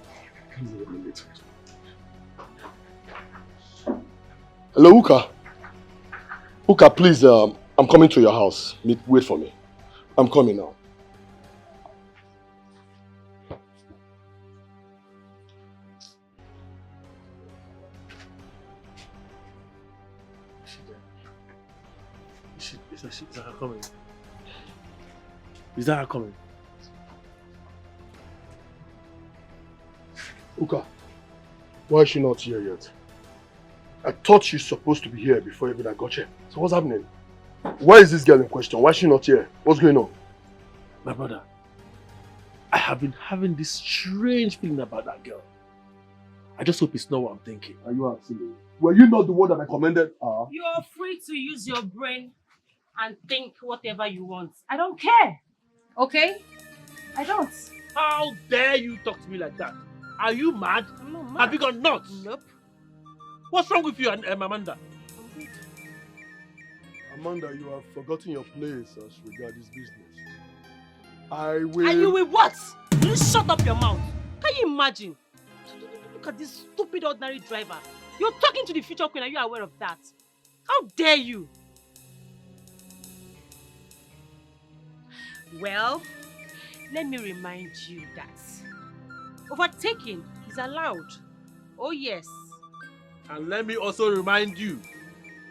I can't even relate to it. Hello, Uka. Uka, please, I'm coming to your house. Wait for me. I'm coming now. Is that coming? Is that her coming? Uka, why is she not here yet? I thought she's supposed to be here before even I got here. So what's happening? Why is this girl in question? Why is she not here? What's going on? My brother, I have been having this strange feeling about that girl. I just hope it's not what I'm thinking. Are you asking me? Were you not the one that recommended her? You are free to use your brain and think whatever you want. I don't care. Okay? I don't. How dare you talk to me like that? Are you mad? I'm not mad. Have you gone nuts? Nope. What's wrong with you, Amanda? Amanda, you have forgotten your place as regards this business. I will... And you will what? Will you shut up your mouth? Can you imagine? Look at this stupid ordinary driver. You're talking to the future queen. Are you aware of that? How dare you? Well, let me remind you that overtaking is allowed. Oh yes. And let me also remind you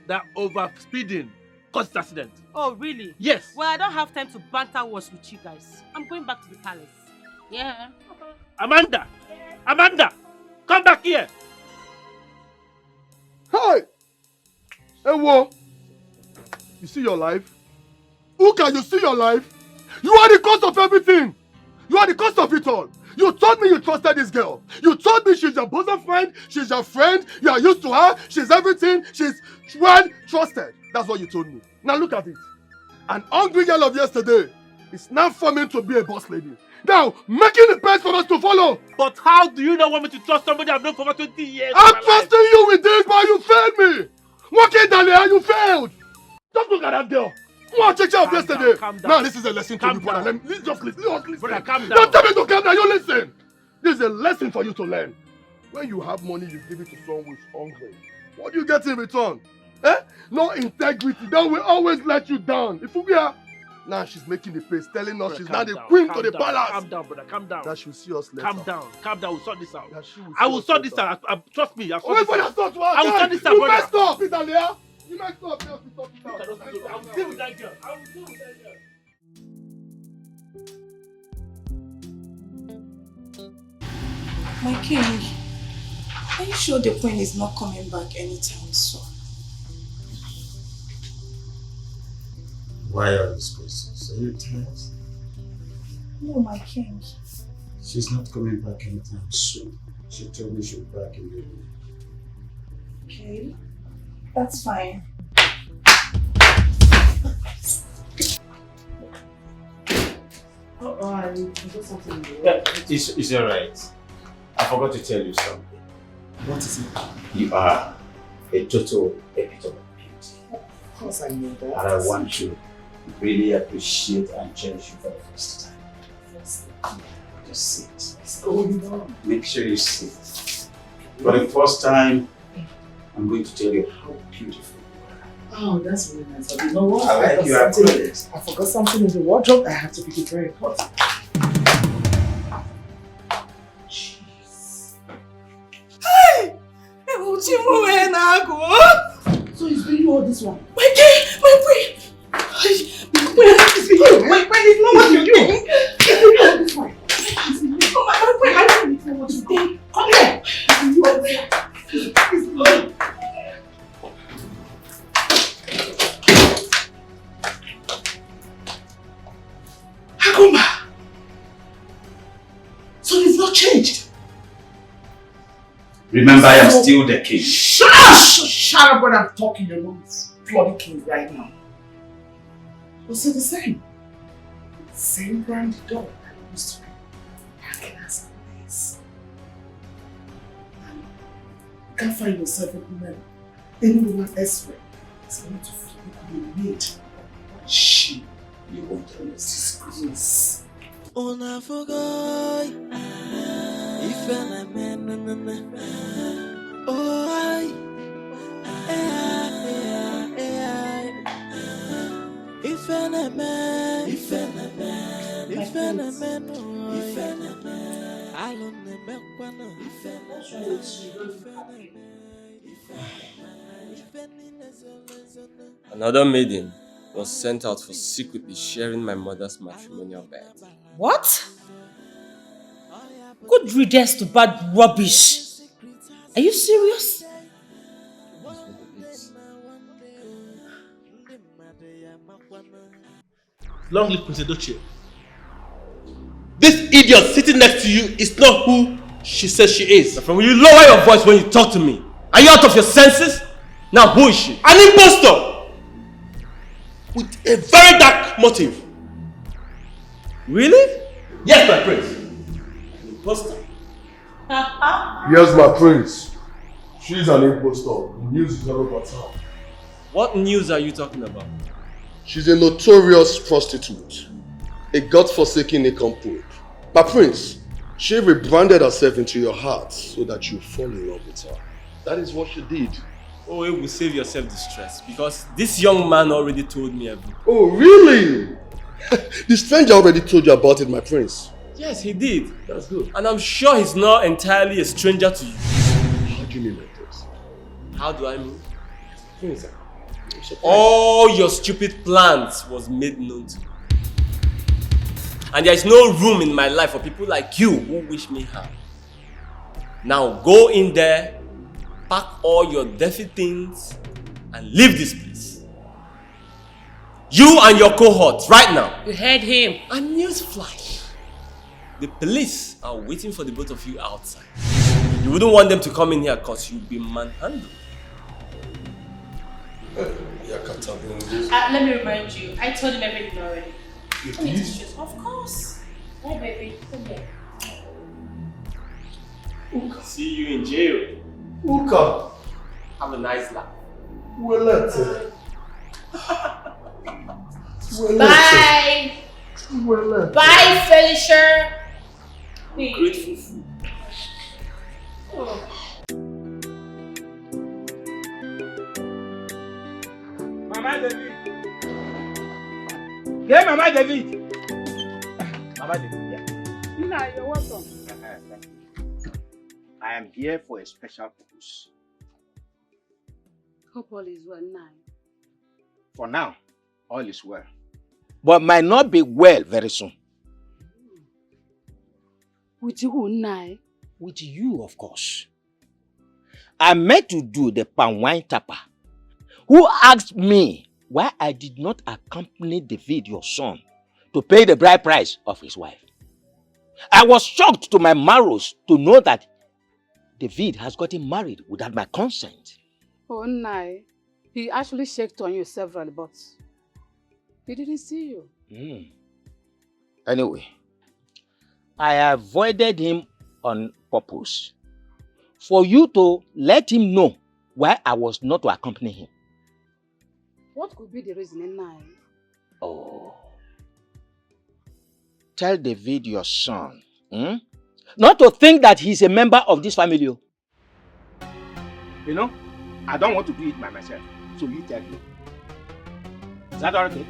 that overspeeding causes accident. Oh really? Yes. Well, I don't have time to banter words with you guys. I'm going back to the palace. Yeah. Amanda! Amanda! Come back here! Hey! Hey, what? You see your life? Uka, you see your life? You are the cause of everything! You are the cause of it all! You told me you trusted this girl! You told me she's your bosom friend, she's your friend, you are used to her, she's everything, she's well trusted. That's what you told me. Now look at it. An hungry girl of yesterday is now forming to be a boss lady. Now, making the best for us to follow! But how do you not want me to trust somebody I've known for over 20 years? I'm trusting you with this, but you failed me! Working down there, you failed! Just look at that girl! What check out yesterday? Calm down. Now this is a lesson to you, brother. Down. Let me just listen. Brother, calm down. Don't tell me to calm down, you listen! This is a lesson for you to learn. When you have money, you give it to someone who is hungry. What do you get in return? Eh? No integrity. That will always let you down. If we are... Now she's making the face, telling us Brother, she's calm now the down, queen calm to the down, palace. Calm down, brother, calm down. That she'll see us later. Calm down, we'll sort this out. Yeah, I will sort this out. Trust me, I'll sort Wait this for your out. thought to I will sort this out, You brother. messed up, Italia. You messed up. Just to sort it out. I will deal with that girl. I will deal with that girl. My king, are you sure the queen is not coming back anytime soon? Why all these questions? Are you tired? No, my king. She's not coming back anytime soon. She told me she'll be back in the evening. Okay, that's fine. I forgot something. Yeah, it's alright. I forgot to tell you something. What is it? You are a total epitome of beauty. Of course I know that. And I want to really appreciate and cherish you for the first time. Just sit. What's going on? Make sure you sit. For the first time, I'm going to tell you how beautiful you are. Oh, that's really nice. You know what? I like your appearance. I forgot something in the wardrobe. I have to pick it very important. Jeez. Hey! So it's been you all this one? My queen! My queen is not what you think! It's been you all this one? Oh my queen! I don't know what you think! Come here! It's been you all this one! Hakuma! So it's not changed? Remember, I am still the king. Shut up! Shut up when I'm talking. You're not bloody king right now. You're still the same. Same brandy dog that you used to be. Hacking as always. You can't find yourself a woman anywhere elsewhere. It's going to feel you need. She, you want to disgrace. Oh, I forgot. If I man, oh, I. If I man, if I man, if I man, I don't know. Another maiden. was sent out for secretly sharing my mother's matrimonial bed. What? Good riddance to bad rubbish. Are you serious? Long live Prince Edochie. This idiot sitting next to you is not who she says she is. From will you lower your voice when you talk to me? Are you out of your senses? Now who is she? An impostor! With a very dark motive. Really? Yes, my prince. An impostor? Yes, my prince. She's an impostor. The news is all over town. What news are you talking about? She's a notorious prostitute. A godforsaken nincompoop. My prince, she rebranded herself into your heart so that you fall in love with her. That is what she did. Oh, it will save yourself distress because this young man already told me everything. Oh, really? The stranger already told you about it, my prince. Yes, he did. That's good. And I'm sure he's not entirely a stranger to you. How do you mean like this? How do I mean? Prince, all your stupid plans was made known to me. And there is no room in my life for people like you who wish me harm. Now go in there, pack all your dirty things, and leave this place. You and your cohort, right now. You heard him. A newsflash. The police are waiting for the both of you outside. You wouldn't want them to come in here because you'll be manhandled. Let me remind you, I told him everything already. You Come did? into shoes. Of course. Hey, baby, come here. See you in jail. Uka. Have a nice life. Bye. Bye, Felicia. Grateful fool. Oh. Mama David. Yeah, Mama David. Mama David, yeah. Nina, you're welcome. I am here for a special purpose. Hope all is well now. For now, all is well. But might not be well very soon. With who now? With you, of course. I meant to do the palm wine tapper, who asked me why I did not accompany David, your son, to pay the bride price of his wife. I was shocked to my marrows to know that David has gotten married without my consent. Oh, no. He actually checked on you several, but he didn't see you. Anyway, I avoided him on purpose for you to let him know why I was not to accompany him. What could be the reason now? Oh. Tell David, your son, not to think that he's a member of this family. You know, I don't want to do it by myself, so you tell me. Is that all okay?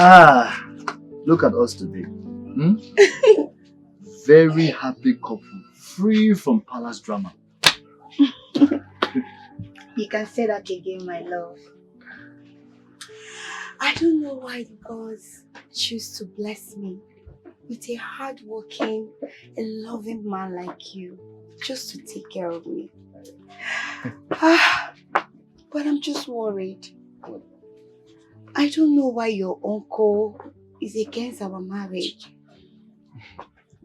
Ah, look at us today. Very happy couple, free from palace drama. You can say that again, my love. I don't know why the gods choose to bless me with a hardworking and loving man like you, just to take care of me. But I'm just worried. I don't know why your uncle is against our marriage.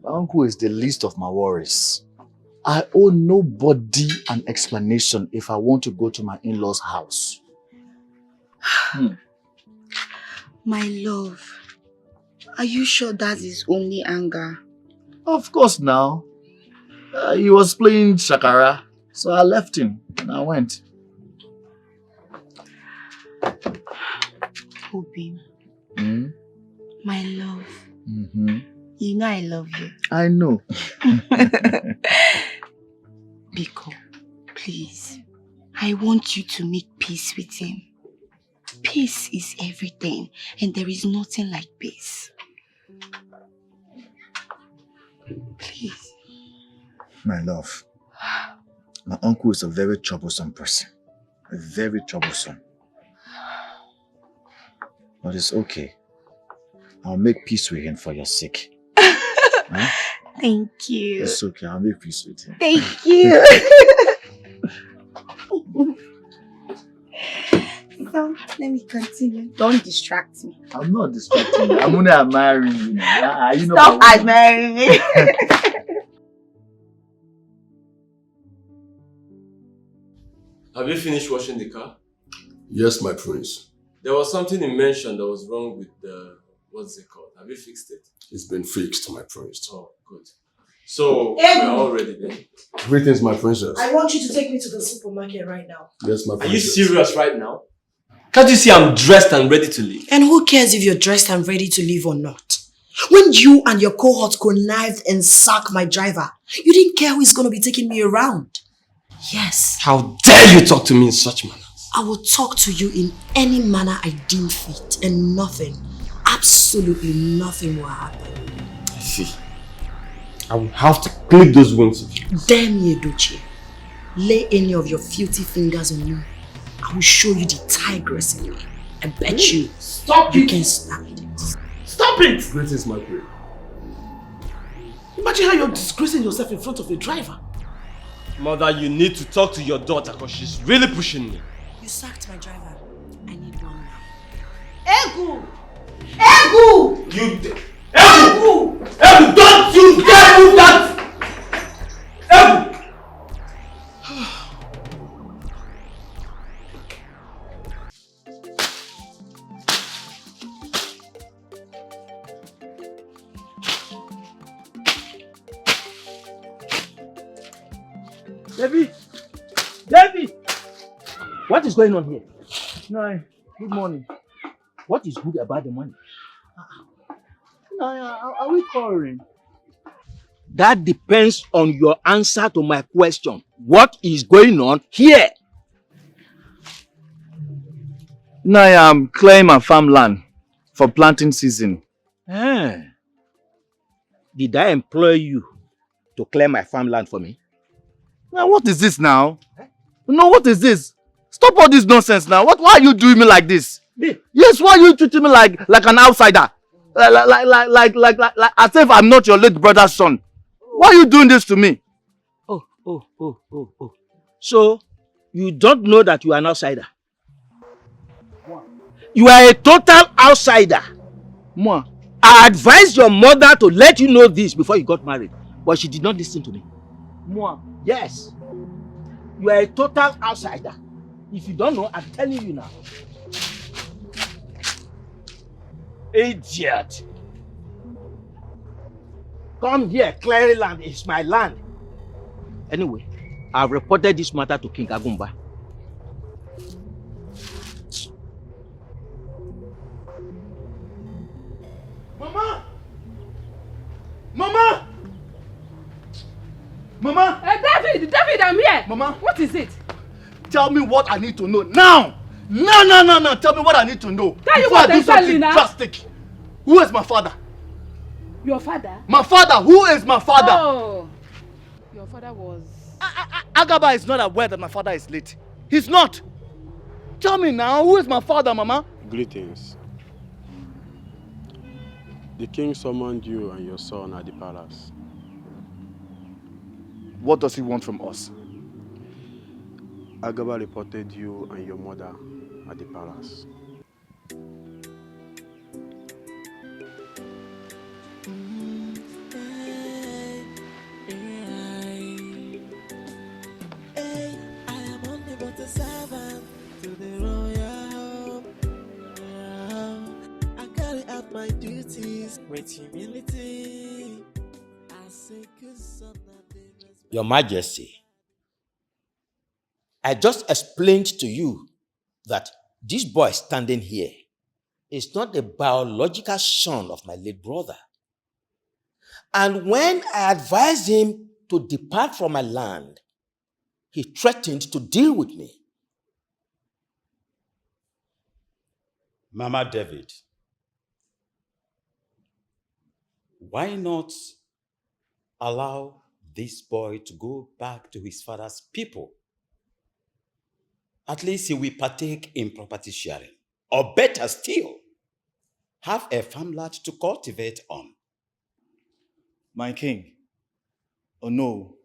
My uncle is the least of my worries. I owe nobody an explanation if I want to go to my in-laws' house. My love, are you sure that is only anger? Of course now. He was playing shakara, so I left him and I went. Obi, Hmm? my love, You know I love you. I know. Biko, please, I want you to make peace with him. Peace is everything, and there is nothing like peace. Please. My love, my uncle is a very troublesome person. Very troublesome. But it's okay. I'll make peace with him for your sake. Huh? Thank you. It's okay, I'll make peace with him. Thank you. So, let me continue. Don't distract me. I'm not distracting you. I'm only admiring you. You know Stop admiring me. Have you finished washing the car? Yes, my prince. There was something you mentioned that was wrong with the, what's it called? Have you fixed it? It's been fixed, my prince. Oh, good. So, we're all ready then. Greetings, my princess. I want you to take me to the supermarket right now. Yes, my Are you princess. serious right now? Can't you see I'm dressed and ready to leave? And who cares if you're dressed and ready to leave or not? When you and your cohort connived and sacked my driver, you didn't care who is going to be taking me around. Yes. How dare you talk to me in such manner? I will talk to you in any manner I deem fit, and nothing, absolutely nothing will happen. I see. I will have to clip those wounds of you. Damn you, Doche. Lay any of your filthy fingers on me. I will show you the tigress in me. I bet you. Stop you it. can stand it. Stop it! Greetings, my prince. Imagine how you're disgracing yourself in front of a driver. Mother, you need to talk to your daughter because she's really pushing me. You sacked my driver. I need one now. Egu! Egu! You... Egu! Egu, don't you dare move that! Egu! Debbie! Debbie! What is going on here? No, good morning. What is good about the money? No, are we quarreling? That depends on your answer to my question. What is going on here? No, I am clearing my farmland for planting season. Did I employ you to clear my farmland for me? Now, what is this now? No, what is this? Stop all this nonsense now. Why are you doing me like this? Yes, why are you treating me like an outsider? Like as if I'm not your late brother's son. Why are you doing this to me? Oh. So, you don't know that you are an outsider? You are a total outsider. Moi. I advised your mother to let you know this before you got married, but she did not listen to me. Moi. Yes. You are a total outsider. If you don't know, I'm telling you now. Idiot. Come here, clearing land is my land. Anyway, I've reported this matter to King Agumba. Mama! Mama! Mama! David, I'm here. Mama! What is it? Tell me what I need to know now! No! Tell me what I need to know. Tell you before what I do I'm telling something you now. drastic. Who is my father? Your father? My father! Who is my father? Oh, your father was... Agaba is not aware that my father is late. He's not. Tell me now, who is my father, Mama? Greetings. The king summoned you and your son at the palace. What does he want from us? Agaba reported you and your mother at the palace. my duties with humility. I say good son that they respect. Your Majesty, I just explained to you that this boy standing here is not the biological son of my late brother. And when I advised him to depart from my land, he threatened to deal with me. Mama David, why not allow this boy to go back to his father's people? At least he will partake in property sharing. Or better still, have a farmland to cultivate on. My king, oh no,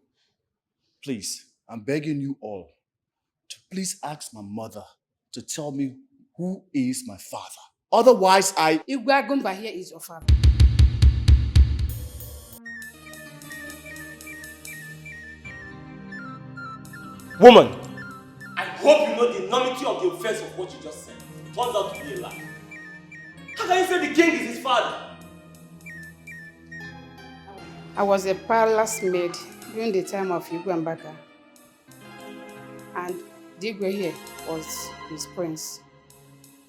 please, I'm begging you all to please ask my mother to tell me who is my father. Otherwise, Igwe Agumba here is your father. Woman, I hope you know the enormity of the offense of what you just said. It turns out to be a lie. How can you say the king is his father? I was a palace maid during the time of Igwe Mbaka. And Digwe here was his prince.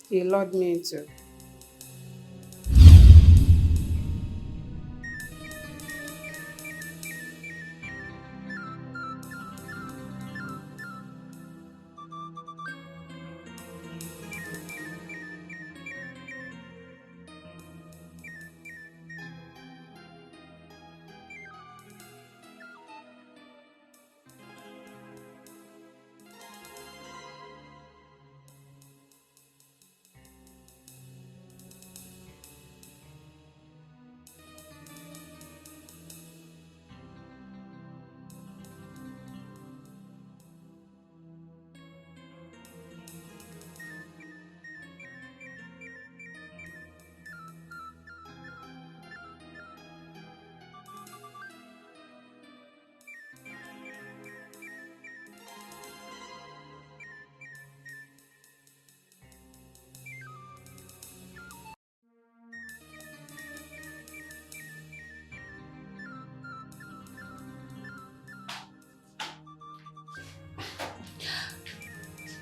He lured me into.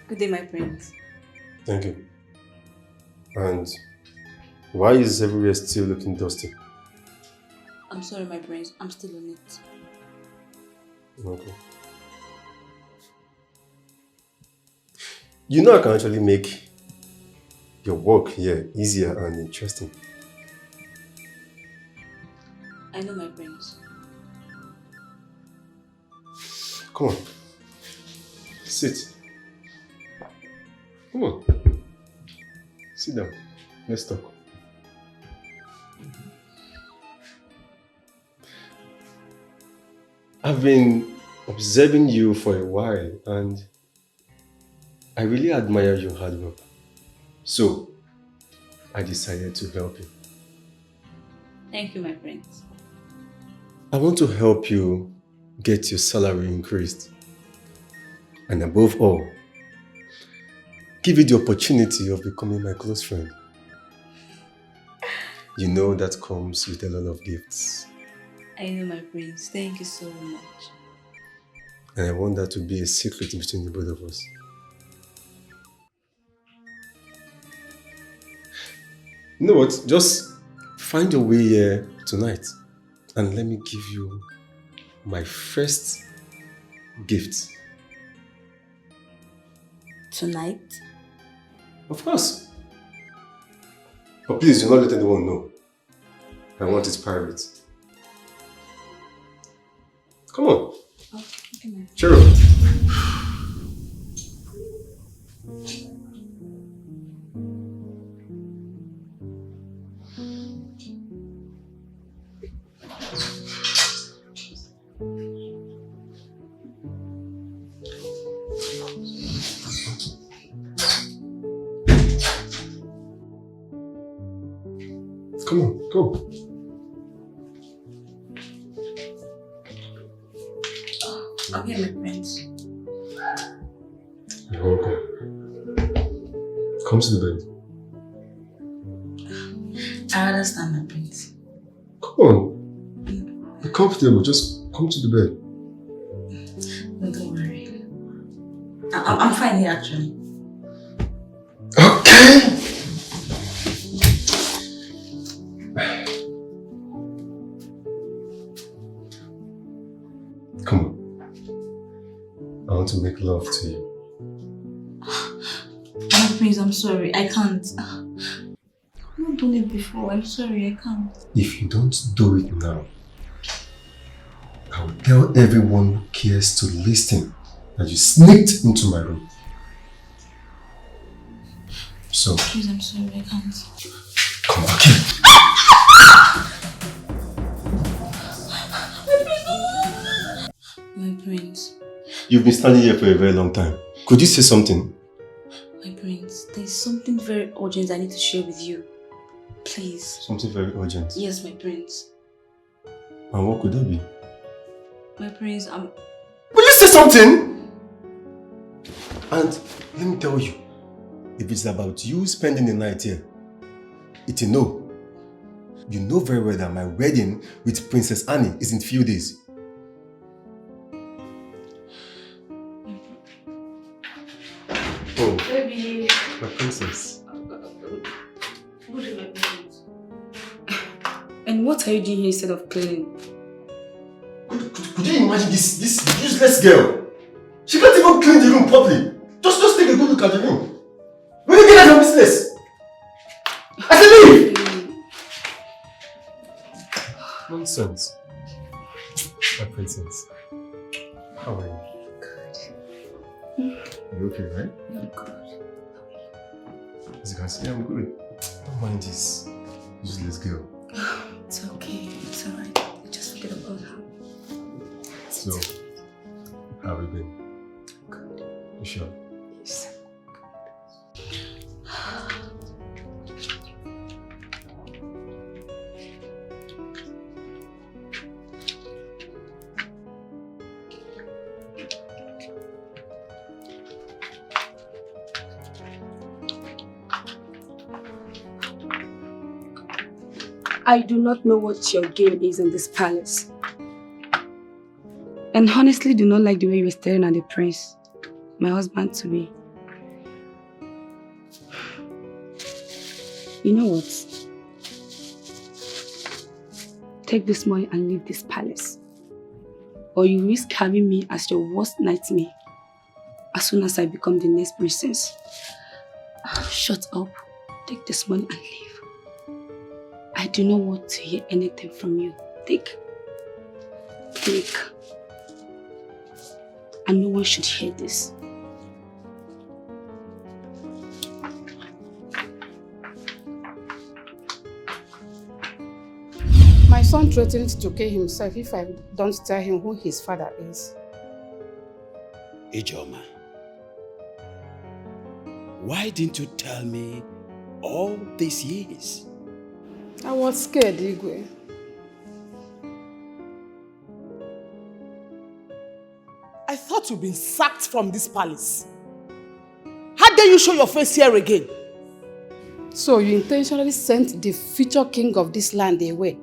Good day, my prince. Thank you. And why is everywhere still looking dusty? I'm sorry, my prince. I'm still on it. Okay. You know I can actually make your work here easier and interesting. I know, my prince. Come on. Sit. Come on. Sit down. Let's talk. I've been observing you for a while and I really admire your hard work. So, I decided to help you. Thank you, my prince. I want to help you get your salary increased. And above all, give you the opportunity of becoming my close friend. You know that comes with a lot of gifts. I know, my prince. Thank you so much. And I want that to be a secret between the both of us. You know what? Just find your way here tonight and let me give you my first gift. Tonight? Of course. But please, do not let anyone know. I want it private. Come on. Oh, okay, Cheer up. Come on, go. I'm here, my prince. You're welcome. Come to the bed. I understand, my prince. Come on. Be comfortable. Just come to the bed. No, don't worry. I'm fine here, actually. Okay. Come on. I want to make love to you. My prince, I'm sorry. I can't. I've not done it before. I'm sorry, I can't. If you don't do it now, I will tell everyone who cares to listen that you sneaked into my room. So, Please, I'm sorry, I can't. come back here. My prince. You've been standing here for a very long time. Could you say something? My prince, there's something very urgent I need to share with you. Please. Something very urgent. Yes, my prince. And what could that be? My prince, Will you say something? And let me tell you, if it's about you spending the night here, it's a no. You know very well that my wedding with Princess Annie is in few days. Oh, Baby. my princess. What is my prince? And what are you doing here instead of cleaning? Could you imagine this useless girl? She can't even clean the room properly. Just take a good look at the room. Will you get out of your business? I said leave! Nonsense. My princess. How are you? Good. You okay, right? I'm good. As you can see, I'm good. Don't mind this useless girl. It's okay. It's alright. Just forget about her. So, how have you been? Good. You sure? Yes. I do not know what your game is in this palace. And honestly do not like the way you were staring at the prince, my husband to be. You know what? Take this money and leave this palace. Or you risk having me as your worst nightmare as soon as I become the next princess. Shut up. Take this money and leave. I do not want to hear anything from you. Take. And no one should hear this. My son threatened to kill himself if I don't tell him who his father is. Ijoma, why didn't you tell me all these years? I was scared, Igwe. I thought you'd been sacked from this palace. How dare you show your face here again? So you intentionally sent the future king of this land away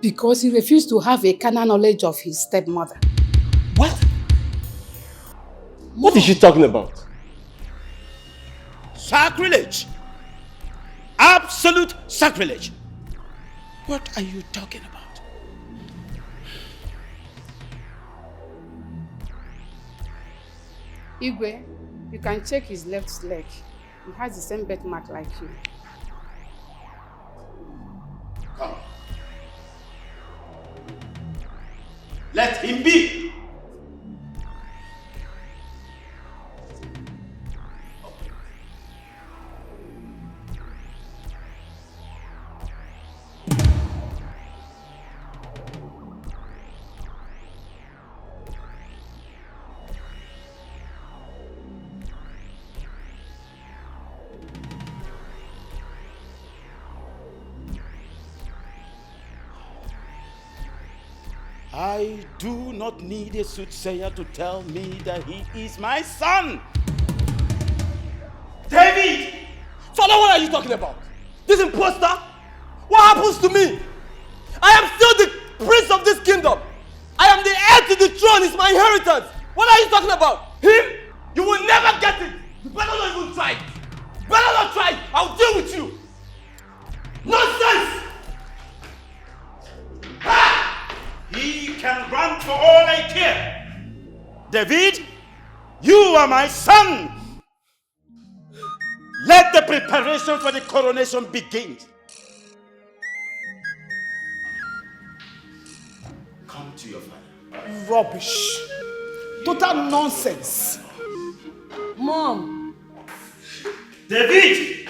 because he refused to have a carnal knowledge of his stepmother. What? What is she talking about? Sacrilege! Absolute sacrilege! What are you talking about? Igwe, you can check his left leg. He has the same birthmark like you. Come. Let him be! I do not need a soothsayer to tell me that he is my son. David! Father, what are you talking about? This imposter? What happens to me? I am still the prince of this kingdom. I am the heir to the throne. It's my inheritance. What are you talking about? Him? You will never get it. You better not even try. You better not try. I'll deal with you. Nonsense! He can run for all I care. David, you are my son. Let the preparation for the coronation begin. Come to your father. Rubbish. Total nonsense. Mom. David!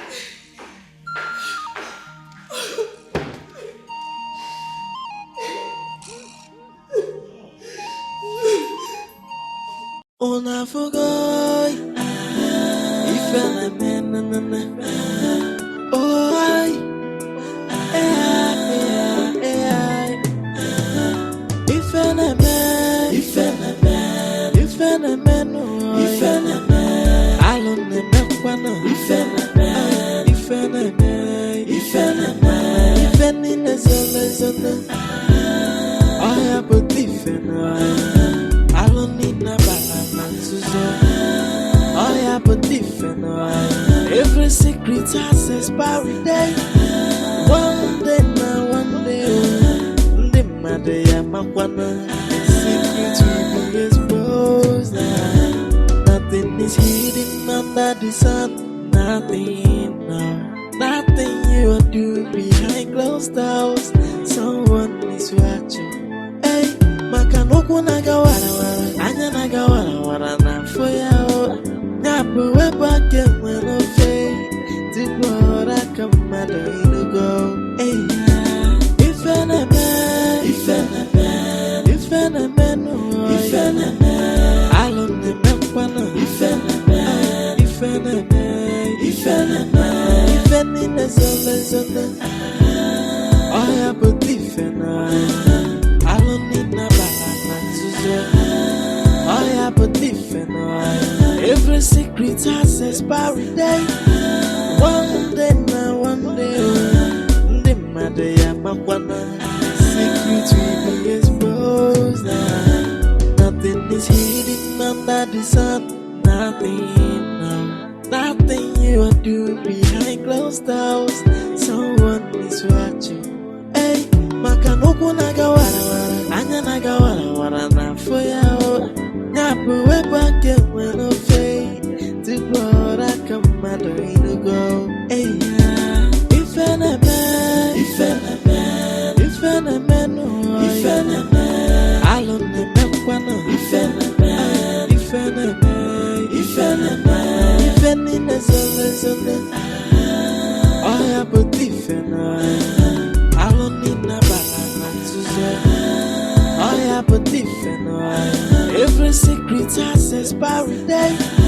Una forgot if I oh if I alone the mekwana if in the zone I have a different I don't need no balance I have a different every secret has expiry day one day the mother yamakwana secret will be exposed nothing is hidden under the sun nothing you are doing behind closed doors someone is watching hey makanoku nagawara anya nagawara na foya nyapo weba kemano fe tibora kamado inugo hey if an man alone the mekwana if in the zone I have a different I don't need no balance I have a different every secret has expiry day one day the mother yamakwana secret will be exposed nothing is hidden under the sun nothing you are doing behind closed doors someone is watching hey makanoku nagawara anya nagawara na foya nyapo weba kemano fe tibora kamado inugo hey if an man alone the mekwana if in the zone I have a different I don't need no balance I have a different every secret has expiry day